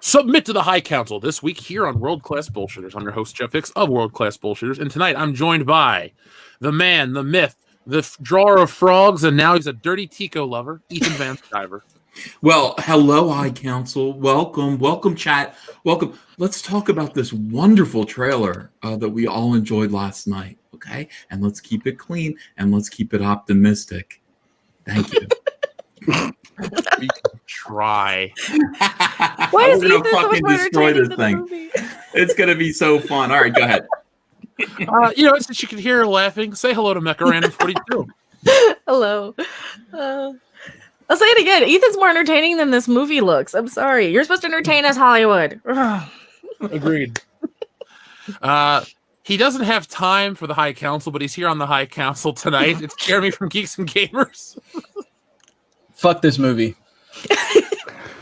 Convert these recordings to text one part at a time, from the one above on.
Submit to the High Council this week here on World Class Bullshitters. I'm your host, Jeff Hicks of World Class Bullshitters, and tonight I'm joined by the man, the myth, the drawer of frogs, and now he's a dirty Tico lover, Ethan Van Sciver. Well, hello, High Council. Welcome, chat. Welcome. Let's talk about this wonderful trailer that we all enjoyed last night, okay? And let's keep it clean, and let's keep it optimistic. Thank you. We can try. Why is We're Ethan gonna so much fucking more destroy entertaining this than the thing. movie? It's gonna be so fun. All right, go ahead. Since you can hear her laughing, say hello to Mecha Random 42. Hello. I'll say it again. Ethan's more entertaining than this movie looks. I'm sorry. You're supposed to entertain us, Hollywood. Agreed. He doesn't have time for the High Council, but he's here on the High Council tonight. It's Jeremy from Geeks and Gamers. Fuck this movie.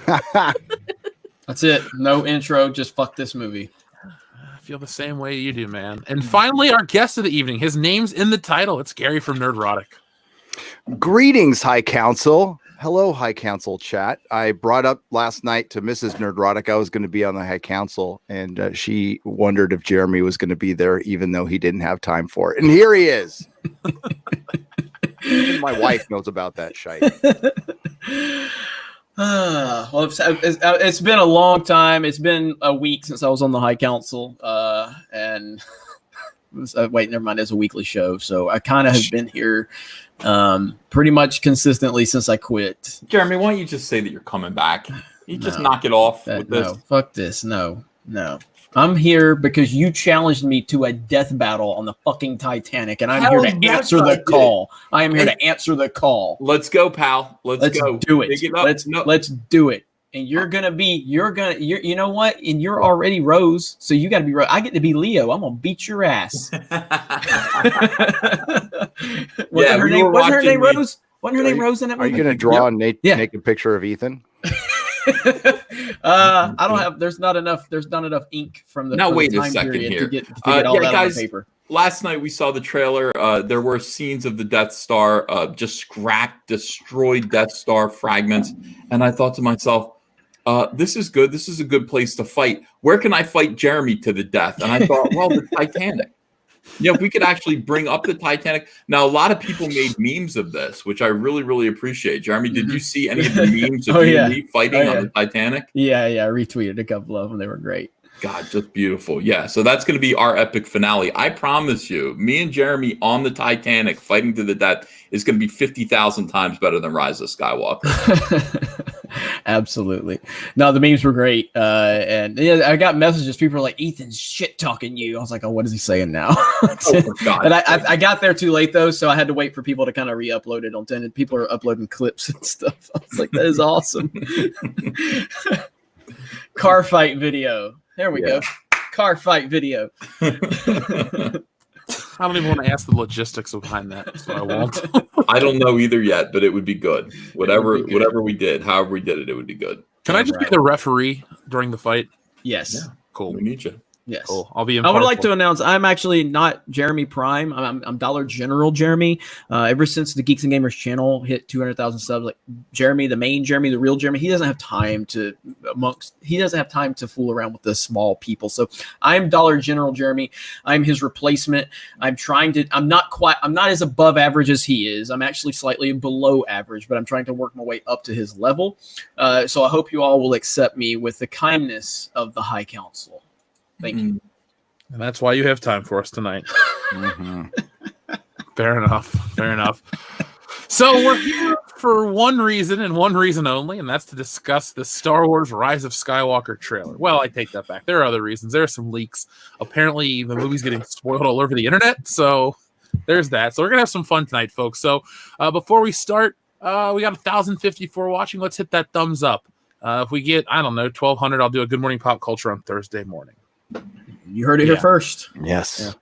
That's it. No intro, just fuck this movie. I feel the same way you do, man. And finally, our guest of the evening. His name's in the title. It's Gary from Nerdrotic. Greetings, High Council. Hello, High Council chat. I brought up last night to Mrs. Nerdrotic I was going to be on the High Council, and she wondered if Jeremy was going to be there, even though he didn't have time for it. And here he is. Even my wife knows about that shite. Well, it's been a long time. It's been a week since I was on the High Council, and wait, never mind. It's a weekly show, so I kind of have been here pretty much consistently since I quit. Jeremy, why don't you just say that you're coming back? You just knock it off with this. No, fuck this. No. I'm here because you challenged me to a death battle on the fucking Titanic, and I'm here to answer the call. I am here to answer the call. Let's go, pal. Let's go. Do it. Let's Let's do it. And you know what? And you're already Rose, so you got to be Rose. I get to be Leo. I'm gonna beat your ass. Wasn't her name Rose? Wasn't her name Rose in that movie? Are you going to draw a naked picture of Ethan? I don't have. There's not enough ink from the. Now from wait the a time second period here. to get all that guys, on paper. Last night we saw the trailer. There were scenes of the Death Star, just scrapped, destroyed Death Star fragments, and I thought to myself, this is good. This is a good place to fight. Where can I fight Jeremy to the death? And I thought, well, the Titanic. If we could actually bring up the Titanic. Now, a lot of people made memes of this, which I really, really appreciate. Jeremy, did you see any of the memes of you and me fighting on the Titanic? Yeah, I retweeted a couple of them. They were great. God, just beautiful. Yeah, so that's going to be our epic finale. I promise you, me and Jeremy on the Titanic fighting to the death is going to be 50,000 times better than Rise of Skywalker. Absolutely. No, the memes were great. And yeah, I got messages. People were like, Ethan's shit talking you. I was like, oh, what is he saying now? Oh, God. And I got there too late, though, so I had to wait for people to kind of re-upload it on 10. And people are uploading clips and stuff. I was like, that is awesome. Car fight video. There we go. Car fight video. I don't even want to ask the logistics behind that, so I won't. I don't know either yet, but it would be good. Whatever we did, however we did it, it would be good. Can I just be the referee during the fight? Yes. Yeah, cool. We need you. Yes. Cool. I'll be I would like to announce I'm actually not Jeremy Prime. I'm Dollar General Jeremy. Ever since the Geeks and Gamers channel hit 200,000 subs, like Jeremy, the main Jeremy, the real Jeremy, he doesn't have time to fool around with the small people. So I'm Dollar General Jeremy. I'm his replacement. I'm not as above average as he is. I'm actually slightly below average, but I'm trying to work my way up to his level. So I hope you all will accept me with the kindness of the High Council. Thank you. And that's why you have time for us tonight. Fair enough. So we're here for one reason and one reason only, and that's to discuss the Star Wars Rise of Skywalker trailer. Well, I take that back. There are other reasons. There are some leaks. Apparently, the movie's getting spoiled all over the internet, so there's that. So we're going to have some fun tonight, folks. So before we start, we got 1,054 watching. Let's hit that thumbs up. If we get, 1,200, I'll do a Good Morning Pop Culture on Thursday morning. You heard it here first. Yes.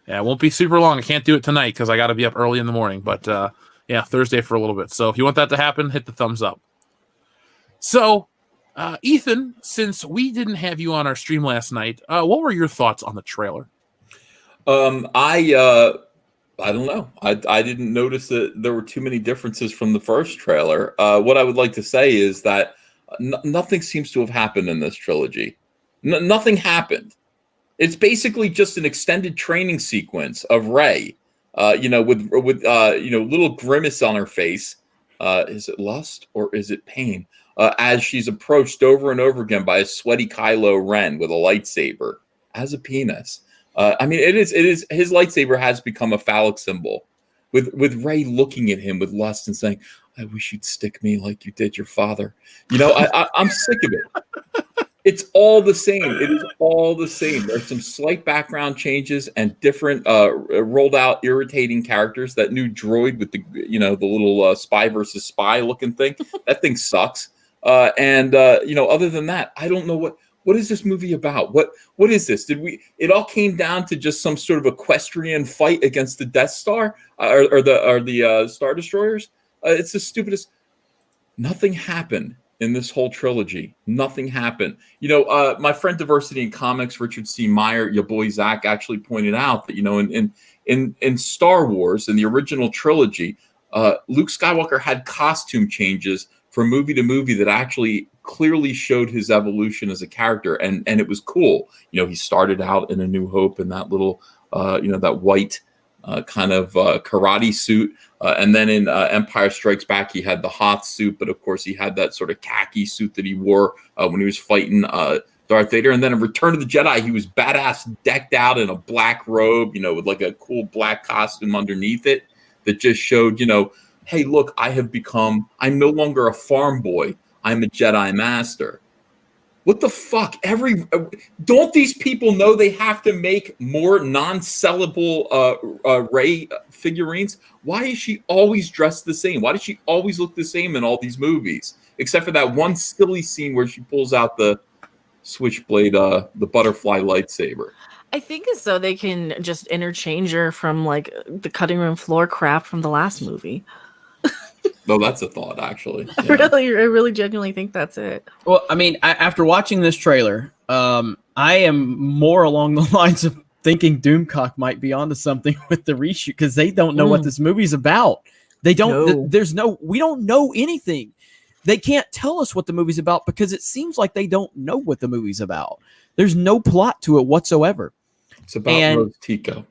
Yeah, it won't be super long. I can't do it tonight because I got to be up early in the morning. But Thursday for a little bit. So if you want that to happen, hit the thumbs up. So, Ethan, since we didn't have you on our stream last night, what were your thoughts on the trailer? I don't know. I didn't notice that there were too many differences from the first trailer. What I would like to say is that Nothing seems to have happened in this trilogy. Nothing happened. It's basically just an extended training sequence of Rey, with little grimace on her face. Is it lust or is it pain? As she's approached over and over again by a sweaty Kylo Ren with a lightsaber as a penis. It is his lightsaber has become a phallic symbol, with Rey looking at him with lust and saying, "I wish you'd stick me like you did your father." I'm sick of it. It's all the same. It is all the same. There's some slight background changes and different rolled out irritating characters. That new droid with the little spy versus spy looking thing. That thing sucks. Other than that, I don't know what is this movie about? What is this? It all came down to just some sort of equestrian fight against the Death Star or the Star Destroyers? It's the stupidest. Nothing happened in this whole trilogy. Nothing happened. My friend Diversity in Comics, Richard C. Meyer, your boy Zach, actually pointed out that in Star Wars, in the original trilogy, Luke Skywalker had costume changes from movie to movie that actually clearly showed his evolution as a character, and it was cool. He started out in A New Hope in that little that white kind of karate suit, and then in Empire Strikes Back he had the Hoth suit, but of course he had that sort of khaki suit that he wore when he was fighting Darth Vader. And then in Return of the Jedi he was badass, decked out in a black robe, with like a cool black costume underneath it that just showed, hey, look, I'm no longer a farm boy. I'm a Jedi Master. What the fuck? Don't these people know they have to make more non-sellable Rey figurines? Why is she always dressed the same? Why does she always look the same in all these movies? Except for that one silly scene where she pulls out the switchblade, the butterfly lightsaber. I think as though they can just interchange her from like the cutting room floor crap from the last movie. No, that's a thought, actually. Yeah. I really genuinely think that's it. Well, after watching this trailer, I am more along the lines of thinking Doomcock might be onto something with the reshoot, because they don't know what this movie's about. They don't. We don't know anything. They can't tell us what the movie's about because it seems like they don't know what the movie's about. There's no plot to it whatsoever. It's about Rose Tico.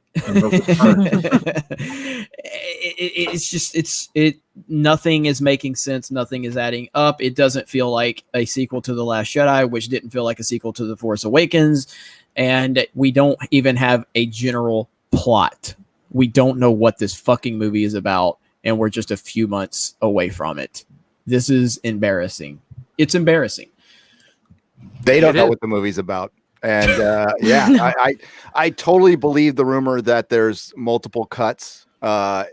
Nothing is making sense. Nothing is adding up. It doesn't feel like a sequel to The Last Jedi, which didn't feel like a sequel to The Force Awakens. And we don't even have a general plot. We don't know what this fucking movie is about. And we're just a few months away from it. This is embarrassing. It's embarrassing. They don't know what the movie's about. And I totally believe the rumor that there's multiple cuts,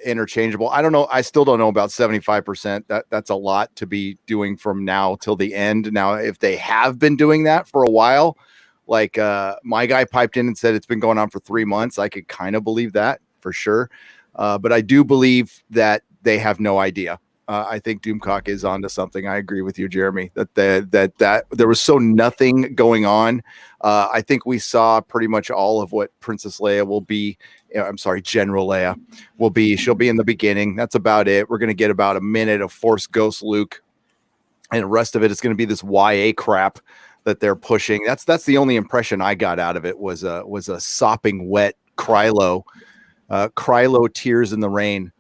interchangeable. I don't know. I still don't know about 75%. That's a lot to be doing from now till the end. Now, if they have been doing that for a while, like my guy piped in and said it's been going on for 3 months, I could kind of believe that for sure. But I do believe that they have no idea. I think Doomcock is onto something. I agree with you, Jeremy, that there was so nothing going on. I think we saw pretty much all of what Princess Leia will be. General Leia will be. She'll be in the beginning. That's about it. We're going to get about a minute of Force Ghost Luke, and the rest of it is going to be this YA crap that they're pushing. That's the only impression I got out of it was a sopping wet Krylo tears in the rain.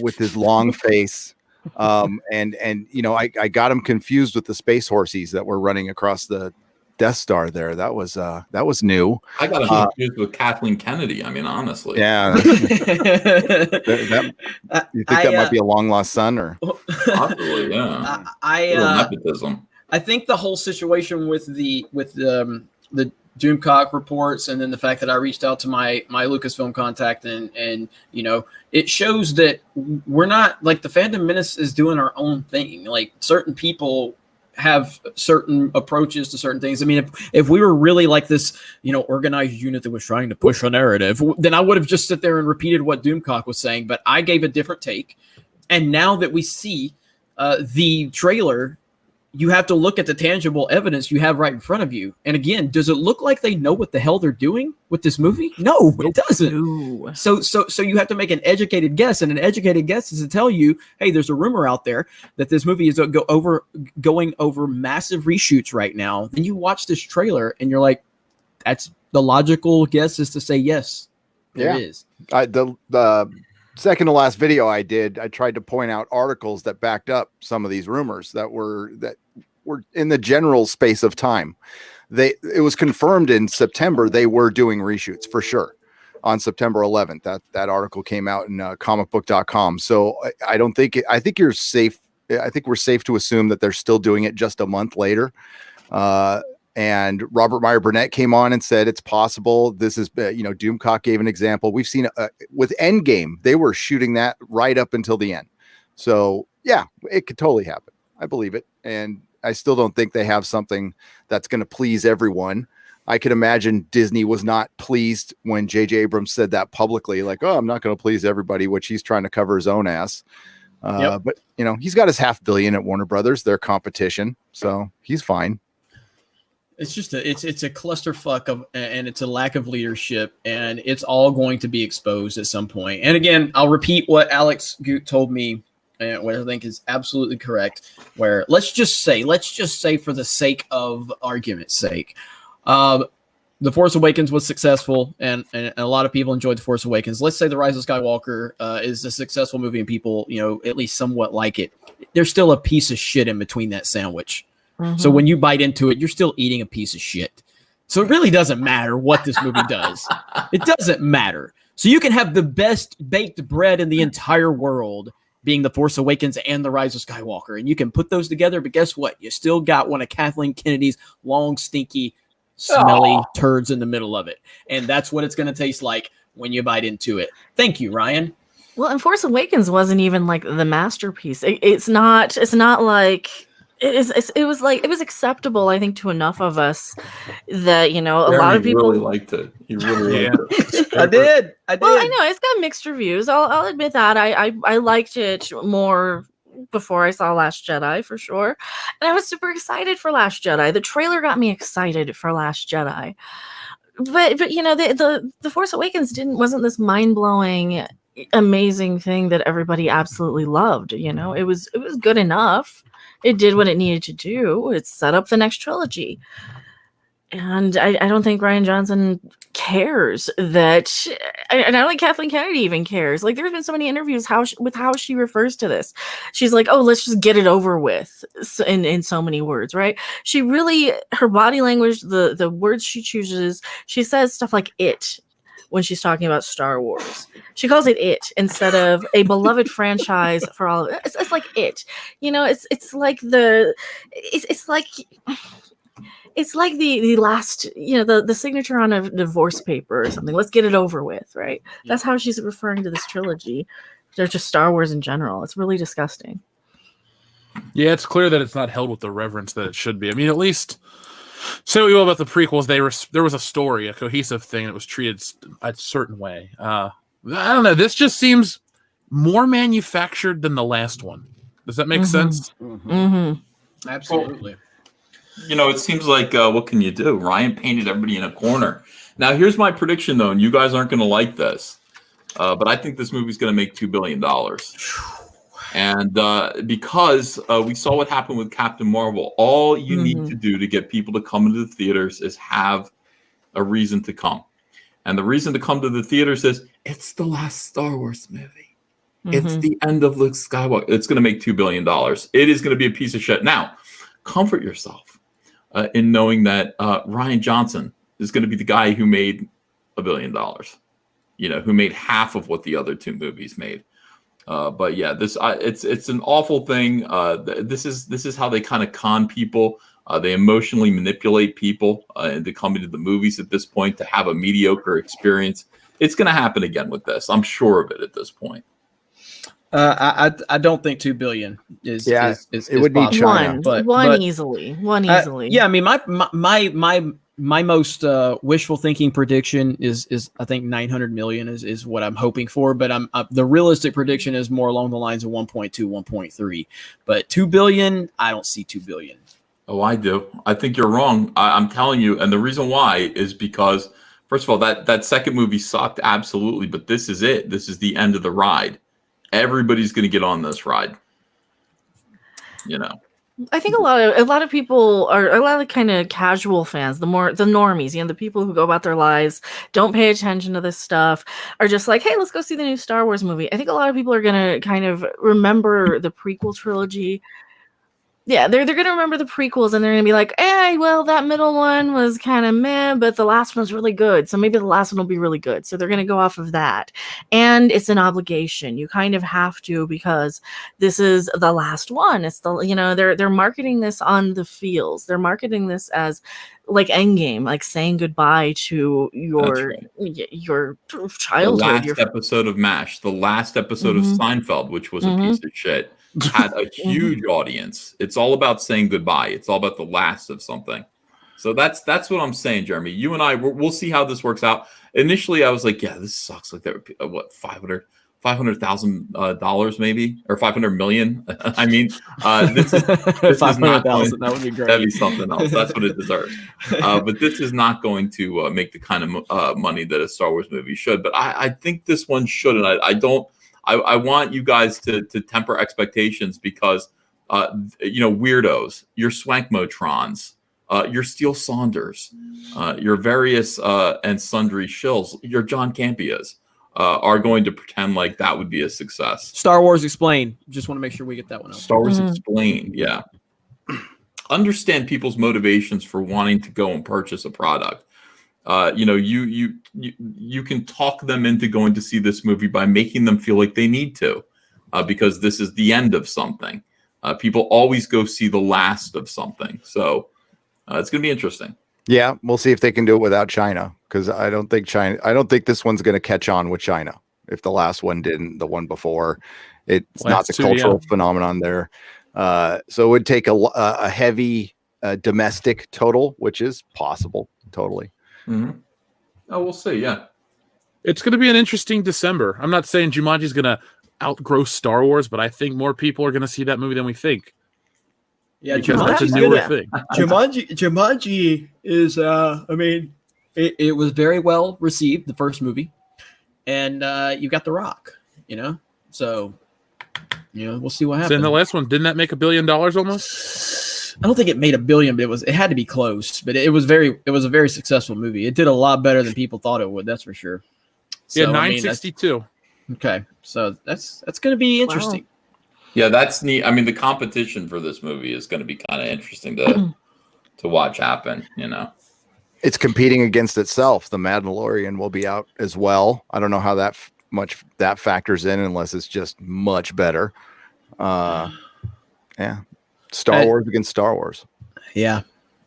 With his long face, and I got him confused with the space horsies that were running across the Death Star there. That was new. I got him confused with Kathleen Kennedy. Honestly, yeah. You think that might be a long lost son, or possibly? Yeah, nepotism. I think the whole situation with the Doomcock reports, and then the fact that I reached out to my Lucasfilm contact, and it shows that we're not, like, the Phantom Menace is doing our own thing. Like, certain people have certain approaches to certain things. If we were really like this, organized unit that was trying to push a narrative, then I would have just sit there and repeated what Doomcock was saying. But I gave a different take, and now that we see the trailer, you have to look at the tangible evidence you have right in front of you. And again, does it look like they know what the hell they're doing with this movie? No, it doesn't. No. So you have to make an educated guess, and an educated guess is to tell you, hey, there's a rumor out there that this movie is going over massive reshoots right now. Then you watch this trailer, and you're like, that's the logical guess is to say yes. There it is. The second to last video I did, I tried to point out articles that backed up some of these rumors that were in the general space of time. It was confirmed in September they were doing reshoots for sure on September 11th. That article came out in comicbook.com. So I think you're safe. I think we're safe to assume that they're still doing it just a month later. And Robert Meyer Burnett came on and said it's possible. This is, Doomcock gave an example. We've seen with Endgame, they were shooting that right up until the end. So yeah, it could totally happen. I believe it. And I still don't think they have something that's going to please everyone. I could imagine Disney was not pleased when J.J. Abrams said that publicly, like, oh, I'm not going to please everybody, which he's trying to cover his own ass. But he's got his $500 million at Warner Brothers, their competition. So he's fine. It's just it's a clusterfuck and it's a lack of leadership, and it's all going to be exposed at some point. And again, I'll repeat what Alex Goot told me, what I think is absolutely correct. Where let's just say for the sake of argument's sake, The Force Awakens was successful, and a lot of people enjoyed The Force Awakens. Let's say The Rise of Skywalker is a successful movie, and people at least somewhat like it. There's still a piece of shit in between that sandwich. So when you bite into it, you're still eating a piece of shit. So it really doesn't matter what this movie does. It doesn't matter. So you can have the best baked bread in the entire world being The Force Awakens and The Rise of Skywalker. And you can put those together, but guess what? You still got one of Kathleen Kennedy's long, stinky, smelly turds in the middle of it. And that's what it's going to taste like when you bite into it. Thank you, Ryan. Well, and Force Awakens wasn't even like the masterpiece. It's not like... It was acceptable, I think, to enough of us that a lot of people really liked it. He really liked it. I did. Well, I know it's got mixed reviews. I'll admit that I liked it more before I saw Last Jedi for sure, and I was super excited for Last Jedi. The trailer got me excited for Last Jedi, but the Force Awakens wasn't this mind blowing, amazing thing that everybody absolutely loved. It was good enough. It did what it needed to do. It set up the next trilogy. And I don't think Rian Johnson cares that, and I don't think Kathleen Kennedy even cares. Like, there's been so many interviews how she refers to this. She's like, oh, let's just get it over with, in so many words, right? She really, her body language, the words she chooses, she says stuff like it when she's talking about Star Wars. She calls it instead of a beloved franchise for all of it. It's like it. It's like the last, the signature on a divorce paper or something. Let's get it over with, right? Yeah. That's how she's referring to this trilogy. They're just Star Wars in general. It's really disgusting. Yeah, it's clear that it's not held with the reverence that it should be. I mean, at least... Say what you will about the prequels, there was a story, a cohesive thing that was treated a certain way. I don't know. This just seems more manufactured than the last one. Does that make sense? Mm-hmm. Absolutely. It seems like what can you do? Ryan painted everybody in a corner. Now, here's my prediction, though, and you guys aren't going to like this, but I think this movie's going to make $2 billion. And because we saw what happened with Captain Marvel, all you need to do to get people to come into the theaters is have a reason to come. And the reason to come to the theaters is it's the last Star Wars movie. It's the end of Luke Skywalker. It's going to make $2 billion. It is going to be a piece of shit. Now, comfort yourself in knowing that Rian Johnson is going to be the guy who made $1 billion, who made half of what the other two movies made. But yeah, this it's an awful thing. This is how they kind of con people. They emotionally manipulate people into coming to the movies at this point to have a mediocre experience. It's going to happen again with this. I'm sure of it at this point. I don't think 2 billion is. It would be China, one easily. Yeah, I mean my my most wishful thinking prediction is I think 900 million is what I'm hoping for, but the realistic prediction is more along the lines of 1.2, 1.3. But 2 billion, I don't see 2 billion. Oh, I do. I think you're wrong. I'm telling you, and the reason why is because, first of all, that second movie sucked, absolutely, but this is it. This is the end of the ride. Everybody's going to get on this ride. You know. I think a lot of people are a lot of kind of casual fans, the normies, the people who go about their lives, don't pay attention to this stuff, are just like, hey, let's go see the new Star Wars movie. I think a lot of people are gonna kind of remember the prequel trilogy. Yeah, they're gonna remember the prequels and they're gonna be like, hey, well, that middle one was kind of meh, but the last one was really good. So maybe the last one will be really good. So they're gonna go off of that. And it's an obligation. You kind of have to, because this is the last one. It's they're marketing this on the feels. They're marketing this as like Endgame, like saying goodbye to your childhood. The last episode of MASH, the last episode of Seinfeld, which was a piece of shit, had a huge audience. It's all about saying goodbye. It's all about the last of something. So that's what I'm saying, Jeremy. You and I, we'll see how this works out. Initially, I was like, yeah, this sucks. Like, what, $500,000 maybe, or 500 million. I mean, this is 500,000. That would be great. That'd be something else. That's what it deserves. But this is not going to make the kind of money that a Star Wars movie should. But I think this one should, and I want you guys to temper expectations, because weirdos, your Swankmotrons, your Steel Saunders, your various and sundry shills, your John Campias, are going to pretend like that would be a success. Star Wars Explained. Just want to make sure we get that one out. Star Wars Explained, yeah. Understand people's motivations for wanting to go and purchase a product. You can talk them into going to see this movie by making them feel like they need to, because this is the end of something. People always go see the last of something. So it's going to be interesting. Yeah, we'll see if they can do it without China, because I don't think this one's going to catch on with China. If the last one didn't, the one before, it's not the cultural phenomenon there. So it would take a heavy domestic total, which is possible, totally. Mm-hmm. Oh, we'll see. Yeah, it's going to be an interesting December. I'm not saying Jumanji's going to outgrow Star Wars, but I think more people are going to see that movie than we think. Yeah, because that's a newer thing. Jumanji is, it was very well received, the first movie, and you got The Rock, so, we'll see what happens. So in the last one, didn't that make $1 billion almost? I don't think it made $1 billion, but it had to be close. But it was a very successful movie. It did a lot better than people thought it would. That's for sure. So, yeah, 962. Okay, so that's going to be interesting. Wow. Yeah, that's neat. I mean, the competition for this movie is going to be kind of interesting to watch happen. It's competing against itself. The Mandalorian will be out as well. I don't know how much that factors in, unless it's just much better. Yeah, Star Wars against Star Wars. Yeah,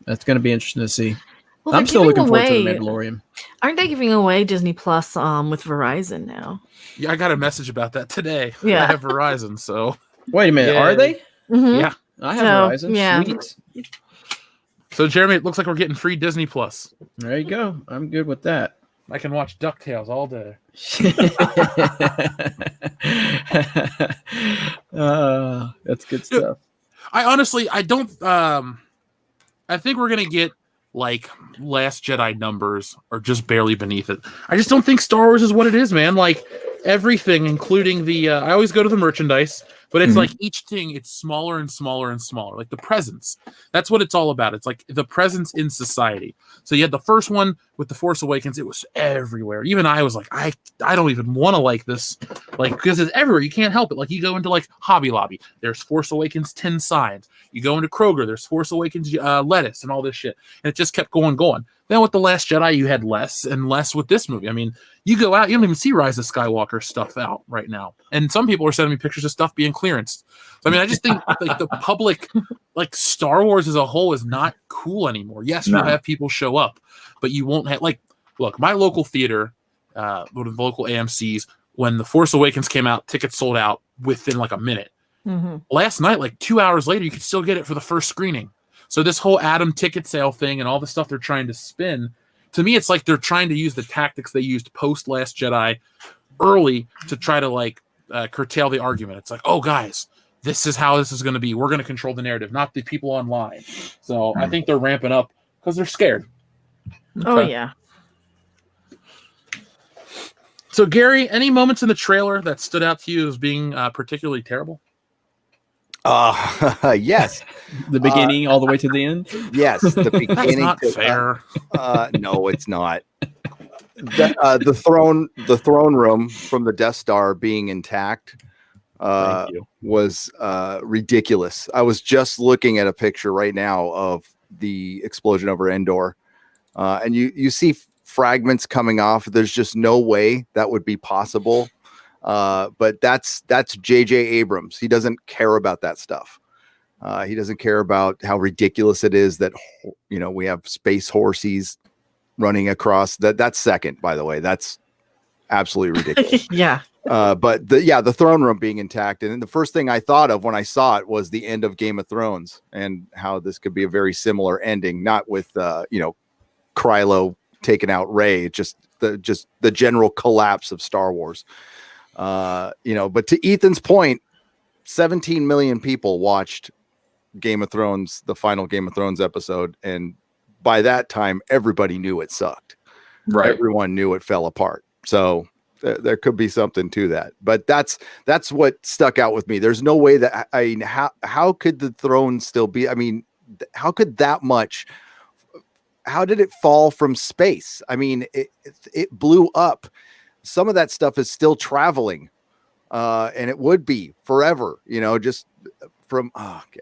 that's going to be interesting to see. Well, I'm still looking forward to the Mandalorian. Aren't they giving away Disney Plus with Verizon now? Yeah, I got a message about that today. Yeah. I have Verizon, so. Wait a minute, Yeah. are they? Mm-hmm. Yeah. I have Verizon. Yeah. Sweet. So, Jeremy, it looks like we're getting free Disney Plus. There you go. I'm good with that. I can watch DuckTales all day. That's good stuff. I don't. I think we're gonna get like Last Jedi numbers, or just barely beneath it. I just don't think Star Wars is what it is, man. Like everything, including the. I always go to the merchandise, but it's like each thing, it's smaller and smaller and smaller. Like the presence. That's what it's all about. It's like the presence in society. So you had the first one with The Force Awakens. It was everywhere. Even I was like, I don't even want to like this, like, because it's everywhere. You can't help it. Like you go into like Hobby Lobby, there's Force Awakens 10 signs. You go into Kroger, there's Force Awakens lettuce and all this shit. And it just kept going. Then with The Last Jedi, you had less and less with this movie. I mean, you go out, you don't even see Rise of Skywalker stuff out right now. And some people are sending me pictures of stuff being clearanced. So, I mean, I just think like the public, like Star Wars as a whole is not cool anymore. Yes, you'll have people show up, but you won't have, like, look, my local theater, one of the local AMCs, when The Force Awakens came out, tickets sold out within like a minute. Mm-hmm. Last night, like 2 hours later, you could still get it for the first screening. So this whole Atom ticket sale thing and all the stuff they're trying to spin, to me, it's like they're trying to use the tactics they used post Last Jedi early to try to like curtail the argument. It's like, oh guys, this is how this is going to be. We're going to control the narrative, not the people online. So I think they're ramping up because they're scared. Oh yeah. So Gary, any moments in the trailer that stood out to you as being particularly terrible? Yes. The beginning all the way to the end. Yes, the beginning. That's not fair. No, it's not. The throne room from the Death Star being intact was ridiculous. I was just looking at a picture right now of the explosion over Endor, and you see fragments coming off. There's just no way that would be possible. But that's J.J. Abrams. He doesn't care about that stuff. He doesn't care about how ridiculous it is that we have space horses running across. That's second, by the way. That's absolutely ridiculous. Yeah. But the throne room being intact, and the first thing I thought of when I saw it was the end of Game of Thrones and how this could be a very similar ending, not with Krylo taking out Rey, just the general collapse of Star Wars. But to Ethan's point, 17 million people watched Game of Thrones, the final Game of Thrones episode, and by that time everybody knew it sucked. Right. Everyone knew it fell apart. So there could be something to that. But that's what stuck out with me. There's no way that how could the throne still be? I mean, how could that much? How did it fall from space? I mean, it blew up. Some of that stuff is still traveling, and it would be forever, just from,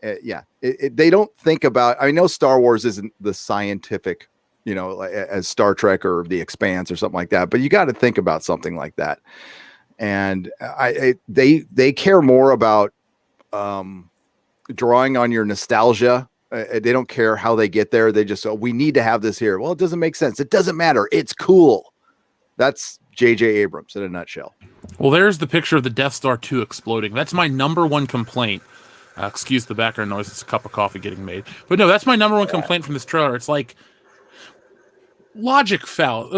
they don't think about, I know Star Wars isn't the scientific, as Star Trek or The Expanse or something like that, but you got to think about something like that. And they care more about drawing on your nostalgia. They don't care how they get there. They just, we need to have this here. Well, it doesn't make sense. It doesn't matter. It's cool. That's J.J. Abrams in a nutshell. Well, there's the picture of the Death Star 2 exploding. That's my number one complaint. Excuse the background noise. It's a cup of coffee getting made. But no, that's my number one complaint from this trailer. It's like, logic fell.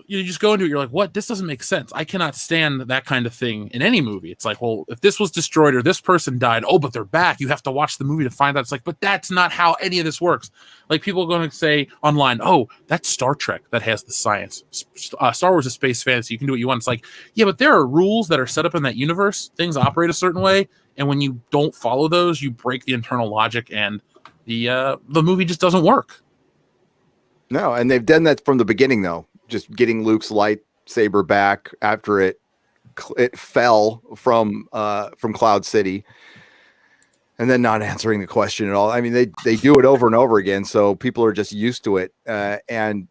You just go into it, you're like, what? This doesn't make sense. I cannot stand that kind of thing in any movie. It's like, well, if this was destroyed or this person died, but they're back. You have to watch the movie to find out. It's like, but that's not how any of this works. Like, people are going to say online, that's Star Trek that has the science. Star Wars is space fantasy. You can do what you want. It's like, yeah, but there are rules that are set up in that universe. Things operate a certain way. And when you don't follow those, you break the internal logic and the movie just doesn't work. No, and they've done that from the beginning, though. Just getting Luke's lightsaber back after it fell from Cloud City, and then not answering the question at all. I mean, they do it over and over again, so people are just used to it. And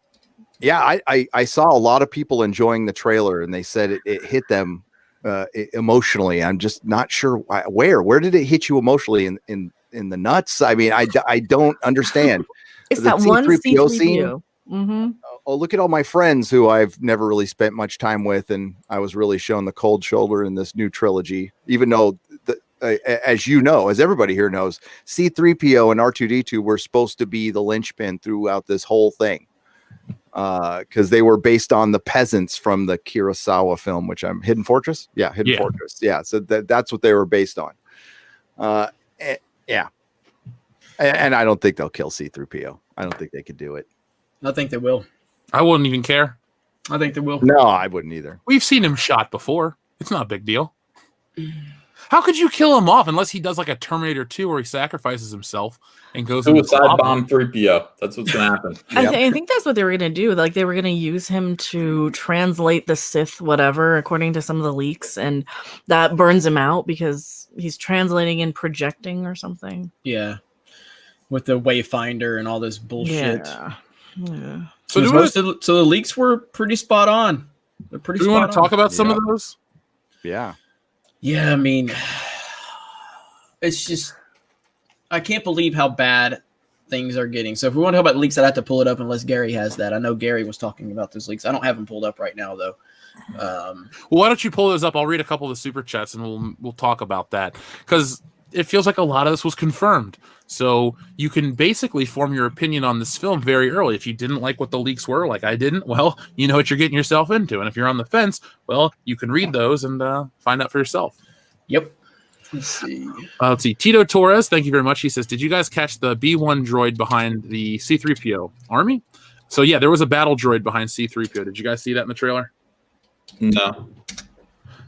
yeah, I saw a lot of people enjoying the trailer, and they said it hit them emotionally. I'm just not sure where did it hit you emotionally in the nuts? I mean, I don't understand. It's that one C3PO scene. Mm-hmm. Oh, look at all my friends who I've never really spent much time with, and I was really shown the cold shoulder in this new trilogy. Even though, as everybody here knows, C3PO and R2D2 were supposed to be the linchpin throughout this whole thing, because they were based on the peasants from the Kurosawa film, Hidden Fortress. Yeah, Hidden Fortress. Yeah, so that's what they were based on. Yeah. And I don't think they'll kill C-3PO. I don't think they could do it. I think they will. I wouldn't even care. I think they will. No, I wouldn't either. We've seen him shot before. It's not a big deal. How could you kill him off unless he does like a Terminator 2 where he sacrifices himself and goes suicide bomb 3PO? That's what's going to happen. I think that's what they were going to do. Like, they were going to use him to translate the Sith whatever, according to some of the leaks, and that burns him out because he's translating and projecting or something. Yeah. With the Wayfinder and all this bullshit. Yeah. So the leaks were pretty spot on. They're pretty. Do we want to talk about some of those? Yeah. Yeah, I mean, it's just, I can't believe how bad things are getting. So if we want to talk about leaks, I'd have to pull it up unless Gary has that. I know Gary was talking about those leaks. I don't have them pulled up right now, though. Well, why don't you pull those up? I'll read a couple of the super chats and we'll talk about that. Because it feels like a lot of this was confirmed. So you can basically form your opinion on this film very early. If you didn't like what the leaks were, like I didn't, well, you know what you're getting yourself into. And if you're on the fence, well, you can read those and find out for yourself. Yep. Let's see. Tito Torres, thank you very much. He says, did you guys catch the B1 droid behind the C-3PO army? So yeah, there was a battle droid behind C-3PO. Did you guys see that in the trailer? No.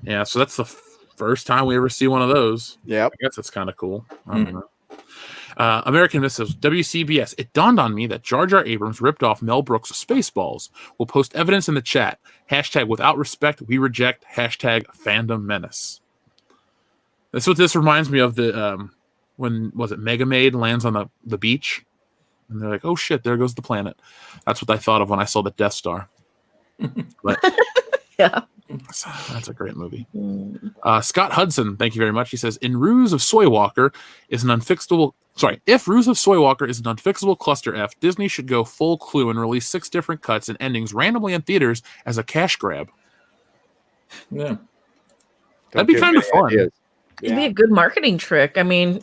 Yeah, so that's the first time we ever see one of those. Yeah, I guess that's kind of cool. I don't know. American Missiles, WCBS. It dawned on me that Jar Jar Abrams ripped off Mel Brooks' Spaceballs. We'll post evidence in the chat. Hashtag without respect, we reject. Hashtag fandom menace. That's what this reminds me of. The when was it Mega Maid lands on the beach, and they're like, "Oh shit, there goes the planet." That's what I thought of when I saw the Death Star. But Yeah. that's a great movie. Scott Hudson, thank you very much. He says, "In Ruse of Soywalker is an unfixable." Sorry, if Ruse of Soywalker is an unfixable cluster F, Disney should go full clue and release 6 different cuts and endings randomly in theaters as a cash grab. Yeah. That'd be kind of fun. It'd be a good marketing trick. I mean,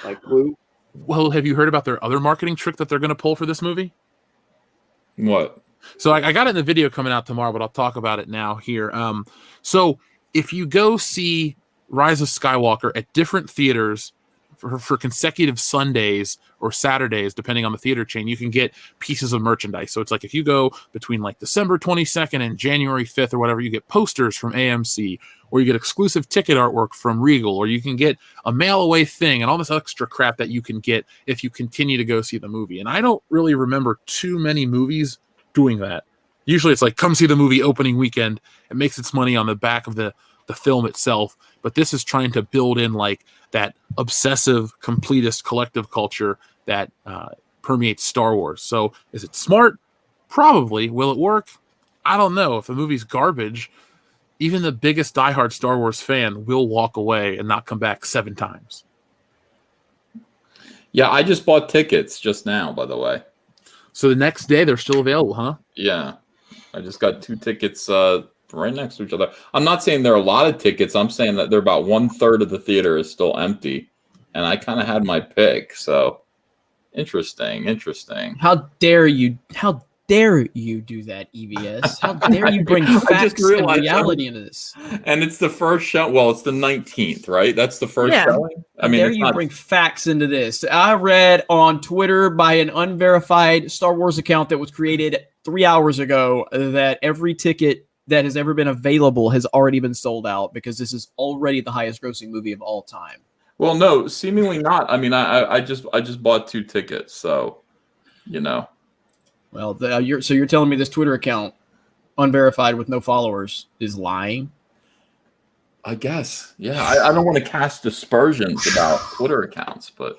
Like Clue. Well, have you heard about their other marketing trick that they're going to pull for this movie? What? So I got it in the video coming out tomorrow, but I'll talk about it now here. So if you go see Rise of Skywalker at different theaters for consecutive Sundays or Saturdays, depending on the theater chain, you can get pieces of merchandise. So it's like if you go between like December 22nd and January 5th or whatever, you get posters from AMC, or you get exclusive ticket artwork from Regal, or you can get a mail away thing and all this extra crap that you can get if you continue to go see the movie. And I don't really remember too many movies doing that. Usually it's like, come see the movie opening weekend. It makes its money on the back of the film itself. But this is trying to build in like that obsessive, completist collective culture that permeates Star Wars. So is it smart? Probably. Will it work? I don't know. If the movie's garbage, even the biggest diehard Star Wars fan will walk away and not come back 7 times. Yeah, I just bought tickets just now, by the way. So the next day they're still available, huh? Yeah. I just got 2 tickets right next to each other. I'm not saying there are a lot of tickets. I'm saying that they're about 1/3 of the theater is still empty. And I kind of had my pick. So interesting. How dare you do that, EVS? How dare you bring facts and reality into this? And it's the first show. Well, it's the 19th, right? That's the first showing. I mean, how dare you bring facts into this? I read on Twitter by an unverified Star Wars account that was created 3 hours ago that every ticket that has ever been available has already been sold out because this is already the highest grossing movie of all time. Well, no, seemingly not. I mean, I just bought 2 tickets, so you know. Well, you're telling me this Twitter account, unverified with no followers, is lying? I guess. Yeah, I don't want to cast aspersions about Twitter accounts, but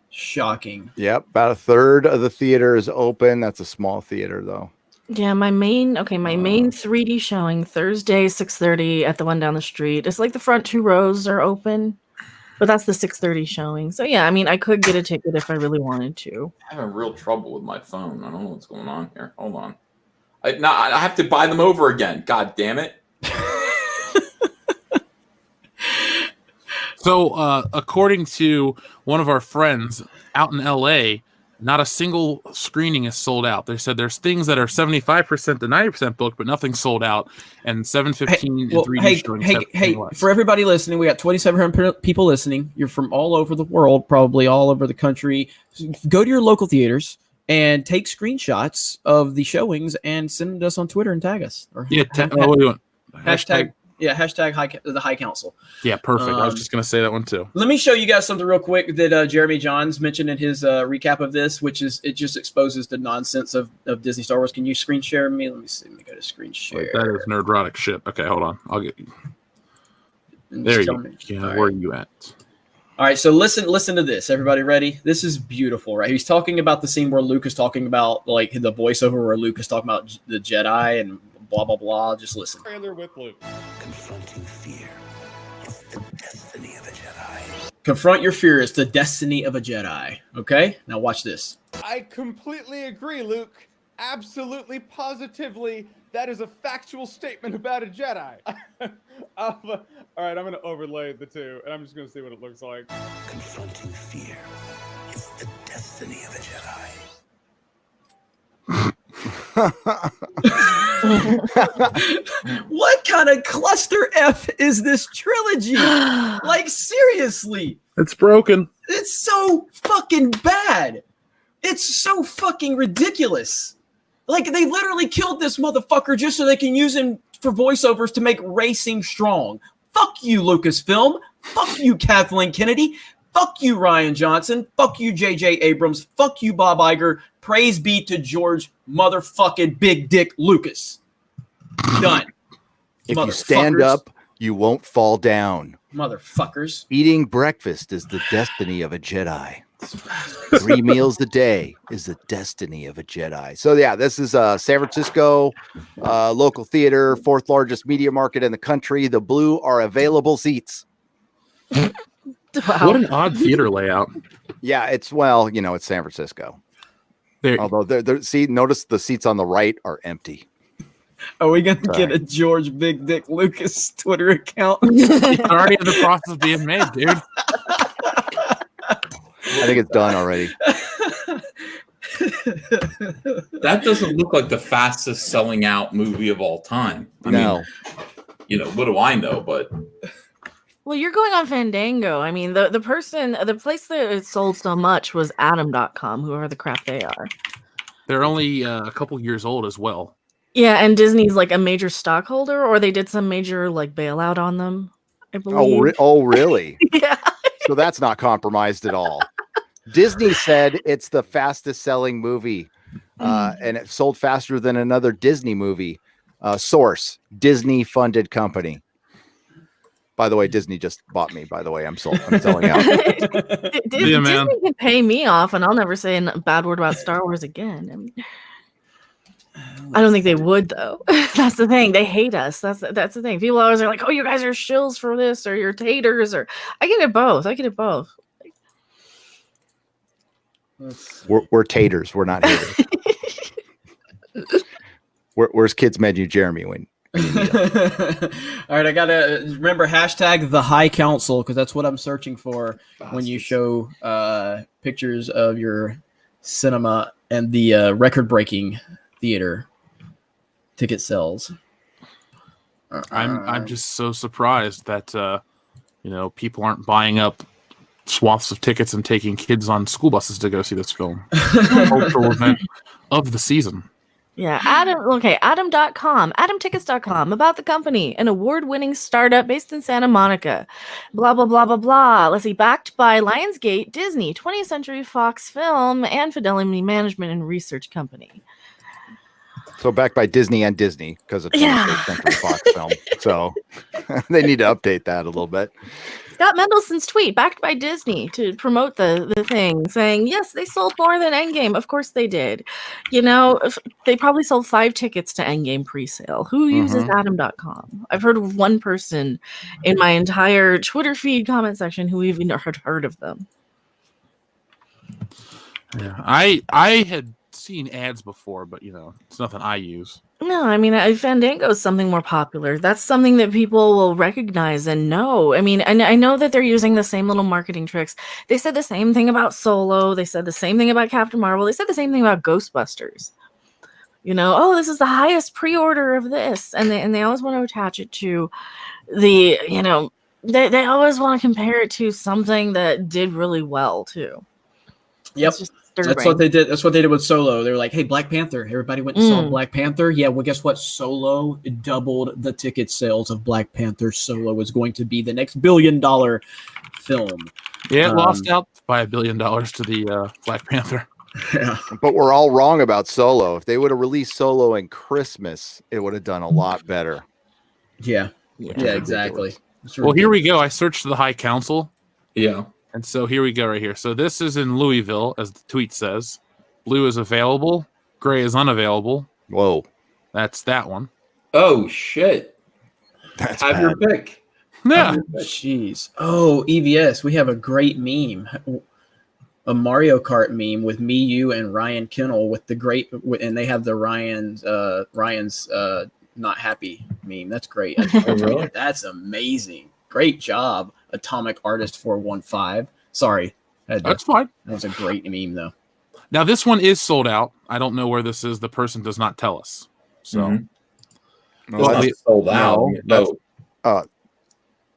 shocking. Yep, about 1/3 of the theater is open. That's a small theater, though. yeah, my main 3D showing Thursday 6:30 at the one down the street. It's like the front 2 rows are open, but that's the 6:30 showing. So yeah, I mean, I could get a ticket if I really wanted to. I'm having real trouble with my phone. I don't know what's going on here. Hold on. I have to buy them over again. God damn it. So according to one of our friends out in LA, not a single screening is sold out. They said there's things that are 75% to 90% booked, but nothing's sold out. And 715 and 3D showings. Hey, for everybody listening, we got 2,700 people listening. You're from all over the world, probably all over the country. Go to your local theaters and take screenshots of the showings and send them to us on Twitter and tag us. Or Yeah, what do you want? hashtag the High Council. Yeah, perfect. I was just going to say that one too. Let me show you guys something real quick that Jeremy Johns mentioned in his recap of this, which is it just exposes the nonsense of Disney Star Wars. Can you screen share me? Let me see. Let me go to screen share. Wait, that is Nerdrotic shit. Okay, hold on. I'll get you. There you go. Yeah, where are you at? All right, so listen to this. Everybody ready? This is beautiful, right? He's talking about the scene where Luke is talking about like the voiceover where Luke is talking about the Jedi and blah blah blah. Just listen. Trailer with Luke. Confronting fear is the destiny of a Jedi. Confront your fear. It's the destiny of a Jedi. Okay, now watch this. I completely agree, Luke. Absolutely, positively, That is a factual statement about a Jedi. All right, I'm going to overlay the two, and I'm just going to see what it looks like. Confronting fear is the destiny of a Jedi. What kind of cluster F is this trilogy? Like, seriously, It's broken. it's so fucking bad. It's so fucking ridiculous. Like, they literally killed this motherfucker just so they can use him for voiceovers to make Rey seem strong. Fuck you, Lucasfilm. Fuck you, Kathleen Kennedy. Fuck you, Ryan Johnson. Fuck you, J.J. Abrams. Fuck you, Bob Iger. Praise be to George motherfucking Big Dick Lucas. Done. If you stand up, you won't fall down. Motherfuckers. Eating breakfast is the destiny of a Jedi. 3 meals a day is the destiny of a Jedi. So yeah, this is San Francisco local theater, 4th largest media market in the country. The blue are available seats. Wow. What an odd theater layout. Yeah, it's it's San Francisco. There, Although notice the seats on the right are empty. Are we going to Sorry. get a George Big Dick Lucas Twitter account? it's already in the process of being made, dude. I think it's done already. That doesn't look like the fastest selling out movie of all time. I No. mean, what do I know? But Well, you're going on Fandango. I mean, the place that it sold so much was Adam.com, whoever the crap they are. They're only a couple years old as well. Yeah, and Disney's like a major stockholder, or they did some major like bailout on them, I believe. Oh, really? Yeah. So that's not compromised at all. Disney said it's the fastest selling movie, and it sold faster than another Disney movie. Source, Disney funded company. By the way, Disney just bought me. By the way, I'm selling out. Disney man. can pay me off, and I'll never say a bad word about Star Wars again. I mean, I don't think they would, though. That's the thing. They hate us. That's the thing. People always are like, "Oh, you guys are shills for this, or you're taters," or I get it both. We're taters. We're not haters. Where's kids menu Jeremy when you need 'em? All right, I gotta remember hashtag the High Council because that's what I'm searching for when you show pictures of your cinema and the record-breaking theater ticket sales. I'm just so surprised that people aren't buying up swaths of tickets and taking kids on school buses to go see this film. Cultural event of the season. Yeah, Adam.com, AdamTickets.com, about the company, an award-winning startup based in Santa Monica. Blah, blah, blah, blah, blah. Let's see, backed by Lionsgate, Disney, 20th Century Fox Film, and Fidelity Management and Research Company. So backed by Disney and Disney because it's 20th Century Fox film. So they need to update that a little bit. Scott Mendelson's tweet, backed by Disney, to promote the thing, saying, yes, they sold more than Endgame. Of course they did. They probably sold 5 tickets to Endgame pre-sale. Who uses Adam.com? I've heard of one person in my entire Twitter feed comment section who even heard of them. Yeah, I had seen ads before, but it's nothing I use. No, I mean, Fandango is something more popular. That's something that people will recognize and know. I mean, and I know that they're using the same little marketing tricks. They said the same thing about Solo. They said the same thing about Captain Marvel. They said the same thing about Ghostbusters. This is the highest pre-order of this. And they always want to attach it to the, they always want to compare it to something that did really well, too. Yep. It's just That's what they did. That's what they did with Solo. They were like, "Hey, Black Panther." Everybody went and saw Black Panther. Yeah, well, guess what? Solo doubled the ticket sales of Black Panther. Solo was going to be the next $1 billion film. Yeah, it lost out by $1 billion to the Black Panther. Yeah, But we're all wrong about Solo. If they would have released Solo in Christmas, it would have done a lot better. yeah, exactly. Well, here we go. I searched the High Council. yeah. And so here we go right here. So this is in Louisville, as the tweet says. Blue is available. Gray is unavailable. Whoa. That's that one. Oh shit! That's Have bad. your pick. Yeah. Jeez. Oh, EVS. We have a great meme. a Mario Kart meme with me, you, and Ryan Kennel with the and they have the Ryan's not happy meme. That's great. Really? That's amazing. Great job, Atomic Artist 415. Sorry, That's fine. that was a great meme though. Now this one is sold out. I don't know where this is. The person does not tell us. So Mhm. Well, It's not sold out. no, No,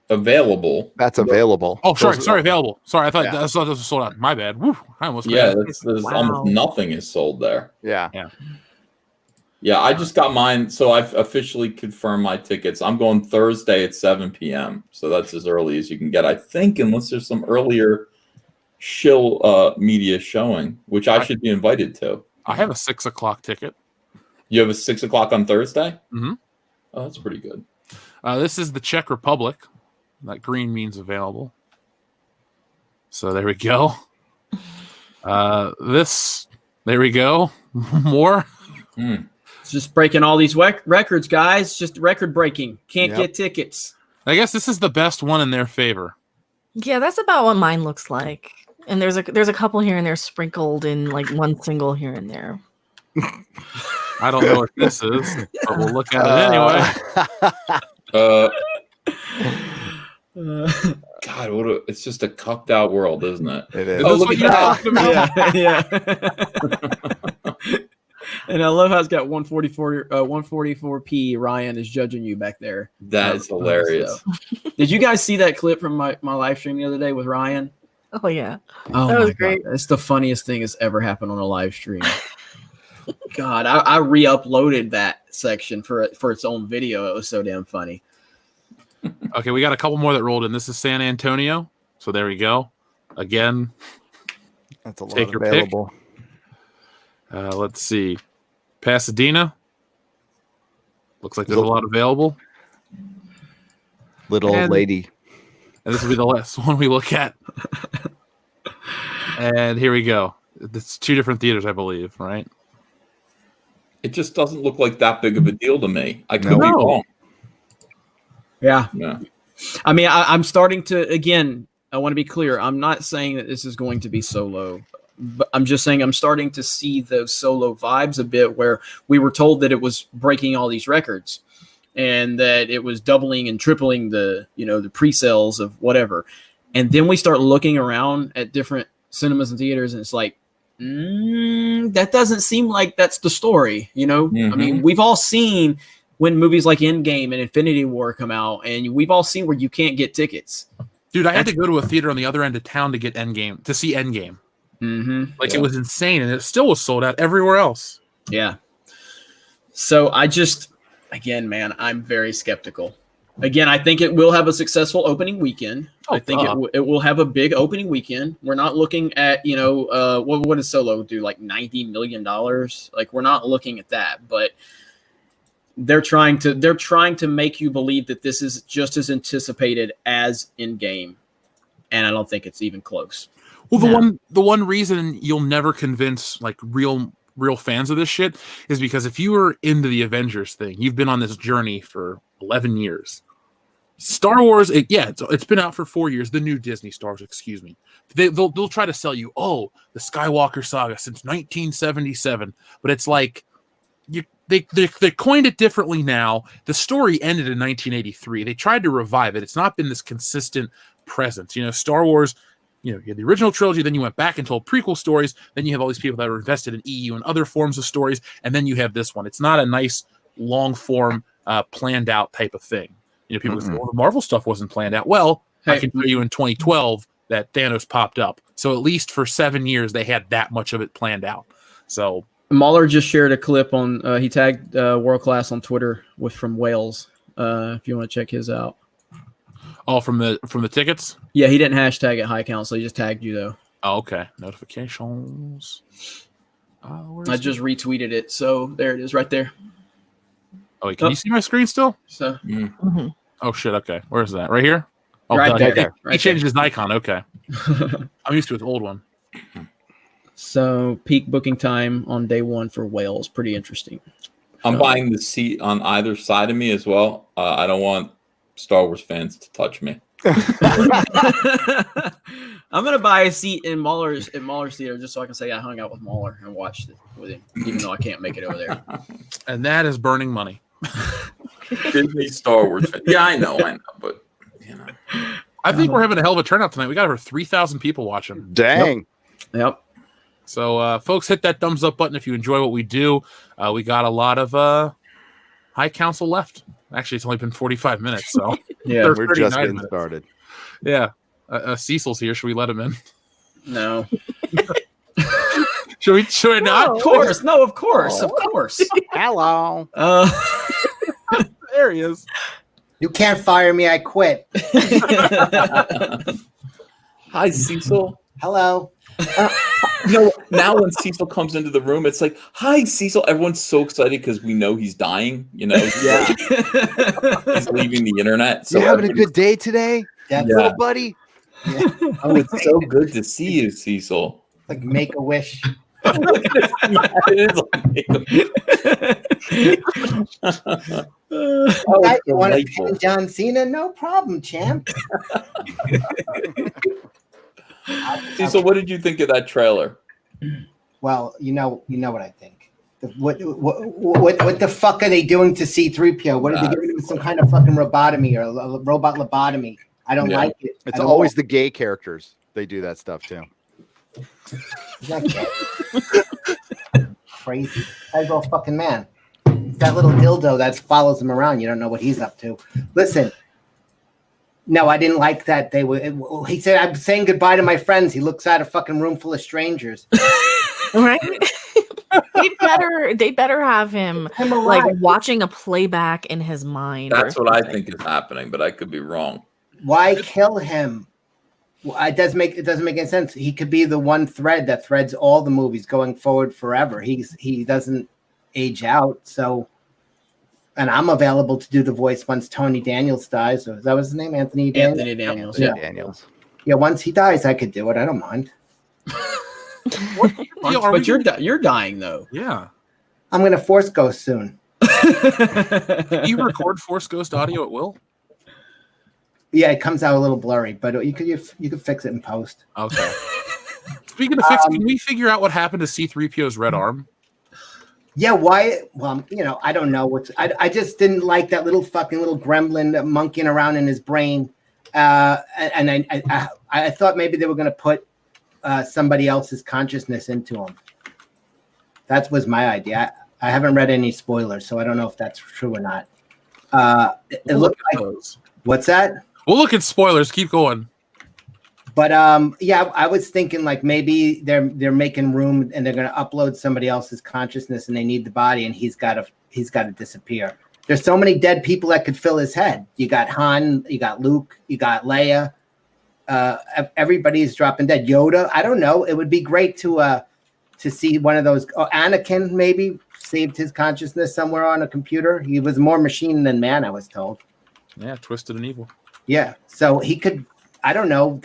available. that's available. Oh, sorry, available. Sorry, I thought Yeah. this was sold out. My bad. Woo, I almost Yeah, made it. there's Wow. almost nothing is sold there. Yeah. Yeah, I just got mine, so I've officially confirmed my tickets. I'm going Thursday at 7 p.m., so that's as early as you can get, I think, unless there's some earlier shill media showing, which I should be invited to. I have a 6 o'clock ticket. You have a 6 o'clock on Thursday? Mhm. Oh, that's pretty good. This is the Czech Republic. That green means available. So there we go. There we go. More. It's just breaking all these records, guys. Just record breaking. Can't Yep. get tickets. I guess this is the best one in their favor. Yeah, that's about what mine looks like. And there's a couple here and there sprinkled in like one single here and there. I don't know what this is, but we'll look at it anyway. God, it's just a cucked out world, isn't it? It is. Oh, That's look what at you're that. talking about. Yeah. And I love how it's got 144p. Ryan is judging you back there. That is hilarious. So. Did you guys see that clip from my live stream the other day with Ryan? Oh yeah. Oh, That was my great. God. It's the funniest thing that's ever happened on a live stream. God, I re-uploaded that section for its own video. It was so damn funny. Okay, we got a couple more that rolled in. This is San Antonio. So there we go. Again, That's a lot Take your pick. available. let's see. Pasadena. Looks like there's a lot available. Little And- lady. And this will be the last one we look at. And here we go. It's 2 different theaters, I believe, right? It just doesn't look like that big of a deal to me. I could be No. wrong. Yeah. Yeah. I mean, I'm starting to, again, I want to be clear. I'm not saying that this is going to be Solo, but I'm just saying I'm starting to see those Solo vibes a bit where we were told that it was breaking all these records and that it was doubling and tripling the pre-sales of whatever. And then we start looking around at different cinemas and theaters and it's like, that doesn't seem like that's the story. I mean, we've all seen when movies like Endgame and Infinity War come out, and we've all seen where you can't get tickets. Dude, I had to go to a theater on the other end of town to see Endgame. Mm-hmm. Like, it was insane, and it still was sold out everywhere else. Yeah. So again, man, I'm very skeptical. Again, I think it will have a successful opening weekend. Oh, I think it will have a big opening weekend. We're not looking at, what does Solo do? Like $90 million? Like, we're not looking at that, but they're trying to make you believe that this is just as anticipated as Endgame. And I don't think it's even close. Well, No. the one reason you'll never convince like real fans of this shit is because if you were into the Avengers thing, you've been on this journey for 11 years. Star Wars, it's been out for 4 years. The new Disney Star Wars, excuse me. They'll try to sell you, the Skywalker saga since 1977, but it's like they coined it differently now. The story ended in 1983. They tried to revive it. It's not been this consistent presence. Star Wars. You had the original trilogy, then you went back and told prequel stories, then you have all these people that are invested in EU and other forms of stories, and then you have this one. It's not a nice, long-form, planned-out type of thing. People say, well, the Marvel stuff wasn't planned out. Well, I can tell you in 2012 that Thanos popped up. So at least for 7 years, they had that much of it planned out. So Mahler just shared a clip on, he tagged World Class on Twitter from Wales, if you want to check his out. all from the tickets? Yeah, he didn't hashtag it High Council. He just tagged you, though. Oh, okay. Notifications. I just retweeted it. So there it is right there. Oh, wait, can you see my screen still? So Mm-hmm. Oh, shit. Okay. Where's that? Right here? Oh, right duh, there. He changed his icon. Okay. I'm used to his old one. So peak booking time on day 1 for Wales. Pretty interesting. I'm So- buying the seat on either side of me as well. I don't want Star Wars fans to touch me. I'm gonna buy a seat in Mahler's theater just so I can say I hung out with Mahler and watched it with him, even though I can't make it over there. And that is burning money. Disney Star Wars fan. Yeah, I know, but you know. I think we're having a hell of a turnout tonight. We got over 3,000 people watching. Dang. Yep. So, folks, hit that thumbs up button if you enjoy what we do. We got a lot of High Council left. Actually, it's only been 45 minutes, so Yeah. Or We're just 39 getting minutes. started. Yeah. Cecil's here. Should we let him in? No. Should we not? Of course. No, of course. Of course. Hello. There he is. You can't fire me. I quit. Hi, Cecil. Hello. Now when Cecil comes into the room, it's like, "Hi, Cecil." Everyone's so excited because we know he's dying. You know, Yeah. he's leaving the internet. So You having a good day today, That's little buddy? Oh, it's so good to see you, Cecil. like make a wish. It is like- Oh, Hey, it's you want to delightful. pin John Cena? No problem, champ. Cecil, what did you think of that trailer? Well, you know what I think. What the fuck are they doing to C-3PO? What are they giving him some kind of fucking robotomy or robot lobotomy? I don't Yeah. like it. It's I don't always like the gay characters. They do that stuff too. it. He's not gay. Crazy. Guy's all fucking man. It's that little dildo that follows him around. You don't know what he's up to. Listen. No, I didn't like that. He said, "I'm saying goodbye to my friends." He looks at a fucking room full of strangers. Right? they better have him I'm like alive. watching a playback in his mind. That's or what I something. think is happening, but I could be wrong. Why kill him? Well, it doesn't make any sense. He could be the one thread that threads all the movies going forward forever. He doesn't age out. So, and I'm available to do the voice once Tony Daniels dies. Or is that his name? Anthony Daniels. Anthony Daniels. Yeah. Daniels. Yeah, once he dies, I could do it. I don't mind. But you're dying though. Yeah. I'm gonna Force Ghost soon. You record Force Ghost audio at will? Yeah, it comes out a little blurry, but you could fix it in post. Okay. Speaking of fix, can we figure out what happened to C-3PO's red arm? Yeah, why? Well, I don't know. I just didn't like that little gremlin monkeying around in his brain. And I thought maybe they were going to put somebody else's consciousness into him. That was my idea. I haven't read any spoilers, so I don't know if that's true or not. It looked like those. What's that? We'll look at spoilers. Keep going. But yeah, I was thinking like maybe they're making room and they're going to upload somebody else's consciousness and they need the body and he's got to disappear. There's so many dead people that could fill his head. You got Han, you got Luke, you got Leia. Everybody's dropping dead. Yoda, I don't know. It would be great to see one of those. Oh, Anakin maybe saved his consciousness somewhere on a computer. He was more machine than man, I was told. Yeah, twisted and evil. Yeah, so he could. I don't know.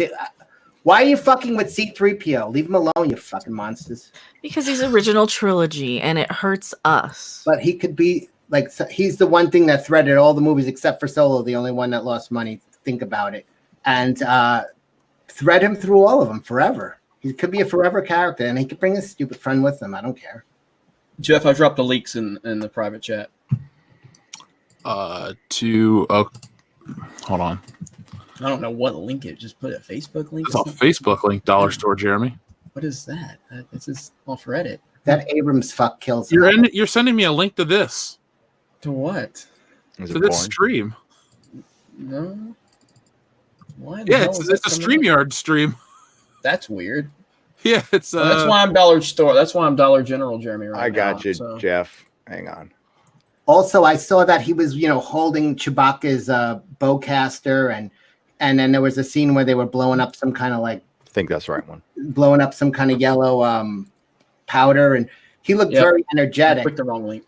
Why are you fucking with C-3PO? Leave him alone, you fucking monsters. Because he's original trilogy and it hurts us. But he could be like, he's the one thing that threaded all the movies except for Solo, the only one that lost money. Think about it. And thread him through all of them forever. He could be a forever character and he could bring his stupid friend with him. I don't care. Jeff, I dropped the links in the private chat. Hold on. I don't know what link it. Just put a Facebook link. It's a Facebook link, Dollar Store, Jeremy. What is that? This is off Reddit. That Abrams fuck kills him. You're sending me a link to this. To what? Is To it this porn? stream. No. Why? the Yeah, hell it's is a that coming up? StreamYard stream. That's weird. Yeah, it's That's why I'm Dollar Store. That's why I'm Dollar General, Jeremy. Right I got now, you, so. Jeff. Hang on. Also, I saw that he was, holding Chewbacca's bowcaster, and then there was a scene where they were blowing up some kind of I think that's the right one. yellow powder, and he looked Yep. very I energetic. clicked the wrong link.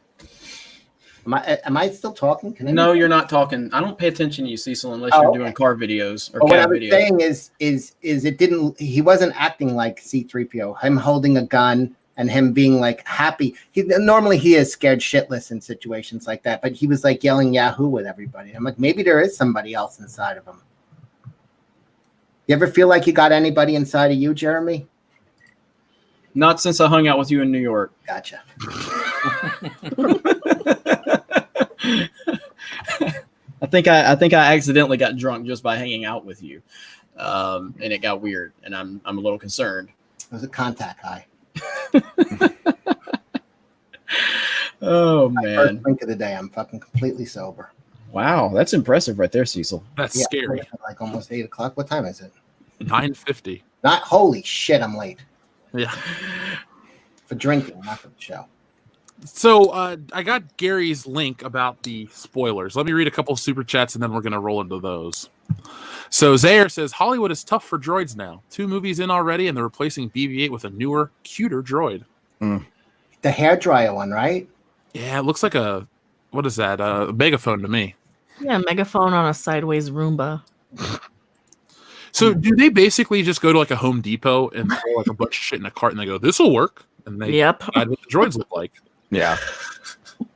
Am I still talking? Can No, you're not talking. I don't pay attention to you, Cecil, unless Oh, you're okay. doing car videos or But what I cat was videos. saying is it didn't. He wasn't acting like C-3PO. Him holding a gun and him being like happy. Normally he is scared shitless in situations like that, but he was like yelling Yahoo with everybody. I'm like, maybe there is somebody else inside of him. You ever feel like you got anybody inside of you, Jeremy? Not since I hung out with you in New York. Gotcha. I think I accidentally got drunk just by hanging out with you, and it got weird, and I'm a little concerned. It was a contact high. Oh My man! first drink of the day. I'm fucking completely sober. Wow, that's impressive right there, Cecil. That's scary. Like almost 8 o'clock. What time is it? 9:50. Not holy shit. I'm late Yeah. for drinking, not for the show. So I got Gary's link about the spoilers. Let me read a couple of super chats and then we're going to roll into those. So Zaire says, Hollywood is tough for droids now. 2 movies in already and they're replacing BB-8 with a newer, cuter droid. The hairdryer one, right? Yeah, it looks like what is that? A megaphone to me. Yeah, megaphone on a sideways Roomba. So do they basically just go to like a Home Depot and throw like a bunch of shit in a cart and they go, this will work? And they Yep. decide what the droids look like. Yeah.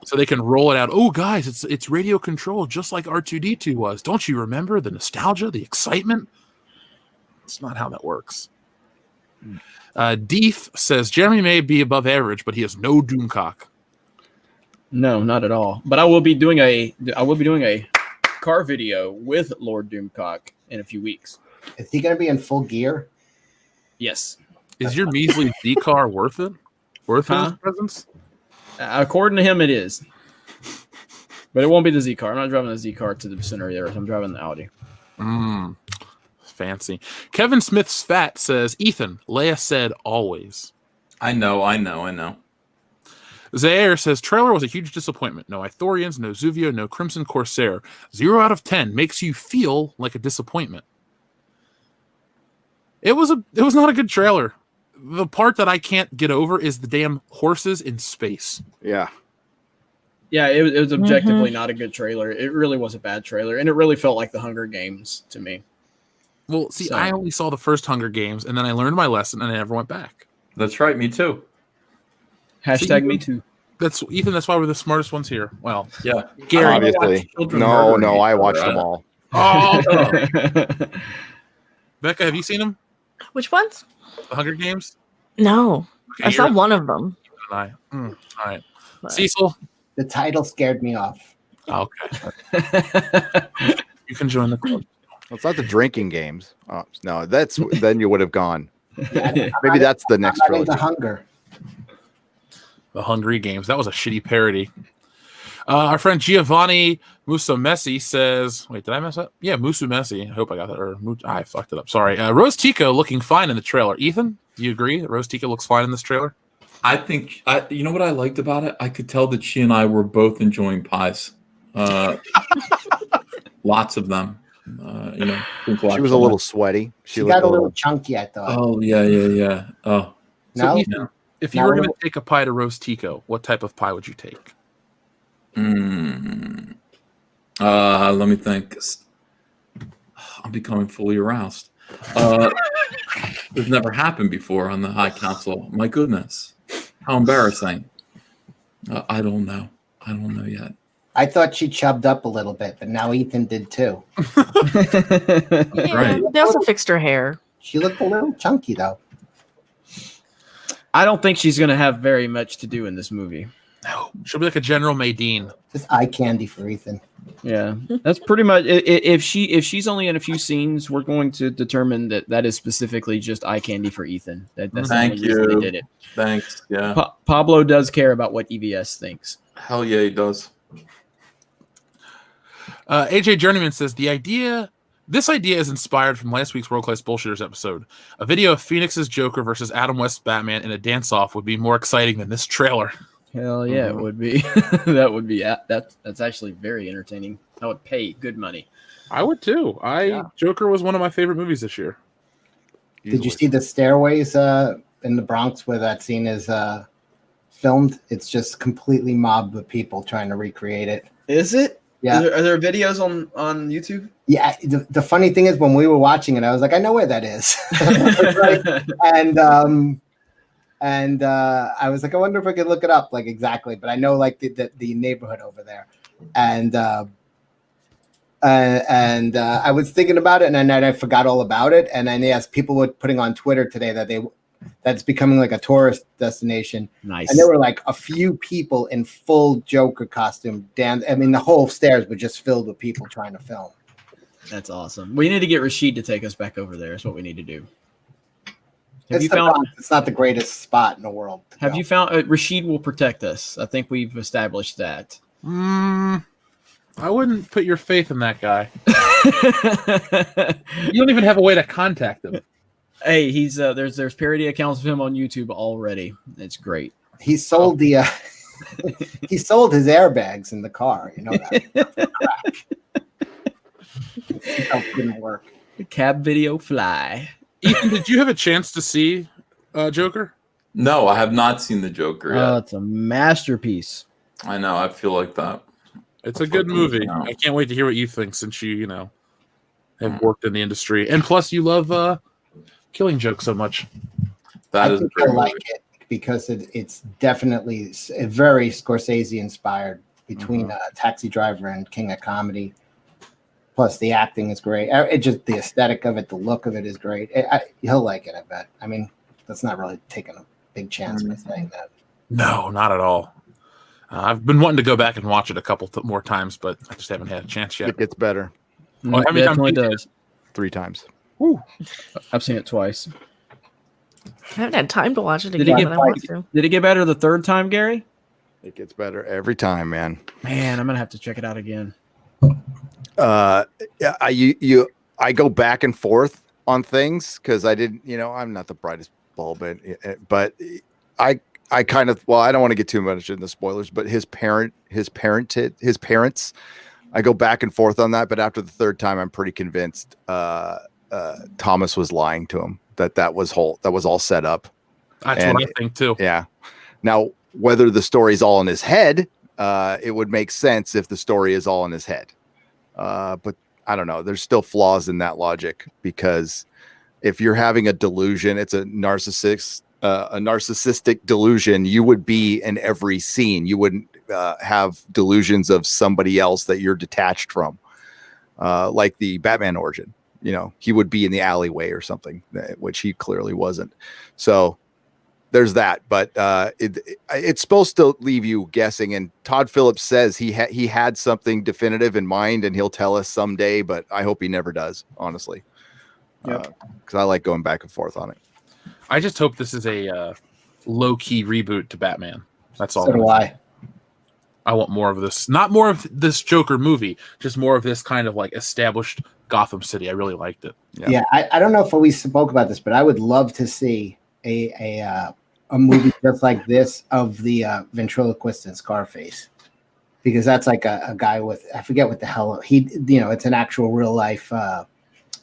So they can roll it out. Oh, guys, it's radio controlled, just like R2-D2 was. Don't you remember the nostalgia, the excitement? It's not how that works. Deef says Jeremy may be above average, but he has no doomcock. No, not at all. But I will be doing a car video with Lord Doomcock in a few weeks. Is he going to be in full gear? Yes. Is your measly Z car worth it? Worth Huh? his presence? According to him, it is. But it won't be the Z car. I'm not driving the Z car to the center of the earth. I'm driving the Audi. Fancy. Kevin Smith's Fat says, Ethan, Leia said always. I know. Zaire says, trailer was a huge disappointment. No Ithorians, no Zuvio, no Crimson Corsair. 0 out of 10 makes you feel like a disappointment. It was not a good trailer. The part that I can't get over is the damn horses in space. Yeah. Yeah, it was objectively not a good trailer. It really was a bad trailer, and it really felt like the Hunger Games to me. Well, see, So- I only saw the first Hunger Games, and then I learned my lesson, and I never went back. That's right. Me too. Hashtag me too. That's Ethan. That's why we're the smartest ones here. Well, Yeah. Gary, Obviously. Children No, murdering I each watched other. them all. oh, Becca, have you seen them? Which ones? The Hunger Games? No. Okay, I saw you're- one of them. All right. But- Cecil. The title scared me off. Okay. You can join the club. Well, it's not the drinking games. Oh, no, then you would have gone. Yeah, Maybe that's the next I'm not into trilogy. hunger. The Hungry Games. That was a shitty parody. Our friend Giovanni Musumesi says, wait, did I mess up? Yeah, Musumesi. I hope I got that. I fucked it up. Sorry. Rose Tico looking fine in the trailer. Ethan, do you agree that Rose Tico looks fine in this trailer? I think you know what I liked about it? I could tell that she and I were both enjoying pies. Lots of them. She was a little sweaty. She got a little chunky, I thought. Oh yeah. Oh, So No? Ethan, if you were going to take a pie to Rose Tico, what type of pie would you take? Let me think. I'm becoming fully aroused. This never happened before on the High Council. My goodness, how embarrassing! I don't know yet. I thought she chubbed up a little bit, but now Ethan did too. Yeah, Right. they also fixed her hair. She looked a little chunky though. I don't think she's going to have very much to do in this movie. No. She'll be like a General Maydeen. Just eye candy for Ethan. Yeah, that's pretty much. If she's only in a few scenes, we're going to determine that is specifically just eye candy for Ethan. That's the Thank only reason you. they did it. Thanks. Yeah. Pablo does care about what EVS thinks. Hell yeah, he does. AJ Journeyman says this idea is inspired from last week's World Class Bullshitters episode. A video of Phoenix's Joker versus Adam West's Batman in a dance-off would be more exciting than this trailer. Hell yeah, it would be. That would be. That's actually very entertaining. I would pay good money. I would too. Joker was one of my favorite movies this year. Did you see the stairways in the Bronx where that scene is filmed? It's just completely mobbed with people trying to recreate it. Is it? Yeah. Are there videos on YouTube? Yeah. The funny thing is, when we were watching it, I was like, I know where that is. And I was like, I wonder if I could look it up, like exactly. But I know like the neighborhood over there, and And I was thinking about it, and then I forgot all about it. And then yes, people were putting on Twitter today that's becoming like a tourist destination. Nice. And there were like a few people in full Joker costume. I mean, the whole stairs were just filled with people trying to film. That's awesome. We need to get Rashid to take us back over there. That's what we need to do. Have It's you the found? Bronx. It's not the greatest spot in the world. Have you found? Rashid will protect us. I think we've established that. I wouldn't put your faith in that guy. You don't even have a way to contact him. Hey, he's there's parody accounts of him on YouTube already. It's great. He sold the he sold his airbags in the car. You know that. That didn't work. Cab video fly. Ethan, did you have a chance to see Joker? No, I have not seen the Joker yet. Oh, it's a masterpiece. I know. I feel like that. It's a good movie. I can't wait to hear what you think, since you have worked in the industry, and plus you love Killing Joke so much. That I is a think great I like movie. it because it's definitely very Scorsese inspired between Taxi Driver and King of Comedy. Plus, the acting is great. It just the aesthetic of it, the look of it is great. He'll like it, I bet. I mean, that's not really taking a big chance by saying that. No, not at all. I've been wanting to go back and watch it a couple more times, but I just haven't had a chance yet. It gets better. Well, how many times Definitely have you does. 3 times. I've seen it twice. I haven't had time to watch it Did again, it but I want to. Did it get better the third time, Gary? It gets better every time, man. Man, I'm gonna have to check it out again. Yeah, I go back and forth on things because I didn't, I'm not the brightest bulb, but I kind of, well, I don't want to get too much into spoilers, but his parents, I go back and forth on that. But after the third time, I'm pretty convinced Thomas was lying to him, that was all set up. That's what I think too. Yeah. Now, whether the story's all in his head, it would make sense if the story is all in his head. But I don't know. There's still flaws in that logic, because if you're having a delusion, it's a narcissistic delusion. You would be in every scene. You wouldn't have delusions of somebody else that you're detached from, like the Batman origin. He would be in the alleyway or something, which he clearly wasn't. So there's that, but it's supposed to leave you guessing. And Todd Phillips says he had something definitive in mind, and he'll tell us someday. But I hope he never does, honestly, because I like going back and forth on it. I just hope this is a low-key reboot to Batman. That's all. So do I. I want more of this. Not more of this Joker movie, just more of this kind of like established Gotham City. I really liked it. Yeah, I don't know if we spoke about this, but I would love to see a movie just like this of the ventriloquist in Scarface, because that's like a guy with, I forget what the hell it's an actual real life.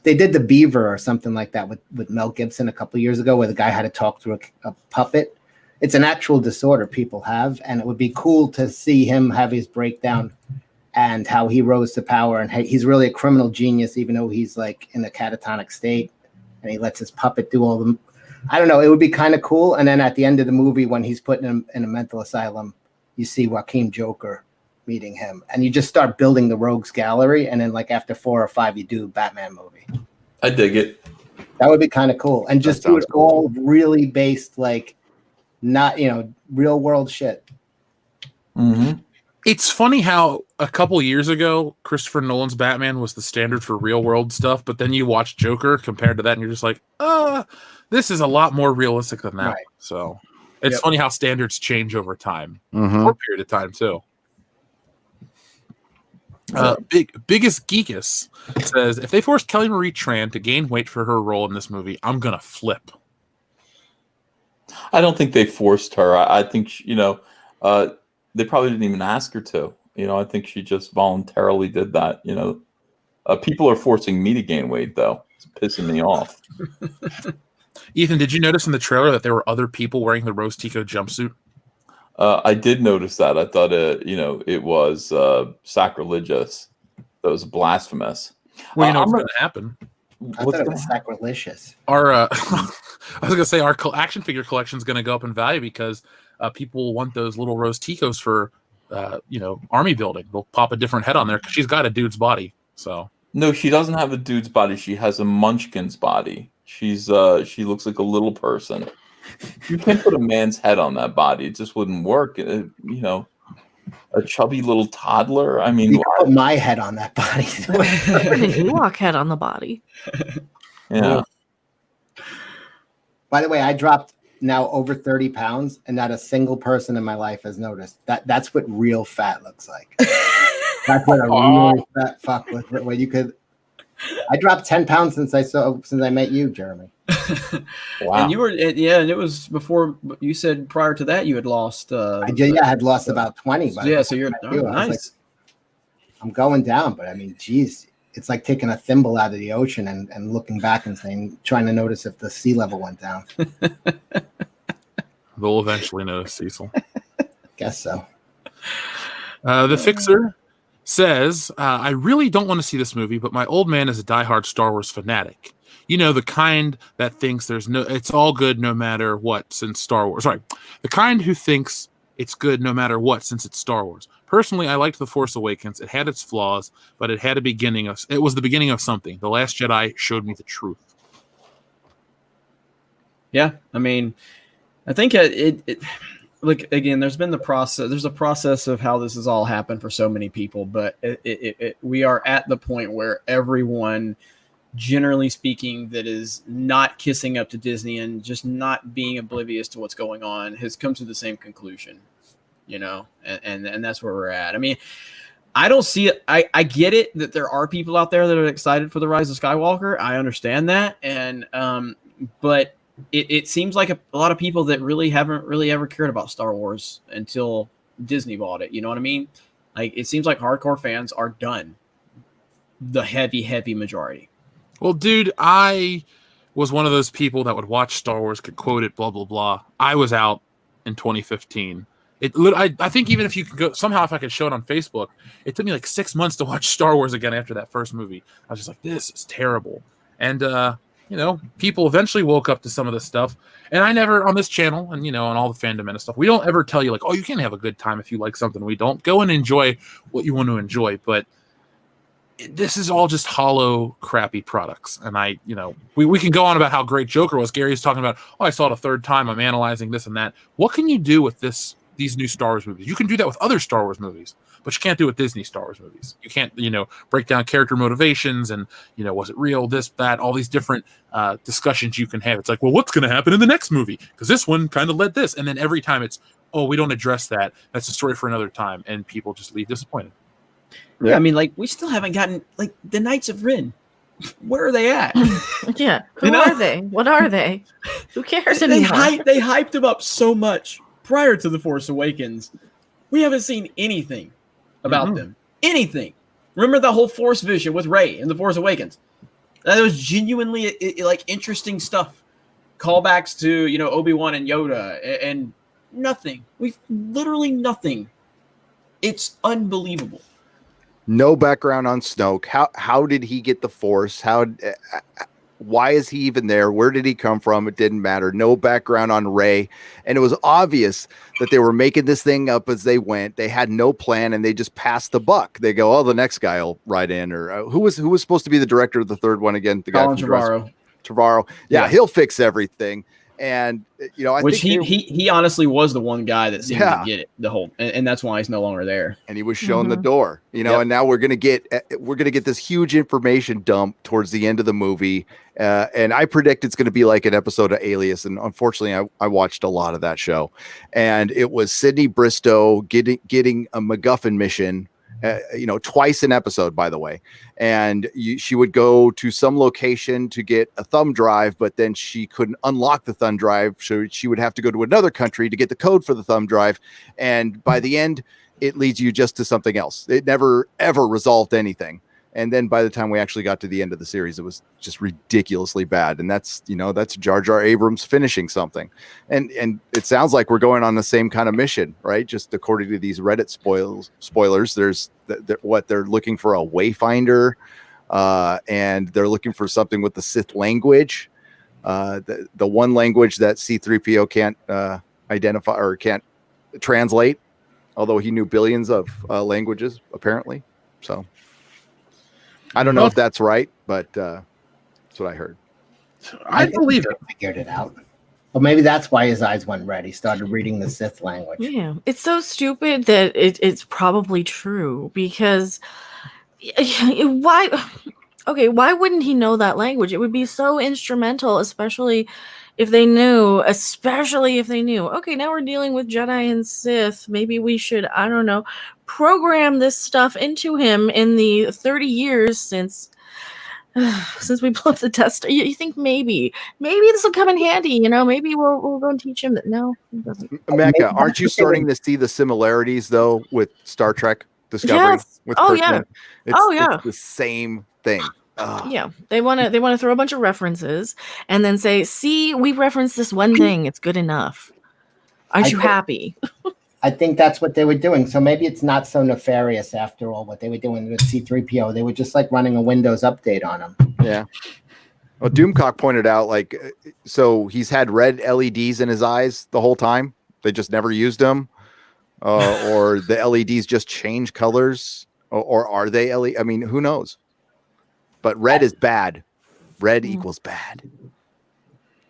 They did The Beaver or something like that with Mel Gibson a couple of years ago, where the guy had to talk through a puppet. It's an actual disorder people have, and it would be cool to see him have his breakdown and how he rose to power. And he's really a criminal genius, even though he's like in a catatonic state, and he lets his puppet do all the. I don't know. It would be kind of cool. And then at the end of the movie, when he's put in a mental asylum, you see Joaquin Joker meeting him, and you just start building the rogues gallery. And then like after 4 or 5, you do a Batman movie. I dig it. That would be kind of cool. And just do it all really based, like not, real world shit. Mm-hmm. It's funny how a couple years ago, Christopher Nolan's Batman was the standard for real world stuff, but then you watch Joker compared to that, and you're just like, this is a lot more realistic than that. Right. So it's funny how standards change over time, for a period of time too. Biggest Geekus says, if they forced Kelly Marie Tran to gain weight for her role in this movie, I'm gonna flip. I don't think they forced her. I think they probably didn't even ask her to. I think she just voluntarily did that. People are forcing me to gain weight, though. It's pissing me off. Ethan, did you notice in the trailer that there were other people wearing the Rose Tico jumpsuit? I did notice that. I thought it was sacrilegious. That was blasphemous. Well, what's going to happen. I thought it was sacrilegious. Our I was going to say our action figure collection is going to go up in value because people want those little Rose Ticos for army building. They'll pop a different head on there because she's got a dude's body. So No, she doesn't have a dude's body. She has a munchkin's body. She looks like a little person. You can't put a man's head on that body. It just wouldn't work. A chubby little toddler. I mean, You can put my head on that body. Put an Ewok head on the body. yeah. By the way, I dropped now over 30 pounds, and not a single person in my life has noticed. That's what real fat looks like. That's what a real fat fuck looks like. Where you could. I dropped 10 pounds since I met you, Jeremy. Wow. And you were, and it was before you said prior to that you had lost. I had lost about 20. Yeah, so you're nice. nice. I'm going down, but I mean, geez, it's like taking a thimble out of the ocean and looking back and trying to notice if the sea level went down. they'll eventually notice, Cecil. Guess so. The Fixer says, I really don't want to see this movie, but my old man is a diehard Star Wars fanatic. You know, the kind that thinks it's all good no matter what since Star Wars. Sorry, the kind who thinks it's good no matter what since it's Star Wars. Personally, I liked The Force Awakens. It had its flaws, but it had it was the beginning of something. The Last Jedi showed me the truth. Yeah, I mean, I think it look, again, there's been the process. There's a process of how this has all happened for so many people, but we are at the point where everyone, generally speaking, that is not kissing up to Disney and just not being oblivious to what's going on has come to the same conclusion, and that's where we're at. I mean, I don't see it. I get it that there are people out there that are excited for the Rise of Skywalker. I understand that. And, but it seems like a lot of people that really haven't really ever cared about Star Wars until Disney bought it. You know what I mean? Like, it seems like hardcore fans are done. The heavy majority. Well, dude, I was one of those people that would watch Star Wars, could quote it, blah, blah, blah. I was out in 2015. I think even if you could go, somehow if I could show it on Facebook, it took me like 6 months to watch Star Wars again after that first movie. I was just like, this is terrible. And, people eventually woke up to some of this stuff. And I never, on this channel and, on all the fandom and stuff, we don't ever tell you like, oh, you can't have a good time if you like something. We don't. Go and enjoy what you want to enjoy. But this is all just hollow, crappy products. And we can go on about how great Joker was. Gary's talking about, I saw it a third time. I'm analyzing this and that. What can you do with these new Star Wars movies? You can do that with other Star Wars movies, but you can't do it with Disney Star Wars movies. You can't, break down character motivations and, was it real, this, that, all these different discussions you can have. It's like, well, what's going to happen in the next movie? Because this one kind of led this. And then every time it's, oh, we don't address that. That's a story for another time. And people just leave disappointed. Yeah, I mean, like, we still haven't gotten, like, the Knights of Ren. Where are they at? Yeah. Who are they? What are they? Who cares anymore? They hyped them up so much prior to The Force Awakens. We haven't seen anything about them. Anything. Remember the whole Force vision with Rey in The Force Awakens? That was genuinely, like, interesting stuff. Callbacks to, Obi-Wan and Yoda and nothing. We've literally nothing. It's unbelievable. No background on Snoke. How did he get the Force? Why is he even there? Where did he come from? It didn't matter. No background on Rey. And it was obvious that they were making this thing up as they went. They had no plan and they just passed the buck. They go, oh, the next guy will ride in. Or who was supposed to be the director of the third one again? The Colin guy from Trevorrow. Trevorrow. Yeah, he'll fix everything. And I think he honestly was the one guy that seemed to get it the whole, and that's why he's no longer there. And he was shown the door, and now we're gonna get this huge information dump towards the end of the movie, and I predict it's gonna be like an episode of Alias. And unfortunately, I watched a lot of that show, and it was Sydney Bristow getting a MacGuffin mission. Twice an episode, by the way. And she would go to some location to get a thumb drive, but then she couldn't unlock the thumb drive. So she would have to go to another country to get the code for the thumb drive. And by the end, it leads you just to something else. It never, ever resolved anything. And then by the time we actually got to the end of the series, it was just ridiculously bad. And that's Jar Jar Abrams finishing something. And it sounds like we're going on the same kind of mission, right? Just according to these Reddit spoilers, they're looking for a wayfinder, and they're looking for something with the Sith language, the one language that C-3PO can't identify or can't translate, although he knew billions of languages apparently. So. I don't know if that's right, but that's what I heard. I believe it. Figured it out. Well, maybe that's why his eyes went red. He started reading the Sith language. Yeah, it's so stupid that it's probably true because why? Okay, why wouldn't he know that language? It would be so instrumental, especially if they knew. Okay, now we're dealing with Jedi and Sith. Maybe we should, I don't know, program this stuff into him in the 30 years since we blew up the Death Star. You think maybe this will come in handy, maybe we'll go and teach him that. No, it doesn't. Mecca, aren't you starting to see the similarities though with Star Trek Discovery? Yes. With Oh, Kirkman? yeah. It's the same thing. Ugh. Yeah, they want to throw a bunch of references and then say, "See, we referenced this one thing. It's good enough. Aren't you happy?" I think that's what they were doing. So maybe it's not so nefarious after all. What they were doing with C-3PO, they were just like running a Windows update on him. Yeah. Well, Doomcock pointed out, so he's had red LEDs in his eyes the whole time. They just never used them, or the LEDs just change colors, or are they LED? I mean, who knows? But red is bad. Red equals bad,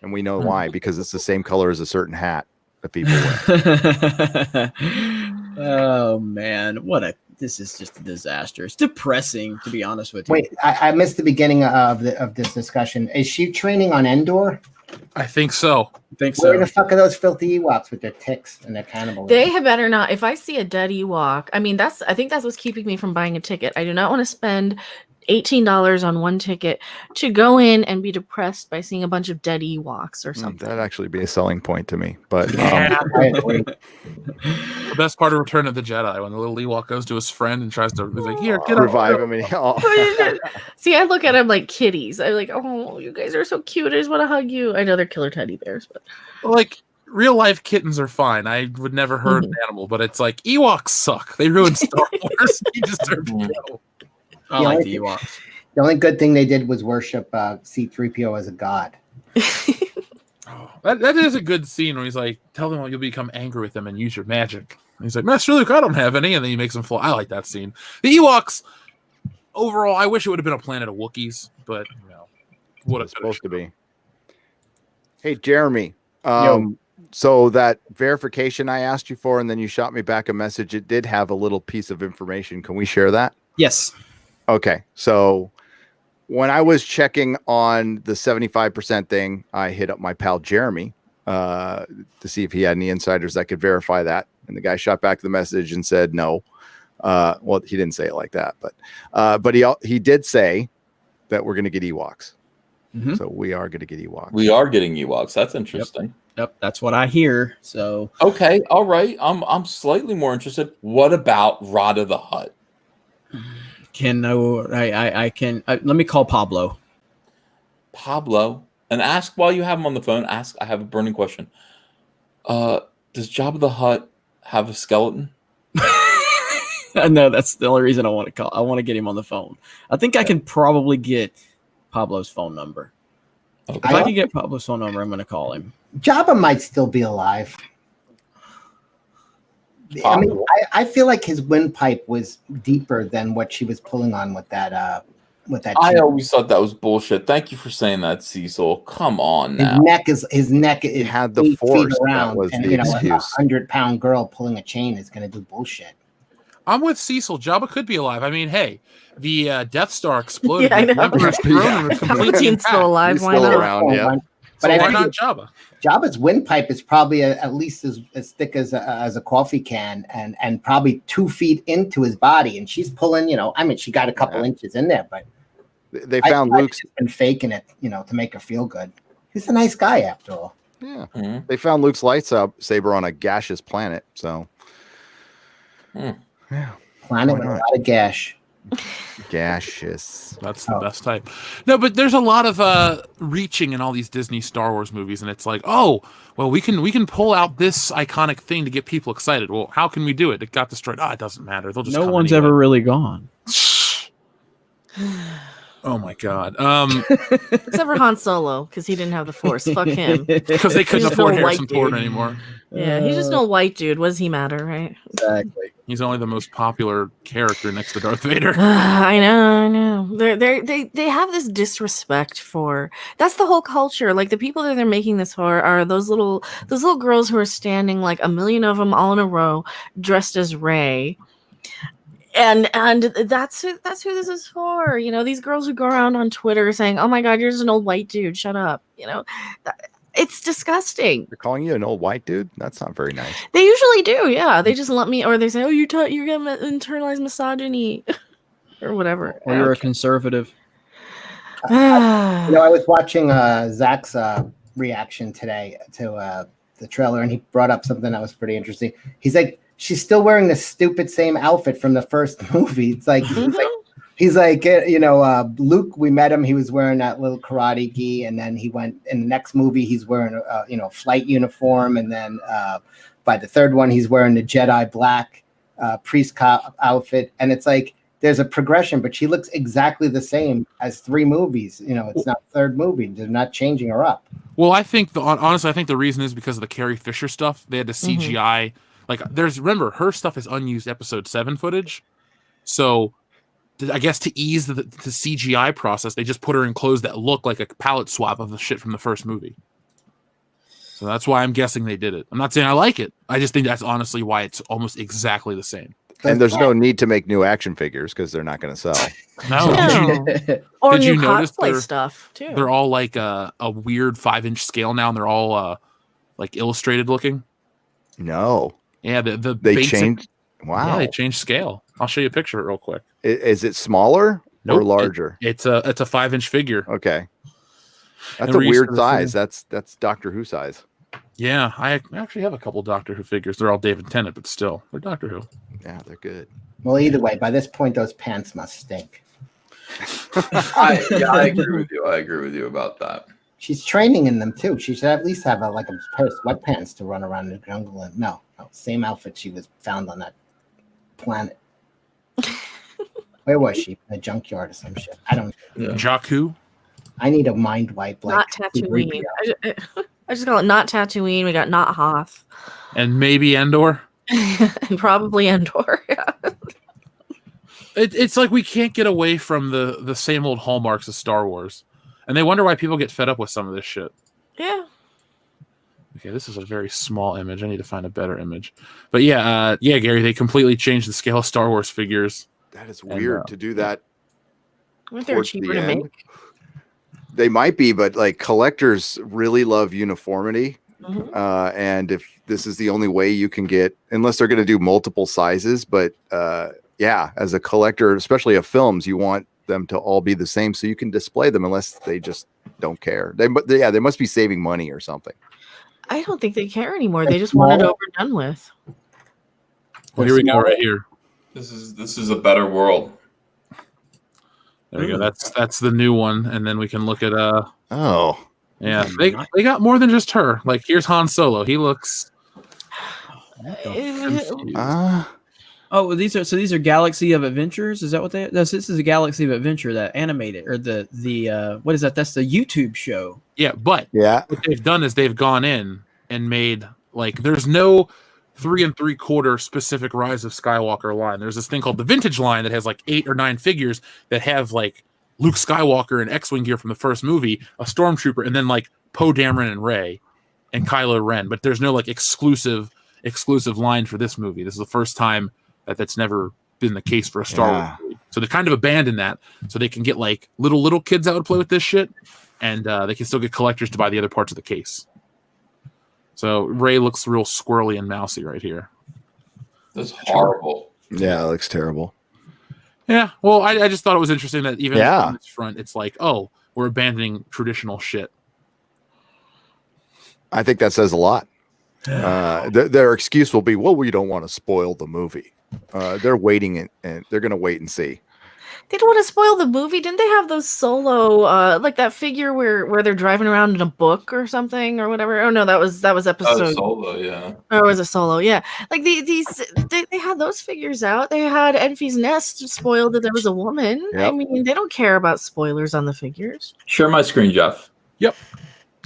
and we know why, because it's the same color as a certain hat that people wear. Oh man, this is just a disaster. It's depressing, to be honest with you. Wait, I missed the beginning of this discussion. Is she training on Endor? I think so. Where the fuck are those filthy Ewoks with their ticks and their cannibalism? They had better not. If I see a dead Ewok, I think that's what's keeping me from buying a ticket. I do not want to spend $18 on one ticket to go in and be depressed by seeing a bunch of dead Ewoks or something. That'd actually be a selling point to me. But the best part of Return of the Jedi, when the little Ewok goes to his friend and tries to, he's like, "Here, get revive him." And See, I look at them like kitties. I'm like, "Oh, you guys are so cute. I just want to hug you." I know they're killer teddy bears, but like real life kittens are fine. I would never hurt an animal, but it's like Ewoks suck. They ruined Star Wars. You deserve to go. I like the Ewoks. The only good thing they did was worship C-3PO as a god. That is a good scene where he's like, "Tell them you'll become angry with them and use your magic." And he's like, "Master Luke, I don't have any," and then he makes them fly. I like that scene. The Ewoks, overall, I wish it would have been a planet of Wookiees, but what it's supposed to be. Hey, Jeremy. So that verification I asked you for, and then you shot me back a message, it did have a little piece of information. Can we share that? Yes. Okay. So when I was checking on the 75% thing, I hit up my pal Jeremy to see if he had any insiders that could verify that. And the guy shot back the message and said no. Well, he didn't say it like that, but he did say that we're going to get Ewoks. Mm-hmm. So we are going to get Ewoks. We are getting Ewoks. That's interesting. Yep, that's what I hear. So okay, all right. I'm slightly more interested. What about Rod of the Hutt? Let me call Pablo. And ask while you have him on the phone. I have a burning question. Does Jabba the Hutt have a skeleton? No, that's the only reason I want to call. I want to get him on the phone. I think I can probably get Pablo's phone number. Okay. If I can get Pablo's phone number, I'm going to call him. Jabba might still be alive. I mean, I feel like his windpipe was deeper than what she was pulling on with that. I always thought that was bullshit. Thank you for saying that, Cecil. Come on now. His neck. It had the force. That was and, the excuse. A 100-pound girl pulling a chain is going to do bullshit. I'm with Cecil. Jabba could be alive. I mean, hey, the Death Star exploded. Yeah, I know. Palpatine's still alive. Why not? Around, yeah. But why not Jabba? Jabba's windpipe is probably at least as thick as a coffee can, and probably 2 feet into his body. And she's pulling, I mean, she got a couple inches in there, but they found Luke's been faking it, to make her feel good. He's a nice guy after all. Yeah, they found Luke's lightsaber on a gaseous planet, so yeah, planet with a lot of gash. Gaseous. That's the best type. No, but there's a lot of reaching in all these Disney Star Wars movies, and it's like, oh, well, we can pull out this iconic thing to get people excited. Well, how can we do it? It got destroyed. It doesn't matter. They'll just no one's ever really gone. Oh my god. Except for Han Solo, because he didn't have the Force. Fuck him. Because they couldn't afford Harrison Ford anymore. Yeah, he's just no white dude. What does he matter, right? Exactly. He's only the most popular character next to Darth Vader. I know. They have this disrespect for. That's the whole culture. Like the people that they're making this for are those little girls who are standing like a million of them all in a row, dressed as Rey. And that's who this is for. You know, these girls who go around on Twitter saying, "Oh my God, you're just an old white dude. Shut up." You know, it's disgusting. They're calling you an old white dude? That's not very nice. They usually do, yeah. They just let me, or they say, "Oh, you're gonna internalize misogyny," or whatever. Or you're a conservative. I was watching Zach's reaction today to the trailer, and he brought up something that was pretty interesting. He's like, she's still wearing the stupid same outfit from the first movie. It's like, he's like, Luke, we met him. He was wearing that little karate gi. And then he went in the next movie, he's wearing a flight uniform. And then by the third one, he's wearing the Jedi black priest outfit. And it's like, there's a progression, but she looks exactly the same as 3 movies. You know, it's not third movie. They're not changing her up. Well, I think honestly, I think the reason is because of the Carrie Fisher stuff. They had to CGI. Like, remember, her stuff is unused Episode 7 footage. So, I guess to ease the CGI process, they just put her in clothes that look like a palette swap of the shit from the first movie. So that's why I'm guessing they did it. I'm not saying I like it. I just think that's honestly why it's almost exactly the same. And there's no need to make new action figures because they're not going to sell. No. Or Did you new notice cosplay stuff too. They're all like a weird 5-inch scale now, and they're all like illustrated looking. No. Yeah, they basic, changed. Wow. Yeah, they changed scale. I'll show you a picture real quick. Is it smaller or larger? It's a 5-inch figure. Okay. That's a weird size. That's Doctor Who size. Yeah, I actually have a couple Doctor Who figures. They're all David Tennant, but still, they're Doctor Who. Yeah, they're good. Well, either way, by this point, those pants must stink. I agree with you. I agree with you about that. She's training in them too. She should at least have a pair of sweatpants to run around the jungle in. No, same outfit she was found on that planet. Where was she? In a junkyard or some shit. I don't know. Jakku? I need a mind wipe. Like not Tatooine. I just call it not Tatooine. We got not Hoth. And maybe Endor. And probably Endor. Yeah. It's like we can't get away from the same old hallmarks of Star Wars. And they wonder why people get fed up with some of this shit. Yeah. Okay, this is a very small image. I need to find a better image. But yeah, Gary, they completely changed the scale of Star Wars figures. That is weird to do that. If they're cheaper to make. They might be, but like collectors really love uniformity. Mm-hmm. And if this is the only way you can get, unless they're going to do multiple sizes, but as a collector, especially of films, you want them to all be the same so you can display them unless they just don't care. They must be saving money or something. I don't think they care anymore. They just want it over and done with. Well, here we go right here. This is a better world. There we go. That's the new one, and then we can look at yeah, they got more than just her. Like here's Han Solo. He looks these are Galaxy of Adventures. Is that what this is a Galaxy of Adventure, that animated, or the what is that? That's the YouTube show. Yeah, but what they've done is they've gone in and made like there's no 3 3/4 specific Rise of Skywalker line. There's this thing called the Vintage line that has like 8 or 9 figures that have like Luke Skywalker and X-Wing gear from the first movie, a Stormtrooper, and then like Poe Dameron and Rey and Kylo Ren. But there's no like exclusive line for this movie. This is the first time that's never been the case for a Star Wars movie. So they kind of abandoned that so they can get like little kids that would play with this shit, and they can still get collectors to buy the other parts of the case. So Rey looks real squirrely and mousy right here. That's horrible. Yeah, it looks terrible. Yeah, well, I just thought it was interesting that even on this front, it's like, oh, we're abandoning traditional shit. I think that says a lot. Their excuse will be, well, we don't want to spoil the movie. They're waiting and they're going to wait and see. They don't want to spoil the movie. Didn't they have those Solo, like that figure where they're driving around in a book or something or whatever? Oh no, that was episode. Solo, yeah. Oh, it was a Solo, yeah. Like they had those figures out. They had Enfy's Nest spoiled that there was a woman. Yep. I mean, they don't care about spoilers on the figures. Share my screen, Jeff. Yep.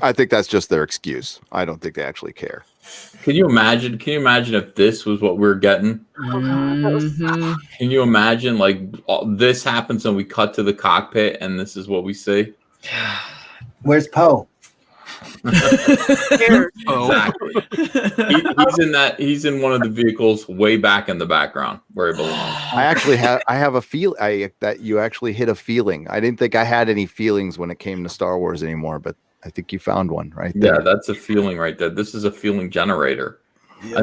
I think that's just their excuse. I don't think they actually care. Can you imagine? Can you imagine if this was what we're getting? Mhm. Can you imagine like this happens and we cut to the cockpit and this is what we see? Where's Poe? Exactly. He's in that. He's in one of the vehicles way back in the background where he belongs. I actually have a feel that you actually hit a feeling. I didn't think I had any feelings when it came to Star Wars anymore, but I think you found one right there. Yeah, that's a feeling right there. This is a feeling generator.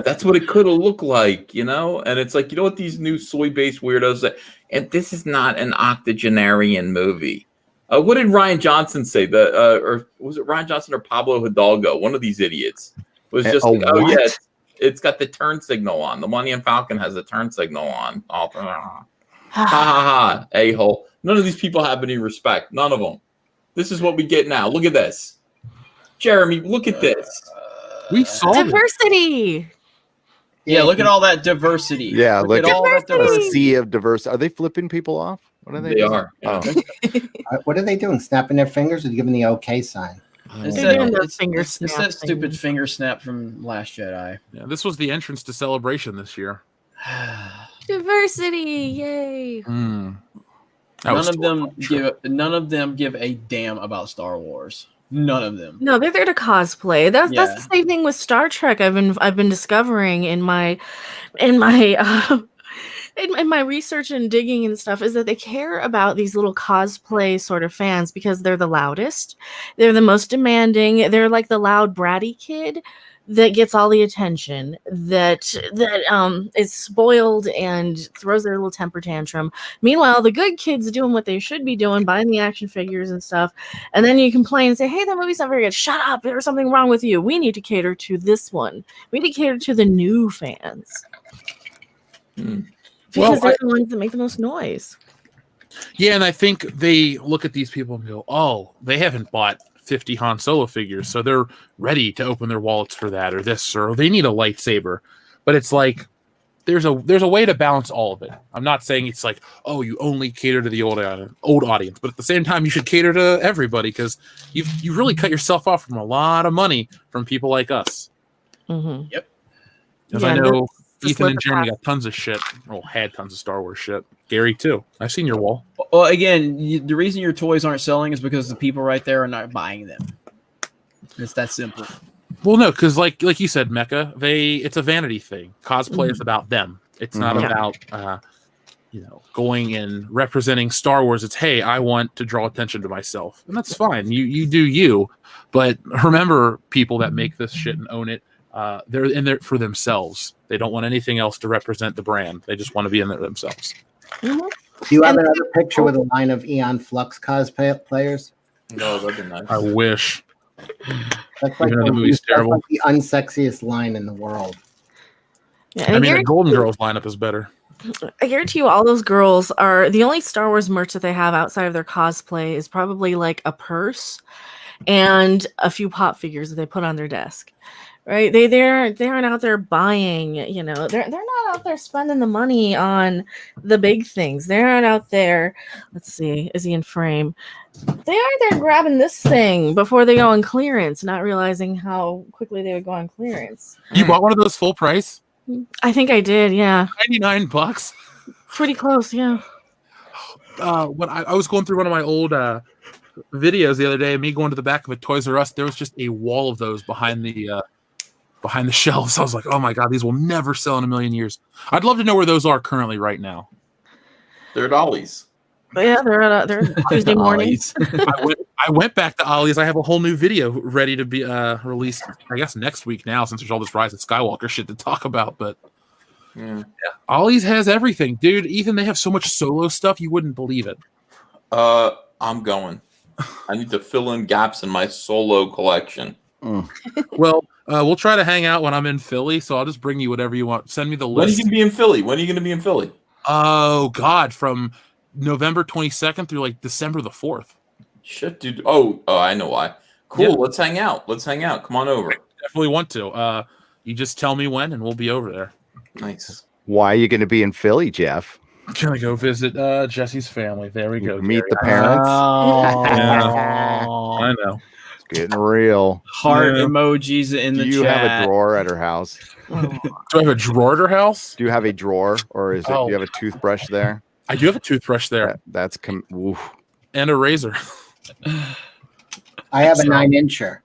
That's what it could have looked like, you know? And it's like, you know what these new soy-based weirdos say? And this is not an octogenarian movie. What did Ryan Johnson say? Or was it Ryan Johnson or Pablo Hidalgo? One of these idiots was just like, oh, yeah, it's got the turn signal on. The Millennium Falcon has a turn signal on. Oh, ha, ha, ha, a-hole. None of these people have any respect. None of them. This is what we get now. Look at this. Jeremy, look at this. We saw diversity. Yeah, look at all that diversity. Yeah, look at all that a diversity. sea of diversity. Are they flipping people off? What are they doing? are. Yeah. Oh. What are they doing? Snapping their fingers or giving the OK sign? It's They're doing that, their it's, finger it's, it's snap that stupid thing. finger snap from Last Jedi. Yeah, this was the entrance to Celebration this year. Diversity, yay! None of them give a damn about Star Wars. None of them. No, they're there to cosplay. That's Yeah. the same thing with Star Trek. I've been discovering in my in my research and digging and stuff is that they care about these little cosplay sort of fans because they're the loudest, they're the most demanding, they're like the loud bratty kid that gets all the attention, that is spoiled and throws their little temper tantrum. Meanwhile, the good kids doing what they should be doing, buying the action figures and stuff, and then you complain and say, hey, that movie's not very good. Shut up, there's something wrong with you. We need to cater to this one. We need to cater to the new fans. Because they're the ones that make the most noise. Yeah, and I think they look at these people and go, oh, they haven't bought 50 Han Solo figures, so they're ready to open their wallets for that or this, or they need a lightsaber. But it's like there's a way to balance all of it. I'm not saying it's like, oh, you only cater to the old audience, but at the same time you should cater to everybody because you've really cut yourself off from a lot of money from people like us. Mm-hmm. Yep. Because Yeah, I know the Ethan and slipper Jeremy path. got tons of shit. Well, had tons of Star Wars shit. Gary too. I've seen your wall. Well, again, the reason your toys aren't selling is because the people right there are not buying them. It's that simple. Well, no, because like you said, Mecca, it's a vanity thing. Cosplay is about them. It's not about going and representing Star Wars. It's, hey, I want to draw attention to myself, and that's fine. You do you, but remember, people that make this shit and own it, they're in there for themselves. They don't want anything else to represent the brand. They just want to be in there themselves. Mm-hmm. Do you have another picture with a line of Eon Flux cosplayers? No, that'd be nice. I wish. That's like, Even though the movie's terrible. like the unsexiest line in the world. Yeah, I mean, the Golden Girls lineup is better. I guarantee you all those girls are the only Star Wars merch that they have outside of their cosplay is probably like a purse and a few pop figures that they put on their desk. Right? They aren't out there buying, they're not out there spending the money on the big things. They aren't out there, let's see, is he in frame? They aren't there grabbing this thing before they go on clearance, not realizing how quickly they would go on clearance. You bought one of those full price? I think I did, yeah. $99. Pretty close, yeah. When I was going through one of my old videos the other day, me going to the back of a Toys R Us, there was just a wall of those behind the shelves. I was like, oh my god, these will never sell in a million years. I'd love to know where those are currently right now. They're at Ollie's. But yeah, they're Tuesday morning. I went back to Ollie's. I have a whole new video ready to be released, I guess, next week now, since there's all this Rise of Skywalker shit to talk about. But yeah, Ollie's has everything. Dude, Ethan, they have so much Solo stuff, you wouldn't believe it. I'm going. I need to fill in gaps in my Solo collection. Well, we'll try to hang out when I'm in Philly, so I'll just bring you whatever you want. Send me the When are you list. going to be in Philly? When are you going to be in Philly? Oh, God, from November 22nd through, like, December the 4th. Shit, dude. Oh, I know why. Cool, Yeah. let's hang out. Come on over. Definitely want to. You just tell me when, and we'll be over there. Nice. Why are you going to be in Philly, Jeff? I'm going to go visit Jesse's family. There we go. Meet Gary. the parents. Yeah, I know. Getting real. Heart Yeah. emojis in the Do you chat. have a drawer at her house? Do I have a drawer at her house? Do you have a drawer, or is it? Do you have a toothbrush there? I do have a toothbrush there Oof. and a razor. I have a So- 9-incher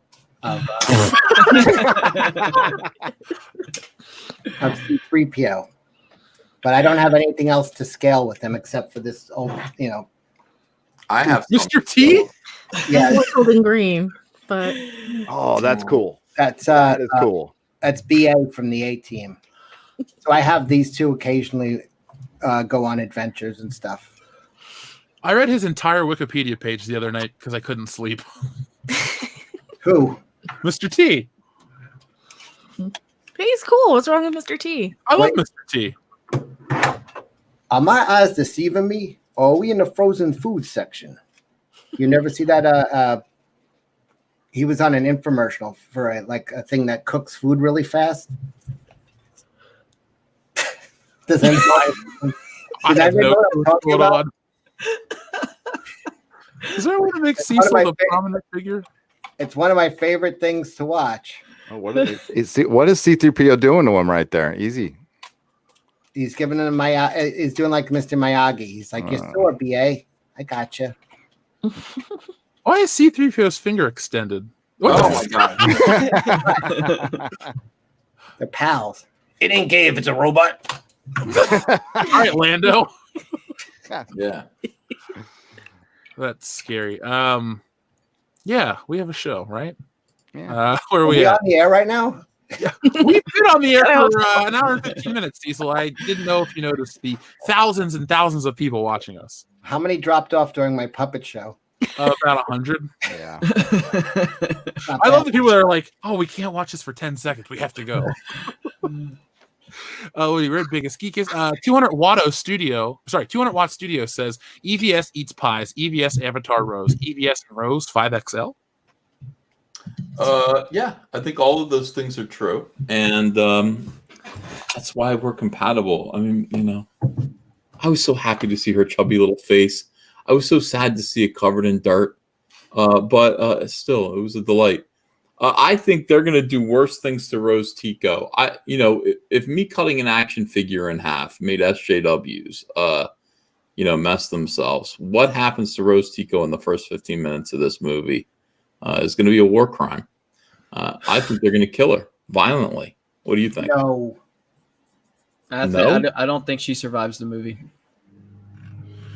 of C3PO, but I don't have anything else to scale with him except for this old, I have Mr. T? yeah, Golden green, but Oh, that's cool. that's That is cool. that's BA from the A team. So I have these two occasionally go on adventures and stuff. I read his entire Wikipedia page the other night because I couldn't sleep. Who? Mr. T. he's cool. What's wrong with Mr. T? I love Wait. Mr. T. Are my eyes deceiving me? Or are we in the frozen food section? You never see that? He was on an infomercial for a thing that cooks food really fast. Does anybody? I Did I have know no what I'm clue talking what's about? going on. Is there a way to make It's one of Cecil my the prominent figure? It's one of my favorite things to watch. Oh, what is C3PO doing to him right there? Easy. He's giving him he's doing like Mr. Miyagi. He's like, "You're sore, BA. I gotcha." Why is C-3PO's finger extended? What Oh the my god. They're pals. It ain't gay if it's a robot. All right, Lando. Yeah. That's scary. Yeah, we have a show, right? Yeah. Where are Are we we at? on the air right now? We've been on the air for an hour and 15 minutes, Cecil. I didn't know if you noticed the thousands and thousands of people watching us. How many dropped off during my puppet show? About 100. Yeah. Not I love bad. the people that are like, "Oh, we can't watch this for 10 seconds. We have to go." We read biggest geek is 200 watt studio says EVS eats pies. EVS Avatar Rose. EVS and Rose 5XL. Yeah, I think all of those things are true, and that's why we're compatible. I mean, I was so happy to see her chubby little face. I was so sad to see it covered in dirt, but still, it was a delight. I think they're going to do worse things to Rose Tico. If me cutting an action figure in half made SJWs, mess themselves, what happens to Rose Tico in the first 15 minutes of this movie is going to be a war crime. I think they're going to kill her violently. What do you think? No. I don't think she survives the movie.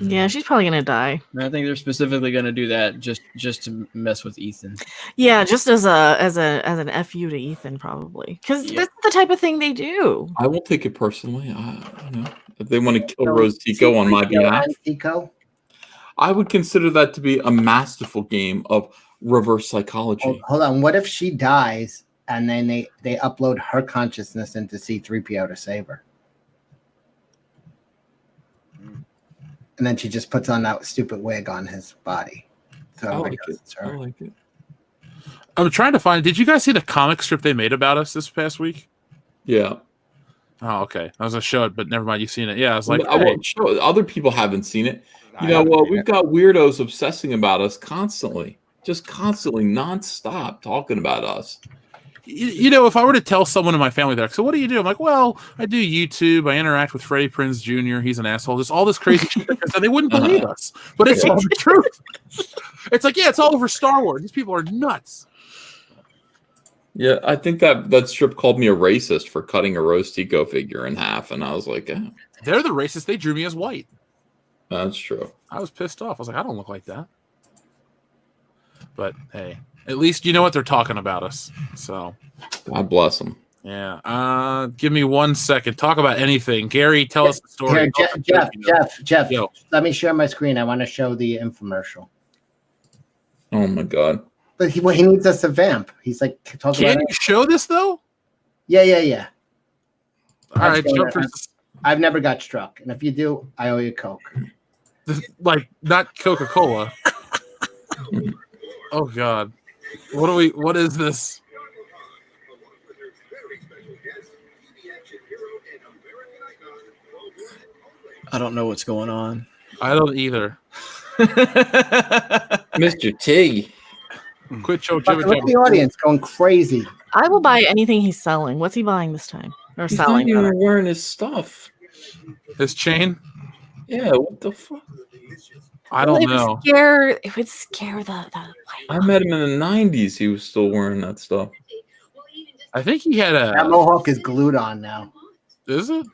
Yeah, she's probably gonna die. And I think they're specifically going to do that just to mess with Ethan. Yeah, just as an fu to Ethan, probably, because that's the type of thing they do. I won't take it personally. If they want to kill Rose Tico on my behalf, Tico? I would consider that to be a masterful game of reverse psychology. Hold on. What if she dies and then they upload her consciousness into C3PO to save her? And then she just puts on that stupid wig on his body. So I everybody like knows it. it's I her. like it. I'm trying to find. Did you guys see the comic strip they made about us this past week? Yeah. Oh, okay. I was gonna show it, but never mind. You've seen it. Yeah, I was like, I hey. won't show it. Other people haven't seen it. We've got weirdos obsessing about us constantly, just constantly, nonstop talking about us. If I were to tell someone in my family, they're like, "So what do you do?" I'm like, "Well, I do YouTube. I interact with Freddie Prinze Jr. He's an asshole. Just all this crazy shit." And they wouldn't believe us, but it's all the truth. It's like, yeah, it's all over Star Wars. These people are nuts. Yeah, I think that strip called me a racist for cutting a Rose Tico figure in half, and I was like, They're the racists. They drew me as white. that's true. I was pissed off. I was like, I don't look like that. But hey, at least you know what they're talking about us. So, God bless them. yeah. Give me 1 second. Talk about anything. Gary, tell us the story. Here, Jeff, Yo. let me share my screen. I want to show the infomercial. Oh my God. But he needs us to vamp. He's like, talking Can about you it. show this though? Yeah. All right, shown jump it. for I've never got struck. And if you do, I owe you Coke. like not Coca-Cola. Oh God. What is this? I don't know what's going on. I don't either. Mr. T. Quit Look at the audience going crazy. I will buy anything he's selling. What's he buying this time? Or He's not selling? even rather? wearing his stuff. His chain? Yeah, what the fuck? I don't It know. would scare the I met him in the 90s. He was still wearing that stuff. I think he had That a. mohawk is glued on now. Is it?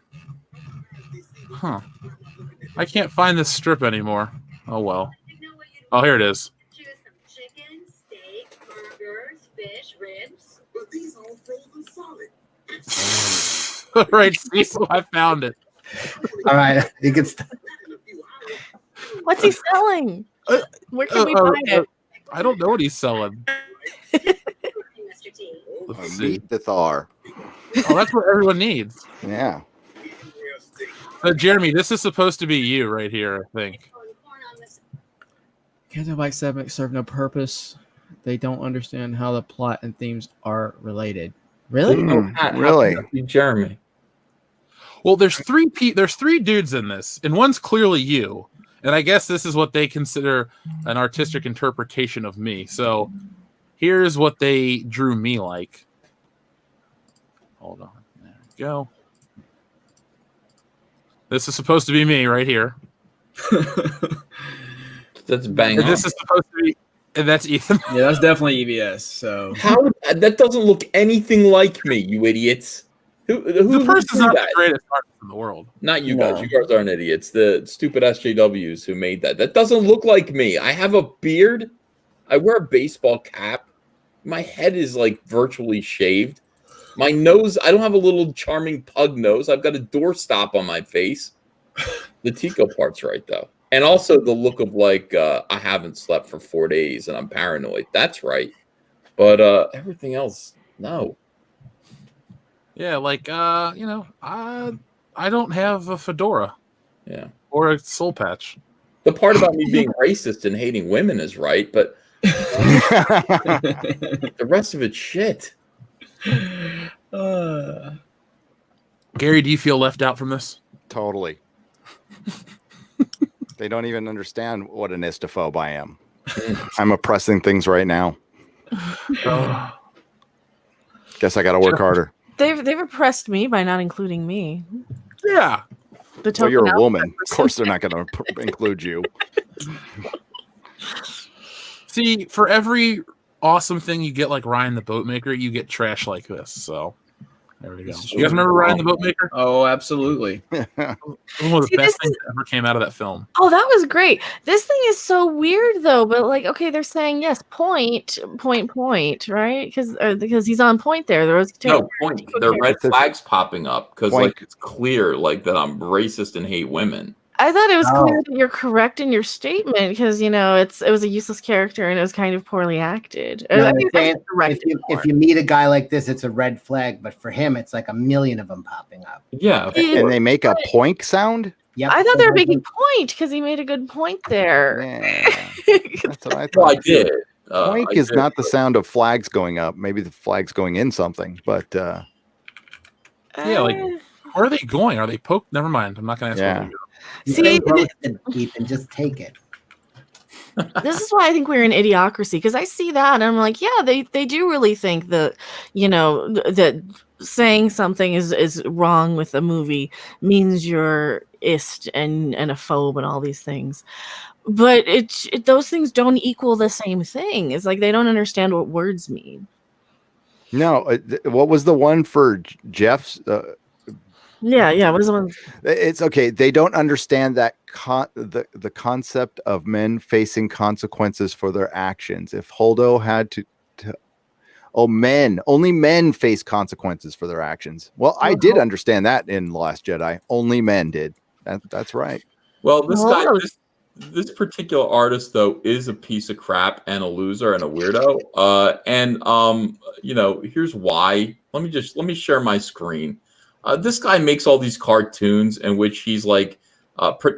Huh. I can't find this strip anymore. Oh well. Oh, here it is. Choose from chicken, steak, burgers, fish, ribs. But these all frozen solid. Right, Cecil, I found it. All right, you can. What's he selling? Where can we buy it? I don't know what he's selling. Mr. T. Let's see. Meet the Thar. Oh, that's what everyone needs. Yeah. Jeremy, this is supposed to be you right here, I think. Captain Mike Seven serve no purpose. They don't understand how the plot and themes are related. Really? Really? Jeremy. Well, there's three dudes in this, and one's clearly you. And I guess this is what they consider an artistic interpretation of me. So here's what they drew me like. Hold on. There we go. This is supposed to be me right here. That's bang And on. this is supposed to be, and that's Ethan. Yeah, that's definitely EBS. So How that doesn't look anything like me, you idiots. Who The person's drew not that? the greatest artist in the world. Not you guys. You guys aren't idiots. The stupid SJWs who made that. That doesn't look like me. I have a beard. I wear a baseball cap. My head is like virtually shaved. My nose, I don't have a little charming pug nose. I've got a doorstop on my face. The Tico part's right, though. And also the look of like, I haven't slept for 4 days and I'm paranoid. That's right. But everything else, no. Yeah, like I don't have a fedora. Yeah. Or a soul patch. The part about me being racist and hating women is right, but the rest of it's shit. Gary, do you feel left out from this? Totally. They don't even understand what an istophobe I am. I'm oppressing things right now. Guess I got to work harder. They've oppressed me by not including me. Yeah. The Well, you're a token woman. outcast Of course, they're not going to include you. See, for every awesome thing you get like Ryan the Boatmaker, you get trash like this. So there we go. You guys remember Ryan the Boatmaker? Oh, absolutely. One of the best things that ever came out of that film. Oh, that was great. This thing is so weird though, but like, okay, they're saying yes, point, right? Because he's on point there. There was No point. There are red flags popping up because Point. like it's clear like that I'm racist and hate women. I thought it was clear that you're correct in your statement because it was a useless character and it was kind of poorly acted. No, I mean, they're saying that's if you meet a guy like this, it's a red flag. But for him, it's like a million of them popping up. Yeah. And they make a poink sound? Yep. I thought they were making point because he made a good point there. Yeah. That's what I thought. Well, I did. Poink I is did, not the but- sound of flags going up. Maybe the flag's going in something, but Yeah, like where are they going? Are they poked? Never mind. I'm not going to ask. Yeah. Where they go. See, Ethan, just take it. this is why I think we're in idiocracy because I see that and I'm like, yeah, they do really think that that saying something is wrong with a movie means you're ist and a phobe and all these things, but those things don't equal the same thing. It's like they don't understand what words mean. no. What was the one for Jeff's? Yeah. What is the one? It's okay. They don't understand that the concept of men facing consequences for their actions. If Holdo had to only men face consequences for their actions. Well, I did understand that in The Last Jedi. Only men did. That's right. Well, this guy, Oh. this particular artist though is a piece of crap and a loser and a weirdo. Here's why. Let me share my screen. This guy makes all these cartoons in which he's like,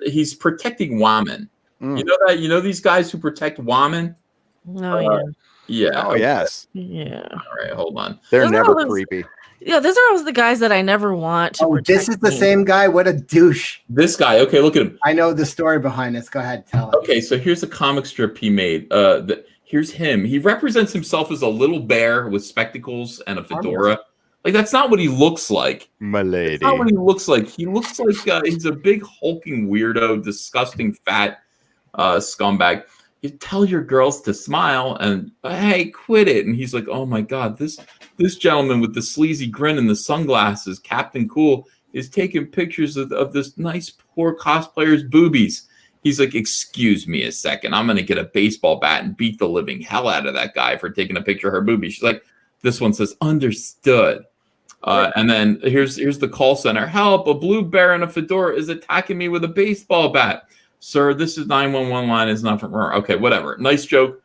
he's protecting women. Mm. You know that? You know these guys who protect women? No, Yeah. Oh yes, yeah. All right, hold on. they're Those are never all those- creepy. Yeah, those are always the guys that I never want to. Oh, this protect is the me. same guy. What a douche! This guy. Okay, look at him. I know the story behind this. Go ahead, tell it. Okay, so here's a comic strip he made. Here's him. He represents himself as a little bear with spectacles and a fedora. Like, that's not what he looks like. My lady. That's not what he looks like. He looks like he's a big hulking weirdo, disgusting fat scumbag. You tell your girls to smile and hey, quit it. And he's like, oh my God, this gentleman with the sleazy grin and the sunglasses, Captain Cool, is taking pictures of this nice poor cosplayer's boobies. He's like, excuse me a second. I'm going to get a baseball bat and beat the living hell out of that guy for taking a picture of her boobies. She's like, this one says, understood. And then here's the call center. Help, a blue bear in a fedora is attacking me with a baseball bat. Sir, this is 911 line. Is not from her. Okay, whatever. Nice joke.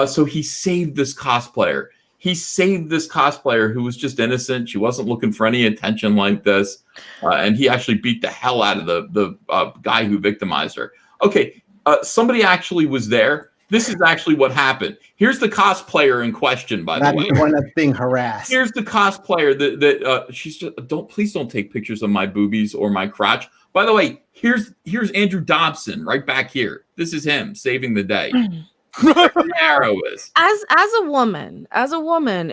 So he saved this cosplayer. He saved this cosplayer who was just innocent. She wasn't looking for any attention like this. And he actually beat the hell out of the guy who victimized her. Okay, somebody actually was there. This is actually what happened. Here's the cosplayer in question, by the way. That's the one that's being harassed. Here's the cosplayer that she's just please don't take pictures of my boobies or my crotch. By the way, here's Andrew Dobson right back here. This is him saving the day. Arrow is. As a woman,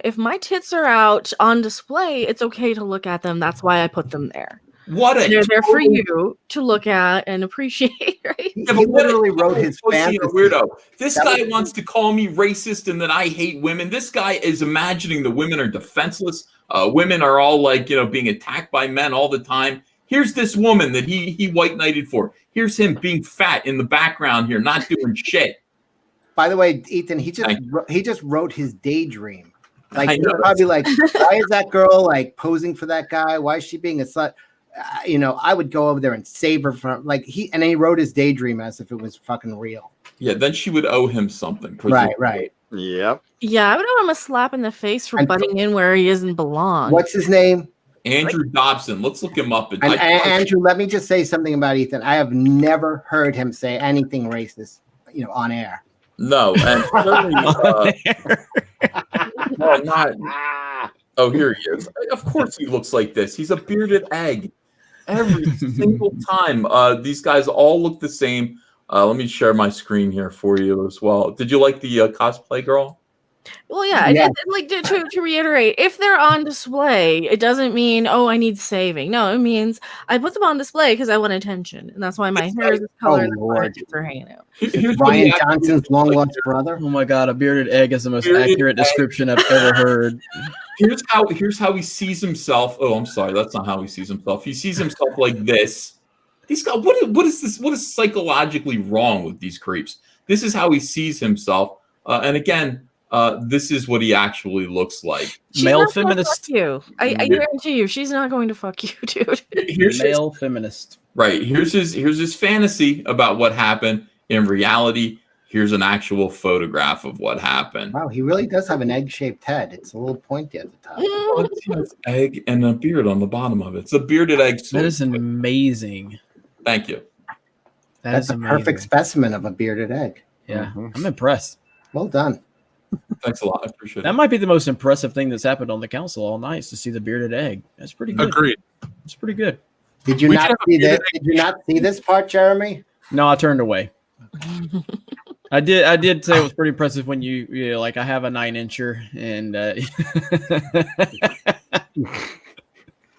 if my tits are out on display, it's okay to look at them. That's why I put them there. What a They're there for you to look at and appreciate, right? He literally wrote his fantasy. Weirdo. This guy wants to call me racist and that I hate women. This guy is imagining the women are defenseless. Women are all like, being attacked by men all the time. Here's this woman that he white knighted for. Here's him being fat in the background here, not doing shit. By the way, Ethan, he just wrote his daydream. Like, he's probably like, why is that girl like posing for that guy? Why is she being a slut? I would go over there and save her from and then he wrote his daydream as if it was fucking real. Yeah, then she would owe him something. Right. Yep. Yeah, I would owe him a slap in the face for butting in where he doesn't belong. What's his name? Andrew Dobson. Let's look him up. Andrew, let me just say something about Ethan. I have never heard him say anything racist, on air. No, and certainly, not. Oh, here he is. Of course, he looks like this. He's a bearded egg. Every single time, these guys all look the same. Let me share my screen here for you as well. Did you like the cosplay girl? Well, yeah. Like to reiterate, if they're on display, it doesn't mean I need saving. No, it means I put them on display because I want attention, and that's why my hair is this color and my tits are hanging out. Ryan Johnson's long lost brother. Oh my God, a bearded egg is the most accurate description I've ever heard. Here's how he sees himself. Oh, I'm sorry, that's not how he sees himself. He sees himself like this. These guys, what is this? What is psychologically wrong with these creeps? This is how he sees himself, and again. This is what he actually looks like. She's male feminist. You. I guarantee you, she's not going to fuck you, dude. Here's male feminist. Right. Here's his fantasy about what happened. In reality, here's an actual photograph of what happened. Wow, he really does have an egg-shaped head. It's a little pointy at the top. It's egg and a beard on the bottom of it. It's a bearded egg. That is amazing. Thank you. That's a perfect specimen of a bearded egg. Yeah, I'm impressed. Well done. Thanks a lot. I appreciate it. That might be the most impressive thing that's happened on the council all night is to see the bearded egg. That's pretty good. Agreed. It's pretty good. Did you not see this? Did you not see this part, Jeremy? No, I turned away. I did say it was pretty impressive when you like I have a 9-incher and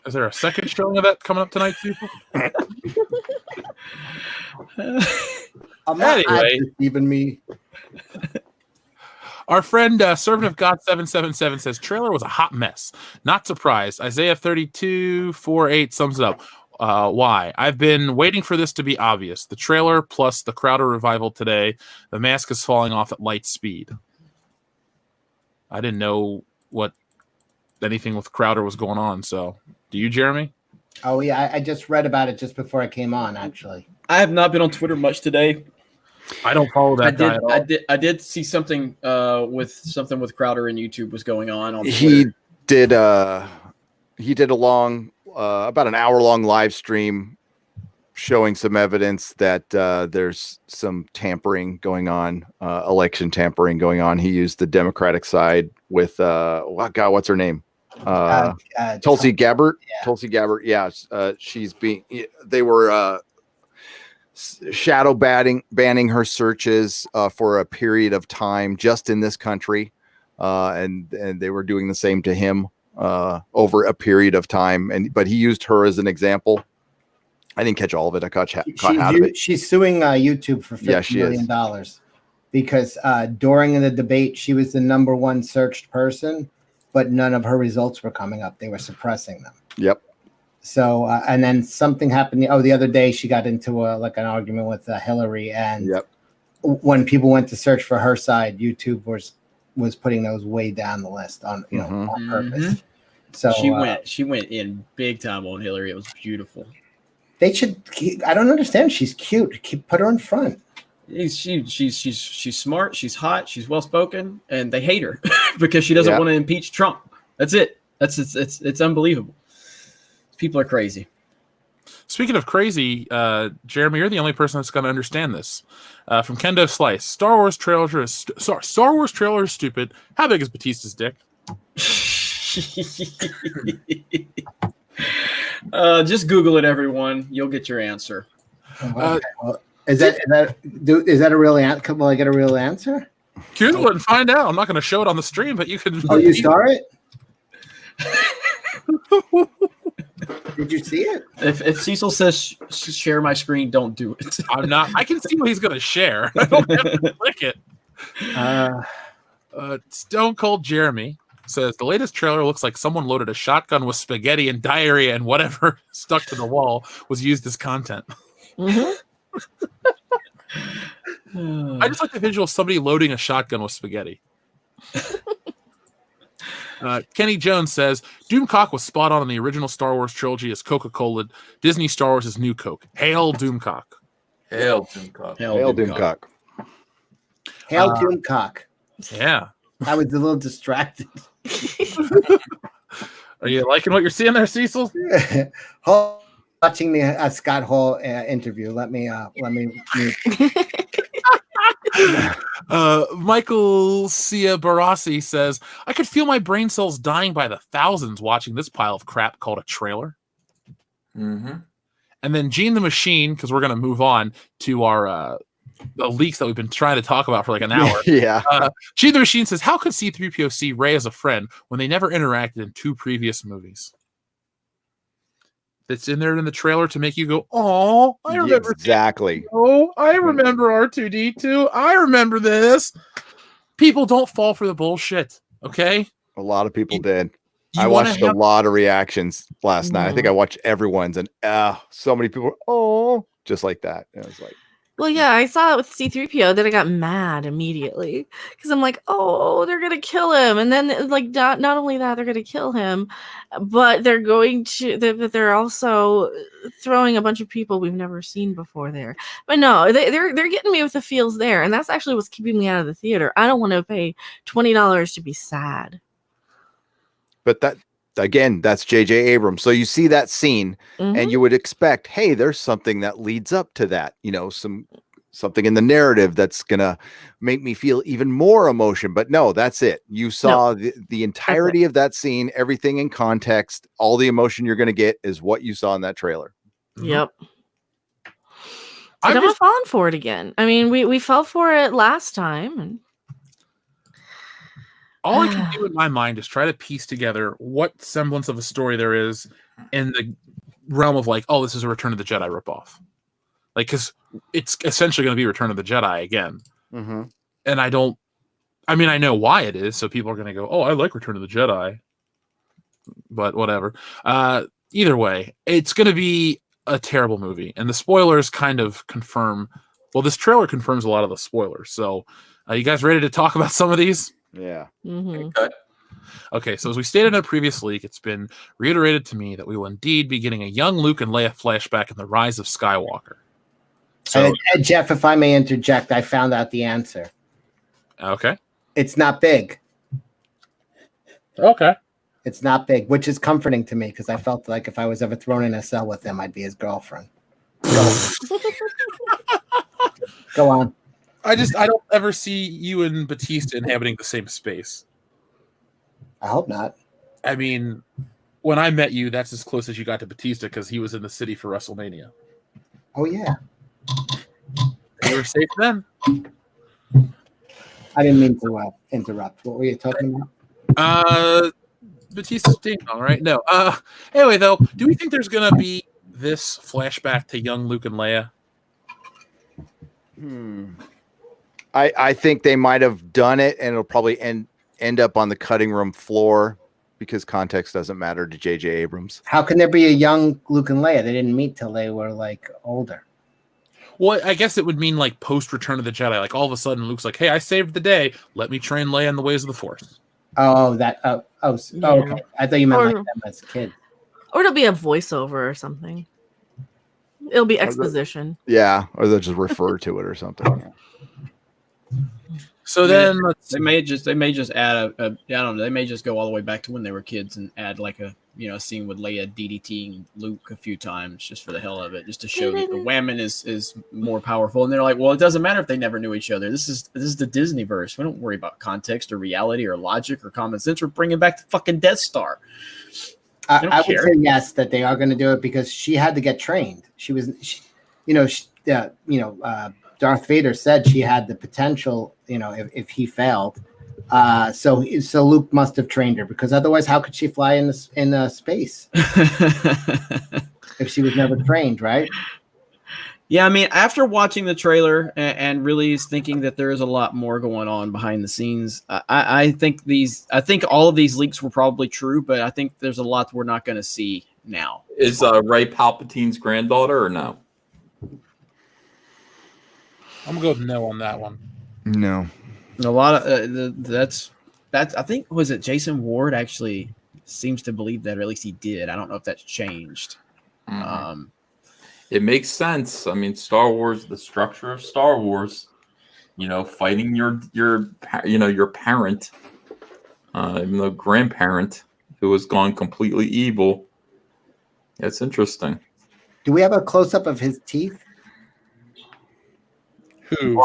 Is there a second showing of that coming up tonight, people? Anyway, even me. Our friend Servant of God 777 says trailer was a hot mess. Not surprised. Isaiah 32:4-8 sums it up. Why? I've been waiting for this to be obvious. The trailer plus the Crowder revival today. The mask is falling off at light speed. I didn't know what anything with Crowder was going on. So, do you, Jeremy? Oh yeah, I just read about it just before I came on. Actually, I have not been on Twitter much today. I don't follow that guy at all. I did see something with Crowder and YouTube was going on Twitter. He did a long about an hour-long live stream showing some evidence that there's some tampering going on, election tampering going on. He used the Democratic side with what's her name? Tulsi Gabbard. Yeah. Tulsi Gabbard. Yeah, she's being. They were shadow banning her searches for a period of time just in this country, and they were doing the same to him over a period of time. But he used her as an example. I didn't catch all of it. I caught half of it. She's suing YouTube for $50 million because during the debate, she was the #1 searched person, but none of her results were coming up. They were suppressing them. Yep. So, and then something happened. The other day she got into an argument with Hillary, and when people went to search for her side, YouTube was putting those way down the list on on purpose. So she went in big time on Hillary. It was beautiful. They should. I don't understand. She's cute. Put her in front. She's smart. She's hot. She's well spoken, and they hate her because she doesn't want to impeach Trump. That's it. It's unbelievable. People are crazy. Speaking of crazy, Jeremy, you're the only person that's going to understand this. From Kendo Slice, Star Wars trailer is stupid. How big is Batista's dick? Just Google it, everyone. You'll get your answer. Is that a real answer? Will I get a real answer? Google it and find out. I'm not going to show it on the stream, but you can. Oh, you saw it? Did you see it? If Cecil says share my screen, don't do it. I'm not. I can see what he's going to share. I don't have to click it. Stone Cold Jeremy says the latest trailer looks like someone loaded a shotgun with spaghetti and diarrhea, and whatever stuck to the wall was used as content. Mm-hmm. I just like the visual of somebody loading a shotgun with spaghetti. Kenny Jones says Doomcock was spot on in the original Star Wars trilogy as Coca-Cola. Disney Star Wars is new Coke. Hail Doomcock. Hail Doomcock. Hail Doomcock. Hail Doomcock. Yeah. I was a little distracted. Are you liking what you're seeing there, Cecil? Watching the Scott Hall interview. Let me. Michael Cia Barassi says, I could feel my brain cells dying by the thousands watching this pile of crap called a trailer. Mm-hmm. And then Gene the Machine, because we're going to move on to our the leaks that we've been trying to talk about for like an hour. Yeah. Gene the Machine says, how could C-3PO see Rey as a friend when they never interacted in 2 previous movies? That's in there in the trailer to make you go, oh, I remember. Exactly. Oh, I remember R2-D2. I remember this. People don't fall for the bullshit, okay? A lot of people did. I watched a lot of reactions last night. I think I watched everyone's, and so many people, just like that. And I was like, well, yeah, I saw it with C-3PO. Then I got mad immediately because I'm like, oh, they're gonna kill him, and then like not only that, they're gonna kill him, but they're going to. They're also throwing a bunch of people we've never seen before there. But no, they're getting me with the feels there, and that's actually what's keeping me out of the theater. I don't want to pay $20 to be sad. But that again, that's J.J. Abrams. So you see that scene, and you would expect, hey, there's something that leads up to that. Something in the narrative that's gonna make me feel even more emotion. But no, that's it. You saw the entirety of that scene, everything in context. All the emotion you're gonna get is what you saw in that trailer. Yep. I'm not falling for it again. I mean, we fell for it last time, and all I can do in my mind is try to piece together what semblance of a story there is in the realm of like, oh, this is a Return of the Jedi ripoff. Like, because it's essentially going to be Return of the Jedi again. Mm-hmm. And I know why it is, so people are going to go, oh, I like Return of the Jedi. But whatever. Either way, it's going to be a terrible movie. And the spoilers kind of confirm, well, this trailer confirms a lot of the spoilers. So you guys ready to talk about some of these? Yeah. Mm-hmm. Okay, so as we stated in a previous leak, it's been reiterated to me that we will indeed be getting a young Luke and Leia flashback in The Rise of Skywalker. So, Jeff, if I may interject, I found out the answer. Okay. It's not big. Okay. It's not big, which is comforting to me because I felt like if I was ever thrown in a cell with him, I'd be his girlfriend. Go on. I don't ever see you and Batista inhabiting the same space. I hope not. I mean, when I met you, that's as close as you got to Batista because he was in the city for WrestleMania. Oh, yeah. You were safe then. I didn't mean to interrupt. What were you talking about? Batista's ding dong, right? No. Anyway, though, do we think there's gonna be this flashback to young Luke and Leia? I think they might have done it, and it'll probably end up on the cutting room floor because context doesn't matter to J.J. Abrams. How can there be a young Luke and Leia? They didn't meet till they were like older. Well, I guess it would mean like post Return of the Jedi. Like all of a sudden, Luke's like, "Hey, I saved the day. Let me train Leia in the ways of the Force." Okay. I thought you meant Or- like them as kids. Or it'll be a voiceover or something. It'll be exposition. Yeah, or they'll just refer to it or something. So then, let's They may just add I don't know. They may just go all the way back to when they were kids and add like a scene with Leia DDTing Luke a few times just for the hell of it, just to show that the Whammon is more powerful. And they're like, well, it doesn't matter if they never knew each other. This is the Disney verse. We don't worry about context or reality or logic or common sense. We're bringing back the fucking Death Star. I would say yes that they are going to do it because she had to get trained. Darth Vader said she had the potential. If he failed, so Luke must have trained her because otherwise, how could she fly in space if she was never trained? Right? Yeah, I mean, after watching the trailer and really thinking that there is a lot more going on behind the scenes, I think all of these leaks were probably true, but I think there's a lot we're not going to see now. Is Rey Palpatine's granddaughter or no? I'm gonna go with no on that one. No. A lot of that's I think was it Jason Ward actually seems to believe that, or at least he did. I don't know if that's changed. It makes sense. I mean, Star Wars, the structure of Star Wars, fighting your parent, even though grandparent who has gone completely evil. It's interesting. Do we have a close up of his teeth? Who?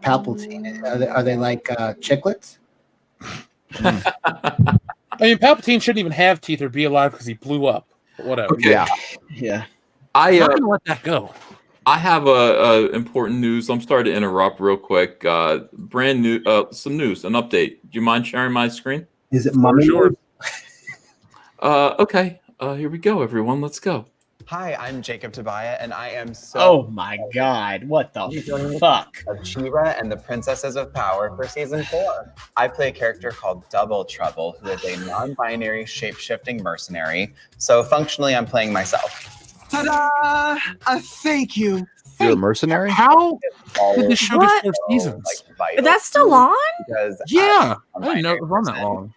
Palpatine. Are they like chiclets? I mean, Palpatine shouldn't even have teeth or be alive because he blew up. But whatever. Okay. Yeah. I'm not gonna let that go. I have a important news. I'm sorry to interrupt real quick. Brand new, some news, an update. Do you mind sharing my screen? Is it mummy? Sure. Okay. Here we go, everyone. Let's go. Hi, I'm Jacob Tobiah, and I am so Oh my God! What the fuck? of She-Ra and the Princesses of Power for season 4. I play a character called Double Trouble, who is a non-binary shape-shifting mercenary. So functionally, I'm playing myself. Ta-da! Thank you. You're a mercenary? How did this show get What? 4 seasons? Vital That's still on? because Yeah, I'm I didn't know a it was on that person. long.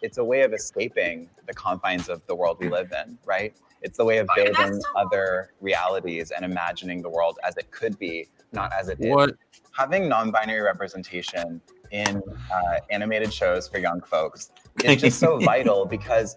It's a way of escaping the confines of the world we live in, right? It's the way of That's building so- other realities and imagining the world as it could be, not as it is. What? Having non-binary representation in animated shows for young folks is just so vital because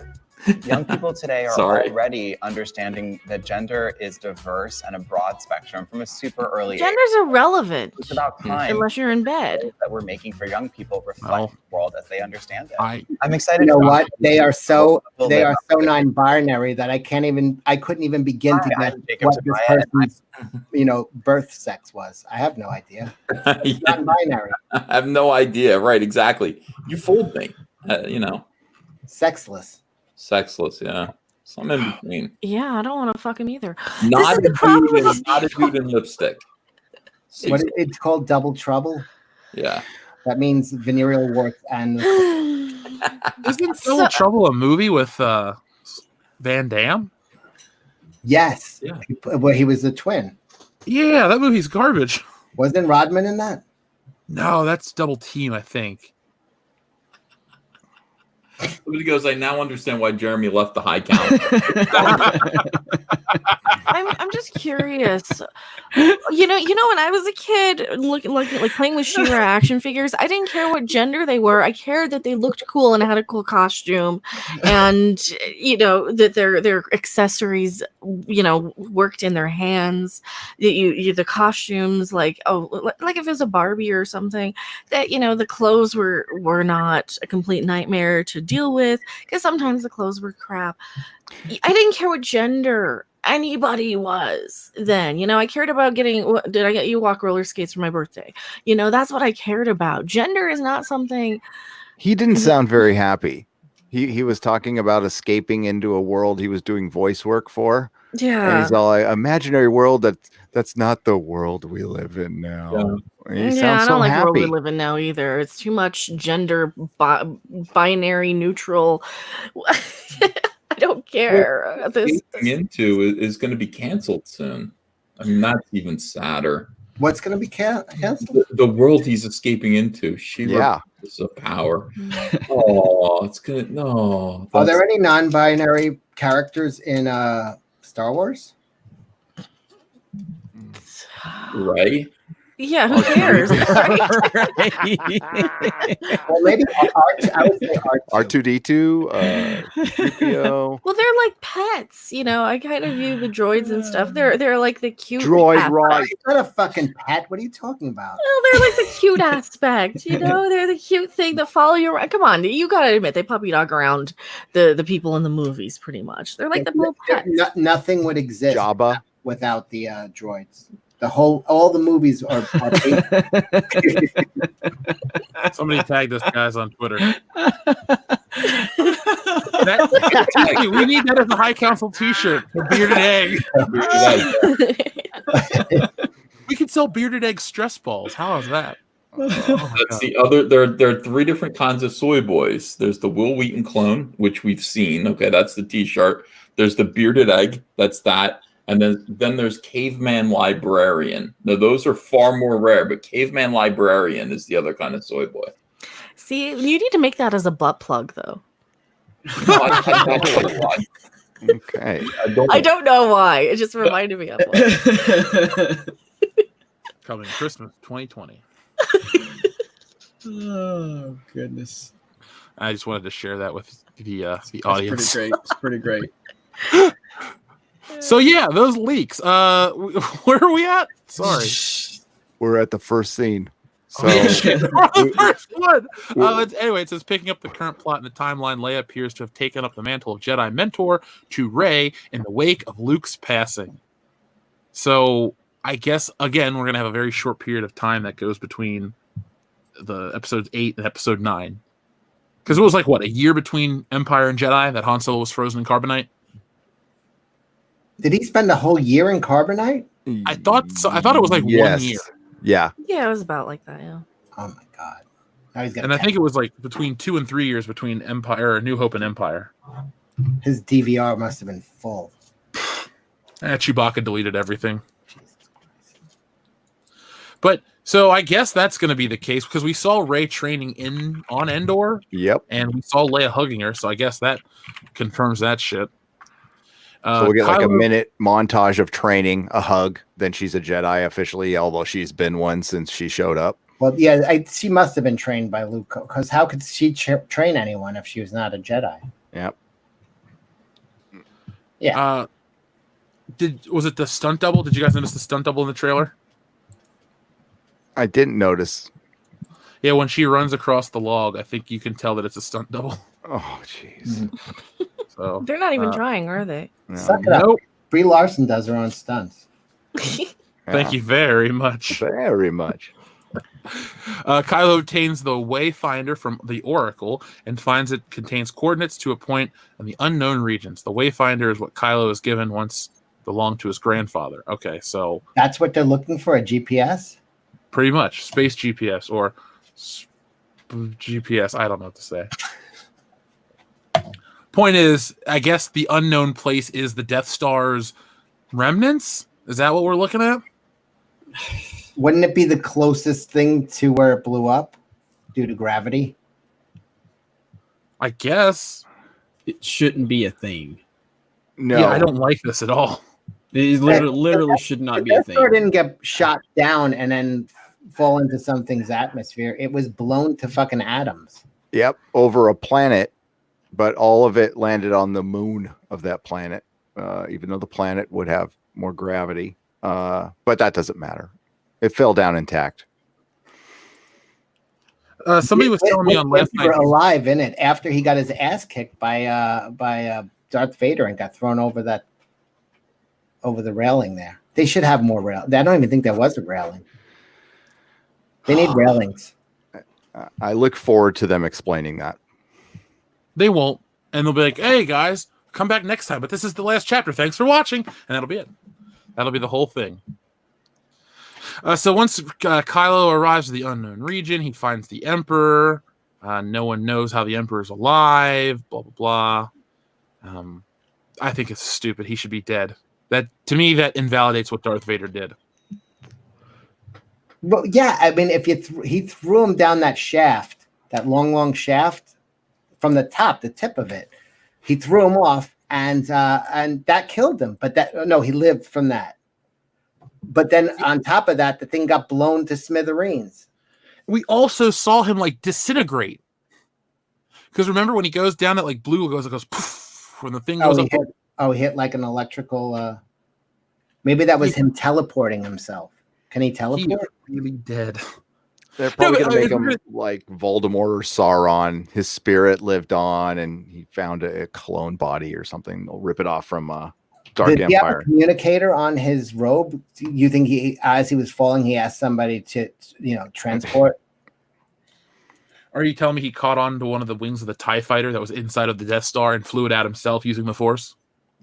young people today are Sorry. already understanding that gender is diverse and a broad spectrum from a super early age. Gender's irrelevant It's about time unless you're in bed. that we're making for young people reflect Well, the world as they understand it. I I'm excited. You know to what? They are so live non-binary that I couldn't even begin to Hi, get I'm Jacob what this Tobiah, person's birth sex was. I have no idea. It's non-binary, I have no idea. Right, exactly. You fooled me. sexless. Sexless, yeah. Some in between. Yeah, I don't want to fuck him either. Not is a the problem dude with in, these not a people. dude in lipstick. What it's called, double trouble. Yeah. That means venereal warts and isn't So- Double Trouble a movie with Van Damme? yes, Yeah. Where he was a twin. Yeah, that movie's garbage. Wasn't Rodman in that? No, that's Double Team, I think. Somebody goes, I now understand why Jeremy left the high count. I'm just curious. You know, when I was a kid, looking like playing with She-Ra action figures, I didn't care what gender they were. I cared that they looked cool and had a cool costume, and that their accessories, worked in their hands. The costumes, like if it was a Barbie or something, that the clothes were not a complete nightmare to deal with because sometimes the clothes were crap. I didn't care what gender. anybody was then. I cared about did I get you walk roller skates for my birthday? That's what I cared about. Gender is not something. He didn't sound very happy. He was talking about escaping into a world he was doing voice work for. Yeah. And he's all like, imaginary world that's not the world we live in now. He sounds I so don't like the world happy. we live in now either. It's too much gender binary neutral. I don't care. Escaping into is going to be canceled soon. I mean, that's even sadder. What's going to be canceled? The world he's escaping into. She-Ra is of power. Oh, it's gonna no. Are there any non-binary characters in Star Wars? Right? Yeah, who cares? Well, maybe I would say R2D2, 3PO. Well, they're like pets, I kind of view the droids and stuff. They're like the cute droid, right? It's not a fucking pet. What are you talking about? Well, they're like the cute aspect, They're the cute thing that follow you around. Come on, you gotta admit they puppy dog around the people in the movies, pretty much. They're like the little pets. Nothing would exist Jabba without the droids. All the movies are Somebody tagged us guys on Twitter. We need that as a High Council t-shirt. A bearded egg. We could sell bearded egg stress balls. How is that? That's the other. There are three different kinds of soy boys. There's the Will Wheaton clone, which we've seen. Okay, that's the t-shirt. There's the bearded egg. That's that. And then there's Caveman Librarian. Now, those are far more rare, but Caveman Librarian is the other kind of soy boy. See, you need to make that as a butt plug, though. Okay. I don't know why. It just reminded me of one. Coming Christmas 2020. Oh, goodness. I just wanted to share that with the audience. It's pretty great. So yeah, those leaks. Where are we at? Sorry, we're at the first scene. So the first one. Anyway, it says picking up the current plot in the timeline, Leia appears to have taken up the mantle of Jedi mentor to Rey in the wake of Luke's passing. So I guess again we're gonna have a very short period of time that goes between the episode 8 and episode 9, because it was like what, a year between Empire and Jedi that Han Solo was frozen in carbonite. Did he spend a whole year in carbonite? I thought so. I thought it was like 1 year. Yeah. Yeah, it was about like that. Yeah. Oh my god. Now he's got. And I think it was like between 2 and 3 years between Empire or New Hope and Empire. His DVR must have been full. Chewbacca deleted everything. But so I guess that's going to be the case because we saw Rey training on Endor. Yep. And we saw Leia hugging her, so I guess that confirms that shit. So we get like a minute montage of training, a hug, then she's a Jedi officially, although she's been one since she showed up. Well, yeah, she must have been trained by Luke, because how could she train anyone if she was not a Jedi? Yep. Yeah. Was it the stunt double? Did you guys notice the stunt double in the trailer? I didn't notice. Yeah, when she runs across the log, I think you can tell that it's a stunt double. Oh, jeez. So they're not even trying, are they? Suck it up. Brie Larson does her own stunts. Thank you very much. Very much. Kylo obtains the Wayfinder from the Oracle and finds it contains coordinates to a point in the unknown regions. The Wayfinder is what Kylo is given once belonged to his grandfather. Okay, so that's what they're looking for, a GPS? Pretty much. Space GPS or GPS. I don't know what to say. Point is, I guess the unknown place is the Death Star's remnants? Is that what we're looking at? Wouldn't it be the closest thing to where it blew up due to gravity? I guess. It shouldn't be a thing. No. Yeah, I don't like this at all. It literally should not be a thing. It didn't get shot down and then fall into something's atmosphere. It was blown to fucking atoms. Yep, over a planet, but all of it landed on the moon of that planet, even though the planet would have more gravity. But that doesn't matter. It fell down intact. Somebody was telling me on last night. Alive in it after he got his ass kicked by Darth Vader and got thrown over that. over the railing there. They should have more rail. I don't even think there was a railing. They need railings. I look forward to them explaining that. They won't, and they'll be like, "Hey guys, come back next time." But this is the last chapter. Thanks for watching, and that'll be it. That'll be the whole thing. So once Kylo arrives at the unknown region, he finds the Emperor. No one knows how the Emperor's alive. Blah blah blah. I think it's stupid. He should be dead. That to me, that invalidates what Darth Vader did. Well, yeah, I mean, if he threw him down that shaft, that long shaft from the top, the tip of it, he threw him off, and that killed him. But he lived from that. But then on top of that, the thing got blown to smithereens. We also saw him like disintegrate. Because remember when he goes down, that like blue goes poof, when the thing goes up. He hit like an electrical. Maybe that was him teleporting himself. Can he teleport? He's really dead. They're probably going to make him like Voldemort or Sauron. His spirit lived on, and he found a clone body or something. They'll rip it off from Dark Did Empire. he have a communicator on his robe? You think as he was falling, he asked somebody to, transport? Are you telling me he caught on to one of the wings of the TIE fighter that was inside of the Death Star and flew it out himself using the Force?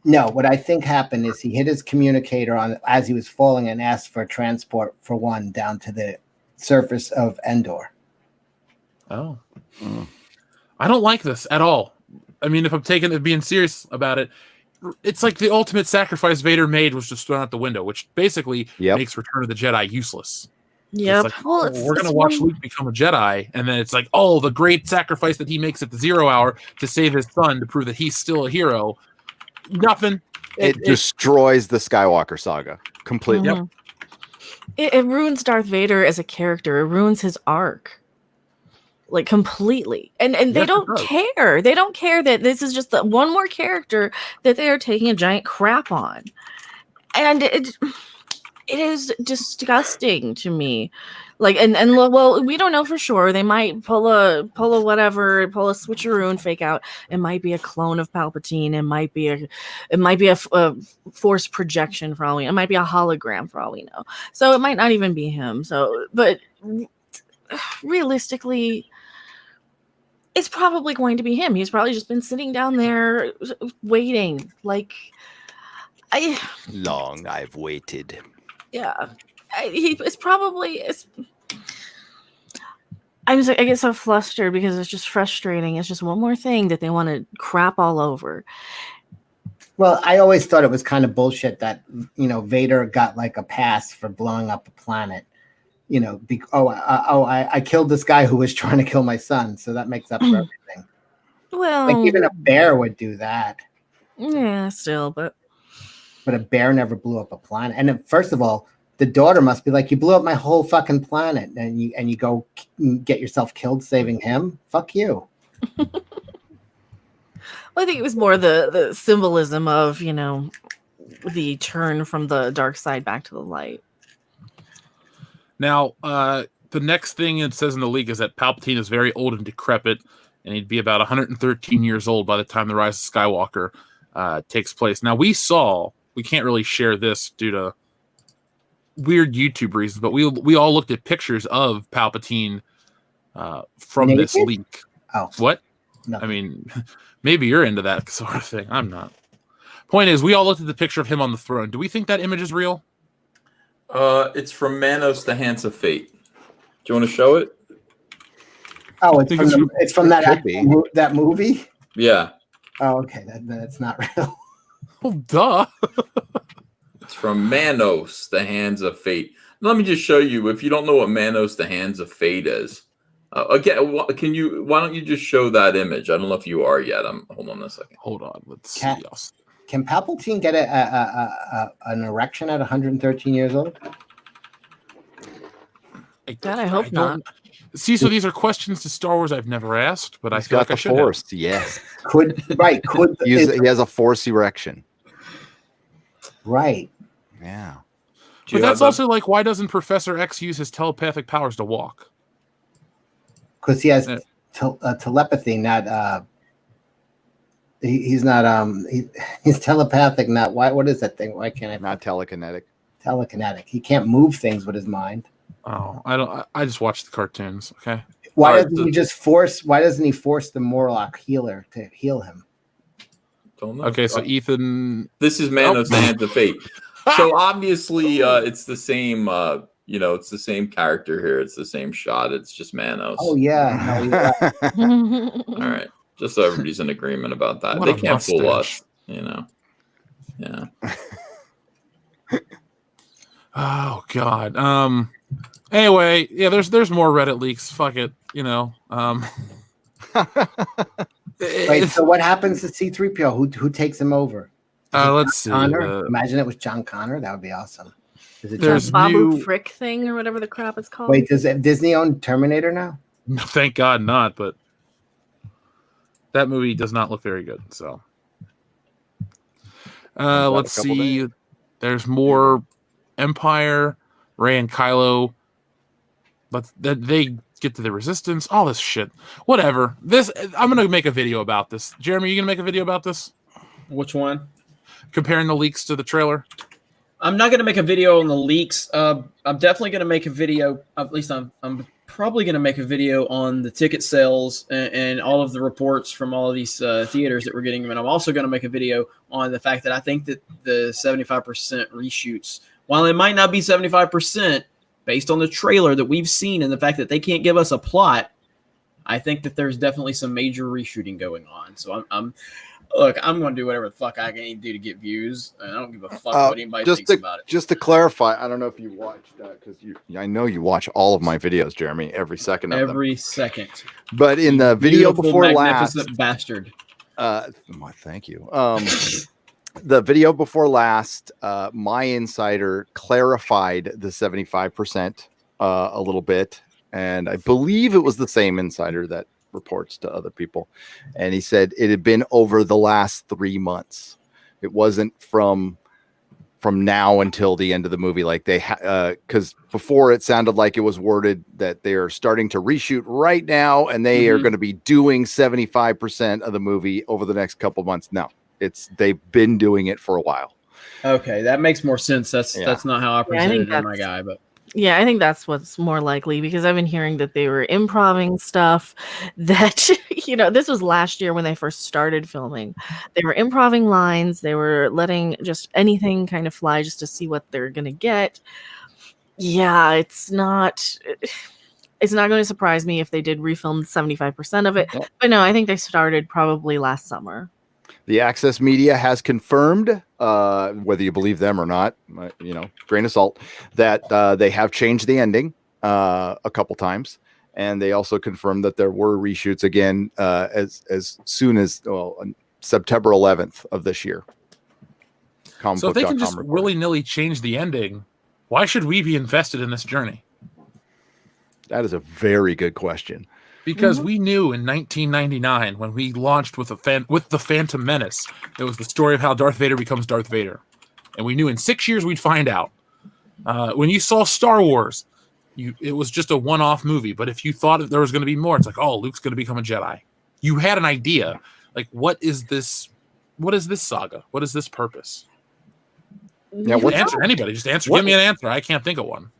No, what I think happened is he hit his communicator on as he was falling and asked for transport for one down to the surface of Endor. Oh. I don't like this at all. I mean, if I'm being serious about it, it's like the ultimate sacrifice Vader made was just thrown out the window, which basically makes Return of the Jedi useless. Yep. Like, we're going to watch Luke become a Jedi, and then it's like, the great sacrifice that he makes at the 0 hour to save his son to prove that he's still a hero. Nothing. It destroys the Skywalker saga completely. Mm-hmm. It ruins Darth Vader as a character. It ruins his arc. Like completely. And they don't care. They don't care that this is just one more character that they are taking a giant crap on. And it is disgusting to me. Like well, we don't know for sure. They might pull a switcheroo and fake out. It might be a clone of Palpatine. It might be a force projection for all we know. It might be a hologram for all we know. So it might not even be him. But realistically, it's probably going to be him. He's probably just been sitting down there waiting. Long I've waited. Yeah. I get so flustered because it's just frustrating. It's just one more thing that they want to crap all over. Well, I always thought it was kind of bullshit that, Vader got like a pass for blowing up a planet. I killed this guy who was trying to kill my son. So that makes up for everything. Well, like even a bear would do that. Yeah, still, but a bear never blew up a planet. And first of all, the daughter must be like, you blew up my whole fucking planet, and you go get yourself killed saving him. Fuck you. Well, I think it was more the symbolism of the turn from the dark side back to the light. Now, the next thing it says in the leak is that Palpatine is very old and decrepit, and he'd be about 113 years old by the time the Rise of Skywalker takes place. Now, we can't really share this due to weird YouTube reasons, but we all looked at pictures of Palpatine from Naked? this leak. Oh, what? No. I mean, maybe you're into that sort of thing. I'm not. Point is, we all looked at the picture of him on the throne. Do we think that image is real? It's from Manos: The Hands of Fate. Do you want to show it? Oh, it's from that movie? Yeah. Oh, okay. That's not real. Oh, duh. It's from Manos: The Hands of Fate. Let me just show you. If you don't know what Manos: The Hands of Fate is, again, why don't you just show that image? I don't know if you are yet. Hold on a second. Hold on. Let's see. Can Palpatine get an erection at 113 years old? I hope not. See, so these are questions to Star Wars I've never asked, but I feel like I should Force. have. Yes. He has a Force erection. Right. Yeah. But that's also like, why doesn't Professor X use his telepathic powers to walk? Because he has telepathy, not He's not. He's telepathic. Not why? What is that thing? Why can't I? Not telekinetic. Telekinetic. He can't move things with his mind. Oh, I don't. I just watch the cartoons. Okay. Why doesn't he just force? Why doesn't he force the Morlock healer to heal him? Don't know. Okay, so Ethan. This is Manos, the Hands of Fate. So obviously, it's the same. It's the same character here. It's the same shot. It's just Manos. Oh yeah. No, All right. Just so everybody's in agreement about that. What They a can't fool mustache. us. Yeah. Oh God. Anyway, yeah. There's more Reddit leaks. Fuck it. Wait. So what happens to C-3PO? Who takes him over? Let's see. Connor? Imagine it was John Connor. That would be awesome. Is it There's Babu new. Frick thing or whatever the crap it's called. Wait, does Disney own Terminator now? No, thank God not. But that movie does not look very good. So let's see. There's more Empire, Rey and Kylo. But they get to the Resistance. All this shit. Whatever. I'm gonna make a video about this. Jeremy, you gonna make a video about this? Which one? Comparing the leaks to the trailer. I'm not going to make a video on the leaks. I'm definitely going to make a video. At least I'm probably going to make a video on the ticket sales and all of the reports from all of these theaters that we're getting. And I'm also going to make a video on the fact that I think that the 75% reshoots, while it might not be 75% based on the trailer that we've seen and the fact that they can't give us a plot, I think that there's definitely some major reshooting going on. So I'm going to do whatever the fuck I can do to get views. And I don't give a fuck what anybody thinks about it. Just to clarify, I don't know if you watched because I know you watch all of my videos, Jeremy, every second of them. Every second. But in the video before last, bastard. Thank you. The video before last, my insider clarified the 75% a little bit, and I believe it was the same insider that reports to other people, and he said it had been over the last 3 months. It wasn't from now until the end of the movie, like they because before it sounded like it was worded that they are starting to reshoot right now and they are going to be doing 75% of the movie over the next couple months. No, they've been doing it for a while. Okay, that makes more sense. That's not how I presented it, my guy, but yeah, I think that's what's more likely because I've been hearing that they were improvising stuff that, this was last year when they first started filming. They were improvising lines. They were letting just anything kind of fly just to see what they're going to get. Yeah, it's not going to surprise me if they did refilm 75% of it. Yeah. But no, I think they started probably last summer. The Access Media has confirmed, whether you believe them or not, grain of salt, that they have changed the ending a couple times, and they also confirmed that there were reshoots again as soon as September 11th of this year. So if they can just willy-nilly change the ending, why should we be invested in this journey? That is a very good question. Because we knew in 1999 when we launched with the Phantom Menace, it was the story of how Darth Vader becomes Darth Vader, and we knew in 6 years we'd find out. When you saw Star Wars, it was just a one-off movie. But if you thought there was going to be more, it's like, oh, Luke's going to become a Jedi. You had an idea, like, what is this? What is this saga? What is this purpose? Yeah, answer anybody. Just answer. Give me an answer. I can't think of one.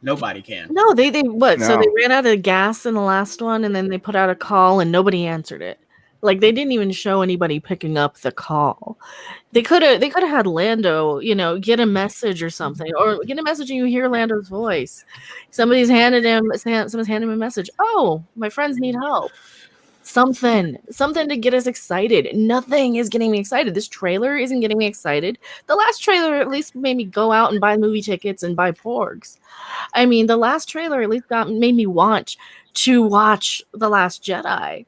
Nobody can. No, they what? No. So they ran out of gas in the last one, and then they put out a call, and nobody answered it. Like they didn't even show anybody picking up the call. They could have had Lando, get a message or something, or get a message and you hear Lando's voice. Someone's handed him a message. Oh, my friends need help. Something to get us excited. Nothing is getting me excited. This trailer isn't getting me excited. The last trailer at least made me go out and buy movie tickets and buy porgs. I mean, the last trailer at least made me want to watch The Last Jedi.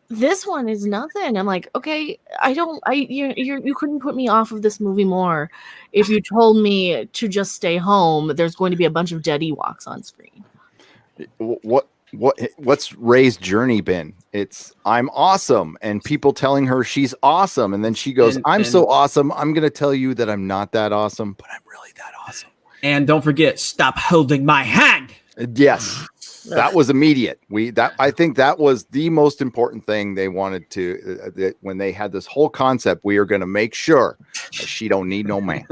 This one is nothing. I'm like, okay, you couldn't put me off of this movie more if you told me to just stay home. There's going to be a bunch of dead Ewoks on screen. What's Rey's journey been? It's I'm awesome, and people telling her she's awesome, and then she goes, I'm so awesome, I'm gonna tell you that I'm not that awesome, but I'm really that awesome. And don't forget, stop holding my hand. Yes. That was immediate. I think that was the most important thing they wanted to when they had this whole concept. We are going to make sure that she don't need no man.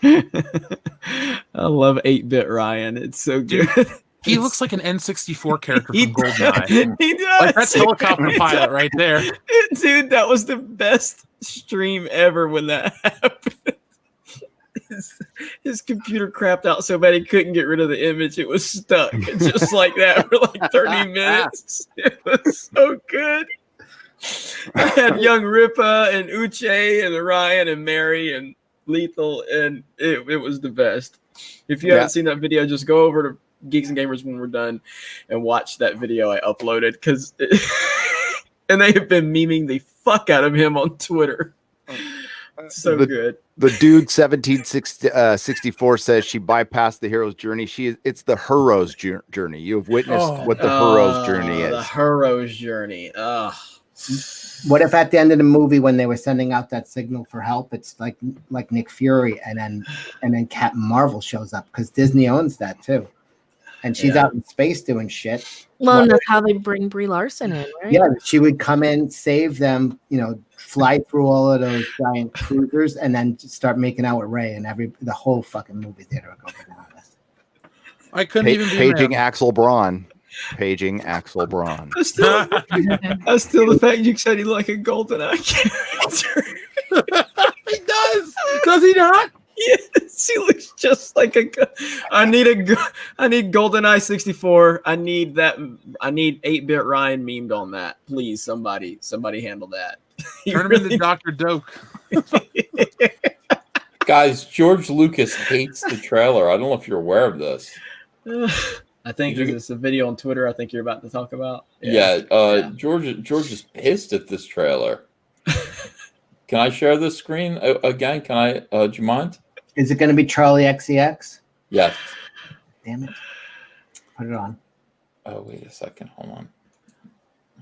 I love 8-bit Ryan. It's so good. He looks like an N64 character He from GoldenEye. He does. Like that's helicopter pilot right there. Dude, that was the best stream ever when that happened. His computer crapped out so bad he couldn't get rid of the image. It was stuck just like that for like 30 minutes. It was so good. I had young Ripa and Uche and Ryan and Mary and Lethal, and it was the best. If you haven't seen that video, just go over to Geeks and Gamers when we're done and watch that video I uploaded and they have been memeing the fuck out of him on Twitter. So good. The dude 1764 says she bypassed the hero's journey. It's the hero's journey. You have witnessed what the hero's journey is. The hero's journey. What if at the end of the movie when they were sending out that signal for help, it's like Nick Fury and then Captain Marvel shows up because Disney owns that too. And she's out in space doing shit. Well, and that's how they bring Brie Larson in, right? Yeah, she would come in, save them, fly through all of those giant cruisers, and then just start making out with Ray, and the whole fucking movie theater would go bananas. I couldn't even be paging mad. Axel Braun. Paging Axel Braun. I still the fact you said he like a GoldenEye character. He does. Does he not? Yes, he looks just like I need GoldenEye 64. I need 8-bit Ryan memed on that. Please, somebody handle that. Turn him into Dr. Doak. Guys, George Lucas hates the trailer. I don't know if you're aware of this. I think it's a video on Twitter I think you're about to talk about. George is pissed at this trailer. Can I share this screen again? Can I? Do you mind? Is it going to be Charlie XCX? Yes. Damn it. Put it on. Oh, wait a second. Hold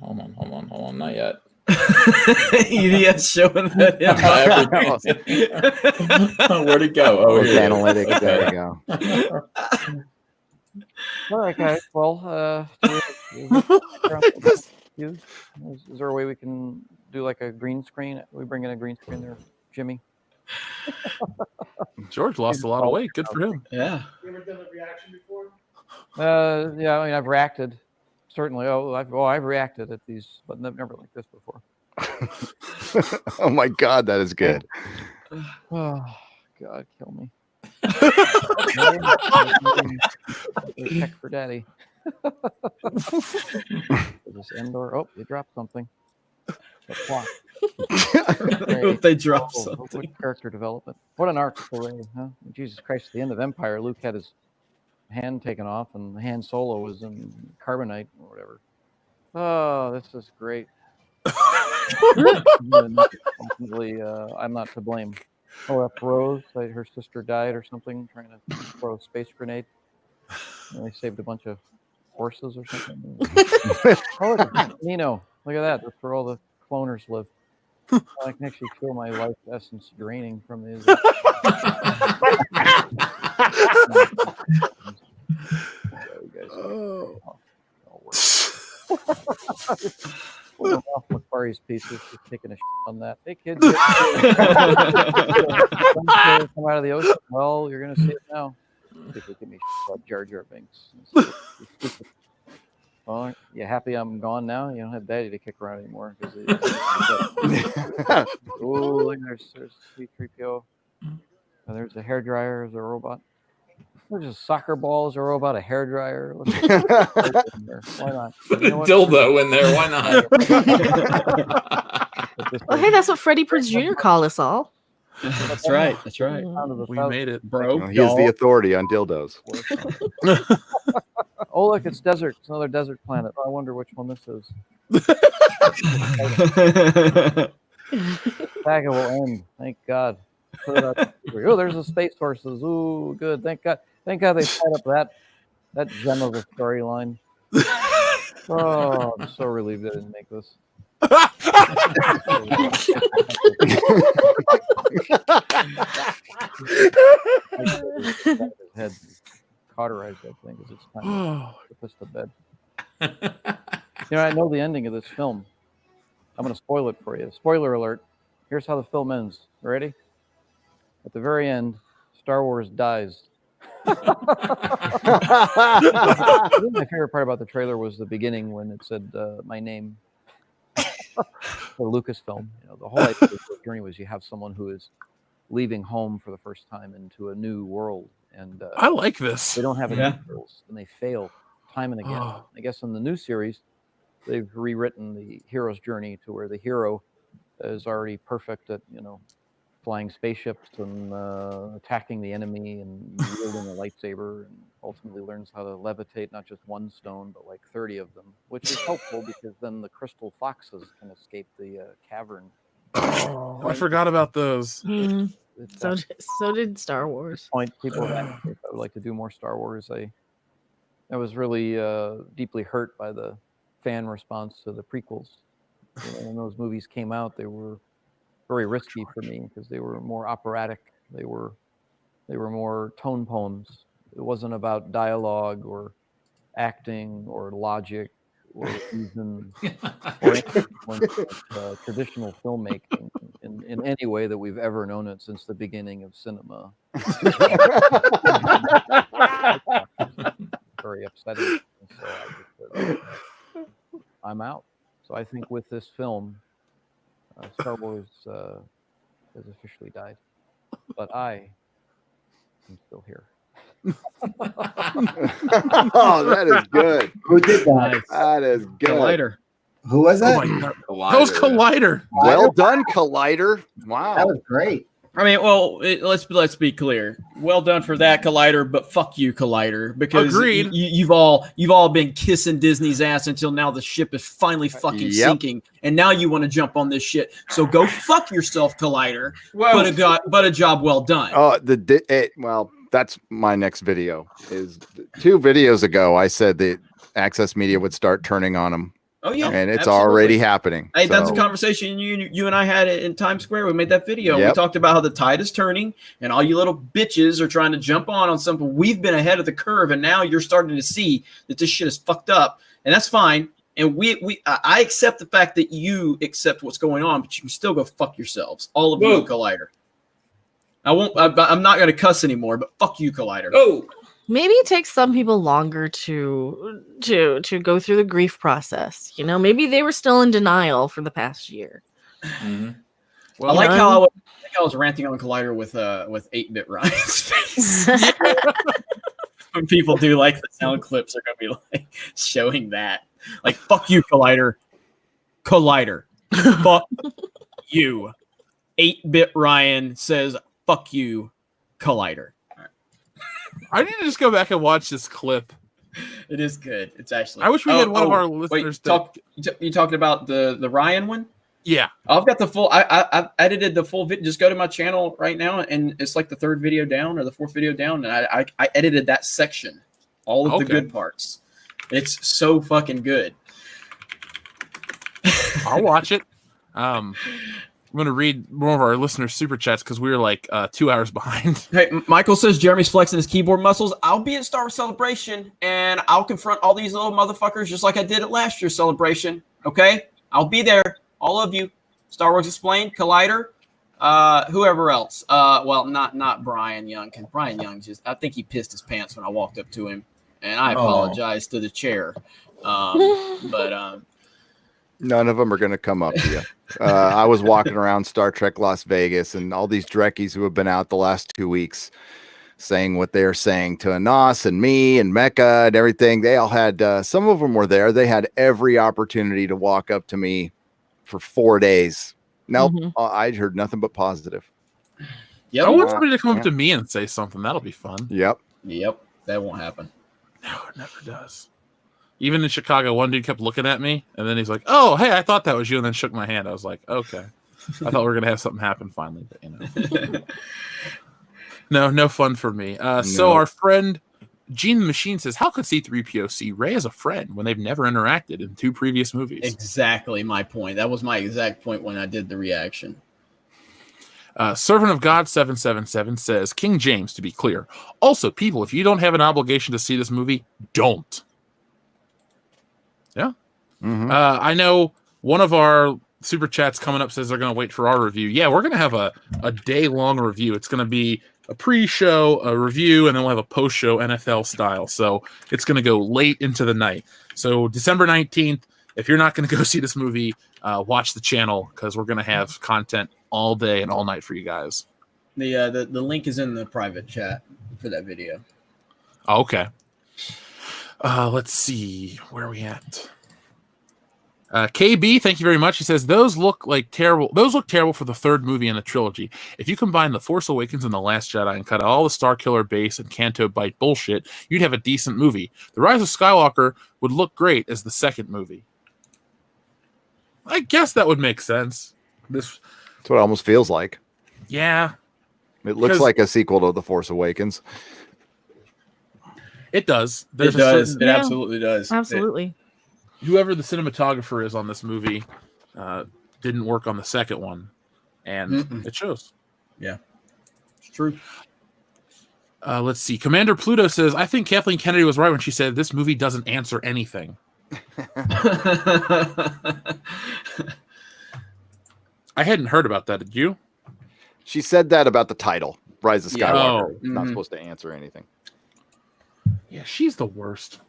on. Not yet. EDS showing that. Where'd it go? Oh, analytics. There you go. All right, guys. Well, is there a way we can do like a green screen? We bring in a green screen there, Jimmy. George lost a lot of weight. Good for him. Yeah. You ever done a reaction before? Yeah. I mean, I've reacted. Certainly. I've reacted at these, but never like this before. Oh my God, that is good. Oh God, kill me. Check for daddy. This Endor. Oh, they dropped something. The plot. If they drop something. What character development? What an arc for Ray, huh? Jesus Christ! At the end of Empire, Luke had his hand taken off, and Han Solo was in carbonite or whatever. Oh, this is great. Ultimately, I'm not to blame. Oh, that's Rose. Her sister died or something, trying to throw a space grenade. And they saved a bunch of horses or something. Oh, Nino, look at that. That's where all the cloners live. I can actually feel my life essence draining from these. McQuarrie's pieces, just taking a shit on that. Hey kids, come out of the ocean. Well, you're gonna see it now. People give me shit about Jar Jar Binks. Well, you happy I'm gone now? You don't have Daddy to kick around anymore. Oh, look, there's C-3PO. There's a hairdryer as a robot. There's a soccer ball as a robot, a hairdryer. Why not? Put a dildo in there. Why not? Well, hey, that's what Freddie Prinze Jr. called us all. That's right. That's right. We made it, bro. He is the authority on dildos. Oh, look, it's desert. It's another desert planet. I wonder which one this is. Saga will end. Thank God. Oh, there's the space horses. Ooh, good. Thank God. Thank God they set up that gem of a storyline. Oh, I'm so relieved I didn't make this. Head cauterize that thing because it's time to put this to bed. I know the ending of this film. I'm going to spoil it for you. Spoiler alert. Here's how the film ends. Ready? At the very end, Star Wars dies. I think my favorite part about the trailer was the beginning when it said my name. For Lucasfilm, the whole idea of the journey was you have someone who is leaving home for the first time into a new world, and I like this. They don't have any skills, and they fail time and again. I guess in the new series, they've rewritten the hero's journey to where the hero is already perfect at flying spaceships and attacking the enemy and wielding a lightsaber, and ultimately learns how to levitate not just one stone but like 30 of them, which is helpful because then the crystal foxes can escape the cavern. Oh, I forgot about those. So did Star Wars. Point people have asked me if I would like to do more Star Wars. I was really deeply hurt by the fan response to the prequels. When those movies came out, they were very risky for me because they were more operatic. They were more tone poems. It wasn't about dialogue or acting or logic or reason or traditional filmmaking in any way that we've ever known it since the beginning of cinema. Very upsetting. So I'm out. So I think with this film, Star Wars has officially died, but I am still here. Oh, that is good. Who did that? That is good. Collider. Who was that? Oh my God. That was Collider. Well done, Collider. Wow. That was great. I mean, well, let's be clear. Well done for that, Collider, but fuck you, Collider, because Agreed. You've all been kissing Disney's ass until now the ship is finally fucking sinking, and now you want to jump on this shit. So go fuck yourself, Collider. But a job well done. Oh, well, that's my next video. Is 2 videos ago I said that Access Media would start turning on them. Oh yeah, and it's absolutely. already happening. Hey, that's a conversation you and I had in Times Square. We made that video. We talked about how the tide is turning, and all you little bitches are trying to jump on something. We've been ahead of the curve, and now you're starting to see that this shit is fucked up, and that's fine. And I accept the fact that you accept what's going on, but you can still go fuck yourselves, all of you, Collider. I'm not going to cuss anymore, but fuck you, Collider. Oh. Maybe it takes some people longer to go through the grief process. Maybe they were still in denial for the past year. Mm-hmm. Well, I like how I was ranting on Collider with 8-bit Ryan's face. When people do like the sound clips, are going to be like showing that. Like, fuck you, Collider. Collider. Fuck you. 8-bit Ryan says, fuck you, Collider. I need to just go back and watch this clip. It is good. It's actually. I wish we had one of our listeners. You talked about the Ryan one? Yeah. I've got the full. I've edited the full video. Just go to my channel right now, and it's like the 3rd video down or the 4th video down, and I edited that section, all of the good parts. It's so fucking good. I'll watch it. I'm going to read more of our listeners' super chats because we were like 2 hours behind. Hey, Michael says Jeremy's flexing his keyboard muscles. I'll be at Star Wars Celebration, and I'll confront all these little motherfuckers just like I did at last year's Celebration. Okay? I'll be there. All of you. Star Wars Explained, Collider, whoever else. Well, not Brian Young, because Brian Young I think he pissed his pants when I walked up to him, and I apologize to the chair. But none of them are going to come up to you. I was walking around Star Trek Las Vegas, and all these Trekkies who have been out the last 2 weeks saying what they're saying to Anas and me and Mecca and everything. They all had, some of them were there. They had every opportunity to walk up to me for 4 days. Nope. I heard nothing but positive. I want somebody to come up to me and say something. That'll be fun. Yep. That won't happen. No, it never does. Even in Chicago, one dude kept looking at me, and then he's like, "Oh, hey, I thought that was you," and then shook my hand. I was like, "Okay." I thought we were gonna have something happen finally, but no fun for me. So our friend Gene the Machine says, "How could C-3PO see Rey as a friend when they've never interacted in 2 previous movies?" Exactly my point. That was my exact point when I did the reaction. Servant of God 777 says, King James, to be clear. Also, people, if you don't have an obligation to see this movie, don't. Yeah. I know one of our super chats coming up says they're going to wait for our review. Yeah, we're going to have a day-long review. It's going to be a pre-show, a review, and then we'll have a post-show NFL style. So it's going to go late into the night. So December 19th, if you're not going to go see this movie, watch the channel because we're going to have content all day and all night for you guys. The link is in the private chat for that video. Oh, okay. Let's see. Where are we at? KB, thank you very much. He says, those look terrible for the third movie in the trilogy. If you combine The Force Awakens and The Last Jedi and cut out all the Starkiller base and Canto Bite bullshit, you'd have a decent movie. The Rise of Skywalker would look great as the second movie. I guess that would make sense. That's what it almost feels like. Yeah. It looks like a sequel to The Force Awakens. It does. It absolutely does. Absolutely. Whoever the cinematographer is on this movie didn't work on the second one, and it shows. Yeah, it's true. Let's see. Commander Pluto says, I think Kathleen Kennedy was right when she said this movie doesn't answer anything. I hadn't heard about that. Did you? She said that about the title, Rise of Skywalker. Oh. It's not supposed to answer anything. Yeah, she's the worst.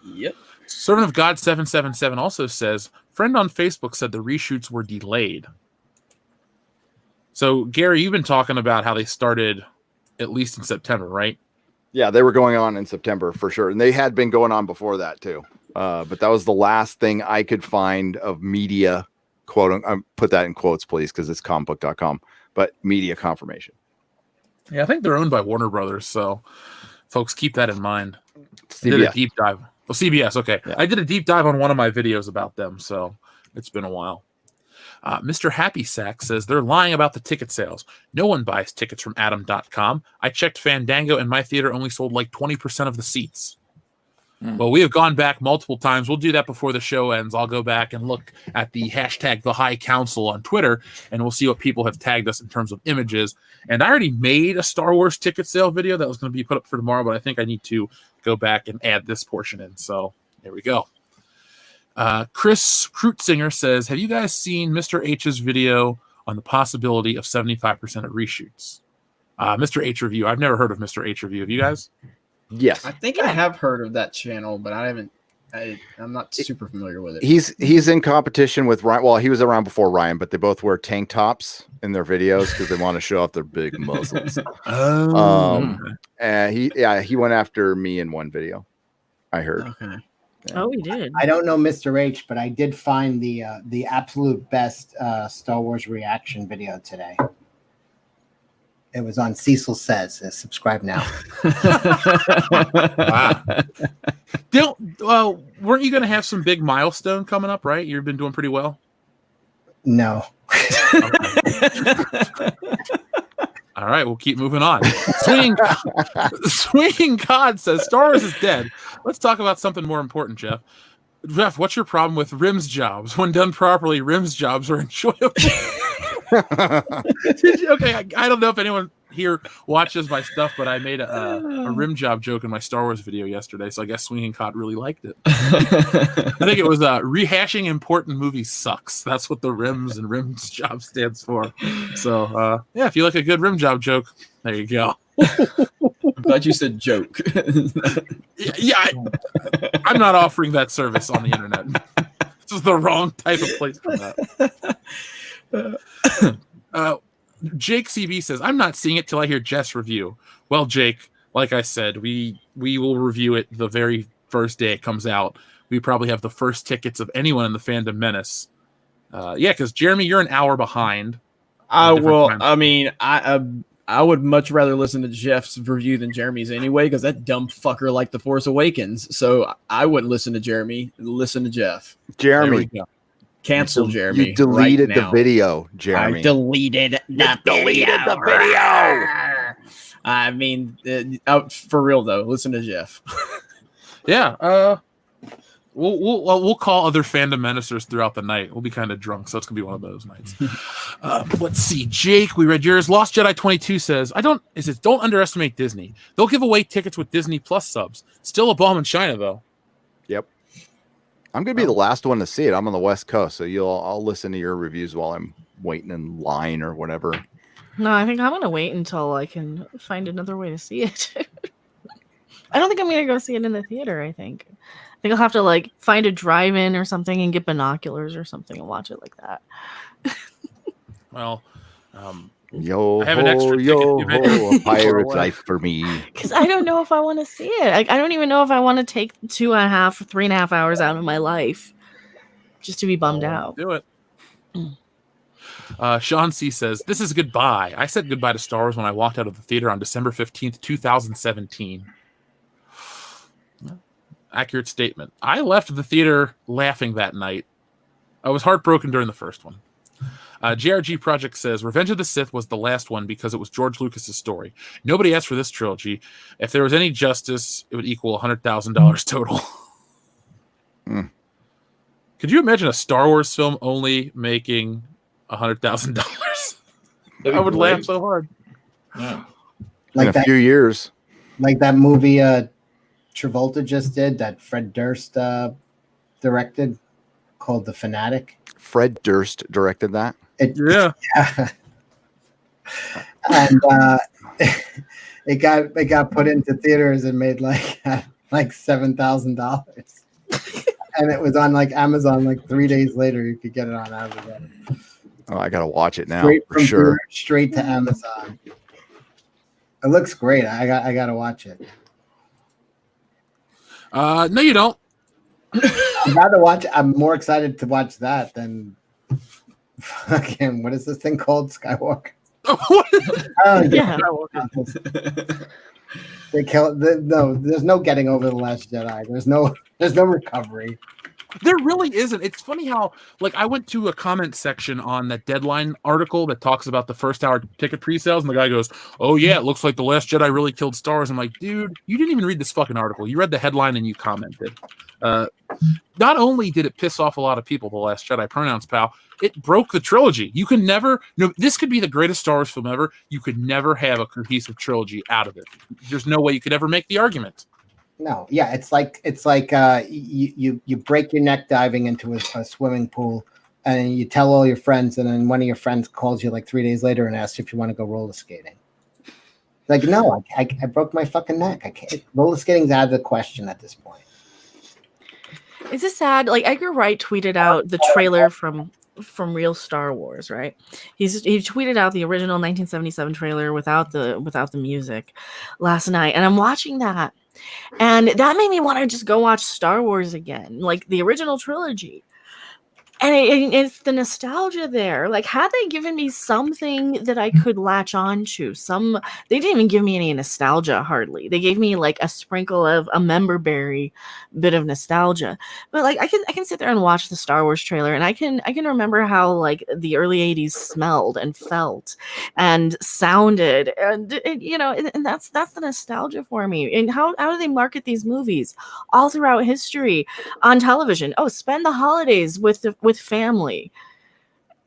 Yep. Servant of God 777 also says, friend on Facebook said the reshoots were delayed. So, Gary, you've been talking about how they started at least in September, right? Yeah, they were going on in September for sure. And they had been going on before that too. But that was the last thing I could find of media, put that in quotes, please, because it's comicbook.com, but media confirmation. Yeah, I think they're owned by Warner Brothers. So, folks, keep that in mind. CBS. Did a deep dive. Well, CBS, okay. Yeah. I did a deep dive on one of my videos about them, so it's been a while. Mr. Happy Sack says they're lying about the ticket sales. No one buys tickets from Adam.com. I checked Fandango, and my theater only sold like 20% of the seats. Well, we have gone back multiple times. We'll do that before the show ends. I'll go back and look at the hashtag The High Council on Twitter, and we'll see what people have tagged us in terms of images. And I already made a Star Wars ticket sale video that was going to be put up for tomorrow, but I think I need to go back and add this portion in. So there we go. Chris Krutzinger says, have you guys seen Mr. H's video on the possibility of 75% of reshoots? Mr. H Review. I've never heard of Mr. H Review. Have you guys? Yes. I think I have heard of that channel, but I haven't. I'm not super familiar with it. He's in competition with Ryan. Well, he was around before Ryan, but they both wear tank tops in their videos because they want to show off their big muscles. And he went after me in one video. I heard. Okay. Yeah. Oh, he did. I don't know Mr. H, but I did find the absolute best Star Wars reaction video today. It was on Cecil Says. Subscribe now. Wow. Weren't you going to have some big milestone coming up, right? You've been doing pretty well. No. All right, we'll keep moving on. Swinging God says Star Wars is dead. Let's talk about something more important, Jeff. Jeff, what's your problem with rims jobs? When done properly, rims jobs are enjoyable. Okay, I don't know if anyone here watches my stuff, but I made a rim job joke in my Star Wars video yesterday, so I guess Swinging Cod really liked it. I think it was rehashing important movies sucks. That's what the rims and rims job stands for. So, yeah, if you like a good rim job joke, there you go. I'm glad you said joke. Yeah, I'm not offering that service on the internet. This is the wrong type of place for that. Jake CB says, I'm not seeing it till I hear Jeff's review. Well, Jake, like I said, we will review it the very first day it comes out. We probably have the first tickets of anyone in the Fandom Menace. Yeah, because Jeremy, you're an hour behind. I would much rather listen to Jeff's review than Jeremy's anyway, because that dumb fucker liked The Force Awakens. So I wouldn't listen to Jeremy. Listen to Jeff. Jeremy. Cancel Jeremy. You deleted the video, Jeremy. I deleted the video. I mean, for real though, listen to Jeff. Yeah. We'll call other fandom menacers throughout the night. We'll be kind of drunk, so it's gonna be one of those nights. Let's see, Jake. We read yours. Lost Jedi 22 says, don't underestimate Disney. They'll give away tickets with Disney Plus subs. Still a bomb in China, though. Yep. I'm gonna be the last one to see it. I'm on the West Coast, so I'll listen to your reviews while I'm waiting in line or whatever. No, I think I'm gonna wait until I can find another way to see it. I don't think I'm gonna go see it in the theater. I think I'll have to like find a drive-in or something and get binoculars or something and watch it like that. Well, yo I have an extra ho, ticket. a pirate's life for me. Because I don't know if I want to see it. I don't even know if I want to take 3.5 hours out of my life just to be bummed out. Do it. Sean C says, this is goodbye. I said goodbye to Star Wars when I walked out of the theater on December 15th, 2017. Accurate statement. I left the theater laughing that night. I was heartbroken during the first one. JRG Project says, Revenge of the Sith was the last one because it was George Lucas's story. Nobody asked for this trilogy. If there was any justice, it would equal $100,000 total. Could you imagine a Star Wars film only making $100,000? I would laugh so hard. Yeah. Like in a few years. Like that movie Travolta just did, that Fred Durst directed, called The Fanatic. Fred Durst directed that? Yeah. And it got put into theaters and made like $7,000. And it was on like Amazon like 3 days later. You could get it on Amazon. Oh, I gotta watch it now Straight for from sure. theater, straight to Amazon. It looks great. I gotta watch it. No, you don't. I'm about to watch. I'm more excited to watch that than fucking what is this thing called? Skywalker. Yeah. They kill. No, there's no getting over the Last Jedi. There's no recovery. There really isn't. It's funny how, like, I went to a comment section on that Deadline article that talks about the first hour ticket pre-sales, and the guy goes, "Oh yeah, it looks like the Last Jedi really killed Star Wars." I'm like, dude, you didn't even read this fucking article. You read the headline and you commented. Not only did it piss off a lot of people, the Last Jedi pronouns, pal, it broke the trilogy. You can never. No, this could be the greatest Star Wars film ever. You could never have a cohesive trilogy out of it. There's no way you could ever make the argument. No, yeah, it's like you break your neck diving into a swimming pool, and you tell all your friends, and then one of your friends calls you like 3 days later and asks if you want to go roller skating. Like, no, I broke my fucking neck. I can't. Roller skating's out of the question at this point. Is this sad? Like Edgar Wright tweeted out the trailer from Real Star Wars, right? He tweeted out the original 1977 trailer without the music last night, and I'm watching that. And that made me want to just go watch Star Wars again, like the original trilogy. And it's the nostalgia there. Like, had they given me something that I could latch on to, they didn't even give me any nostalgia hardly. They gave me like a sprinkle of a member berry bit of nostalgia. But like I can sit there and watch the Star Wars trailer, and I can remember how like the early 80s smelled and felt and sounded, and you know, and that's the nostalgia for me. And how do they market these movies all throughout history on television? Oh, spend the holidays with family.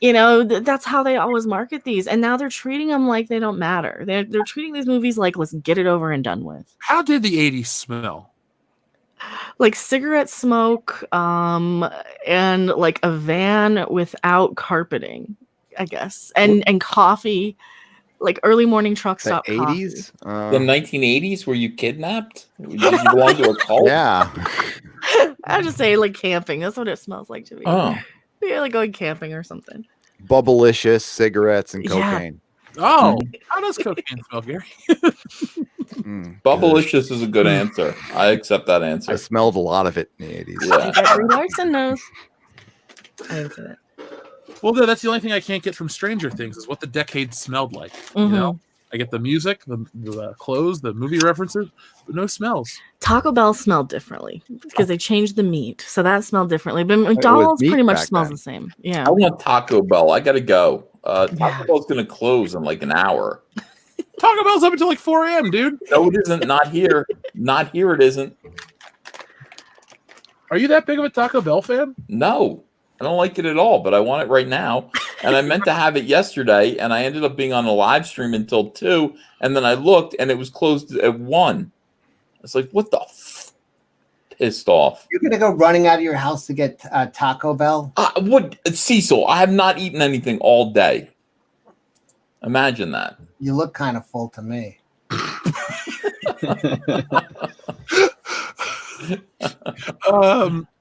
You know, that's how they always market these, and now they're treating them like they don't matter. They're treating these movies like, let's get it over and done with. How did the 80s smell? Like cigarette smoke, and like a van without carpeting, I guess, and coffee, like early morning truck stop. The 80s, the 1980s. Were you kidnapped? Did you belong to a cult? Yeah. I just say like camping. That's what it smells like to me. Oh. Yeah, like going camping or something. Bubblicious, cigarettes, and cocaine. Oh, how does cocaine smell, Gary? Bubblicious is a good answer. I accept that answer. I smelled a lot of it in the 80s. Yeah. Brie Larson knows. I answer that. Well, that's the only thing I can't get from Stranger Things is what the decade smelled like. You know, I get the music, the clothes, the movie references, but no smells. Taco Bell smelled differently because they changed the meat, so that smelled differently. But McDonald's pretty much smells the same. Yeah. I want Taco Bell. I gotta go. Taco Bell's gonna close in like an hour. Taco Bell's up until like 4 a.m., dude. No, it isn't. Not here. Not here. It isn't. Are you that big of a Taco Bell fan? No, I don't like it at all, but I want it right now. And I meant to have it yesterday, and I ended up being on a live stream until 2, and then I looked, and it was closed at 1. It's like, what the pissed off. You're gonna go running out of your house to get Taco Bell? Cecil, I have not eaten anything all day. Imagine that. You look kind of full to me.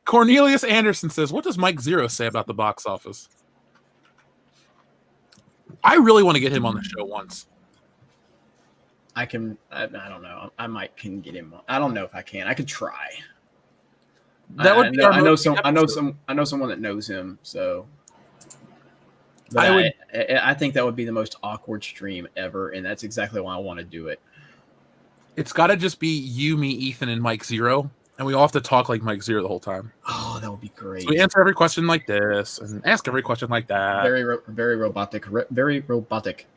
Cornelius Anderson says, what does Mike Zero say about the box office? I really want to get him on the show once. I don't know. I might can get him. I don't know if I can. I could try. That would be I know someone that knows him. So, but I think that would be the most awkward stream ever, and that's exactly why I want to do it. It's got to just be you, me, Ethan, and Mike Zero, and we all have to talk like Mike Zero the whole time. Oh, that would be great. So we answer every question like this and ask every question like that. Very robotic. Very robotic.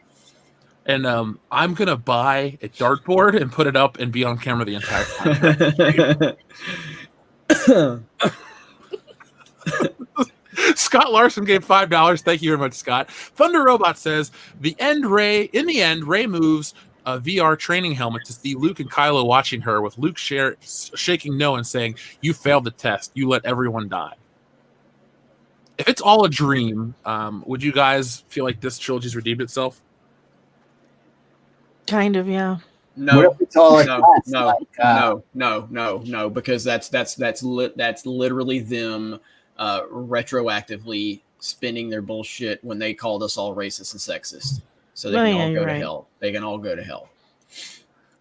And I'm going to buy a dartboard and put it up and be on camera the entire time. Scott Larson gave $5. Thank you very much, Scott. Thunder Robot says, in the end, Rey moves a VR training helmet to see Luke and Kylo watching her, with Luke shaking no and saying, you failed the test. You let everyone die. If it's all a dream, would you guys feel like this trilogy's redeemed itself? Kind of, yeah. No, no, because that's literally them retroactively spinning their bullshit when they called us all racist and sexist. So they can all go to hell. They can all go to hell.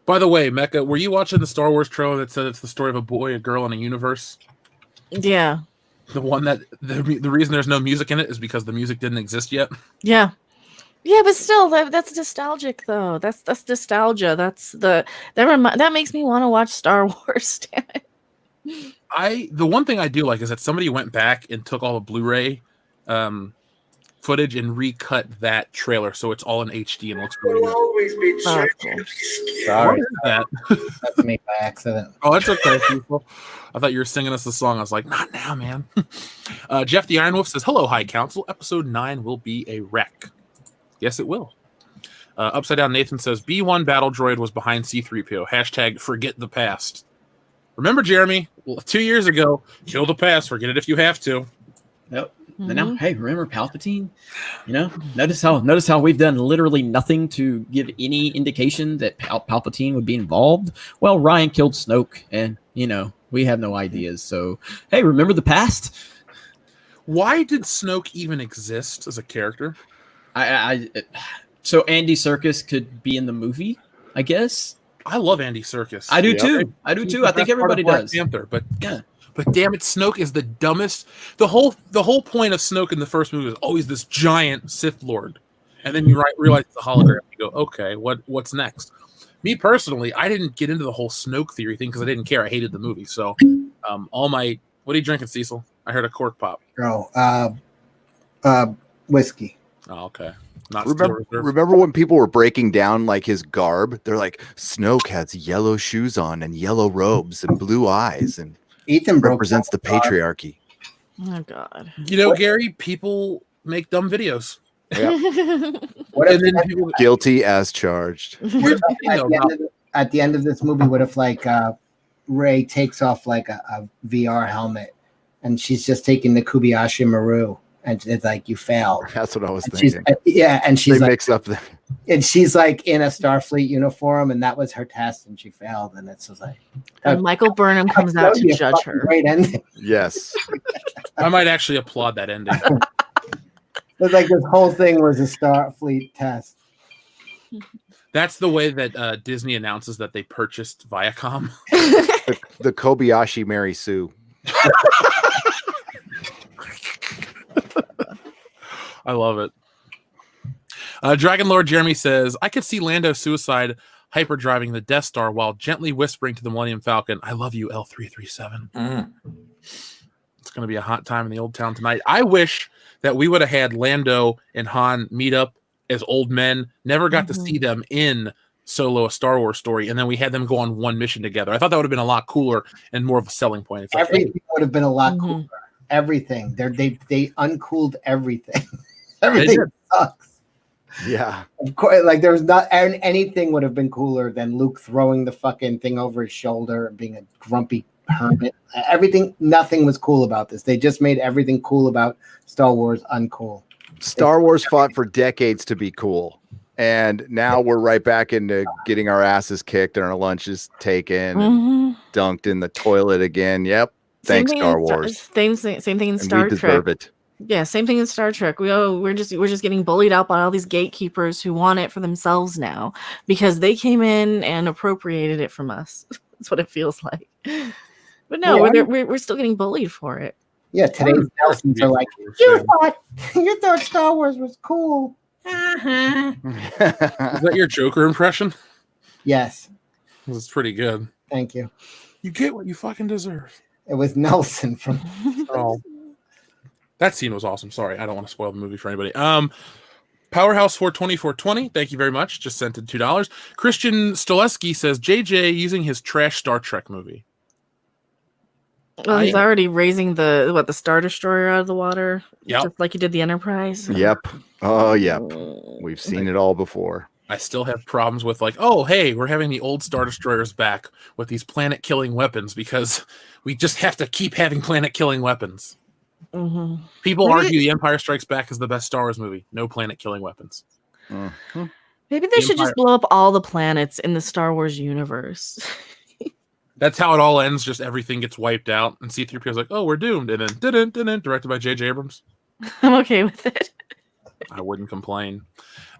By the way, Mecca, were you watching the Star Wars trailer that said it's the story of a boy, a girl, and a universe? Yeah. The one that the reason there's no music in it is because the music didn't exist yet. Yeah. Yeah, but still, that's nostalgic though. That's nostalgia. That makes me want to watch Star Wars. Damn it. The one thing I do like is that somebody went back and took all the Blu-ray footage and recut that trailer so it's all in HD and looks really good. Always be Sorry. What is that? That's me by accident. Oh, that's okay, people. I thought you were singing us a song. I was like, not now, man. Jeff the Iron Wolf says, hello, High Council. Episode 9 will be a wreck. Yes, it will. Upside Down Nathan says, B1 Battle Droid was behind C-3PO. Hashtag forget the past. Remember, Jeremy, 2 years ago, kill the past. Forget it if you have to. Yep. And now, hey, remember Palpatine? You know, notice how we've done literally nothing to give any indication that Palpatine would be involved. Well, Ryan killed Snoke, and we have no ideas. So, hey, remember the past? Why did Snoke even exist as a character? So Andy Serkis could be in the movie, I guess. I love Andy Serkis. I do too. I think everybody does. Panther, but yeah. But damn it, Snoke is the dumbest. The whole point of Snoke in the first movie was always this giant Sith Lord, and then you realize it's a hologram. You go, okay, what's next? Me personally, I didn't get into the whole Snoke theory thing because I didn't care. I hated the movie. So, what are you drinking, Cecil? I heard a cork pop. Whiskey. Oh, okay. Remember when people were breaking down like his garb? They're like, Snoke has yellow shoes on and yellow robes and blue eyes, and Ethan represents the patriarchy. Oh God. Gary, people make dumb videos. Yep. Guilty as charged. At the end of this movie, what if Rey takes off like a VR helmet and she's just taking the Kobayashi Maru? And it's like, you failed. That's what I was thinking. And she's they mix up the. And she's like in a Starfleet uniform, and that was her test, and she failed. And it's just like, and Michael Burnham comes out to judge her. Great ending. Yes, I might actually applaud that ending. It's like this whole thing was a Starfleet test. That's the way that Disney announces that they purchased Viacom. the Kobayashi Mary Sue. I love it. Dragon Lord Jeremy says, I could see Lando suicide hyperdriving the Death Star while gently whispering to the Millennium Falcon, I love you, L337. It's going to be a hot time in the old town tonight. I wish that we would have had Lando and Han meet up as old men. Never got to see them in solo a Star Wars story, and then we had them go on one mission together. I thought that would have been a lot cooler and more of a selling point. It's like, Everything would have been a lot cooler. Everything. They uncooled everything. Everything sucks. Yeah. Of course, like there was not anything would have been cooler than Luke throwing the fucking thing over his shoulder and being a grumpy hermit. Nothing was cool about this. They just made everything cool about Star Wars uncool. Star Wars fought for decades to be cool. And now we're right back into getting our asses kicked and our lunches taken and dunked in the toilet again. Yep. Thanks, Star Wars. Same thing in And Star we Trek. deserve it. Yeah, same thing in Star Trek. We're just getting bullied out by all these gatekeepers who want it for themselves now because they came in and appropriated it from us. That's what it feels like. But no, we're still getting bullied for it. Yeah, today's Nelsons are like, you thought Star Wars was cool. Is that your Joker impression? Yes. It was pretty good. Thank you. You get what you fucking deserve. It was Nelson from. Oh, that scene was awesome. Sorry, I don't want to spoil the movie for anybody. Powerhouse 420. Thank you very much. Just sent it $2. Christian Stoleski says JJ using his trash Star Trek movie. Well, he's already raising the Star Destroyer out of the water, just like he did the Enterprise. Yep. Oh, yep. We've seen it all before. I still have problems with like, oh, hey, we're having the old Star Destroyers back with these planet-killing weapons because we just have to keep having planet-killing weapons. Mm-hmm. People argue The Empire Strikes Back is the best Star Wars movie. No planet-killing weapons. Mm-hmm. Maybe they should just blow up all the planets in the Star Wars universe. That's how it all ends. Just everything gets wiped out, and C-3PO's like, "Oh, we're doomed." And then, directed by J.J. Abrams. I'm okay with it. I wouldn't complain.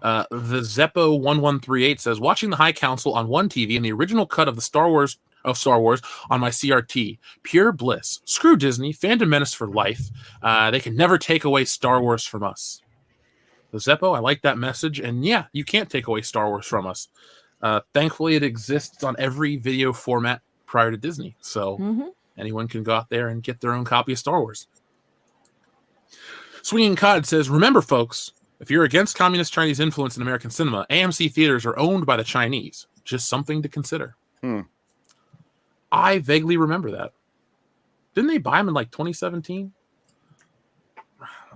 The Zeppo 1138 says, "Watching the High Council on one TV and the original cut of Star Wars on my CRT, pure bliss. Screw Disney, fandom menace for life. They can never take away Star Wars from us." The Zeppo, I like that message, and yeah, you can't take away Star Wars from us. Thankfully, it exists on every video format prior to Disney, so anyone can go out there and get their own copy of Star Wars. Swinging Cod says, "Remember, folks, if you're against communist Chinese influence in American cinema, AMC theaters are owned by the Chinese. Just something to consider." I vaguely remember that. Didn't they buy them in like 2017?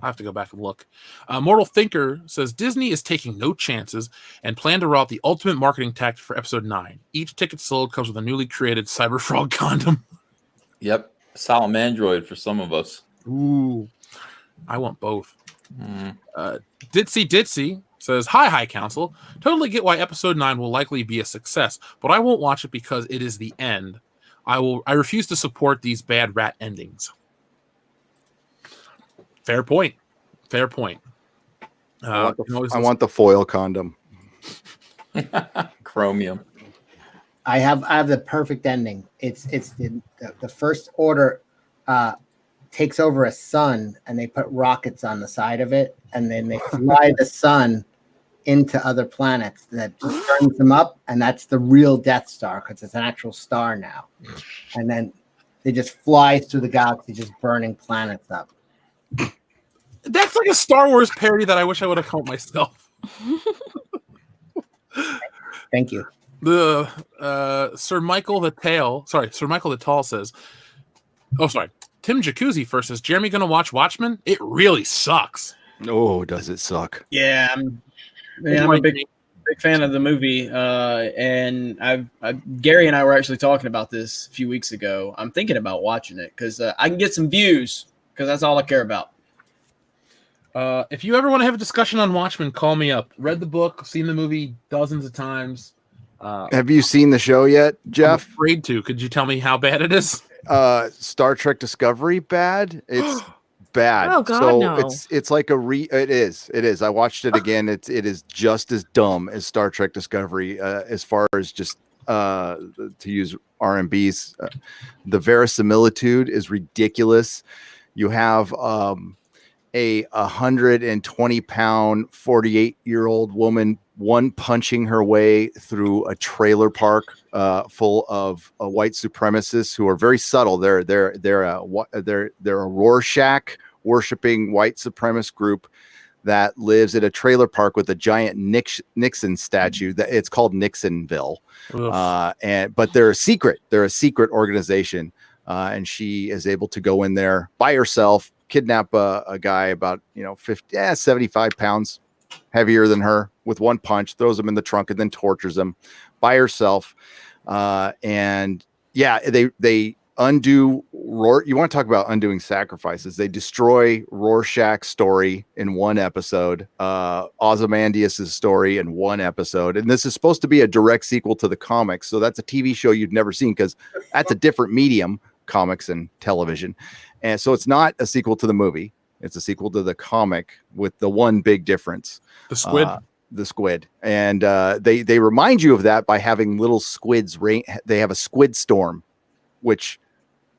I have to go back and look. Mortal Thinker says, "Disney is taking no chances and plan to roll out the ultimate marketing tactic for episode 9. Each ticket sold comes with a newly created Cyber Frog condom." Yep. Salamandroid for some of us. Ooh. I want both. Ditzy says, High Council. Totally get why episode 9 will likely be a success, but I won't watch it because it is the end. I refuse to support these bad rat endings." Fair point. I want the foil condom. Chromium. I have the perfect ending. It's the First Order takes over a sun and they put rockets on the side of it and then they fly the sun into other planets that just turns them up, and that's the real Death Star because it's an actual star now. And then they just fly through the galaxy, just burning planets up. That's like a Star Wars parody that I wish I would have come up myself. Thank you. The Sir Michael the Tall says, Tim Jacuzzi first says, "Jeremy gonna watch Watchmen? It really sucks." Oh, does it suck? Yeah, I'm a big fan of the movie, and Gary and I were actually talking about this a few weeks ago. I'm thinking about watching it because I can get some views because that's all I care about. If you ever want to have a discussion on Watchmen, call me up. Read the book, seen the movie dozens of times. Have you seen the show yet, Jeff? I'm afraid to. Could you tell me how bad it is? Star Trek Discovery bad? It's bad. Oh God, so no. it's like it is. I watched it again. It is just as dumb as Star Trek Discovery as far as just to use RMBs. The verisimilitude is ridiculous. You have a 120-pound 48-year-old woman punching her way through a trailer park full of white supremacists who are very subtle. They're a Rorschach worshiping white supremacist group that lives at a trailer park with a giant Nixon statue. That it's called Nixonville, but they're a secret. They're a secret organization, and she is able to go in there by herself, kidnap a guy about 75 pounds heavier than her with one punch, throws him in the trunk, and then tortures him by herself. And yeah, they undo Roar. You want to talk about undoing sacrifices? They destroy Rorschach's story in one episode, Ozymandias' story in one episode, and this is supposed to be a direct sequel to the comics. So that's a TV show you've never seen because that's a different medium, comics and television, and so it's not a sequel to the movie. It's a sequel to the comic with the one big difference: the squid. The squid, and they remind you of that by having little squids. They have a squid storm, which,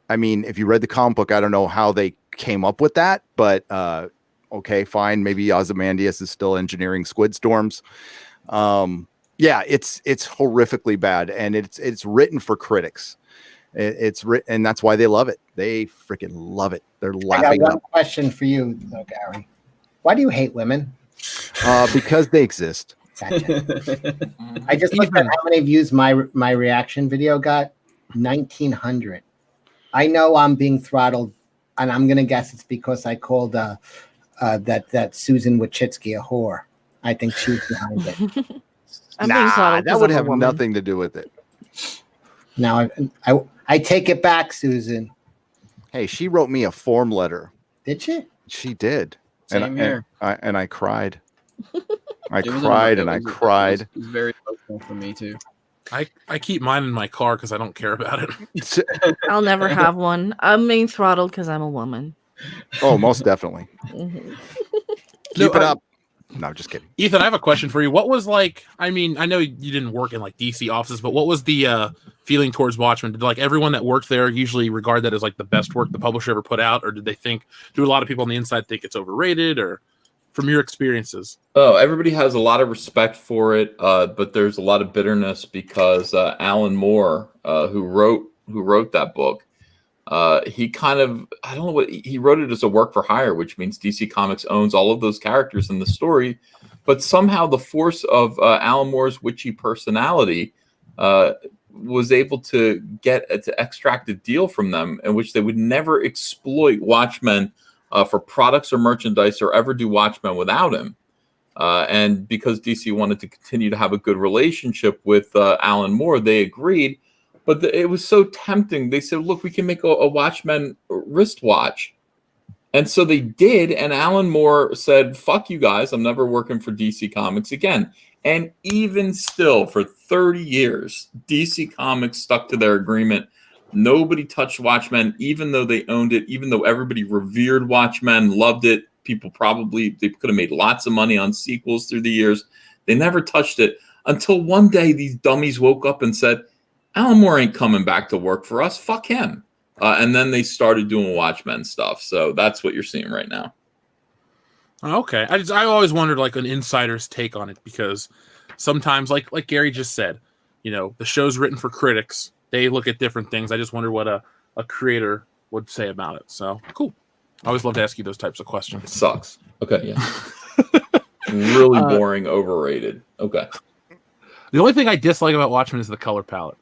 I mean, if you read the comic book, I don't know how they came up with that, but okay, fine. Maybe Ozymandias is still engineering squid storms. Yeah, it's horrifically bad, and it's written for critics. It's written, and that's why they love it. They freaking love it. They're laughing. I got one question for you, though, Gary. Why do you hate women? Because they exist. Gotcha. I just looked at how many views my reaction video got. 1,900. I know I'm being throttled, and I'm gonna guess it's because I called that Susan Wojcicki a whore. I think she's behind it. That would have nothing to do with it. Now I take it back, Susan. Hey, she wrote me a form letter. Did she? She did. Same here. And I cried. I It was cried a- and it I was- cried. It was very emotional for me too. I keep mine in my car because I don't care about it. I'll never have one. I'm being throttled because I'm a woman. Oh, most definitely. Mhm. Keep it up. No, just kidding. Ethan, I have a question for you. What was like? I mean, I know you didn't work in like DC offices, but what was the feeling towards Watchmen? Did like everyone that worked there usually regard that as like the best work the publisher ever put out, or did they think? Do a lot of people on the inside think it's overrated, or from your experiences? Oh, everybody has a lot of respect for it, but there's a lot of bitterness because Alan Moore, who wrote that book, he kind of, I don't know what he wrote it as a work for hire, which means DC Comics owns all of those characters in the story, but somehow the force of Alan Moore's witchy personality was able to extract a deal from them in which they would never exploit Watchmen for products or merchandise or ever do Watchmen without him. And because DC wanted to continue to have a good relationship with Alan Moore, they agreed. But it was so tempting. They said, look, we can make a Watchmen wristwatch. And so they did. And Alan Moore said, fuck you guys. I'm never working for DC Comics again. And even still, for 30 years, DC Comics stuck to their agreement. Nobody touched Watchmen, even though they owned it, even though everybody revered Watchmen, loved it. People they could have made lots of money on sequels through the years. They never touched it until one day these dummies woke up and said, Alan Moore ain't coming back to work for us. Fuck him. And then they started doing Watchmen stuff. So that's what you're seeing right now. Okay, I always wondered like an insider's take on it because sometimes, like Gary just said, the show's written for critics. They look at different things. I just wonder what a creator would say about it. So cool. I always love to ask you those types of questions. It sucks. Okay, yeah. Really boring, overrated. Okay. The only thing I dislike about Watchmen is the color palette.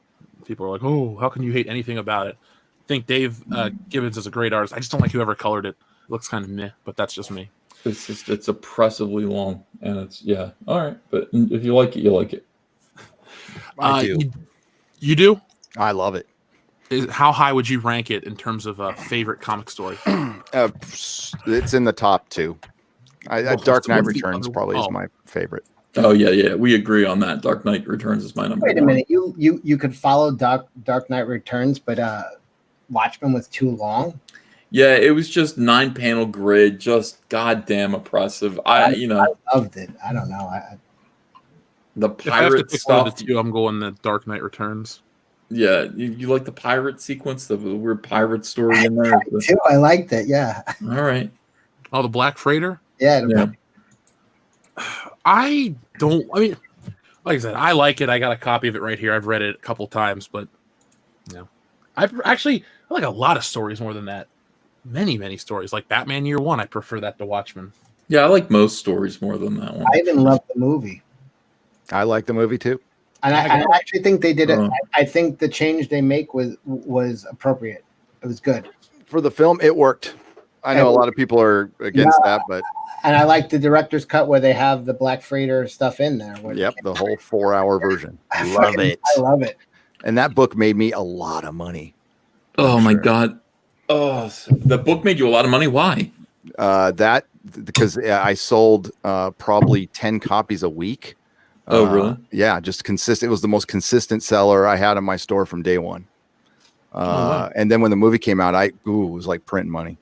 People are like, "Oh, how can you hate anything about it?" I think Dave Gibbons is a great artist. I just don't like whoever colored it. It looks kind of meh, but that's just me. It's oppressively long, and it's all right. But if you like it, you like it. I do. You do? I love it. How high would you rank it in terms of favorite comic story? It's in the top 2. Dark Knight Returns probably is my favorite. Oh yeah, we agree on that. Dark Knight Returns is my number. Wait a minute, you could follow Dark Knight Returns, but Watchmen was too long. Yeah, it was just 9-panel grid, just goddamn oppressive. I loved it. I don't know. The If I have to pirate pick one of stuff. the two, I'm going the Dark Knight Returns. Yeah, you like the pirate sequence, the weird pirate story in there. Too, I liked it. Yeah. All right. Oh, the Black Freighter? Yeah. I mean, like I said, I like it. I got a copy of it right here. I've read it a couple times, but I like a lot of stories more than that. Many stories. Like Batman Year One, I prefer that to Watchmen. Yeah, I like most stories more than that one. I even love the movie. I like the movie too. And I actually think they did it. Oh. I think the change they make was appropriate. It was good. For the film, it worked. I know a lot of people are against that, but and I like the director's cut where they have the Black Freighter stuff in there. Yep, the whole 4-hour version. Love it. I love it. And that book made me a lot of money. Oh my God. Oh, the book made you a lot of money. Why? That because I sold probably 10 copies a week. Oh, really? Yeah, just consistent. It was the most consistent seller I had in my store from day one. wow. And then when the movie came out, it was like printing money.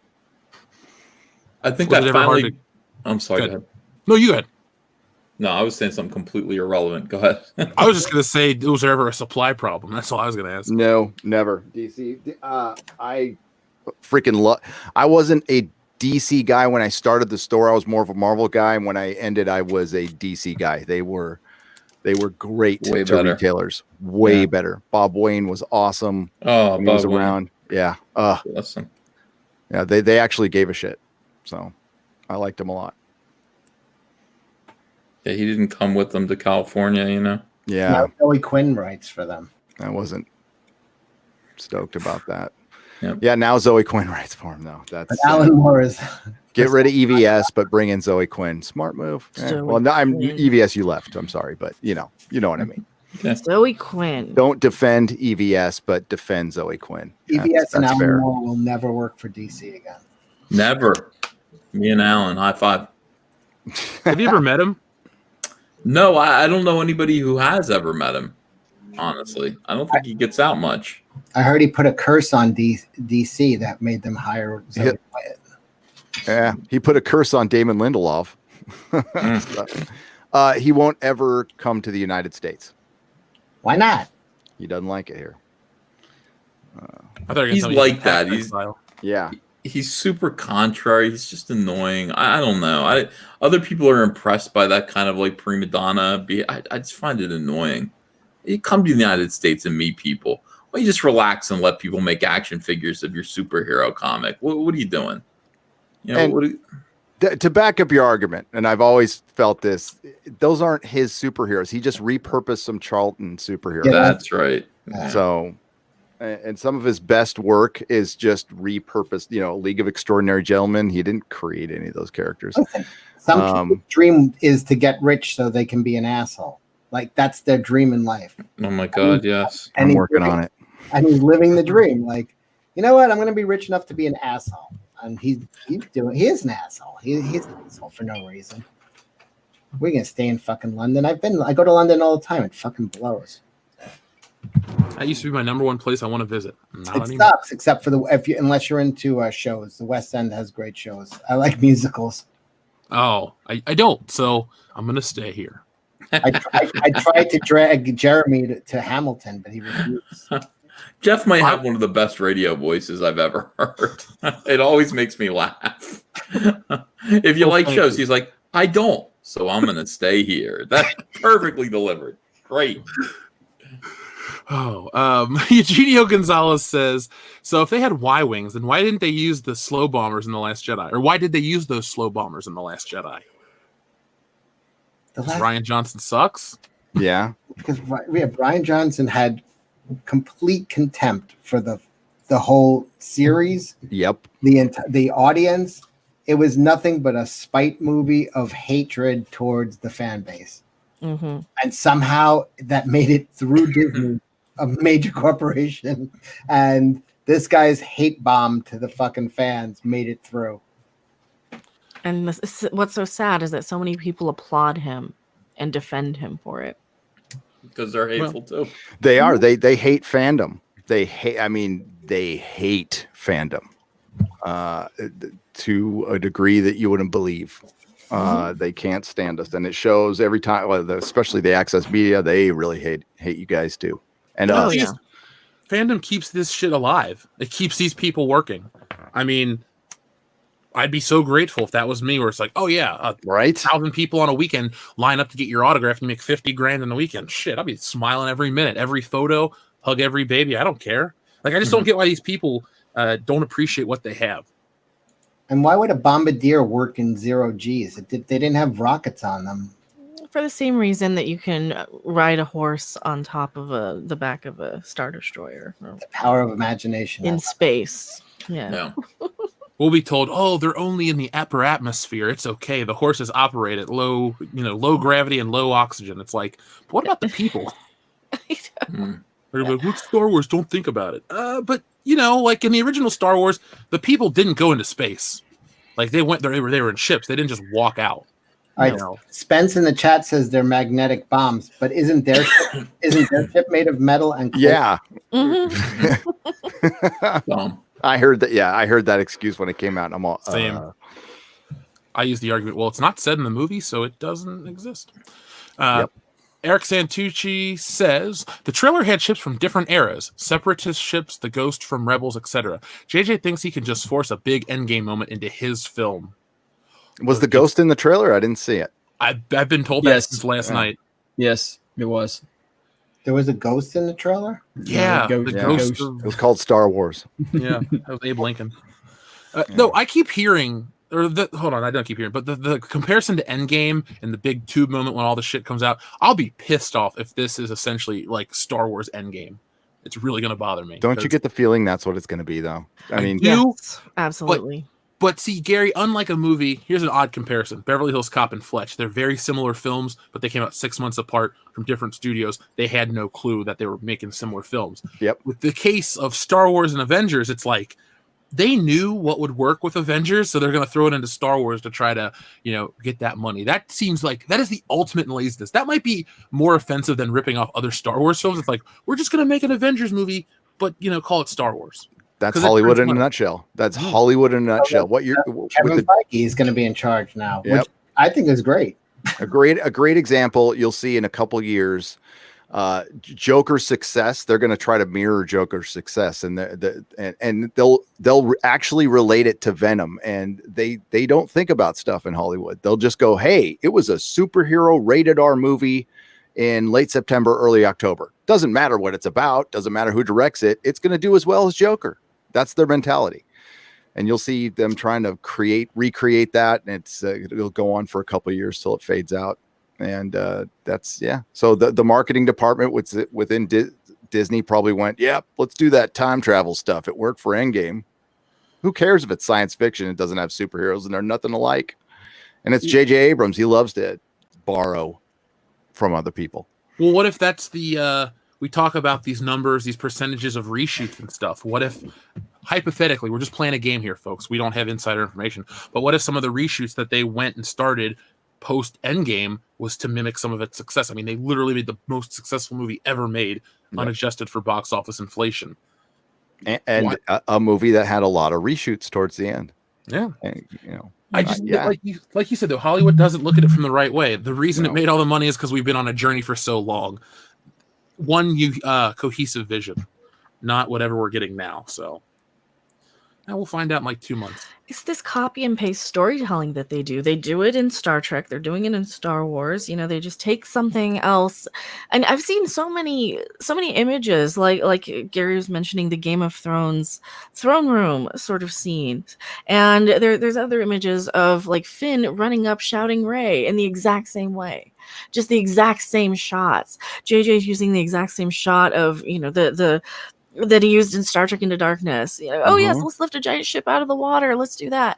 I think Was I it ever hard finally. to- I'm sorry. Go Go ahead. ahead. No, you go ahead. No, I was saying something completely irrelevant. Go ahead. I was just gonna say, was there ever a supply problem? That's all I was gonna ask. No, never. DC. I freaking love. I wasn't a DC guy when I started the store. I was more of a Marvel guy, and when I ended, I was a DC guy. They were great Way to better. retailers. Way better. Bob Wayne was awesome. Oh, when he was Bob Wayne. around. Yeah. Listen. Yeah. They actually gave a shit. So I liked him a lot. Yeah, he didn't come with them to California, you know. Yeah. Now Zoe Quinn writes for them. I wasn't stoked about that. Yep. Yeah, now Zoe Quinn writes for him though. But That's Alan Moore is get rid of EVS, but bring in Zoe Quinn. Smart move. Zoe Well, no, I'm Quinn. EVS. You left. I'm sorry, but you know what I mean. Zoe Quinn. Don't defend EVS, but defend Zoe Quinn. EVS and that's Alan fair. Moore will never work for DC again. Never. Me and Alan, high five. Have you ever met him? No, I don't know anybody who has ever met him. Honestly, I don't think he gets out much. I heard he put a curse on DC that made them hire Zoe Yeah. Quinn. Yeah, he put a curse on Damon Lindelof. He won't ever come to the United States. Why not? He doesn't like it here. I thought you were gonna He's tell me like he's that. Patrick He's style. Yeah. He's super contrary. He's just annoying. I don't know. Other people are impressed by that kind of like prima donna. I just find it annoying. You come to the United States and meet people. Why don't you just relax and let people make action figures of your superhero comic? What are you doing? You know, And to back up your argument, and I've always felt this, those aren't his superheroes. He just repurposed some Charlton superheroes. Yeah. that's right. So, and some of his best work is just repurposed. You know, League of Extraordinary Gentlemen. He didn't create any of those characters. Listen, some people's dream is to get rich so they can be an asshole. Like that's their dream in life. Oh my God, yes. And I'm he's working living- on it. And he's living the dream. Like, you know what? I'm going to be rich enough to be an asshole. And he is an asshole. He's an asshole for no reason. We're going to stay in fucking London. I go to London all the time. It fucking blows. That used to be my number one place I want to visit. Not It anymore. sucks, except for unless you're into shows. The West End has great shows. I like musicals. Oh, I don't. So I'm gonna stay here. I tried to drag Jeremy to Hamilton, but he refused. Jeff might have one of the best radio voices I've ever heard. It always makes me laugh. If you like shows, he's like, I don't, so I'm going to stay here. That's perfectly delivered. Great. Oh, Eugenio Gonzalez says, so if they had Y-Wings, then why didn't they use the slow bombers in The Last Jedi? Or why did they use those slow bombers in The Last Jedi? Ryan Johnson sucks? Yeah. Because Brian Johnson had complete contempt for the whole series. Yep. The audience. It was nothing but a spite movie of hatred towards the fan base. Mm-hmm. And somehow that made it through Disney, a major corporation. And this guy's hate bomb to the fucking fans made it through. And what's so sad is that so many people applaud him and defend him for it. Because they're hateful too. They are. They hate fandom. They hate fandom to a degree that you wouldn't believe. They can't stand us, and it shows every time. Well, especially the Access Media, they really hate you guys too, and us. Yeah. Fandom keeps this shit alive. It keeps these people working. I mean, I'd be so grateful if that was me, where it's like, oh yeah, right, 1,000 people on a weekend line up to get your autograph, and you make 50 grand in the weekend. Shit, I'll be smiling every minute, every photo, hug every baby. I don't care. Like, I just don't get why these people don't appreciate what they have. And why would a bombardier work in 0 Gs? They didn't have rockets on them. For the same reason that you can ride a horse on top of the back of a Star Destroyer. The power of imagination. In space. Yeah. No. We'll be told, oh, they're only in the upper atmosphere. It's okay. The horses operate at low gravity and low oxygen. It's like, what about the people? They're like, what Star Wars? Don't think about it. But like in the original Star Wars, the people didn't go into space. Like they went there. They were in ships. They didn't just walk out. All right. Spence in the chat says they're magnetic bombs, but isn't their ship made of metal and coal? Yeah. Dumb. I heard that. Yeah, I heard that excuse when it came out. And I'm all same. I used the argument. Well, it's not said in the movie, so it doesn't exist. Yep. Eric Santucci says the trailer had ships from different eras, separatist ships, the Ghost from Rebels, etc. JJ thinks he can just force a big endgame moment into his film. Was the Ghost in the trailer? I didn't see it. I've been told that since last night. Yes, it was. There was a ghost in the trailer? Yeah, the ghost. It was called Star Wars. Yeah, that was Abe Lincoln. No, I keep hearing, hold on, I don't keep hearing, but the comparison to Endgame and the big tube moment when all the shit comes out, I'll be pissed off if this is essentially like Star Wars Endgame. It's really going to bother me. Don't you get the feeling that's what it's going to be, though? I mean, yes, absolutely. But see, Gary, unlike a movie, here's an odd comparison. Beverly Hills Cop and Fletch. They're very similar films, but they came out 6 months apart from different studios. They had no clue that they were making similar films. Yep. With the case of Star Wars and Avengers, it's like they knew what would work with Avengers, so they're going to throw it into Star Wars to try to, get that money. That seems like that is the ultimate in laziness. That might be more offensive than ripping off other Star Wars films. It's like, we're just going to make an Avengers movie, but, call it Star Wars. That's Hollywood in a nutshell. That's Hollywood in a nutshell. Kevin Feige is going to be in charge now, Yep. which I think is great. A great example you'll see in a couple years. Joker's success, they're going to try to mirror Joker's success, and they'll actually relate it to Venom, and they don't think about stuff in Hollywood. They'll just go, hey, it was a superhero rated R movie in late September, early October. Doesn't matter what it's about, doesn't matter who directs it, it's going to do as well as Joker. That's their mentality. And you'll see them trying to recreate that, and it'll go on for a couple of years till it fades out. And so the marketing department within Disney probably went, yep, let's do that time travel stuff. It worked for Endgame. Who cares if it's science fiction? It doesn't have superheroes and they're nothing alike. And it's J.J. Abrams. He loves to borrow from other people. Well, what if that's we talk about these numbers, these percentages of reshoots and stuff. What if, hypothetically, we're just playing a game here, folks. We don't have insider information. But what if some of the reshoots that they went and started post Endgame was to mimic some of its success? I mean, they literally made the most successful movie ever made, unadjusted for box office inflation. And a movie that had a lot of reshoots towards the end. Yeah. And, I just like you said, though, Hollywood doesn't look at it from the right way. The reason it made all the money is because we've been on a journey for so long. One cohesive vision, not whatever we're getting now. So now we'll find out in like 2 months. It's this copy and paste storytelling that they do. They do it in Star Trek. They're doing it in Star Wars. They just take something else. And I've seen so many images, like Gary was mentioning the Game of Thrones throne room sort of scenes. And there's other images of like Finn running up shouting Rey in the exact same way. Just the exact same shots. JJ's using the exact same shot of, the that he used in Star Trek Into Darkness. Oh yes, let's lift a giant ship out of the water. Let's do that.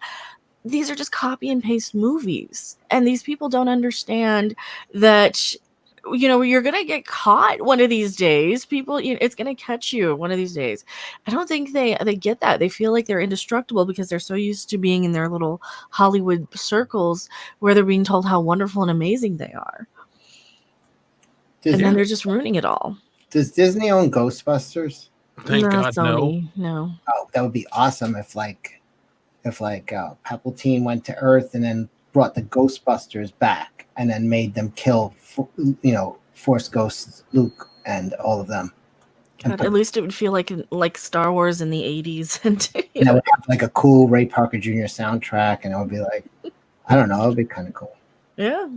These are just copy and paste movies. And these people don't understand that, you're going to get caught one of these days. People, it's going to catch you one of these days. I don't think they get that. They feel like they're indestructible because they're so used to being in their little Hollywood circles where they're being told how wonderful and amazing they are. And then they're just ruining it all. Does Disney own Ghostbusters? Thank God, Sony, no. Oh, that would be awesome if Palpatine went to Earth and then brought the Ghostbusters back and then made them kill, Force Ghosts, Luke, and all of them. God, at least it would feel like Star Wars in the 80s. And it would have like a cool Ray Parker Jr. soundtrack, and it would be like, I don't know, it would be kind of cool. Yeah.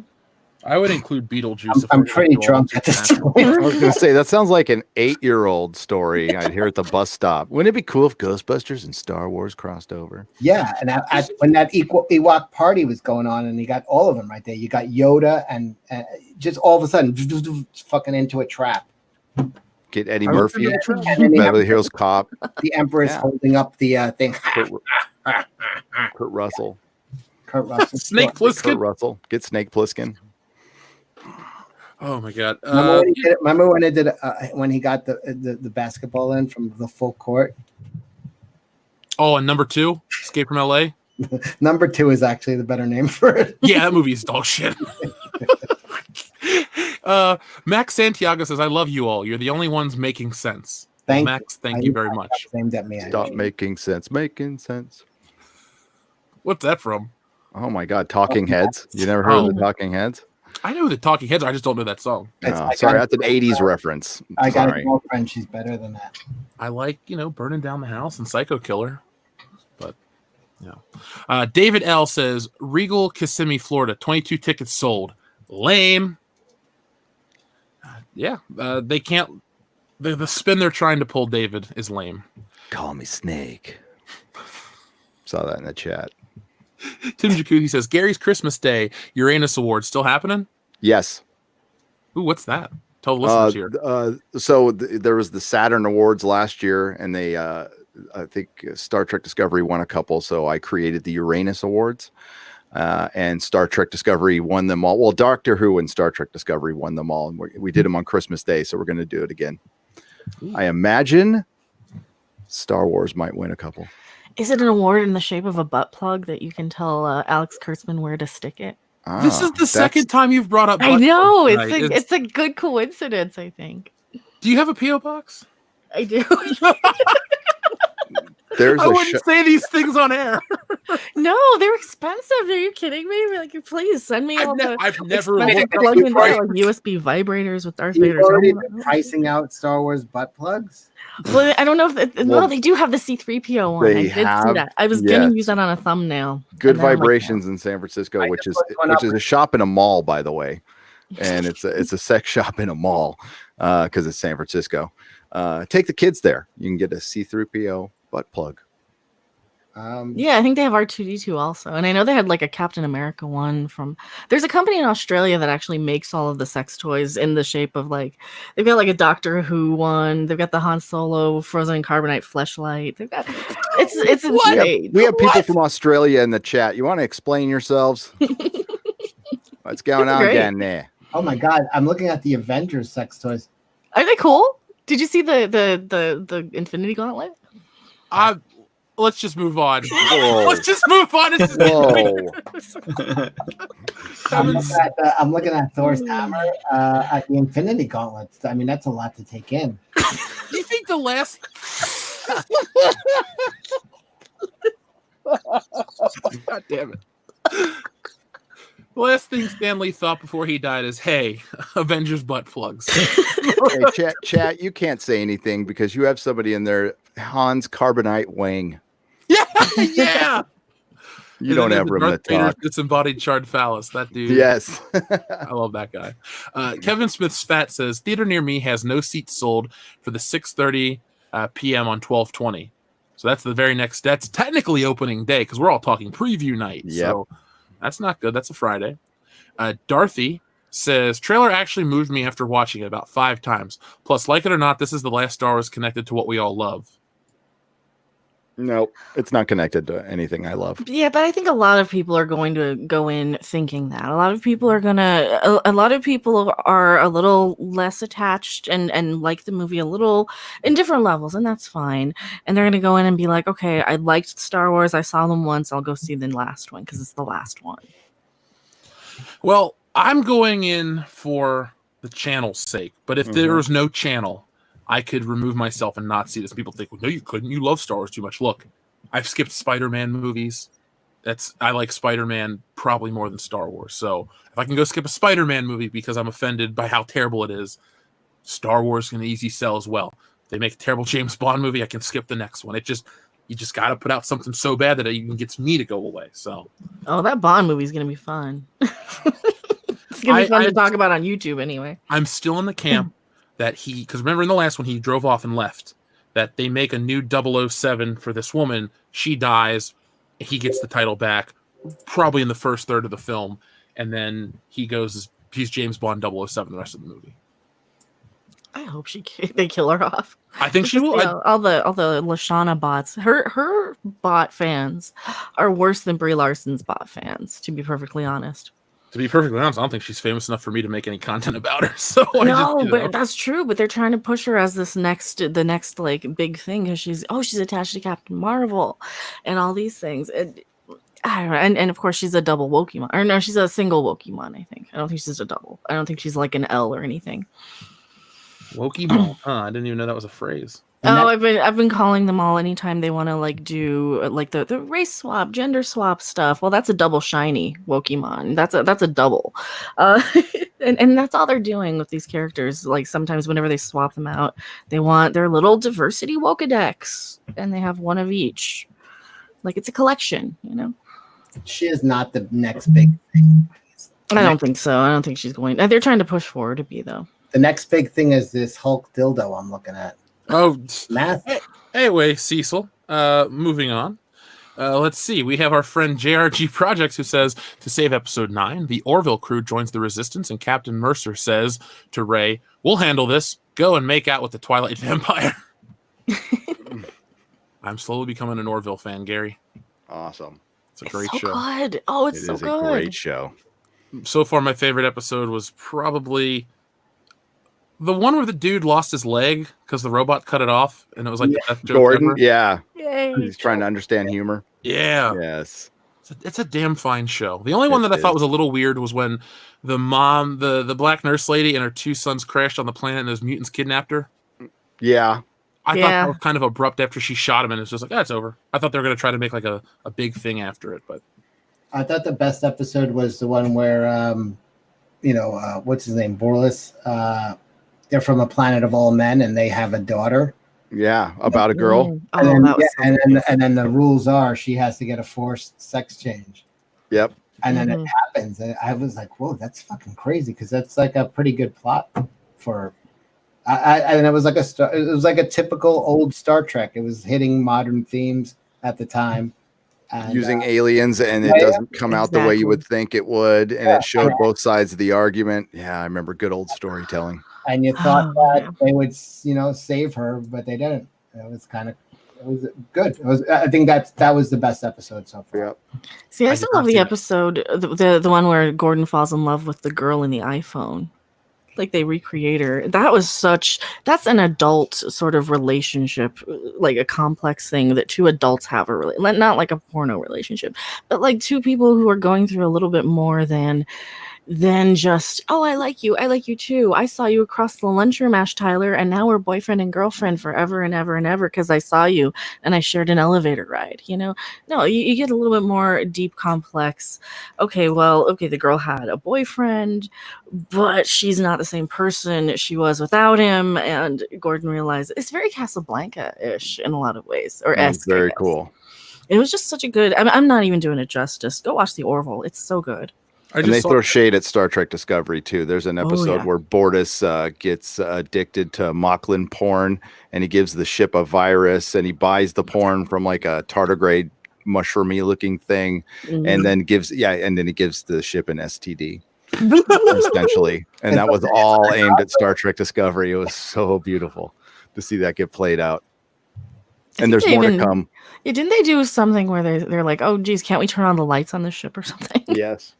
I would include Beetlejuice. I'm pretty drunk at this point. I was going to say, that sounds like an 8-year-old story I'd hear at the bus stop. Wouldn't it be cool if Ghostbusters and Star Wars crossed over? Yeah, and when that Ewok party was going on, and you got all of them right there. You got Yoda, and just all of a sudden, fucking into a trap. Get Eddie Murphy, Beverly Hills Cop. The Emperor's holding up the thing. Kurt Russell. Kurt Russell. Snake Plissken. Kurt Russell. Get Snake Plissken. Oh my God! Remember when it did when he got the basketball in from the full court? Oh, and number 2, Escape from L.A. Number 2 is actually the better name for it. Yeah, that movie is dog shit. Max Santiago says, "I love you all. You're the only ones making sense." Max, thank you very much. Aimed at me. Stop making sense. Making sense. What's that from? Oh my God, Talking Heads. You never heard of the Talking Heads? I know the Talking Heads. I just don't know that song. Oh, sorry, that's an 80s reference. I got a girlfriend. She's better than that. I like, Burning Down the House and Psycho Killer. But, David L. says, Regal, Kissimmee, Florida. 22 tickets sold. Lame. They can't. The spin they're trying to pull, David, is lame. Call me Snake. Saw that in the chat. Tim Jacuzzi says, Gary's Christmas Day Uranus Award still happening? Yes. Ooh, what's that? Tell the listeners here. So there was the Saturn Awards last year, and they, I think Star Trek Discovery won a couple, so I created the Uranus Awards, and Star Trek Discovery won them all. Well, Doctor Who and Star Trek Discovery won them all, and we did them on Christmas Day, so we're going to do it again. Ooh. I imagine Star Wars might win a couple. Is it an award in the shape of a butt plug that you can tell Alex Kurtzman where to stick it? This is the second time you've brought up. I know it's a good coincidence. I think. Do you have a PO box? I do. I wouldn't say these things on air. No, they're expensive. Are you kidding me? Like, please send me all the. I've never looked plug in there, like USB vibrators with Darth Vader. Already been pricing out Star Wars butt plugs. Well, I don't know if they do have the C-3PO one. I did see that. I was going to use that on a thumbnail. Good Vibrations in San Francisco, which is a shop in a mall, by the way, and it's a sex shop in a mall because it's San Francisco. Take the kids there. You can get a C-3PO butt plug. Yeah, I think they have R2-D2 also, and I know they had like a Captain America one from. There's a company in Australia that actually makes all of the sex toys in the shape of like. They've got like a Doctor Who one. They've got the Han Solo frozen carbonite fleshlight. They've got it's insane. We have people from Australia in the chat. You want to explain yourselves? What's going on down there? Oh my God, I'm looking at the Avengers sex toys. Are they cool? Did you see the Infinity Gauntlet? Let's just move on. Whoa. Let's just move on. I'm looking at Thor's hammer at the Infinity Gauntlets. I mean, that's a lot to take in. Do you think the last? God damn it! The last thing Stan Lee thought before he died is, "Hey, Avengers butt plugs." Hey, chat. You can't say anything because you have somebody in there, Hans Carbonite Wang. Yeah. You don't have room to talk. Disembodied charred phallus. That dude. Yes. I love that guy. Kevin Smith's Fat says theater near me has no seats sold for the 6:30 p.m. on 12/20. So that's the very next. That's technically opening day because we're all talking preview night. Yep. So that's not good. That's a Friday. Dorothy says trailer actually moved me after watching it about 5 times. Plus, like it or not, this is the last Star Wars connected to what we all love. No, it's not connected to anything I love. Yeah, but I think a lot of people are going to go in thinking that. A lot of people are a little less attached and like the movie a little in different levels, and that's fine. And they're going to go in and be like, okay, I liked Star Wars. I saw them once. I'll go see the last one because it's the last one. Well, I'm going in for the channel's sake, but if there was no channel, I could remove myself and not see this. People think, well, no, you couldn't. You love Star Wars too much. Look, I've skipped Spider-Man movies. I like Spider-Man probably more than Star Wars. So if I can go skip a Spider-Man movie because I'm offended by how terrible it is, Star Wars can easy sell as well. If they make a terrible James Bond movie, I can skip the next one. You just got to put out something so bad that it even gets me to go away. So, that Bond movie is going to be fun. It's gonna be fun to talk about on YouTube anyway. I'm still in the camp that because remember in the last one he drove off and left, that they make a new 007 for this woman. She dies. He gets the title back probably in the first third of the film. And then he's James Bond 007 the rest of the movie. I hope they kill her off. I think she will. All the Lashana bots, her bot fans are worse than Brie Larson's bot fans, to be perfectly honest. To be perfectly honest, I don't think she's famous enough for me to make any content about her. So but that's true. But they're trying to push her as the next like big thing because she's attached to Captain Marvel and all these things. I don't know. And of course she's a double Wokemon. Or no, she's a single Wokemon, I think. I don't think she's a double. I don't think she's like an L or anything. Wokemon. I didn't even know that was a phrase. I've been calling them all anytime they want to like do like the race swap, gender swap stuff. Well, that's a double shiny Wokemon. That's a double. And that's all they're doing with these characters. Like sometimes whenever they swap them out, they want their little diversity Wokedex and they have one of each. Like it's a collection, you know. She is not the next big thing. I don't think so. I don't think she's going. They're trying to push for her to be though. The next big thing is this Hulk dildo I'm looking at. Oh, math. Anyway, Cecil. Moving on. Let's see. We have our friend JRG Projects who says to save episode 9, the Orville crew joins the resistance, and Captain Mercer says to Ray, "We'll handle this. Go and make out with the Twilight Vampire." I'm slowly becoming an Orville fan, Gary. Awesome. It's a great so show. Good. Oh, it's so good. A great show. So far, my favorite episode was probably the one where the dude lost his leg because the robot cut it off, and it was like the death joke Gordon. ever. Yeah. Yay. He's trying to understand humor. Yeah. Yes. It's a damn fine show. The only one that I thought was a little weird was when the mom, the black nurse lady, and her 2 sons crashed on the planet, and those mutants kidnapped her. Yeah. I thought that was kind of abrupt after she shot him, and it's just like, it's over. I thought they were going to try to make like a big thing after it, but I thought the best episode was the one where, what's his name, Borlis. They're from a planet of all men, and they have a daughter. Yeah, about a girl. And then the rules are she has to get a forced sex change. Yep. And then it happens, and I was like, "Whoa, that's fucking crazy!" Because that's like a pretty good plot for. And it was like a typical old Star Trek. It was hitting modern themes at the time. And, using aliens, and it doesn't come out the way you would think it would, and it showed both sides of the argument. Yeah, I remember good old storytelling. And you thought that they would, save her, but they didn't. It was good. I think that was the best episode so far. Yep. See, I still love the episode, the one where Gordon falls in love with the girl in the iPhone. Like they recreate her. That's an adult sort of relationship, like a complex thing that 2 adults have not like a porno relationship, but like 2 people who are going through a little bit more than just, oh, I like you too. I saw you across the lunchroom, Ash Tyler, and now we're boyfriend and girlfriend forever and ever and ever because I saw you and I shared an elevator ride. No, you get a little bit more deep, complex. Okay, the girl had a boyfriend, but she's not the same person she was without him. And Gordon realized it's very Casablanca-ish in a lot of ways, or very cool. It was just such a good. I'm not even doing it justice. Go watch the Orville. It's so good. And they throw shade at Star Trek Discovery too. There's an episode where Bortus gets addicted to Mocklin porn, and he gives the ship a virus, and he buys the porn from like a tardigrade mushroomy looking thing, and then gives he gives the ship an STD essentially. And that was all aimed at Star Trek Discovery. It was so beautiful to see that get played out. And there's more to come. Yeah, didn't they do something where they're like, oh geez, can't we turn on the lights on the ship or something? Yes.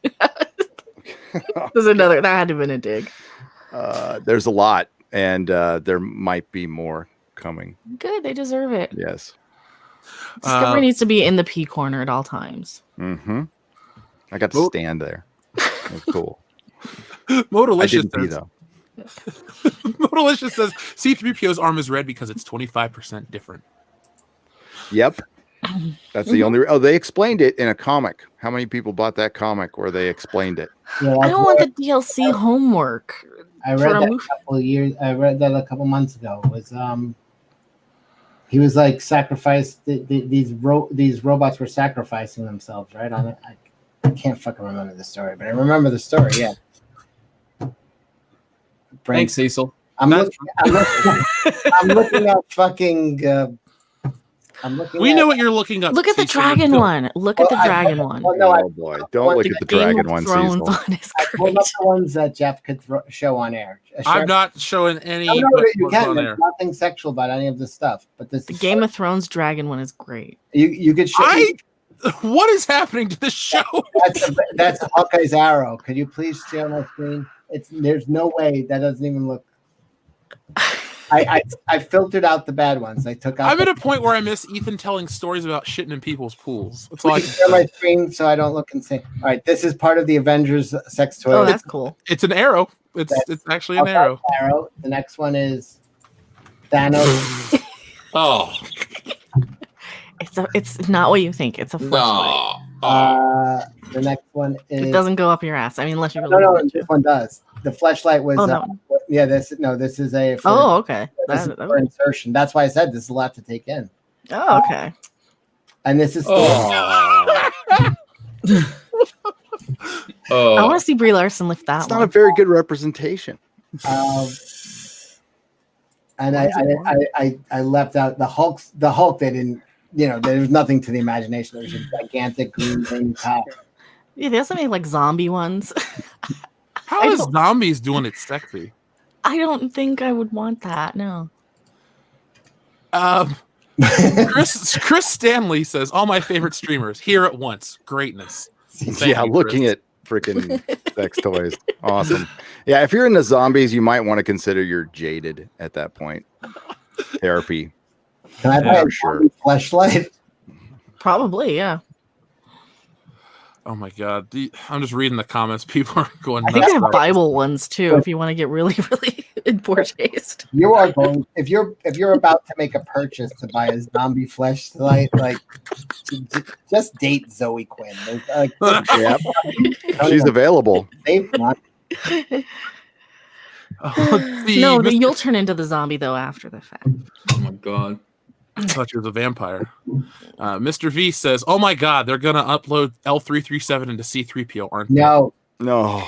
There's another that had to have been a dig. There's a lot, and there might be more coming. Good, they deserve it. Yes. Discovery needs to be in the P corner at all times. Mm-hmm. I got to stand there. It was cool. Modalicious I didn't though. Modalicious says C-3PO's arm is red because it's 25% different. Yep. That's the only. Oh, they explained it in a comic. How many people bought that comic where they explained it? Yeah, I don't want the DLC homework. I read that a couple months ago. It was he was like sacrificed. These robots were sacrificing themselves, right? I can't fucking remember the story, but I remember the story. Yeah. Thanks, Cecil. I'm looking up fucking. We know what you're looking up. Look at the Cecil, dragon but one. Look at the dragon one. Well, no, Oh boy, don't look at the Game dragon of one, Thrones Cecil. one is I pulled great. up the ones that Jeff could show on air. I'm not showing any. No, but you what's can. on There's there. nothing sexual about any of this stuff. But this The Game of Thrones dragon one is great. you could show. What is happening to this show? That's Hawkeye's arrow. Could you please see on my screen? There's no way that doesn't even look. I filtered out the bad ones. I took out. I'm at a point where I miss Ethan telling stories about shitting in people's pools. That's all I can share my say. screen so I don't look insane. All right, this is part of the Avengers sex toy. Oh, that's cool. It's an arrow. It's actually an arrow. Arrow. The next one is Thanos. Oh, It's not what you think. It's a flashlight. The next one is. It doesn't go up your ass. I mean, unless you really No, want this to. one does. The flashlight was. Oh, that one. Yeah, this is a. Oh, okay. This is for insertion. That's why I said this is a lot to take in. Oh, okay. And this is. oh. I want to see Brie Larson lift that It's one. not a very good representation. And I left out the Hulk. The Hulk. They didn't. There was nothing to the imagination. There was a gigantic green thing top. Yeah, they also made like zombie ones. How is zombies doing it sexy? I don't think I would want that. No. Chris Stanley says, all my favorite streamers here at once. Greatness. Thank you, looking Chris. at freaking sex toys. Awesome. Yeah, if you're into zombies, you might want to consider you're jaded at that point. Therapy. Can I buy a sure. flashlight? Probably, yeah. Oh my god. I'm just reading the comments. People are going I nuts. think they have about it. Bible ones too, if you want to get really, really in poor taste. You are going if you're about to make a purchase to buy a zombie flashlight, like just date Zoe Quinn. Yep. She's available. Save money. No, you'll turn into the zombie though after the fact. Oh my god. I thought you was a vampire. Mr. V says, oh my god, they're gonna upload L337 into C3PO, aren't they? No.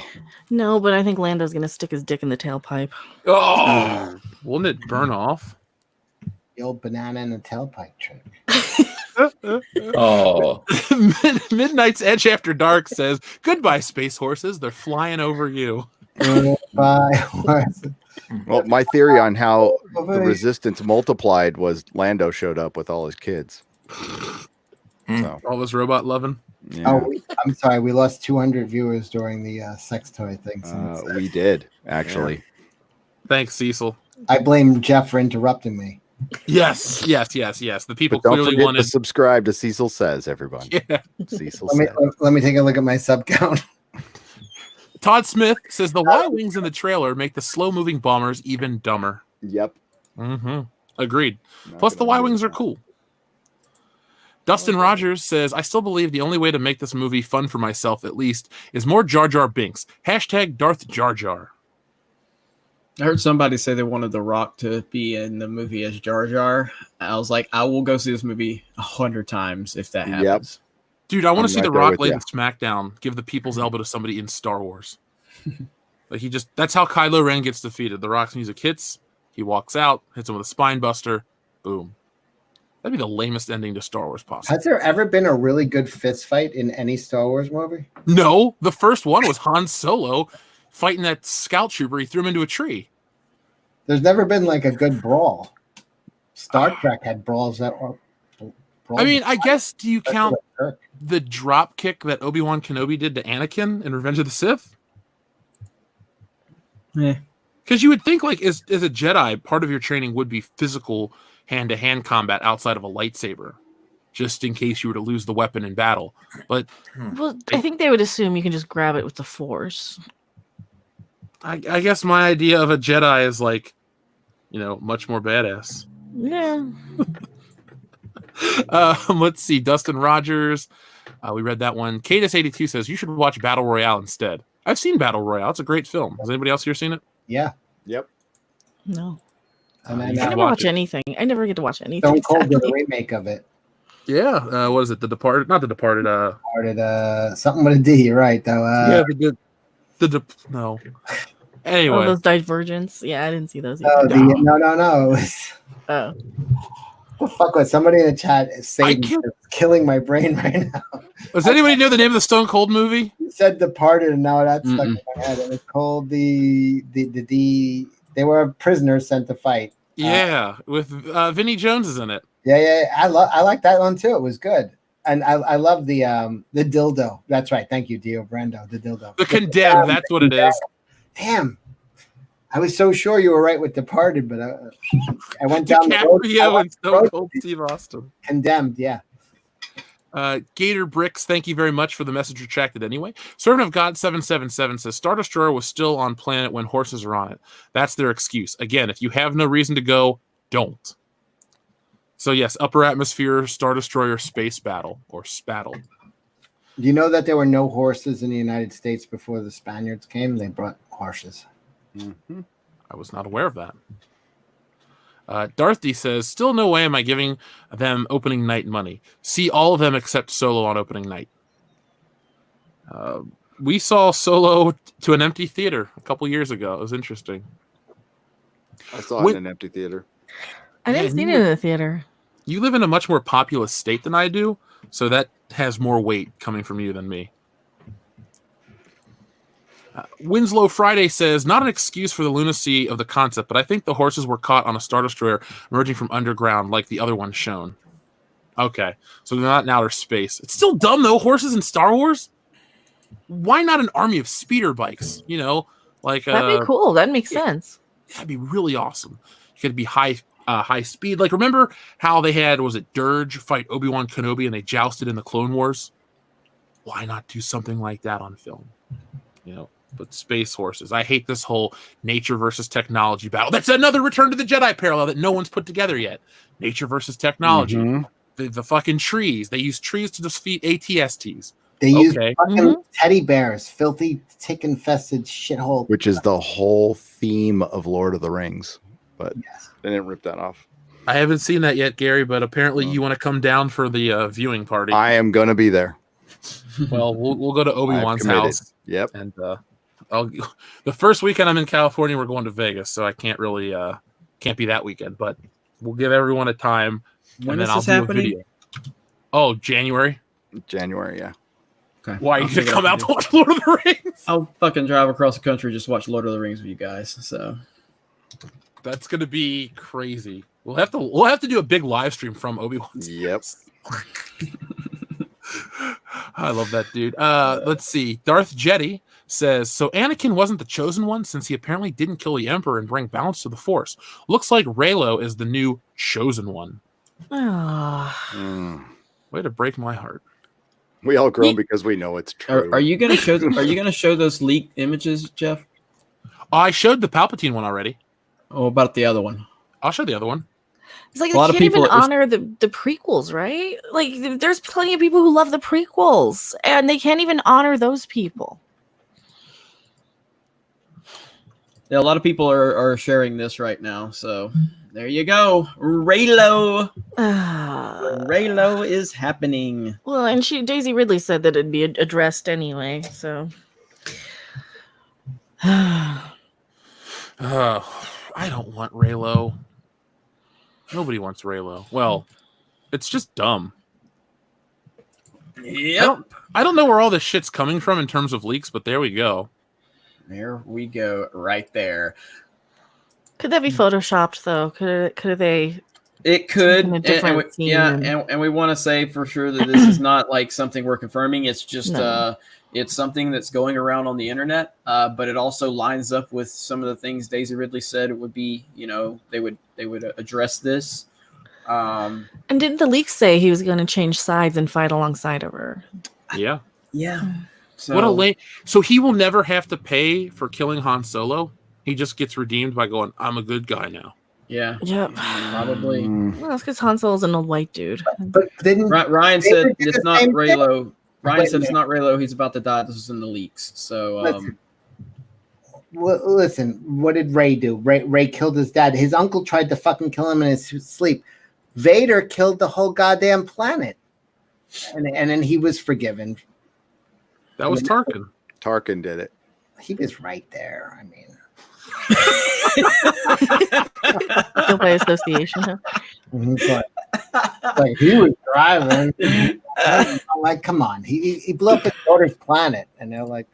No, but I think Lando's gonna stick his dick in the tailpipe. Oh, wouldn't it burn off? The old banana in the tailpipe trick. Oh. Midnight's Edge After Dark says, goodbye, space horses. They're flying over you. Well, my theory on how the resistance multiplied was Lando showed up with all his kids. So, all this robot loving. Yeah. Oh, I'm sorry. We lost 200 viewers during the sex toy thing. We did, actually. Thanks, Cecil. I blame Jeff for interrupting me. Yes. The people But don't clearly forget wanted. to subscribe to Cecil Says, everybody. Yeah. Cecil Let me, Says. let me take a look at my sub count. Todd Smith says the Y-wings in the trailer make the slow-moving bombers even dumber. Yep. Mm-hmm. Agreed. Plus, the Y-wings are cool. Dustin Rogers says, I still believe the only way to make this movie fun for myself, at least, is more Jar Jar Binks. # Darth Jar Jar. I heard somebody say they wanted The Rock to be in the movie as Jar Jar. I was like, I will go see this movie 100 times if that happens. Dude, I want I'm to see right The there Rock with lay ya. the smackdown, give the people's elbow to somebody in Star Wars. Like that's how Kylo Ren gets defeated. The Rock's music hits, he walks out, hits him with a spine buster, boom. That'd be the lamest ending to Star Wars possible. Has there ever been a really good fist fight in any Star Wars movie? No, the first one was Han Solo fighting that scout trooper. He threw him into a tree. There's never been like a good brawl. Star Trek had brawls that were. I mean, I guess, do you count the drop kick that Obi-Wan Kenobi did to Anakin in Revenge of the Sith? Yeah. Because you would think, like, as a Jedi, part of your training would be physical hand-to-hand combat outside of a lightsaber, just in case you were to lose the weapon in battle. But Well, I think they would assume you can just grab it with the Force. I guess my idea of a Jedi is, like, much more badass. Yeah. Let's see. Dustin Rogers. We read that one. Cadus82 says, you should watch Battle Royale instead. I've seen Battle Royale. It's a great film. Has anybody else here seen it? Yeah. Yep. No. And I then never watch anything. I never get to watch anything. Stone Cold did a sadly. remake of it. Yeah. What is it? The Departed? Not The Departed. Started something with a D. You're right though. Yeah. No. Anyway, those Divergents. Yeah, I didn't see those. Oh, Either. no. It was, Oh, the fuck was somebody in the chat is saying can't- it's killing my brain right now. does anybody know the name of the Stone Cold movie? You said Departed, and now that's stuck in my head. It was called the they were prisoners sent to fight. Yeah, with Vinnie Jones is in it. Yeah. I like that one too. It was good. And I love the dildo. That's right. Thank you, Dio Brando. The dildo. The Condemned. That's what it is. Damn. I was so sure you were right with Departed, but I went down the road. DiCaprio and Stone Cold Steve Austin. Condemned, yeah. Gator Bricks, thank you very much for the message retracted anyway. Servant of God 777 says Star Destroyer was still on planet when horses are on it. That's their excuse. Again, if you have no reason to go, don't. So yes, upper atmosphere, Star Destroyer, space battle, or spattle. Do you know that there were no horses in the United States before the Spaniards came? They brought horses. Mm-hmm. I was not aware of that. Dorothy says, still no way am I giving them opening night money. See all of them except Solo on opening night. We saw Solo to an empty theater a couple years ago. It was interesting. I saw it in an empty theater. I didn't see it in the theater. You live in a much more populous state than I do, so that has more weight coming from you than me. Winslow Friday says, not an excuse for the lunacy of the concept, but I think the horses were caught on a Star Destroyer emerging from underground like the other one shown. Okay, so they're not in outer space. It's still dumb, though. Horses in Star Wars? Why not an army of speeder bikes? You know, like that'd be cool. That makes sense. That'd be really awesome. You could be high speed. Like, remember how they had, was it Dirge fight Obi-Wan Kenobi and they jousted in the Clone Wars? Why not do something like that on film? You know, but space horses. I hate this whole nature versus technology battle. That's another Return to the Jedi parallel that no one's put together yet. Nature versus technology. Mm-hmm. The fucking trees. They use trees to defeat ATSTs. They use fucking teddy bears, filthy, tick-infested shithole. Which is the whole theme of Lord of the Rings. But they didn't rip that off. I haven't seen that yet, Gary, but apparently you want to come down for the viewing party. I am going to be there. Well, we'll go to Obi-Wan's house. Yep. And the first weekend I'm in California, we're going to Vegas, so I can't really can't be that weekend. But we'll give everyone a time, When and then is I'll this do happening? a video. Oh, January. January, yeah. Okay. Why you come out to watch Lord of the Rings? I'll fucking drive across the country just watch Lord of the Rings with you guys. So That's gonna be crazy. We'll have to do a big live stream from Obi-Wan's. Yep. I love that dude. Let's see. Darth Jetty says, so Anakin wasn't the chosen one since he apparently didn't kill the Emperor and bring balance to the Force. Looks like Reylo is the new chosen one. Way to break my heart. We all groan because we know it's true. are you gonna show are you gonna show those leaked images, Jeff? I showed the Palpatine one already. Oh, about the other one. I'll show the other one. It's like A they lot of can't even people- honor the prequels, right? Like there's plenty of people who love the prequels, and they can't even honor those people. Yeah, a lot of people are sharing this right now. So there you go. Reylo. Reylo is happening. Well, and Daisy Ridley said that it'd be addressed anyway. So I don't want Reylo. Nobody wants Reylo. Well, it's just dumb. Yep. I don't know where all this shit's coming from in terms of leaks, but there we go. There we go, right there. could that be photoshopped though? Could they? It could, in a different we, scene yeah, and- and we want to say for sure that this is not like something we're confirming. It's just No. it's something that's going around on the internet, but it also lines up with some of the things Daisy Ridley said it would be. You know, they would address this. And didn't the leaks say he was going to change sides and fight alongside of her? Yeah. Yeah. So, What a lame. So he will never have to pay for killing Han Solo. He just gets redeemed by going, I'm a good guy now. Yeah. Yep. Probably. Well, that's because Han Solo's an old white dude. But didn't Ryan they said would do it's the not same thing? Reylo. Ryan Wait a said it's minute. not Reylo. He's about to die. This is in the leaks. So listen, what did Ray do? Ray killed his dad. His uncle tried to fucking kill him in his sleep. Vader killed the whole goddamn planet. And then he was forgiven. That was Tarkin. Tarkin did it. He was right there. I mean, Guilt by association. Huh? Like he was driving. I'm like, come on, he blew up his daughter's planet, and they're like,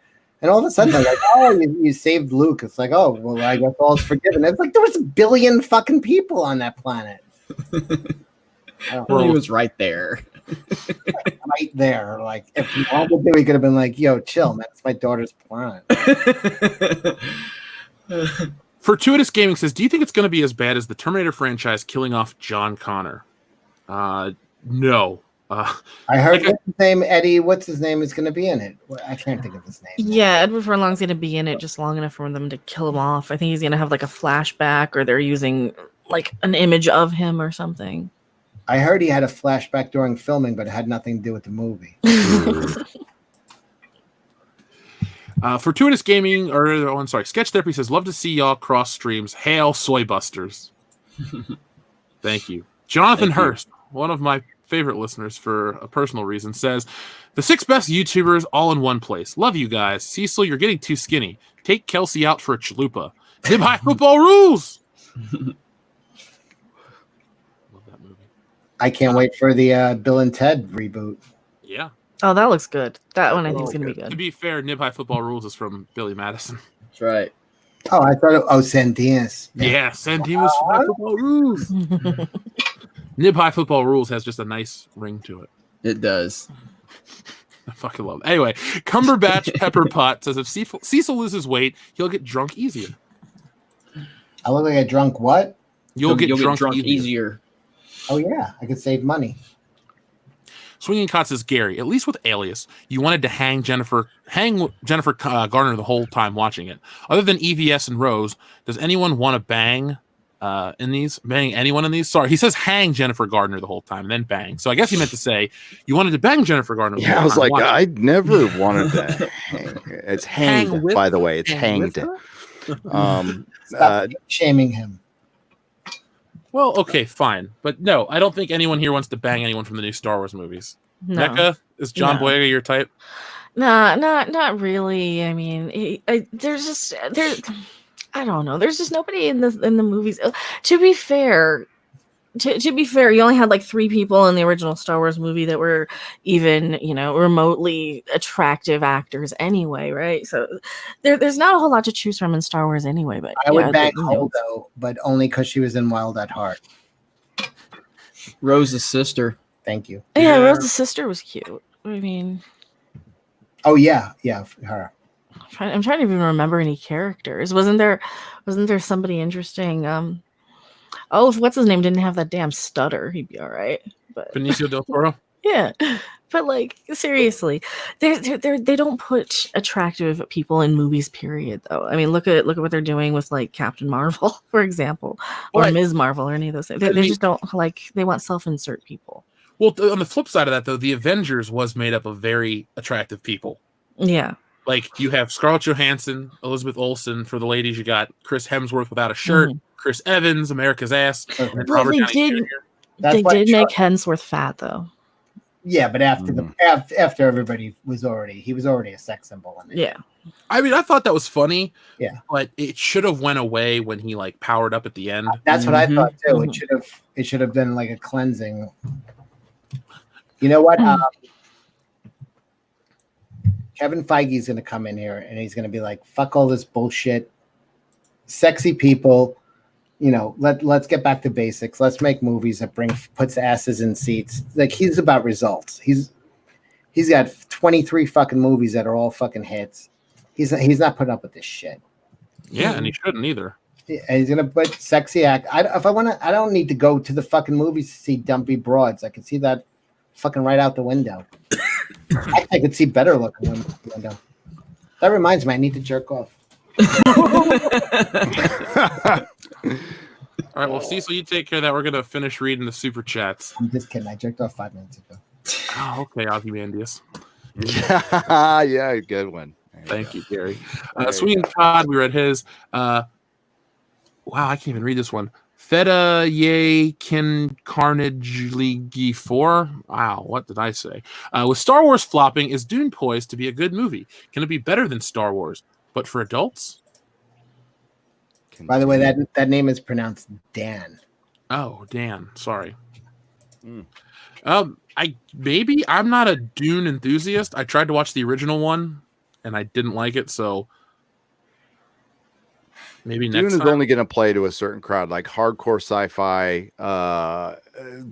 and all of a sudden they're like, oh, you saved Luke. It's like, oh, well, I guess all's forgiven. It's like there was 1 billion fucking people on that planet. Well, he was right there. Right there. Like if he wanted to, he could have been like, yo, chill, man. It's my daughter's planet. Fortuitous Gaming says, do you think it's going to be as bad as the Terminator franchise killing off John Connor? No. I heard what's his name, Eddie. What's his name is going to be in it? I can't think of his name. Yeah, Edward Furlong's going to be in it just long enough for them to kill him off. I think he's going to have like a flashback, or they're using like an image of him or something. I heard he had a flashback during filming, but it had nothing to do with the movie. Fortuitous Gaming, I'm sorry, Sketch Therapy says, love to see y'all cross streams. Hail Soy Busters. Thank you. Jonathan Hurst, one of my favorite listeners for a personal reason, says, the 6 best YouTubers all in one place. Love you guys. Cecil, you're getting too skinny. Take Kelsey out for a chalupa. Nib High Football rules. I can't wait for the Bill and Ted reboot. Yeah. Oh, that looks good. That one I think is going to be To good. be fair, Nib High Football rules is from Billy Madison. That's right. Oh, I thought Sandinas. Yeah, Sandimas High Football rules. Nib High Football rules has just a nice ring to it. It does. I fucking love it. Anyway, Cumberbatch Pepper Pot says, if Cecil loses weight, he'll get drunk easier. I look like a drunk what? You'll get drunk easier. Oh, yeah. I could save money. Swinging Cot says, Gary, at least with Alias, you wanted to hang Jennifer Garner the whole time watching it. Other than EVS and Rose, does anyone want to bang in these? Bang anyone in these? Sorry, he says hang Jennifer Gardner the whole time, then bang. So I guess he meant to say you wanted to bang Jennifer Gardner. Yeah, I was like, I never wanted to hang. It's hanged, by the way. It's hanged. Stop shaming him. Well, okay, fine. But no, I don't think anyone here wants to bang anyone from the new Star Wars movies. No. Mecca, is John Boyega your type? Nah, not really. I mean, there's just I don't know. There's just nobody in the movies. To be fair, you only had like 3 people in the original Star Wars movie that were even, remotely attractive actors anyway, right? So there's not a whole lot to choose from in Star Wars anyway. But I would bang Holdo, but only because she was in Wild at Heart. Rose's sister. Thank you. Yeah, Rose's sister was cute. I mean, oh yeah, her. I'm trying to even remember any characters. Wasn't there somebody interesting? Oh, if what's his name didn't have that damn stutter, he'd be all right. But Benicio del Toro. Yeah, but like seriously, they don't put attractive people in movies. Period. Though, I mean, look at what they're doing with like Captain Marvel, for example, or Ms. Marvel, or any of those things. They just don't they want self-insert people. Well, on the flip side of that, though, the Avengers was made up of very attractive people. Yeah. Like, you have Scarlett Johansson, Elizabeth Olsen. For the ladies, you got Chris Hemsworth without a shirt, Chris Evans, America's ass, and Robert Downey Jr. They did make Hemsworth fat, though. Yeah, but after after everybody was already a sex symbol. Yeah. I mean, I thought that was funny. Yeah. But it should have went away when he, like, powered up at the end. That's what I thought, too. It should have been, like, a cleansing. You know what? Kevin Feige's going to come in here and he's going to be like, fuck all this bullshit. Sexy people, let's get back to basics. Let's make movies that puts asses in seats. Like, he's about results. He's got 23 fucking movies that are all fucking hits. He's not putting up with this shit. Yeah, and he shouldn't either. And he's going to put sexy act. I don't need to go to the fucking movies to see dumpy broads. I can see that fucking right out the window. I could see better looking window. That reminds me, I need to jerk off. All right, well, Cecil, you take care of that. We're going to finish reading the super chats. I'm just kidding. I jerked off 5 minutes ago. Oh, okay, Ozymandias. Yeah, good one. Thank you, Gary. Swinging Todd, we read his. Wow, I can't even read this one. Theta Ye Kin Carnage League 4. Wow, what did I say? With Star Wars flopping, is Dune poised to be a good movie? Can it be better than Star Wars, but for adults? By the way, that name is pronounced Dan. Oh, Dan. Sorry. Mm. I'm not a Dune enthusiast. I tried to watch the original one, and I didn't like it. So maybe Dune next is time. only going to play to a certain crowd, like hardcore sci-fi.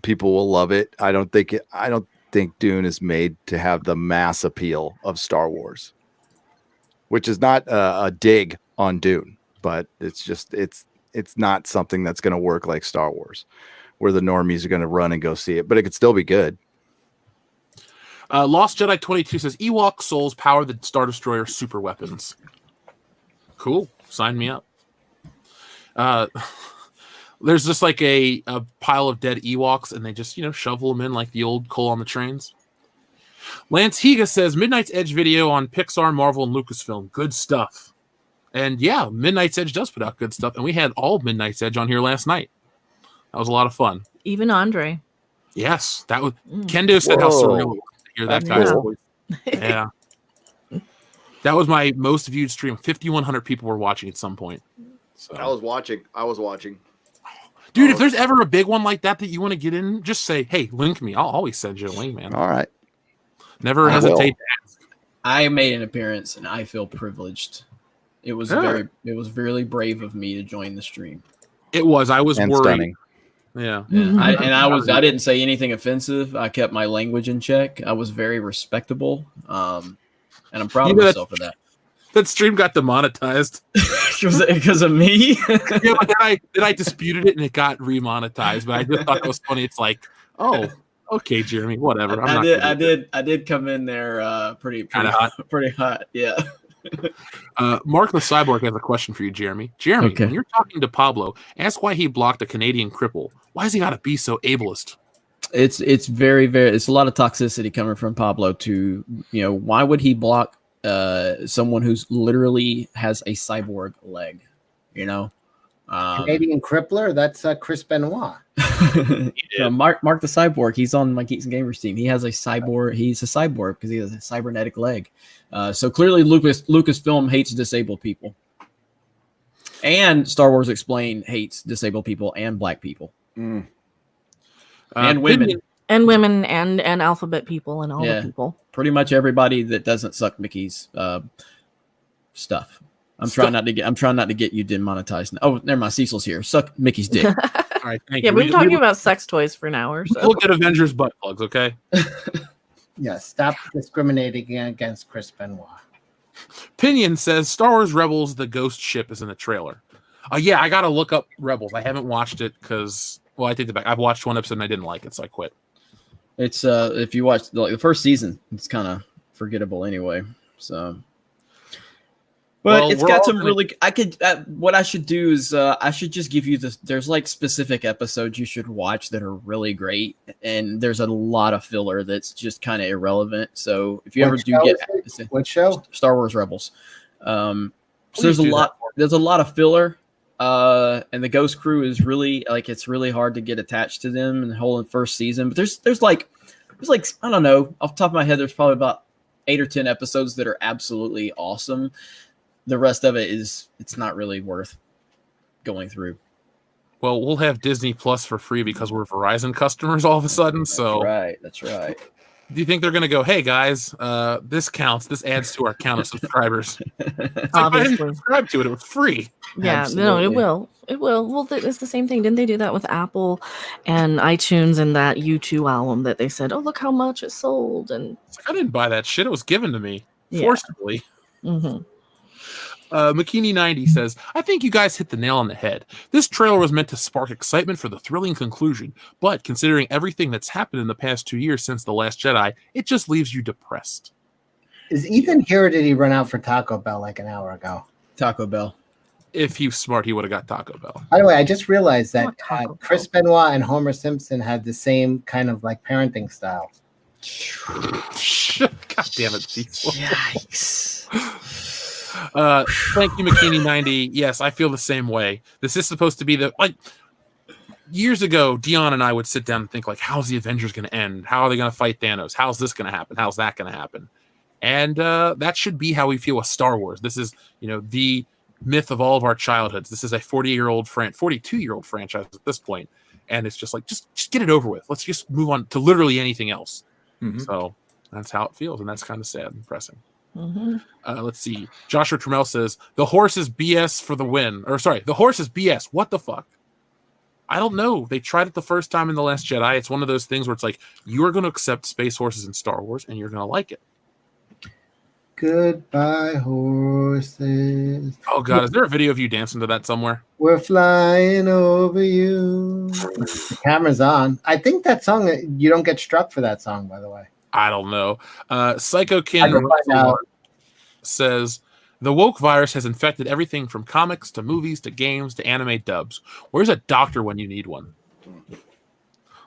People will love it. I don't think Dune is made to have the mass appeal of Star Wars, which is not a dig on Dune, but it's just it's not something that's going to work like Star Wars, where the normies are going to run and go see it. But it could still be good. Lost Jedi 22 says Ewok souls power the Star Destroyer super weapons. Cool. Sign me up. There's just like a pile of dead Ewoks, and they just, shovel them in like the old coal on the trains. Lance Higa says Midnight's Edge video on Pixar, Marvel, and Lucasfilm. Good stuff. And yeah, Midnight's Edge does put out good stuff, and we had all of Midnight's Edge on here last night. That was a lot of fun. Even Andre. Yes, that was. Kendo said how surreal it was to hear that guy's cool. voice. Yeah. That was my most viewed stream. 5,100 people were watching at some point. So. I was watching. Dude, if there's ever a big one like that you want to get in, just say, hey, link me. I'll always send you a link, man. All right. Never hesitate to ask. I made an appearance, and I feel privileged. It was really brave of me to join the stream. It was. I was worried. Stunning. Yeah. I didn't say anything offensive. I kept my language in check. I was very respectable. And I'm proud of myself for that. That stream got demonetized. Because of me? Yeah, but then I disputed it and it got remonetized. But I just thought it was funny. It's like, oh, okay, Jeremy, whatever. I did come in there pretty hot. Yeah. Mark the Cyborg has a question for you, Jeremy. Jeremy, okay. When you're talking to Pablo, ask why he blocked a Canadian cripple. Why has he got to be so ableist? It's very, it's a lot of toxicity coming from Pablo to, why would he block someone who's literally has a cyborg leg, Canadian crippler? That's Chris Benoit. Mark the Cyborg. He's on my Geeks and Gamers team. He has a cyborg. He's a cyborg because he has a cybernetic leg. So clearly, Lucasfilm hates disabled people, and Star Wars Explained hates disabled people and black people, and women. And women and alphabet people and all the people. Pretty much everybody that doesn't suck Mickey's stuff. I'm trying not to get you demonetized. Oh, never mind. Cecil's here. Suck Mickey's dick. All right, thank you. Yeah, we've been talking about sex toys for an hour. So. We'll get Avengers butt plugs, okay? Yeah, stop discriminating against Chris Benoit. Pinion says Star Wars Rebels, the ghost ship is in the trailer. Yeah, I got to look up Rebels. I haven't watched it because, I take it back. I've watched one episode and I didn't like it, so I quit. It's if you watch the first season, it's kind of forgettable anyway. So, but it's got some really. What I should do is I should just give you this. There's like specific episodes you should watch that are really great, and there's a lot of filler that's just kind of irrelevant. So if you ever do get what show? Star Wars Rebels. So there's a lot. There's a lot of filler. And the Ghost Crew is really it's really hard to get attached to them in the whole first season. But there's like I don't know, off the top of my head, there's probably about 8 or 10 episodes that are absolutely awesome. The rest of it it's not really worth going through. Well, we'll have Disney Plus for free because we're Verizon customers all of a sudden. That's right. Do you think they're going to go, hey guys, this counts. This adds to our count of subscribers. I didn't subscribe to it. It was free. Yeah, Absolutely. no, it will. It will. Well, it's the same thing. Didn't they do that with Apple and iTunes and that U2 album that they said, oh, look how much it sold? And I didn't buy that shit. It was given to me forcibly. Mm-hmm. McKinney90 says, I think you guys hit the nail on the head. This trailer was meant to spark excitement for the thrilling conclusion, but considering everything that's happened in the past 2 years since The Last Jedi, it just leaves you depressed. Is Ethan here or did he run out for Taco Bell like an hour ago? Taco Bell. If he was smart, he would have got Taco Bell. By the way, I just realized that Chris Benoit and Homer Simpson had the same kind of parenting style. God damn it, Cecil. Yikes. Thank you, McKinney90. Yes, I feel the same way. This is supposed to be years ago, Dion and I would sit down and think how's the Avengers going to end? How are they going to fight Thanos? How's this going to happen? How's that going to happen? And that should be how we feel with Star Wars. This is, the myth of all of our childhoods. This is a 42-year-old franchise at this point, and it's just like just get it over with. Let's just move on to literally anything else. So that's how it feels, and that's kind of sad and depressing. Let's see. Joshua Trammell says the horse is BS for the win. Or sorry, the horse is BS. What the fuck? I don't know. They tried it the first time in The Last Jedi. It's one of those things where it's like you are going to accept space horses in Star Wars, and you're going to like it. Goodbye, horses. Oh God, is there a video of you dancing to that somewhere? We're flying over you. The camera's on. I think that song, you don't get struck for that song, by the way. I don't know. Psycho Kin I can find out. says the woke virus has infected everything from comics to movies to games to anime dubs. Where's a doctor when you need one?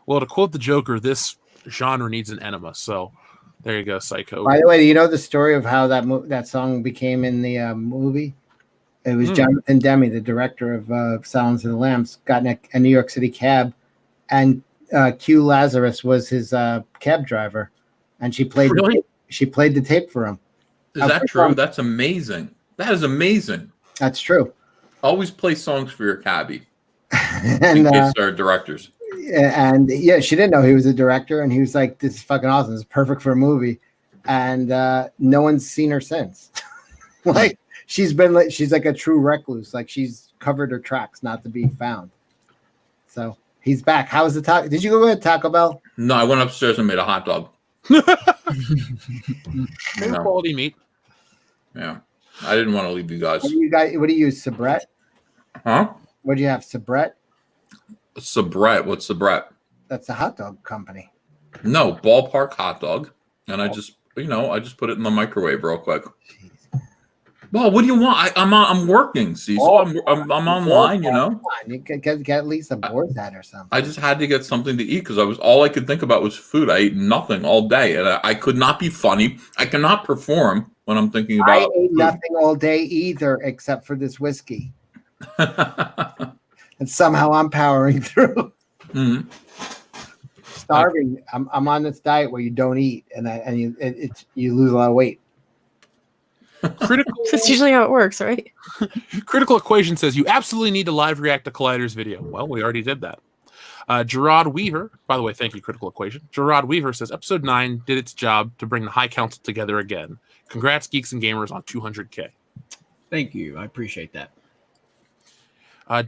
Well, to quote the Joker, this genre needs an enema. So there you go, Psycho. By the way, do you know the story of how that song became in the movie? It was Jonathan Demme, the director of Silence of the Lambs, got in a New York City cab, and Q Lazarus was his cab driver, and she played the tape for him. Is that true? That's amazing. That is amazing. That's true. Always play songs for your cabbie. And, in case they're directors. And yeah, she didn't know he was a director, and he was like, "This is fucking awesome. This is perfect for a movie." And no one's seen her since. Like she's like a true recluse. Like she's covered her tracks, not to be found. So he's back. How was the taco? Did you go to Taco Bell? No, I went upstairs and made a hot dog. Quality meat. Yeah, I didn't want to leave you guys. What do you use, Sabrett? Huh? What do you have, Sabrett? Sabrett. What's Sabrett? That's a hot dog company. No, Ballpark hot dog, and I just put it in the microwave real quick. Well, what do you want? I'm working. See, so I'm online. You know, you can get at least a boar's head or something. I just had to get something to eat because all I could think about was food. I ate nothing all day, and I could not be funny. I cannot perform when I'm thinking about. I ate nothing all day either, except for this whiskey, and somehow I'm powering through. Starving. I'm on this diet where you don't eat, and you lose a lot of weight. That's usually how it works, right? Critical Equation says you absolutely need to live react to Collider's video. Well, we already did that. Gerard Weaver, by the way, thank you, Critical Equation. Gerard Weaver says episode 9 did its job to bring the High Council together again. Congrats, Geeks and Gamers, on 200K. Thank you. I appreciate that.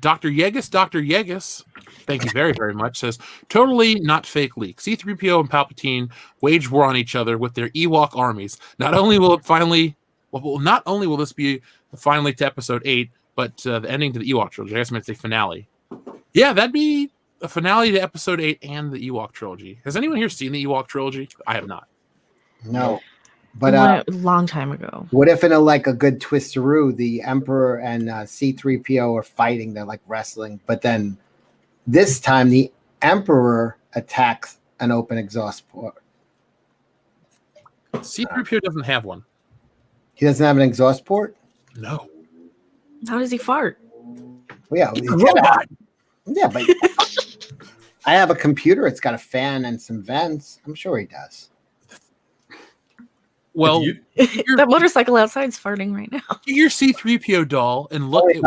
Dr. Yegus, thank you very, very much, says, totally not fake leak. C-3PO and Palpatine wage war on each other with their Ewok armies. Not only will this be finally to episode 8, but the ending to the Ewok trilogy. I guess I meant to say finale. Yeah, that'd be a finale to episode 8 and the Ewok trilogy. Has anyone here seen the Ewok trilogy? I have not. No. But a long time ago. What if in a good twisteroo, the Emperor and C-3PO are fighting, they're like wrestling, but then this time the Emperor attacks an open exhaust port. C-3PO doesn't have one. He doesn't have an exhaust port? No. How does he fart? Well, yeah, but I have a computer. It's got a fan and some vents. I'm sure he does. Well, that motorcycle outside's farting right now. Get your C-3PO doll and look at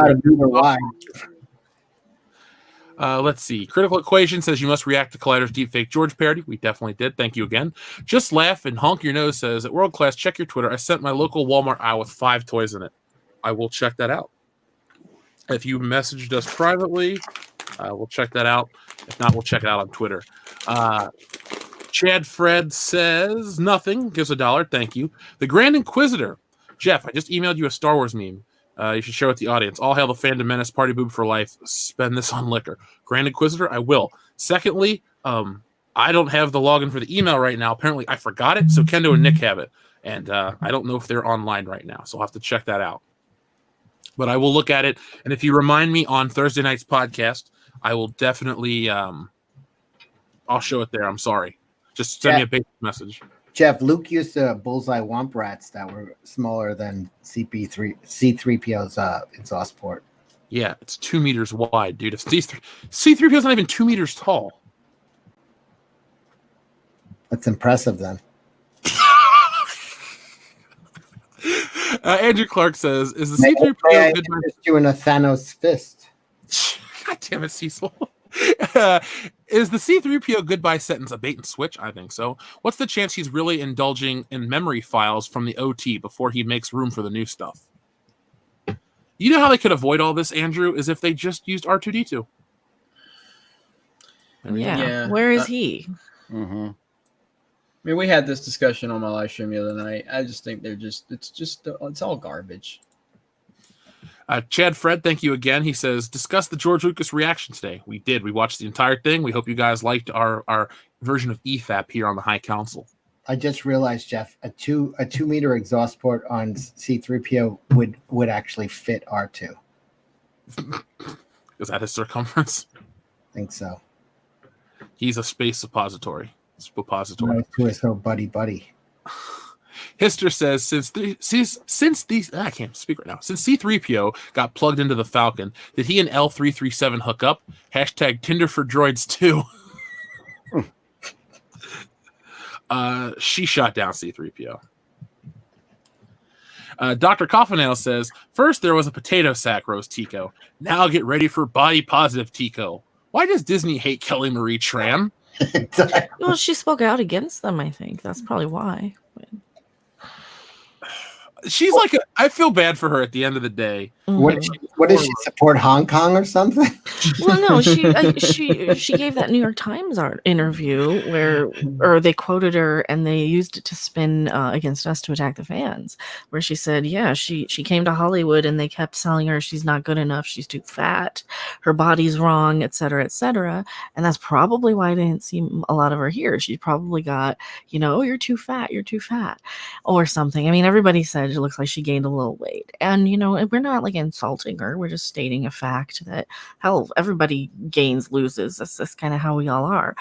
let's see. Critical Equation says you must react to Collider's deepfake George parody. We definitely did. Thank you again. Just Laugh and Honk Your Nose says, at World Class, check your Twitter. I sent my local Walmart aisle with 5 toys in it. I will check that out. If you messaged us privately, we'll check that out. If not, we'll check it out on Twitter. Chad Fred says nothing. Gives $1. Thank you. The Grand Inquisitor. Jeff, I just emailed you a Star Wars meme. You should share with the audience. All hail the Fandom Menace, party boob for life. Spend this on liquor. Grand Inquisitor, I will. Secondly, I don't have the login for the email right now. Apparently, I forgot it, so Kendo and Nick have it. And I don't know if they're online right now, so I'll have to check that out. But I will look at it. And if you remind me on Thursday night's podcast, I will definitely I'll show it there. I'm sorry. Just send me a basic message. Jeff, Luke used to bullseye womp rats that were smaller than C-3PO's exhaust port. Yeah, it's 2 meters wide, dude. If C-3PO's not even 2 meters tall. That's impressive, then. Andrew Clark says, "Is the May I C-3PO good?" interest you in a Thanos fist? God damn it, Cecil. Is the C-3PO goodbye sentence a bait and switch? I think so. What's the chance he's really indulging in memory files from the OT before he makes room for the new stuff? You know how they could avoid all this, Andrew, is if they just used R2-D2. Yeah. Where is he? Mm-hmm. I mean, we had this discussion on my live stream the other night. I just think it's all garbage. Chad Fred, thank you again. He says, discuss the George Lucas reaction today. We did. We watched the entire thing. We hope you guys liked our version of EFAP here on the High Council. I just realized, Jeff, a 2 meter exhaust port on C-3PO would actually fit R2. Is that his circumference? I think so. He's a space suppository. Those two are so buddy. Hister says, since I can't speak right now. Since C-3PO got plugged into the Falcon, did he and L337 hook up? Hashtag Tinder for droids too. She shot down C-3PO. Dr. Coffinail says, first there was a potato sack roast Tico. Now get ready for body positive Tico. Why does Disney hate Kelly Marie Tran? Well, she spoke out against them, I think. That's probably why. She's like, I feel bad for her at the end of the day. What does she support, Hong Kong or something? Well, no, she gave that New York Times interview or they quoted her and they used it to spin against us to attack the fans, where she said, yeah, she came to Hollywood and they kept telling her she's not good enough, she's too fat, her body's wrong, etc., etc. And that's probably why I didn't see a lot of her here. She probably got, oh, you're too fat, or something. I mean, everybody said it looks like she gained a little weight, and we're not like insulting her. We're just stating a fact that hell, everybody gains, loses. That's kind of how we all are.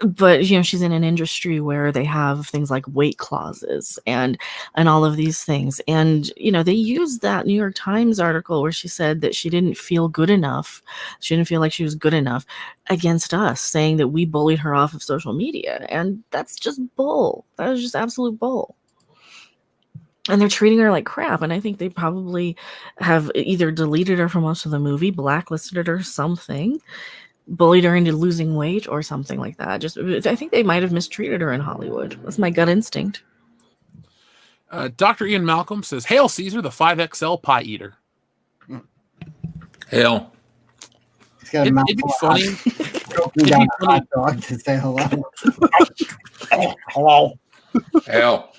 But she's in an industry where they have things like weight clauses and all of these things, and they used that New York Times article where she said that she didn't feel good enough, she didn't feel like she was good enough, against us, saying that we bullied her off of social media, and that's just bull. That was just absolute bull. And they're treating her like crap. And I think they probably have either deleted her from most of the movie, blacklisted her, something, bullied her into losing weight or something like that. I think they might have mistreated her in Hollywood. That's my gut instinct. Dr. Ian Malcolm says, Hail Caesar, the 5XL pie eater. Hail. It'd be funny. Down a hot dog to say hello. Hello. Hail.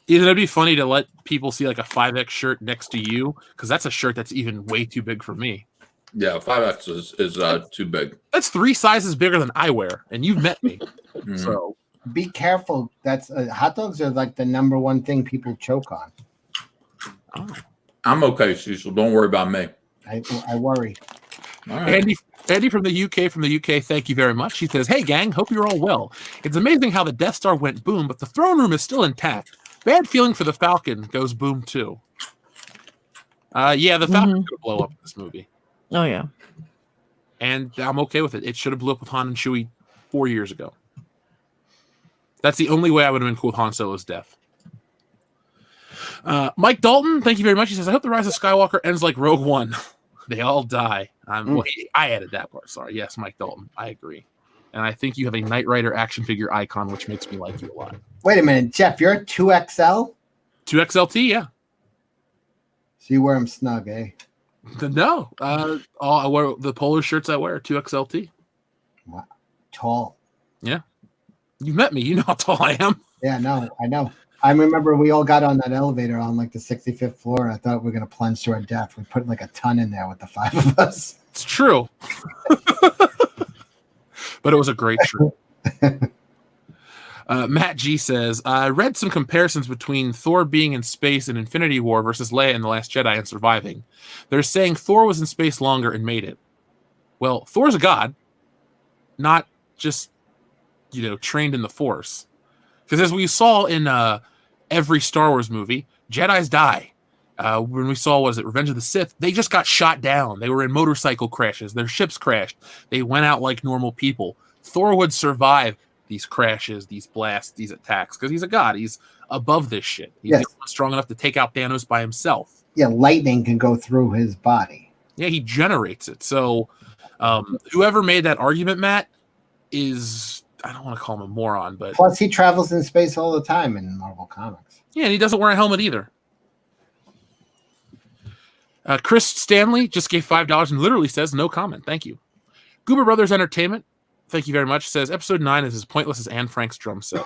It'd be funny to let people see like a 5X shirt next to you, because that's a shirt that's even way too big for me. Yeah, 5X is too big. That's 3 sizes bigger than I wear, and you've met me. So be careful. That's hot dogs are like the number one thing people choke on. Oh. I'm okay, Cecil. Don't worry about me. I worry. All right. Andy from the UK, thank you very much. He says, hey, gang, hope you're all well. It's amazing how the Death Star went boom, but the throne room is still intact. Bad feeling for the Falcon goes boom, too. Yeah, the Falcon's going to blow up in this movie. Oh, yeah. And I'm okay with it. It should have blew up with Han and Chewie 4 years ago. That's the only way I would have been cool with Han Solo's death. Mike Dalton, thank you very much. He says, I hope the Rise of Skywalker ends like Rogue One. They all die. Well, I added that part. Sorry. Yes, Mike Dalton. I agree. And I think you have a Knight Rider action figure icon, which makes me like you a lot. Wait a minute, Jeff, you're a 2XL? 2XLT, yeah. So you wear them snug, eh? No. I wear the polo shirts I wear, 2XLT. Wow. Tall. Yeah. You met me. You know how tall I am. Yeah, no, I know. I remember we all got on that elevator on like the 65th floor. And I thought we were going to plunge to our death. We put like a ton in there with the 5 of us. It's true. But it was a great shirt. Matt G says, I read some comparisons between Thor being in space in Infinity War versus Leia in The Last Jedi and surviving. They're saying Thor was in space longer and made it. Well, Thor's a god, not just, trained in the Force. Because as we saw in every Star Wars movie, Jedis die. When we saw, Revenge of the Sith, they just got shot down. They were in motorcycle crashes. Their ships crashed. They went out like normal people. Thor would survive these crashes, these blasts, these attacks, because he's a god. He's above this shit. He's Yes. strong enough to take out Thanos by himself. Yeah, lightning can go through his body. Yeah, he generates it. So whoever made that argument, Matt, is, I don't want to call him a moron, but Plus, he travels in space all the time in Marvel Comics. yeah, and he doesn't wear a helmet either. Chris Stanley just gave $5 and literally says no comment. Thank you. Goober Brothers Entertainment, thank you very much, says episode 9 is as pointless as Anne Frank's drum set.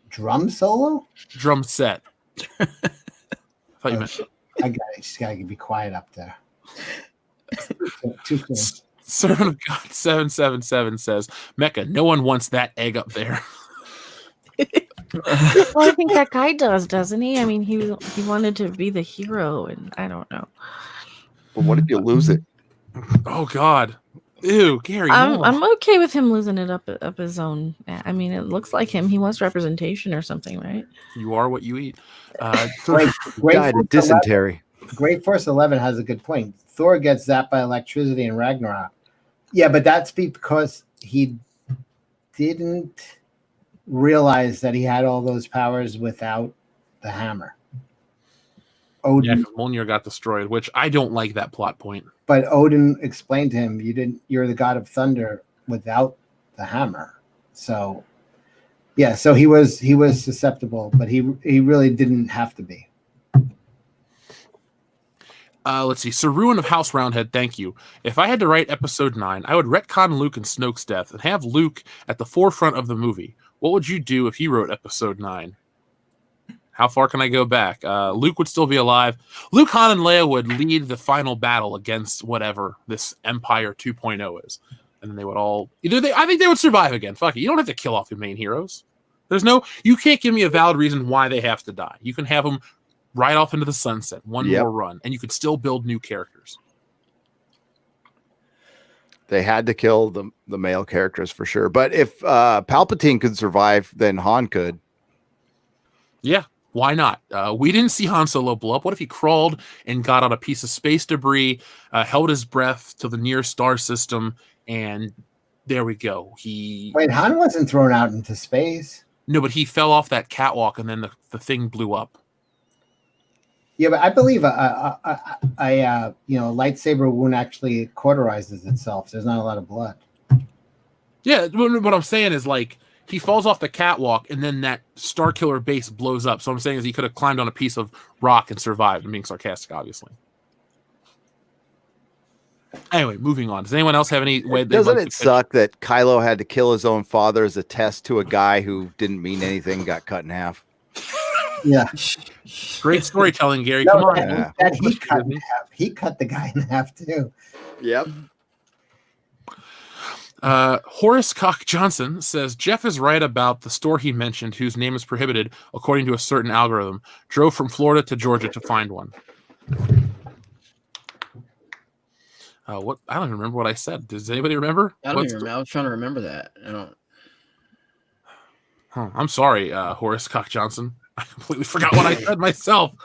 Drum solo? Drum set. I thought you meant. I got it. Just gotta be quiet up there. Too cool. Servant of God 777 says, Mecca, no one wants that egg up there. Well, I think that guy doesn't he? I mean, he wanted to be the hero, and I don't know. But what if you lose it? Oh God. Ew, Gary. no. I'm okay with him losing it up his own. I mean, it looks like him. He wants representation or something, right? You are what you eat. Great Died of dysentery. Great Force 11 has a good point. Thor gets zapped by electricity in Ragnarok. Yeah, but that's because he didn't realize that he had all those powers without the hammer. Yeah, Odin, because Mjolnir got destroyed, which I don't like that plot point. but Odin explained to him, you're the god of thunder without the hammer. So yeah, so he was susceptible, but he really didn't have to be. Let's see. Sir Ruin of House Roundhead, thank you. If I had to write episode 9, I would retcon Luke and Snoke's death and have Luke at the forefront of the movie. What would you do if you wrote episode 9? How far can I go back? Luke would still be alive. Luke, Han, and Leia would lead the final battle against whatever this Empire 2.0 is. And then they would all... I think they would survive again. Fuck it. You don't have to kill off your main heroes. You can't give me a valid reason why they have to die. You can have them right off into the sunset, one more run, and you can still build new characters. They had to kill the male characters for sure. But if Palpatine could survive, then Han could. Yeah, why not? We didn't see Han Solo blow up. What if he crawled and got on a piece of space debris, held his breath to the nearest star system, and there we go. Wait, Han wasn't thrown out into space. No, but he fell off that catwalk, and then the thing blew up. Yeah, but I believe a lightsaber wound actually cauterizes itself. There's not a lot of blood. Yeah, what I'm saying is, like, he falls off the catwalk, and then that Starkiller base blows up. So what I'm saying is he could have climbed on a piece of rock and survived. I'm being sarcastic, obviously. Anyway, moving on. Does anyone else have any way? Doesn't it suck that Kylo had to kill his own father as a test to a guy who didn't mean anything, got cut in half? Yeah. Great storytelling, Gary. No, Come on. that he cut in half. He cut the guy in half too. Yep. Horace Cock Johnson says Jeff is right about the store he mentioned, whose name is prohibited according to a certain algorithm. Drove from Florida to Georgia to find one. What? I don't even remember what I said. Does anybody remember? I don't even remember. I was trying to remember that. I don't. I'm sorry, Horace Cock Johnson. I completely forgot what I said myself.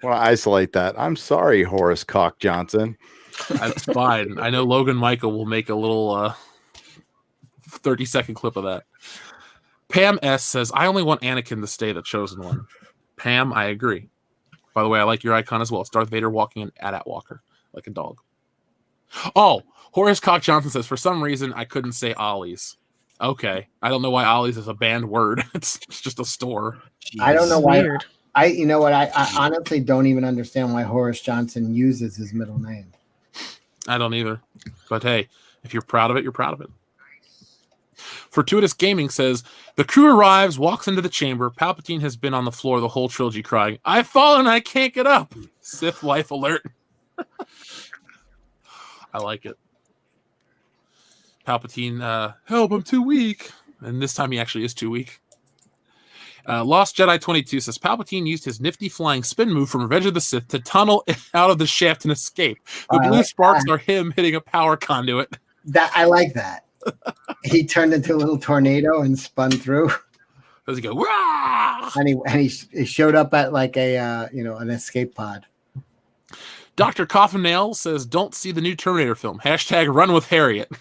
Well, isolate that. I'm sorry, Horace Cock Johnson. That's fine. I know Logan Michael will make a little 30-second clip of that. Pam S says, I only want Anakin to stay the chosen one. Pam, I agree. By the way, I like your icon as well. It's Darth Vader walking an AT-AT walker like a dog. Oh, Horace Cock Johnson says, for some reason, I couldn't say Ollie's. Okay. I don't know why Ollie's is a banned word. It's just a store. Jeez. I don't know why. You know what? I honestly don't even understand why Horace Johnson uses his middle name. I don't either. But hey, if you're proud of it, you're proud of it. Fortuitous Gaming says, the crew arrives, walks into the chamber. Palpatine has been on the floor the whole trilogy crying, I've fallen, I can't get up. Sith life alert. I like it. Palpatine, help, I'm too weak. And this time he actually is too weak. Lost Jedi 22 says, Palpatine used his nifty flying spin move from Revenge of the Sith to tunnel out of the shaft and escape. The blue sparks are him hitting a power conduit. I like that. He turned into a little tornado and spun through. Does he go, Rah! And he showed up at like a an escape pod. Dr. Coffin Nail says, don't see the new Terminator film. # Run with Harriet.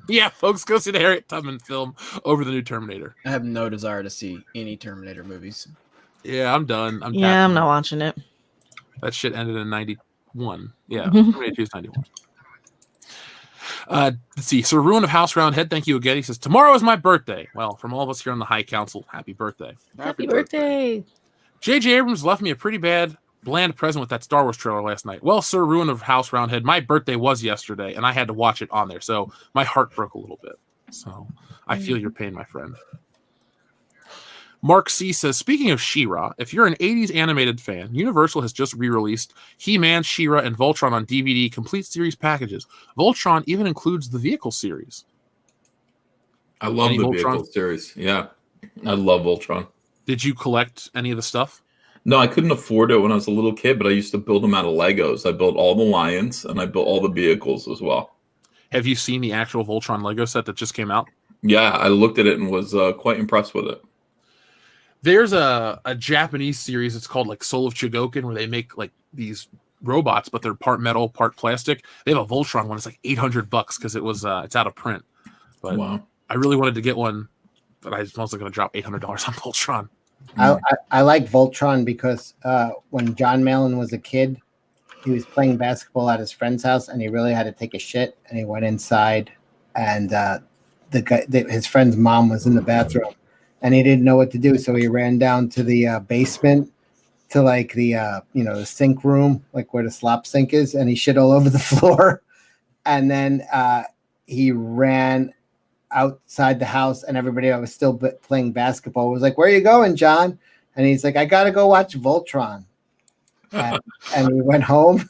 Yeah, folks, go see the Harriet Tubman film over the new Terminator. I have no desire to see any Terminator movies. Yeah, I'm done. I'm Yeah, I'm not watching it. That shit ended in 91. Yeah, Terminator 2 is 91. Let's see. So, Ruin of House Roundhead, thank you again. He says, tomorrow is my birthday. Well, from all of us here on the High Council, happy birthday. Happy birthday. J.J. Abrams left me a pretty bland present with that Star Wars trailer last night. Well, sir, Ruin of House Roundhead, my birthday was yesterday, and I had to watch it on there, so my heart broke a little bit. So, I feel your pain, my friend. Mark C. says, speaking of She-Ra, if you're an 80s animated fan, Universal has just re-released He-Man, She-Ra, and Voltron on DVD complete series packages. Voltron even includes the vehicle series. I love the Voltron vehicle series. Yeah, I love Voltron. Did you collect any of the stuff? No, I couldn't afford it when I was a little kid, but I used to build them out of Legos. I built all the lions, and I built all the vehicles as well. Have you seen the actual Voltron Lego set that just came out? Yeah, I looked at it and was quite impressed with it. There's a Japanese series. It's called like Soul of Chogokin, where they make like these robots, but they're part metal, part plastic. They have a Voltron one. It's like $800 because it was it's out of print. But wow. I really wanted to get one, but I was also going to drop $800 on Voltron. I like Voltron because when John Malin was a kid, he was playing basketball at his friend's house, and he really had to take a shit, and he went inside, and his friend's mom was in the bathroom. And he didn't know what to do, so he ran down to the basement, to like the the sink room, like where the slop sink is, and he shit all over the floor. And then he ran outside the house, and everybody that was still playing basketball was like, "Where are you going, John?" And he's like, "I gotta go watch Voltron." And he went home.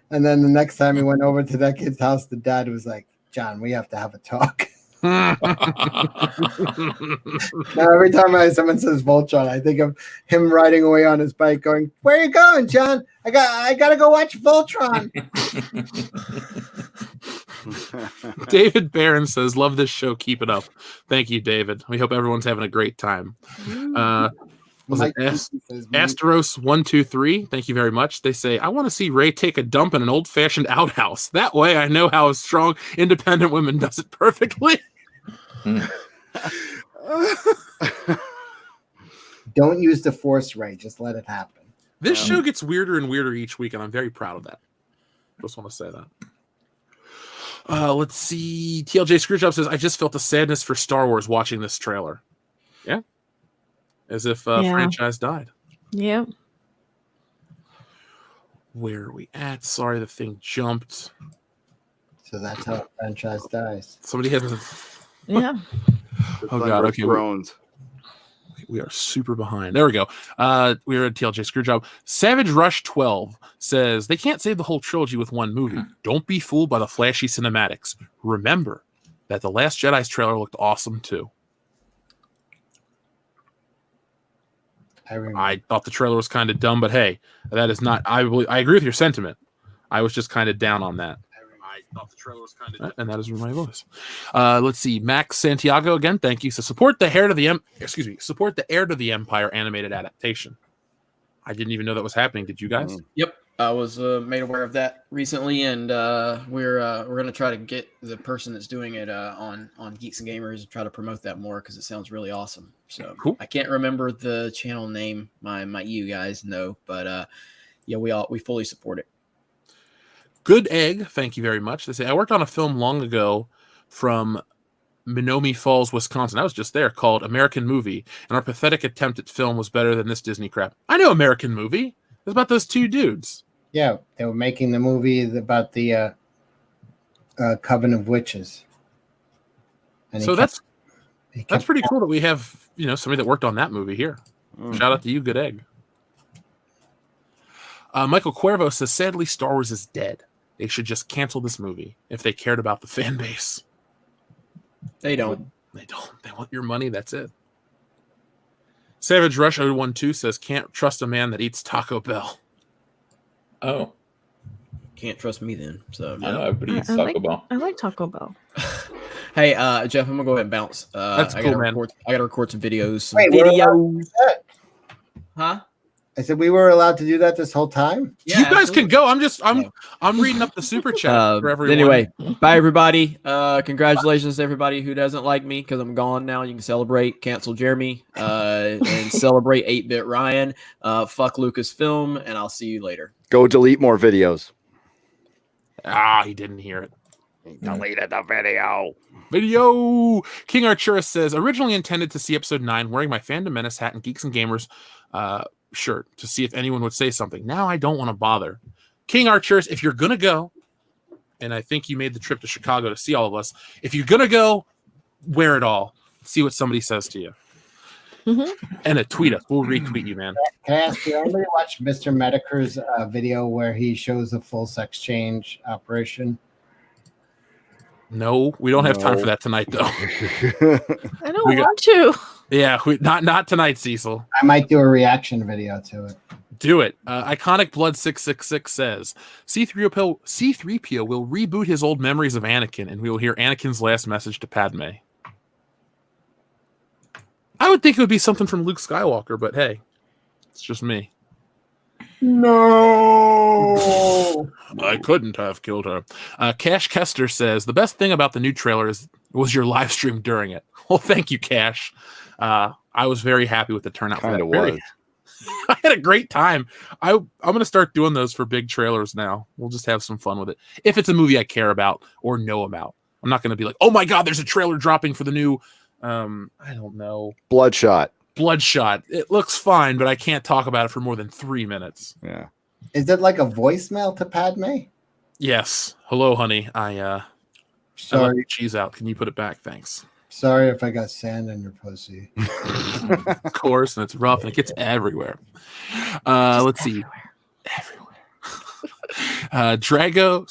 And then the next time he went over to that kid's house, the dad was like, "John, we have to have a talk." Now, every time someone says Voltron, I think of him riding away on his bike going, "Where are you going, John? I gotta go watch Voltron." David Barron says, love this show, keep it up. Thank you, David. We hope everyone's having a great time. Was it Asteros123? Thank you very much. They say, I want to see Ray take a dump in an old-fashioned outhouse. That way I know how a strong, independent woman does it perfectly. Don't use the force, Ray. Just let it happen. This show gets weirder and weirder each week, and I'm very proud of that. Just want to say that. Let's see. TLJ Screwjob says, I just felt the sadness for Star Wars watching this trailer. Yeah. As if franchise died. Yeah. Where are we at? Sorry, the thing jumped. So that's how a franchise dies. Somebody has... Yeah. Oh, God. Okay. We are super behind. There we go. We're at TLJ Screwjob. Savage Rush 12 says, they can't save the whole trilogy with one movie. Don't be fooled by the flashy cinematics. Remember that The Last Jedi's trailer looked awesome, too. I thought the trailer was kind of dumb, but hey, that is not... I agree with your sentiment. I was just kind of down on that. I thought the trailer was kind of... And that is my voice. Let's see. Max Santiago again. Thank you. So support the Heir to the Empire animated adaptation. I didn't even know that was happening. Did you guys? Yep. I was made aware of that recently, and we're going to try to get the person that's doing it on Geeks and Gamers and try to promote that more because it sounds really awesome. So cool. I can't remember the channel name. My you guys know, but yeah, we fully support it. Good Egg, thank you very much. They say, I worked on a film long ago from Menominee Falls, Wisconsin. I was just there, called American Movie, and our pathetic attempt at film was better than this Disney crap. I know American Movie. It's about those two dudes. Yeah, they were making the movie about the Coven of Witches. And so that's pretty cool that we have somebody that worked on that movie here. Shout out to you, Good Egg. Michael Cuervo says, sadly, Star Wars is dead. They should just cancel this movie if they cared about the fan base. They don't. They don't. They want your money. That's it. Savage Rush 012 says, can't trust a man that eats Taco Bell. Oh. Can't trust me then. So I know everybody eats Taco Bell. I like Taco Bell. Hey, Jeff, I'm gonna go ahead and bounce. That's cool, man. I gotta record some videos. Wait, videos. Huh? I said we were allowed to do that this whole time. You guys can go. I'm reading up the super chat for everyone. Anyway, bye everybody. Congratulations to everybody who doesn't like me because I'm gone now. You can celebrate, cancel Jeremy, and celebrate 8-Bit Ryan. Fuck Lucasfilm, and I'll see you later. Go delete more videos. He didn't hear it. He deleted the video. King Arturus says, originally intended to see episode 9 wearing my Fandom Menace hat and Geeks and Gamers shirt to see if anyone would say something. Now I don't want to bother. King Arturus, if you're going to go, and I think you made the trip to Chicago to see all of us, if you're going to go, wear it all. See what somebody says to you. And a tweet us. We'll retweet you, man. Can I ask you, anybody watch Mr. Medicre's video where he shows a full sex change operation? No, we don't have time for that tonight, though. I don't want to. Yeah, not tonight, Cecil. I might do a reaction video to it. Do it. Iconic Blood 666 says C3PO will reboot his old memories of Anakin, and we will hear Anakin's last message to Padme. I would think it would be something from Luke Skywalker, but hey, it's just me. No, I couldn't have killed her. Cash Kester says the best thing about the new trailer was your live stream during it. Well, thank you, Cash. I was very happy with the turnout. Kind of was. I had a great time. I'm going to start doing those for big trailers now. We'll just have some fun with it. If it's a movie I care about or know about, I'm not going to be like, oh my God, there's a trailer dropping for the new, I don't know. Bloodshot. It looks fine, but I can't talk about it for more than 3 minutes. Yeah. Is it like a voicemail to Padme? Yes. Hello, honey. I left your cheese out. Can you put it back? Thanks. Sorry if I got sand in your pussy. Of course, and it's rough and it gets everywhere. Let's see. Everywhere. Draco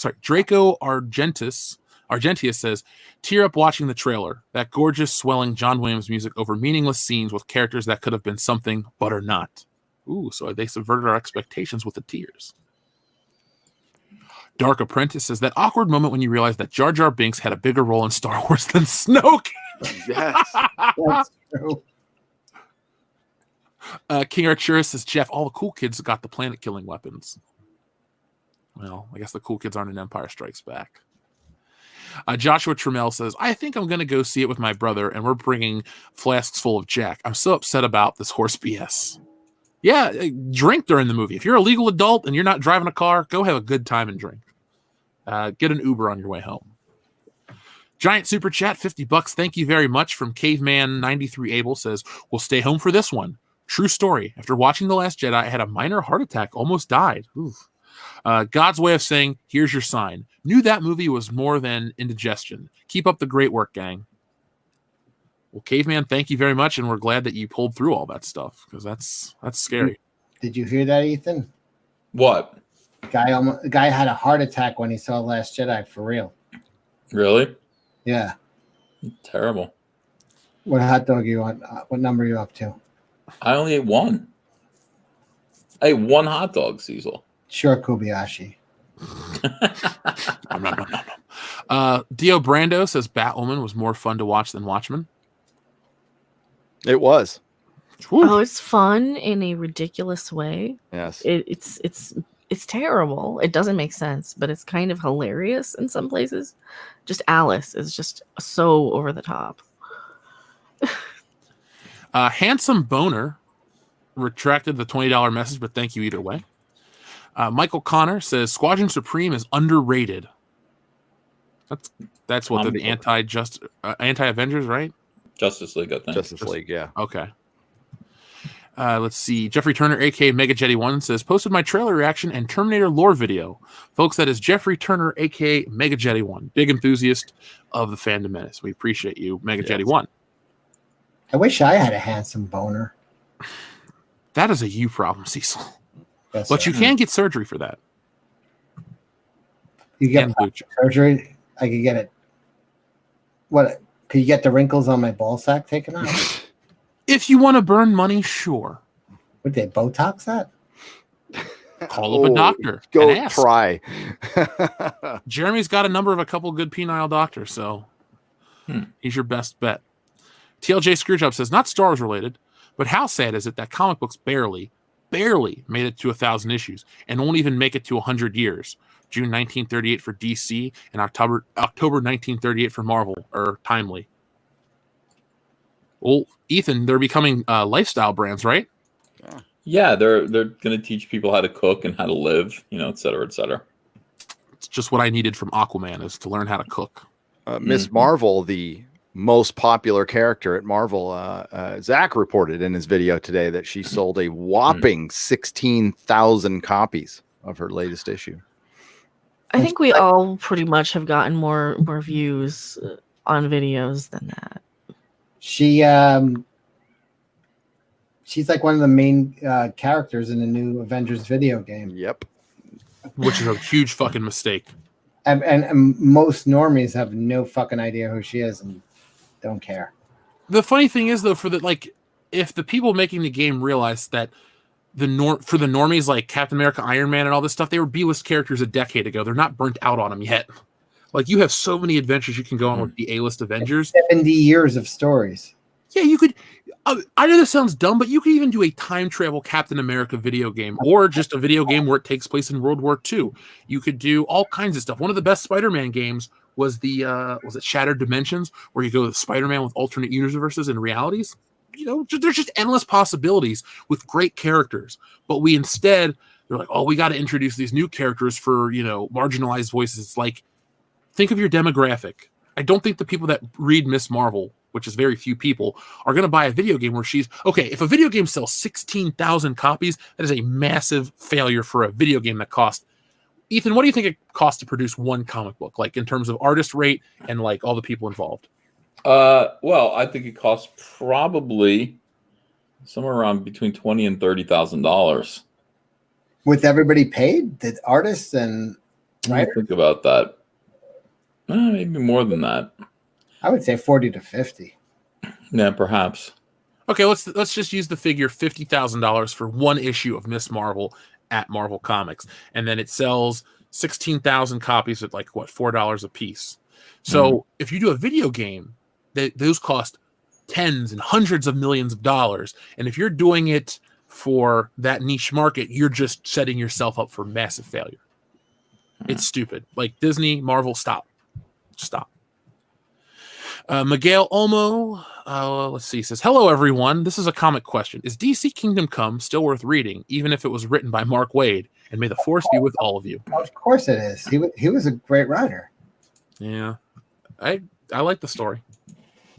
Argentius says, tear up watching the trailer. That gorgeous, swelling John Williams music over meaningless scenes with characters that could have been something but are not. Ooh, so they subverted our expectations with the tears. Dark Apprentice says, that awkward moment when you realize that Jar Jar Binks had a bigger role in Star Wars than Snoke. Yes, that's true. King Arturus says, Jeff, all the cool kids got the planet-killing weapons. Well, I guess the cool kids aren't in Empire Strikes Back. Joshua Trammell says, I think I'm going to go see it with my brother, and we're bringing flasks full of Jack. I'm so upset about this horse BS. Yeah, drink during the movie. If you're a legal adult and you're not driving a car, go have a good time and drink. Get an Uber on your way home. Giant Super Chat, $50. Thank you very much from Caveman93 Abel says, we'll stay home for this one. True story. After watching The Last Jedi, I had a minor heart attack, almost died. God's way of saying, here's your sign. Knew that movie was more than indigestion. Keep up the great work, gang. Well, Caveman, thank you very much, and we're glad that you pulled through all that stuff, because that's scary. Did you hear that, Ethan? What? The guy had a heart attack when he saw Last Jedi, for real. Really? Yeah. Terrible. What hot dog you want? What number are you up to? I only ate one. I ate one hot dog, Cecil. Sure, Kobayashi. Dio Brando says Batwoman was more fun to watch than Watchmen. It was. Oh, it's fun in a ridiculous way. Yes. It's terrible. It doesn't make sense, but it's kind of hilarious in some places. Just Alice is just so over the top. Handsome Boner retracted the $20 message, but thank you either way. Michael Connor says Squadron Supreme is underrated. That's what they're the anti-Avengers, right? Justice League, I think. Justice League, yeah. Okay. Let's see. Jeffrey Turner, aka Mega Jetty 1, says, posted my trailer reaction and Terminator lore video. Folks, that is Jeffrey Turner, aka Mega Jetty 1. Big enthusiast of the Fandom Menace. We appreciate you, Mega Jetty 1. I wish I had a handsome boner. That is a you problem, Cecil. Yes, but sir. you can get surgery for that. You get surgery? I could get it. What? Could you get the wrinkles on my ball sack taken out? If you want to burn money, sure. Would they Botox that? Call up a doctor. Go and ask. try. Jeremy's got a number of a couple good penile doctors, so he's your best bet. TLJ Screwjob says, not Star Wars related, but how sad is it that comic books barely, barely made it to 1,000 issues and won't even make it to 100 years. June 1938 for DC and October 1938 for Marvel, or Timely. Well, Ethan, they're becoming lifestyle brands, right? Yeah, they're going to teach people how to cook and how to live, et cetera, et cetera. It's just what I needed from Aquaman, is to learn how to cook. Miss Marvel, the most popular character at Marvel, Zach reported in his video today that she sold a whopping 16,000 copies of her latest issue. I think we all pretty much have gotten more views on videos than that. She's like one of the main characters in the new Avengers video game. Yep. Which is a huge fucking mistake. And most normies have no fucking idea who she is and don't care. The funny thing is, though, if the people making the game realize that for the normies like Captain America, Iron Man, and all this stuff, they were B-list characters a decade ago. They're not burnt out on them yet. Like, you have so many adventures you can go on with the A-list Avengers. 70 years of stories. Yeah, you could. I know this sounds dumb, but you could even do a time travel Captain America video game, or just a video game where it takes place in World War II. You could do all kinds of stuff. One of the best Spider-Man games was was it Shattered Dimensions, where you go with Spider-Man with alternate universes and realities. There's just endless possibilities with great characters. But they're like, oh, we got to introduce these new characters for, marginalized voices. It's like, think of your demographic. I don't think the people that read Miss Marvel, which is very few people, are going to buy a video game where if a video game sells 16,000 copies, that is a massive failure for a video game that cost. Ethan, what do you think it costs to produce one comic book, like in terms of artist rate and like all the people involved? Well, I think it costs probably somewhere around between $20,000 and $30,000. With everybody paid, the artists and writers? Think about that. Maybe more than that. I would say 40 to 50. Yeah, perhaps. Okay, let's just use the figure $50,000 for one issue of Miss Marvel at Marvel Comics, and then it sells 16,000 copies at like $4 a piece. So if you do a video game, those cost tens and hundreds of millions of dollars, and if you're doing it for that niche market, you're just setting yourself up for massive failure. It's stupid. Like Disney, Marvel, stop. Miguel Olmo, let's see, says, hello, everyone. This is a comic question. Is DC Kingdom Come still worth reading, even if it was written by Mark Waid? And may the force be with all of you. Of course it is. He was a great writer. Yeah. I like the story.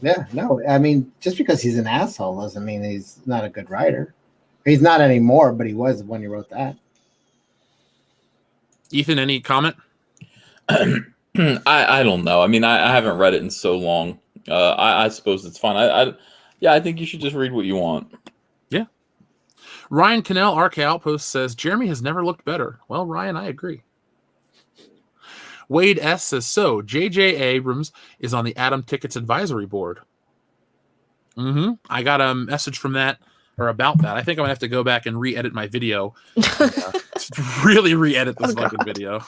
Yeah, no, I mean, just because he's an asshole doesn't mean he's not a good writer. He's not anymore, but he was when he wrote that. Ethan, any comment? I don't know. I mean, I haven't read it in so long. I suppose it's fine. I think you should just read what you want. Yeah. Ryan Cannell, RK Outpost, says, Jeremy has never looked better. Well, Ryan, I agree. Wade S says, so J.J. Abrams is on the Atom Tickets Advisory Board. I got a message from that, or about that. I think I'm going to have to go back and re-edit my video. Really re-edit this fucking video.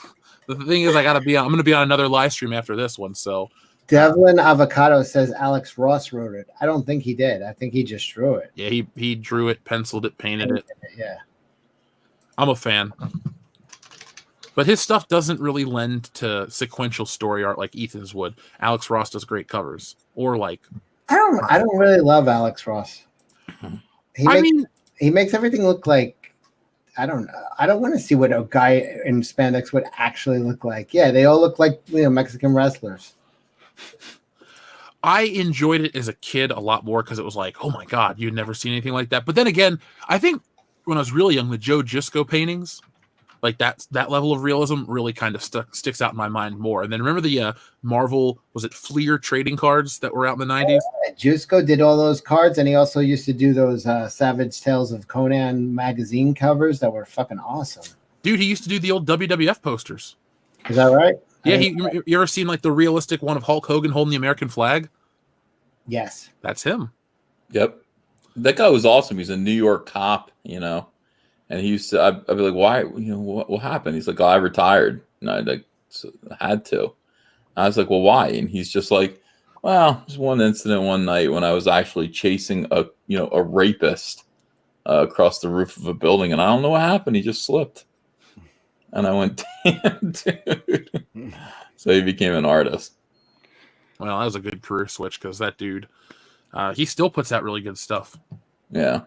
The thing is, I'm going to be on another live stream after this one, so. Devlin Avocado says Alex Ross wrote it. I don't think he did. I think he just drew it. Yeah, he drew it, penciled it, painted it. Yeah. I'm a fan. But his stuff doesn't really lend to sequential story art like Ethan's would. Alex Ross does great covers. Or like I don't really love Alex Ross. He makes everything look like, I don't know. I don't want to see what a guy in spandex would actually look like. Yeah, they all look like Mexican wrestlers. I enjoyed it as a kid a lot more because it was like, oh my God, you'd never seen anything like that. But then again, I think when I was really young, the Joe Gisco paintings, like that level of realism really kind of sticks out in my mind more. And then remember the Marvel, was it Fleer trading cards that were out in the 90s? Gisco did all those cards, and he also used to do those Savage Tales of Conan magazine covers that were fucking awesome. Dude, he used to do the old WWF posters. Is that right? Yeah, you ever seen like the realistic one of Hulk Hogan holding the American flag? Yes. That's him. Yep. That guy was awesome. He's a New York cop, and he used to, I'd be like, why, what happened? He's like, oh, I retired. And I had to. I was like, well, why? And he's just like, well, just one incident one night when I was actually chasing a rapist, across the roof of a building, and I don't know what happened. He just slipped, and I went, "Damn, dude!" So he became an artist. Well, that was a good career switch because that dude, he still puts out really good stuff. Yeah.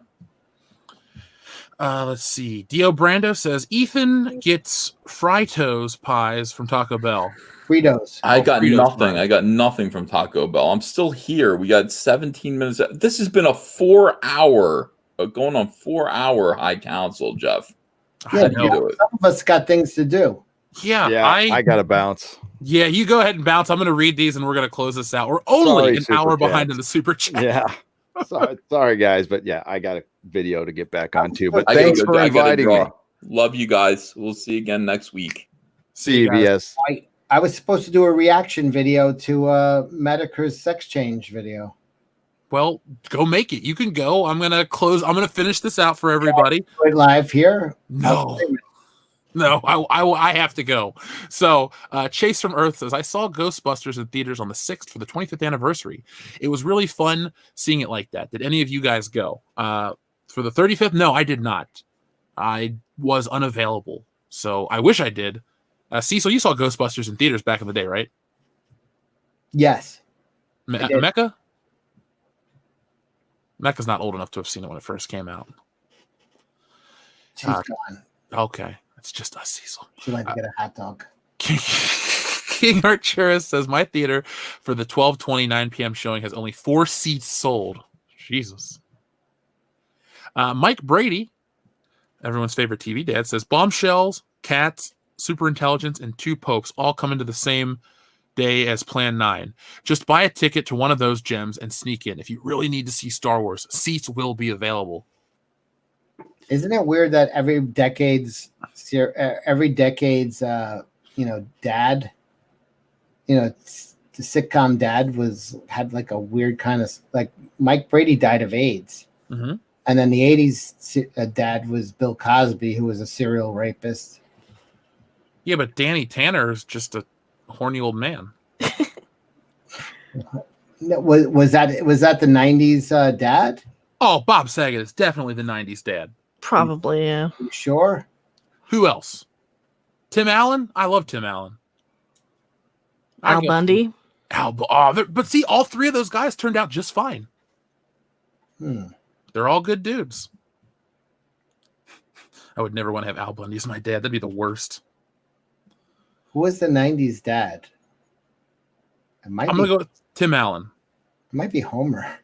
Let's see. Dio Brando says Ethan gets Fritos pies from Taco Bell. Fritos. I got Fritos nothing. pies. I got nothing from Taco Bell. I'm still here. We got 17 minutes. This has been a 4-hour, going on 4-hour high council, Jeff. Yeah, How do you do it? some of us got things to do. Yeah, I got to bounce. Yeah, you go ahead and bounce. I'm going to read these and we're going to close this out. We're only an hour behind in the super chat. Yeah. Sorry, guys, but yeah, I got a video to get back on too. But I gotta thanks go- for I gotta inviting draw. me. Love you guys. We'll see you again next week. See you, VS. I was supposed to do a reaction video to Medicare's sex change video. Well, go make it. You can go. I'm going to close. I'm going to finish this out for everybody. Do it live here? No, I have to go. So Chase from Earth says, I saw Ghostbusters in theaters on the 6th for the 25th anniversary. It was really fun seeing it like that. Did any of you guys go? For the 35th? No, I did not. I was unavailable. So I wish I did. Cecil, you saw Ghostbusters in theaters back in the day, right? Yes. Mecca? Mecca's not old enough to have seen it when it first came out. She's gone. Okay. It's just us, Cecil. She went to get a hot dog. King Arturus says, my theater for the 12:29 p.m. showing has only 4 seats sold. Jesus. Mike Brady, everyone's favorite TV dad, says, Bombshells, Cats, Superintelligence, and 2 Popes all come into the same day as Plan 9. Just buy a ticket to one of those gems and sneak in. If you really need to see Star Wars, seats will be available. Isn't it weird that every decade's dad, the sitcom dad had like a weird kind of, like, Mike Brady died of AIDS. Mm-hmm. And then the 80s dad was Bill Cosby, who was a serial rapist. Yeah, but Danny Tanner is just a horny old man. Was that the 90s dad? Oh, Bob Saget is definitely the 90s dad. Probably, yeah. You sure? Who else? Tim Allen? I love Tim Allen. Al Bundy? But see, all 3 of those guys turned out just fine. They're all good dudes. I would never want to have Al Bundy as my dad. That'd be the worst. Who was the 90s dad? I'm going to go with Tim Allen. It might be Homer.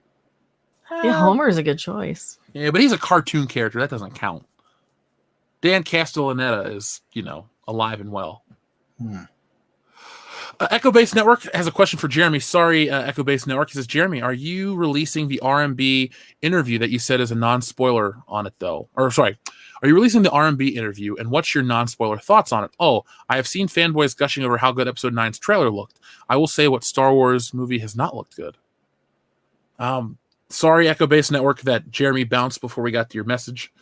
Yeah, Homer is a good choice. Yeah, but he's a cartoon character. That doesn't count. Dan Castellaneta is, alive and well. Echo Base Network has a question for Jeremy. Sorry, Echo Base Network. He says, Jeremy, are you releasing the RMB interview that you said is a non-spoiler on it, though? Or, sorry, are you releasing the RMB interview, and what's your non-spoiler thoughts on it? Oh, I have seen fanboys gushing over how good Episode 9's trailer looked. I will say what Star Wars movie has not looked good. Sorry, Echo Base Network, that Jeremy bounced before we got to your message.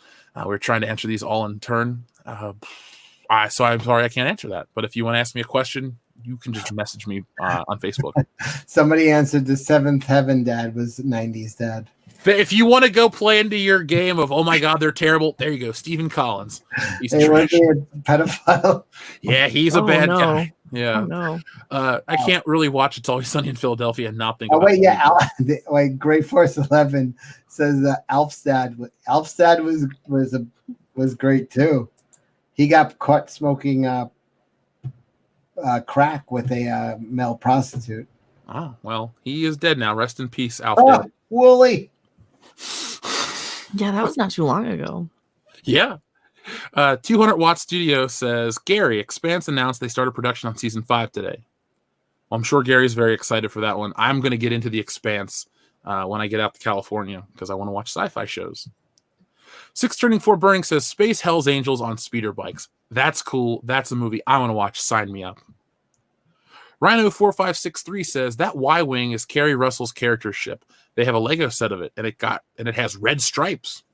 We're trying to answer these all in turn. So I'm sorry I can't answer that. But if you want to ask me a question, you can just message me on Facebook. Somebody answered the 7th Heaven dad was 90s dad. If you want to go play into your game of, oh my God, they're terrible, there you go. Stephen Collins. He's trash. A pedophile. Yeah, he's a bad no. guy. Yeah. Oh, no. I can't really watch It's Always Sunny in Philadelphia and not think Oh, about wait, yeah. Great Force 11 says that Alf's dad was great too. He got caught smoking crack with a male prostitute. Oh, well, he is dead now. Rest in peace, Alf. Oh, Wooly. Yeah, that was not too long ago. Yeah. 200 Watt Studio says, Gary, Expanse announced they started production on season 5 today. Well, I'm sure Gary's very excited for that one. I'm going to get into the Expanse when I get out to California because I want to watch sci-fi shows. 6 Turning 4 Burning says, Space Hell's Angels on speeder bikes. That's cool. That's a movie I want to watch. Sign me up. Rhino4563 says, that Y-Wing is Kerry Russell's character ship. They have a Lego set of it, and it has red stripes.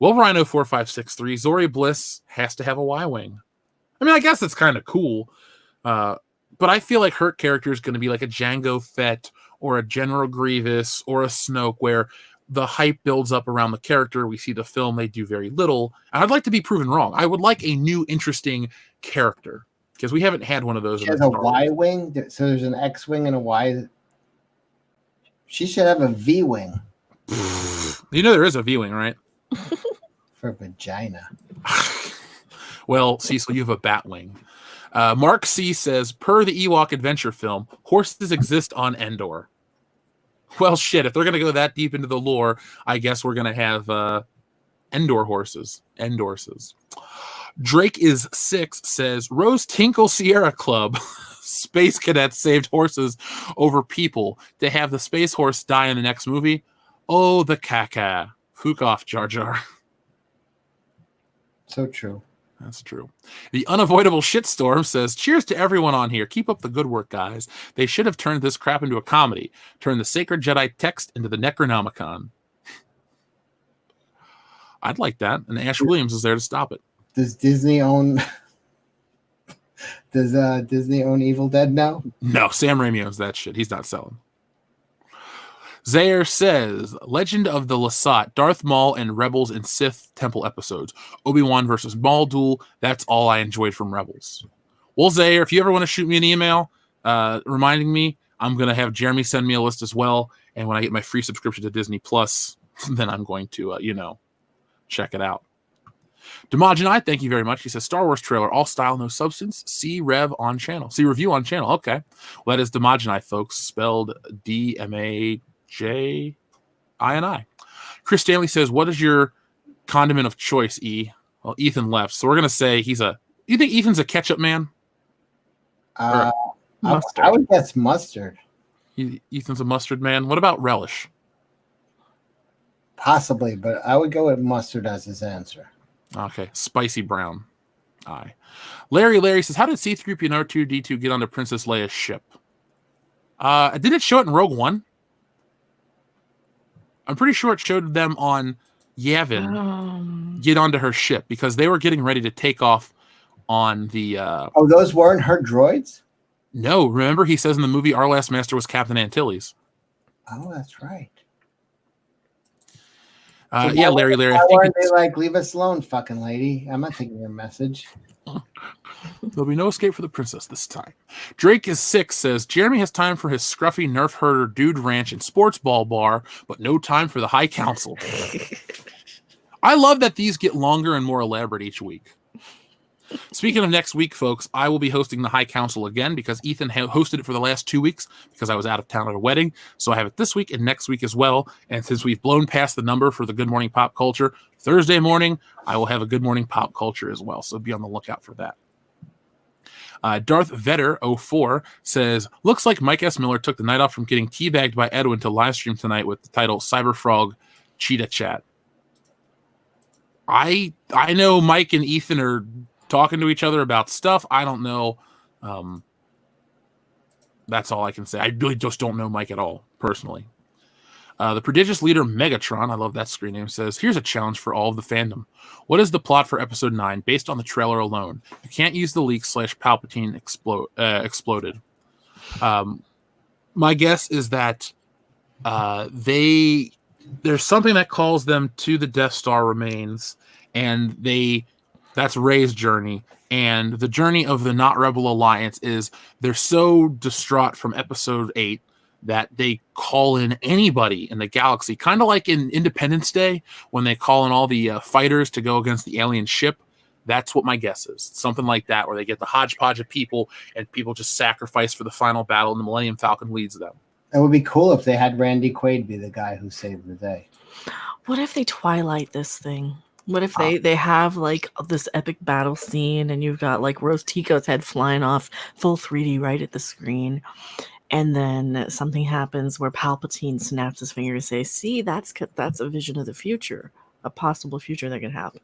Well, Rhino4563, Zori Bliss has to have a Y-Wing. I mean, I guess that's kind of cool. But I feel like her character is going to be like a Jango Fett or a General Grievous or a Snoke, where the hype builds up around the character. We see the film, they do very little. And I'd like to be proven wrong. I would like a new, interesting character because we haven't had one of those. She has a Y-wing, so there's an X-wing and a Y. She should have a V-wing. You know there is a V-wing, right? For vagina. Well, Cecil, you have a bat wing. Mark C says, per the Ewok adventure film, horses exist on Endor. Well, shit, if they're going to go that deep into the lore, I guess we're going to have Endor horses. Endorses. Drake is 6 says, Rose Tinkle Sierra Club. Space cadets saved horses over people. To have the space horse die in the next movie? Oh, the caca. Fook off, Jar Jar. So true. That's true. The unavoidable shitstorm says, cheers to everyone on here. Keep up the good work, guys. They should have turned this crap into a comedy. Turn the sacred Jedi text into the Necronomicon. I'd like that. And Ash Williams is there to stop it. Does Disney own Disney own Evil Dead now? No, Sam Raimi owns that shit. He's not selling. Zaire says, Legend of the Lasat, Darth Maul and Rebels and Sith Temple episodes. Obi-Wan versus Maul duel. That's all I enjoyed from Rebels. Well, Zaire, if you ever want to shoot me an email reminding me, I'm going to have Jeremy send me a list as well. And when I get my free subscription to Disney Plus, then I'm going to, check it out. Demogeni, thank you very much. He says, Star Wars trailer, all style, no substance. See Rev on channel. See review on channel. Okay. Well, that is Demogeni, folks. Spelled DMAJINI. Chris Stanley says, what is your condiment of choice, E? Well, Ethan left. So we're going to say you think Ethan's a ketchup man? I would guess mustard. Ethan's a mustard man. What about relish? Possibly, but I would go with mustard as his answer. Okay, spicy brown. Aye. Larry says, how did C-3PO and R2-D2 get onto Princess Leia's ship? Did it show it in Rogue One? I'm pretty sure it showed them on Yavin get onto her ship because they were getting ready to take off on the... those weren't her droids? No, remember he says in the movie our last master was Captain Antilles. Oh, that's right. Yeah, Larry. Why weren't they like, leave us alone, fucking lady? I'm not taking your message. There'll be no escape for the princess this time. Drake is 6 says, Jeremy has time for his scruffy nerf herder dude ranch and sports ball bar, but no time for the high council. I love that these get longer and more elaborate each week. Speaking of next week, folks, I will be hosting the High Council again because Ethan hosted it for the last 2 weeks because I was out of town at a wedding. So I have it this week and next week as well. And since we've blown past the number for the Good Morning Pop Culture, Thursday morning, I will have a Good Morning Pop Culture as well. So be on the lookout for that. Darth Vetter 04 says, looks like Mike S. Miller took the night off from getting teabagged by Edwin to live stream tonight with the title Cyberfrog Cheetah Chat. I know Mike and Ethan are talking to each other about stuff. I don't know. That's all I can say. I really just don't know Mike at all, personally. The prodigious leader Megatron, I love that screen name, says, here's a challenge for all of the fandom. What is the plot for episode 9 based on the trailer alone? You can't use the leak / Palpatine exploded. My guess is that there's something that calls them to the Death Star remains, and that's Rey's journey. And the journey of the Not Rebel Alliance is they're so distraught from episode 8 that they call in anybody in the galaxy, kind of like in Independence Day when they call in all the fighters to go against the alien ship. That's what my guess is. Something like that, where they get the hodgepodge of people and people just sacrifice for the final battle and the Millennium Falcon leads them. It would be cool if they had Randy Quaid be the guy who saved the day. What if they Twilight this thing? What if they have like this epic battle scene and you've got like Rose Tico's head flying off full 3D right at the screen, and then something happens where Palpatine snaps his finger and says, see, that's a vision of the future, a possible future that could happen.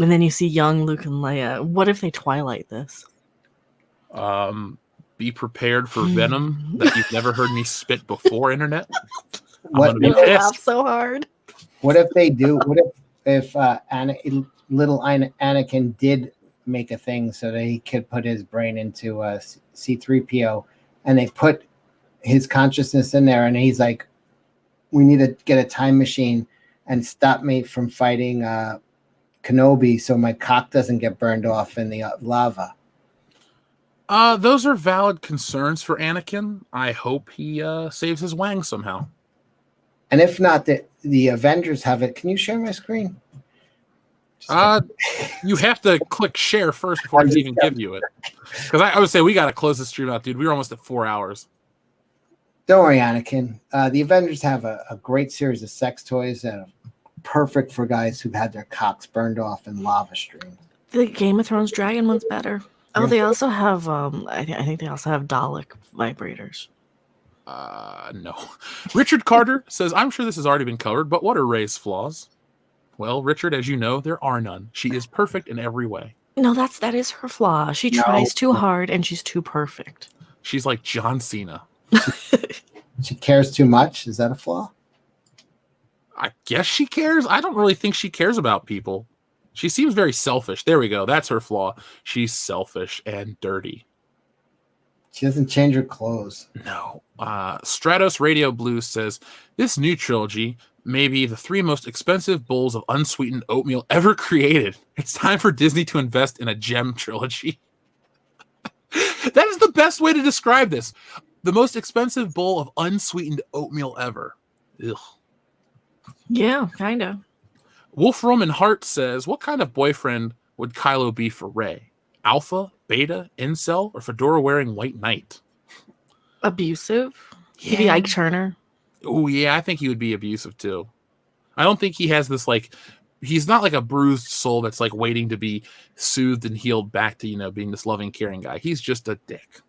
And then you see young Luke and Leia. What if they Twilight this? Be prepared for venom that you've never heard me spit before, internet. What They laugh so hard. What if they do? What if little Anakin did make a thing so that he could put his brain into C-3PO, and they put his consciousness in there, and he's like, we need to get a time machine and stop me from fighting Kenobi so my cock doesn't get burned off in the lava. Those are valid concerns for Anakin. I hope he saves his wang somehow. And if not, the Avengers have it. Can you share my screen? You have to click share first before I can even give you it. Because I would say we got to close the stream out, dude. We're almost at 4 hours. Don't worry, Anakin. The Avengers have a great series of sex toys that are perfect for guys who've had their cocks burned off in lava streams. The Game of Thrones dragon one's better. Oh, they also have I think they also have Dalek vibrators. No. Richard Carter says, I'm sure this has already been covered, but what are Rey's flaws? Well, Richard, as you know, there are none. She is perfect in every way. No, that is her flaw. She tries too hard and she's too perfect. She's like John Cena. She cares too much. Is that a flaw? I guess she cares. I don't really think she cares about people. She seems very selfish. There we go. That's her flaw. She's selfish and dirty. She doesn't change her clothes. No. Stratos Radio Blue says, this new trilogy may be the 3 most expensive bowls of unsweetened oatmeal ever created. It's time for Disney to invest in a gem trilogy. That is the best way to describe this. The most expensive bowl of unsweetened oatmeal ever. Ugh. Yeah, kind of. Wolf Roman Hart says, what kind of boyfriend would Kylo be for Rey? Alpha, beta, incel, or fedora-wearing white knight? Abusive? Yeah. Maybe Ike Turner? Oh, yeah, I think he would be abusive, too. I don't think he has this, like... He's not like a bruised soul that's, like, waiting to be soothed and healed back to, being this loving, caring guy. He's just a dick.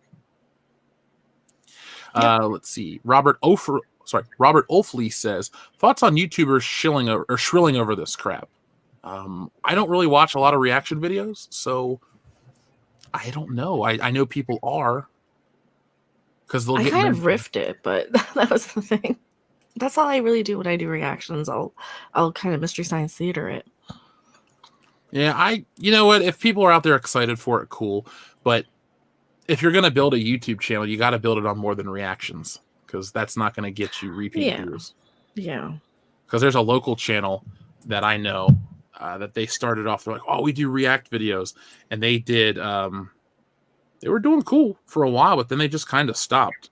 Yep. Let's see. Robert Olfley says, thoughts on YouTubers shrilling over this crap? I don't really watch a lot of reaction videos, so I don't know. I know people are. Because they'll get kind of riffed it, but that was the thing. That's all I really do when I do reactions. I'll kind of Mystery Science Theater it. Yeah, you know what? If people are out there excited for it, cool. But if you're going to build a YouTube channel, you got to build it on more than reactions. Because that's not going to get you repeat views. Yeah. Because there's a local channel that I know that they started off. They're like, oh, we do react videos. And they did, they were doing cool for a while, but then they just kind of stopped.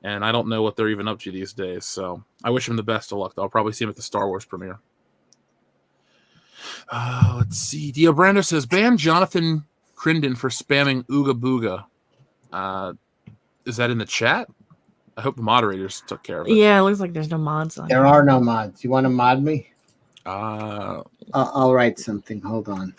And I don't know what they're even up to these days. So I wish them the best of luck. I'll probably see them at the Star Wars premiere. Let's see. Dio Brando says, ban Jonathan Crinden for spamming Ooga Booga. Is that in the chat? I hope the moderators took care of it. Yeah, it looks like there's no mods on. There are no mods. You want to mod me? I'll write something. Hold on.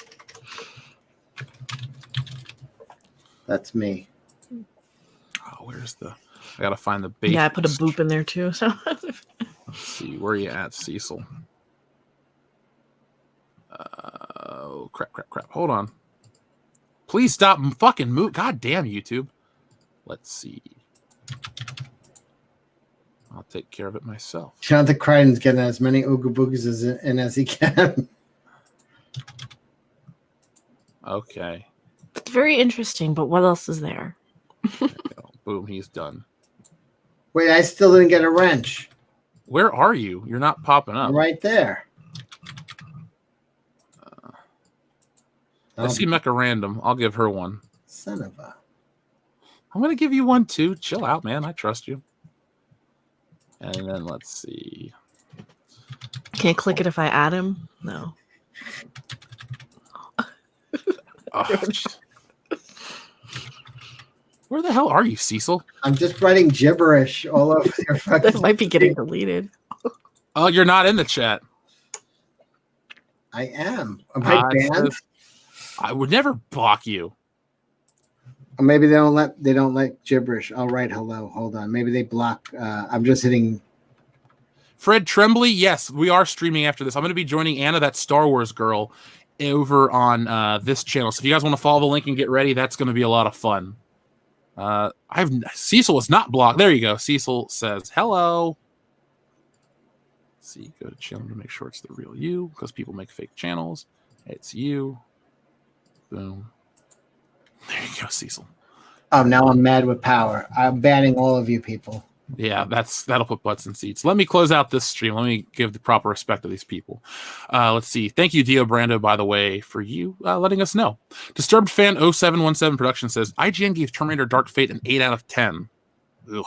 That's me. Oh, where's the... I gotta find the base. Yeah, I put a boop in there too. So let's see, where are you at, Cecil? Oh, crap. Hold on. Please stop fucking move. God damn, YouTube. Let's see. I'll take care of it myself. Jonathan Crichton's getting as many Ooga Boogas as he can. Okay. Very interesting, but what else is there? Boom, he's done. Wait, I still didn't get a wrench. Where are you? You're not popping up. Right there. I see Mecha Random. I'll give her one. Son of a... I'm going to give you one, too. Chill out, man. I trust you. And then let's see. Can I click it if I add him? No. Where the hell are you, Cecil? I'm just writing gibberish all over your fucking... That might be getting deleted. Oh, you're not in the chat. I am. Am I banned? I would never block you. Or maybe they don't let gibberish. I'll write hello. Hold on. Maybe they block. I'm just hitting. Fred Tremblay, yes, we are streaming after this. I'm going to be joining Anna, that Star Wars girl, over on this channel. So if you guys want to follow the link and get ready, that's going to be a lot of fun. Cecil is not blocked. There you go. Cecil says hello. Let's see, go to channel to make sure it's the real you, because people make fake channels. It's you. Boom. There you go, Cecil. Oh, now I'm mad with power. I'm banning all of you people. Yeah, that'll put butts in seats. Let me close out this stream. Let me give the proper respect to these people. Let's see. Thank you, Dio Brando, by the way, for you letting us know. Disturbed Fan 0717 Production says IGN gave Terminator Dark Fate an 8 out of 10. Ugh.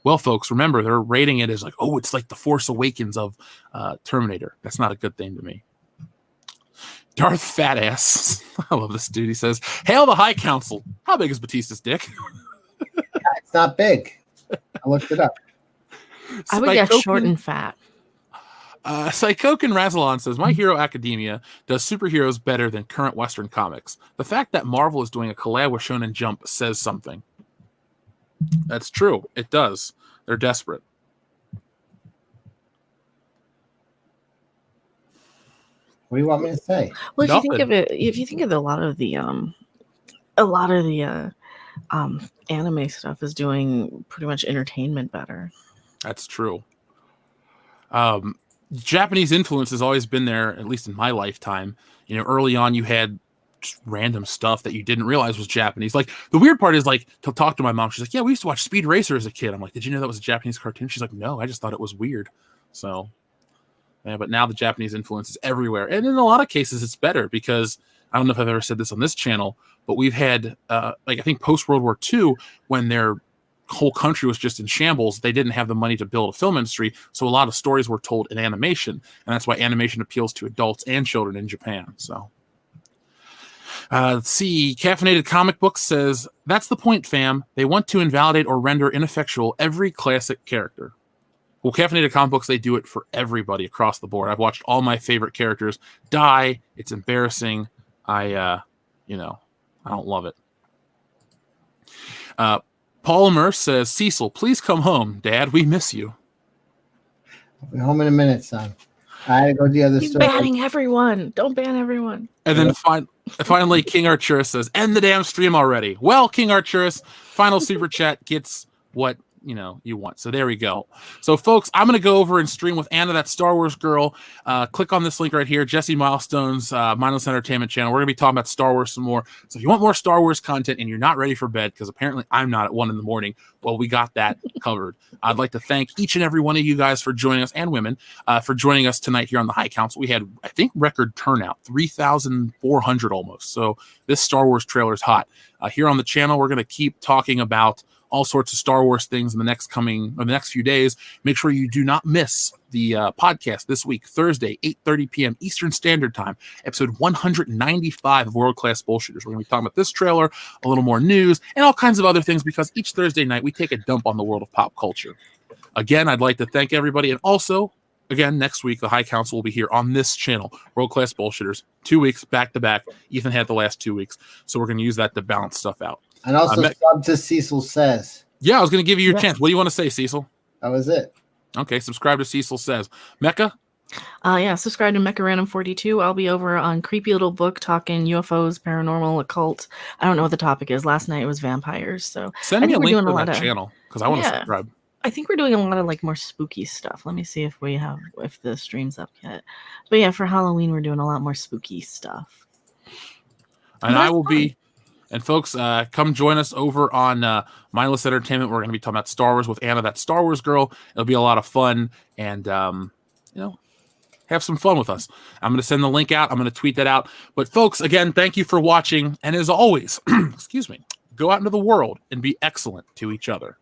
Well, folks, remember they're rating it as like, oh, it's like the Force Awakens of Terminator. That's not a good thing to me. Darth Fatass, I love this dude. He says, "Hail the High Council." How big is Batista's dick? It's not big. I looked it up. I would guess short and fat. Psychokin Razalon says, My Hero Academia does superheroes better than current Western comics. The fact that Marvel is doing a collab with Shonen Jump says something. That's true. It does. They're desperate. What do you want me to say? Well, if you think of it, if you think of a lot of the anime stuff is doing pretty much entertainment better. That's true. Japanese influence has always been there, at least in my lifetime. You know, early on you had just random stuff that you didn't realize was Japanese. Like, the weird part is, like, to talk to my mom, she's like, yeah, we used to watch Speed Racer as a kid. I'm like, did you know that was a Japanese cartoon? She's like, no, I just thought it was weird. So, yeah, but now the Japanese influence is everywhere. And in a lot of cases, it's better because, I don't know if I've ever said this on this channel, but we've had, I think post-World War II, when their whole country was just in shambles, they didn't have the money to build a film industry, so a lot of stories were told in animation, and that's why animation appeals to adults and children in Japan. So, let's see. Caffeinated Comic Book says, that's the point, fam. They want to invalidate or render ineffectual every classic character. Well, Caffeinated Comic Books, they do it for everybody across the board. I've watched all my favorite characters die. It's embarrassing. I don't love it. Polymer says, Cecil, please come home. Dad, we miss you. I'll be home in a minute, son. I had to go to the other He's store. banning everyone. Don't ban everyone. And then finally, King Arturus says, end the damn stream already. Well, King Arturus, final super chat gets what you want. So there we go. So folks, I'm going to go over and stream with Anna, that Star Wars girl. Click on this link right here, Jesse Milestone's Mindless Entertainment channel. We're going to be talking about Star Wars some more. So if you want more Star Wars content and you're not ready for bed, because apparently I'm not at 1 a.m, well, we got that covered. I'd like to thank each and every one of you guys for joining us, and women, for joining us tonight here on the High Council. We had, I think, record turnout, 3,400 almost. So this Star Wars trailer is hot. Here on the channel, we're going to keep talking about all sorts of Star Wars things in the next few days. Make sure you do not miss the podcast this week, Thursday, 8:30 p.m. Eastern Standard Time, episode 195 of World Class Bullshitters. We're going to be talking about this trailer, a little more news, and all kinds of other things, because each Thursday night we take a dump on the world of pop culture. Again, I'd like to thank everybody, and also, again, next week, the High Council will be here on this channel, World Class Bullshitters, 2 weeks back to back. Ethan had the last 2 weeks, so we're going to use that to balance stuff out. And also sub to Cecil Says. Yeah, I was going to give you your chance. What do you want to say, Cecil? That was it. Okay, subscribe to Cecil Says. Mecca? Yeah, subscribe to Mecha Random 42. I'll be over on Creepy Little Book talking UFOs, paranormal, occult. I don't know what the topic is. Last night it was vampires. So send me a link to that channel, because I want to subscribe. I think we're doing a lot of like more spooky stuff. Let me see if the stream's up yet. But yeah, for Halloween we're doing a lot more spooky stuff. And I will be. And folks, come join us over on Mindless Entertainment. We're going to be talking about Star Wars with Anna, that Star Wars girl. It'll be a lot of fun, and have some fun with us. I'm going to send the link out. I'm going to tweet that out. But folks, again, thank you for watching. And as always, excuse me, go out into the world and be excellent to each other.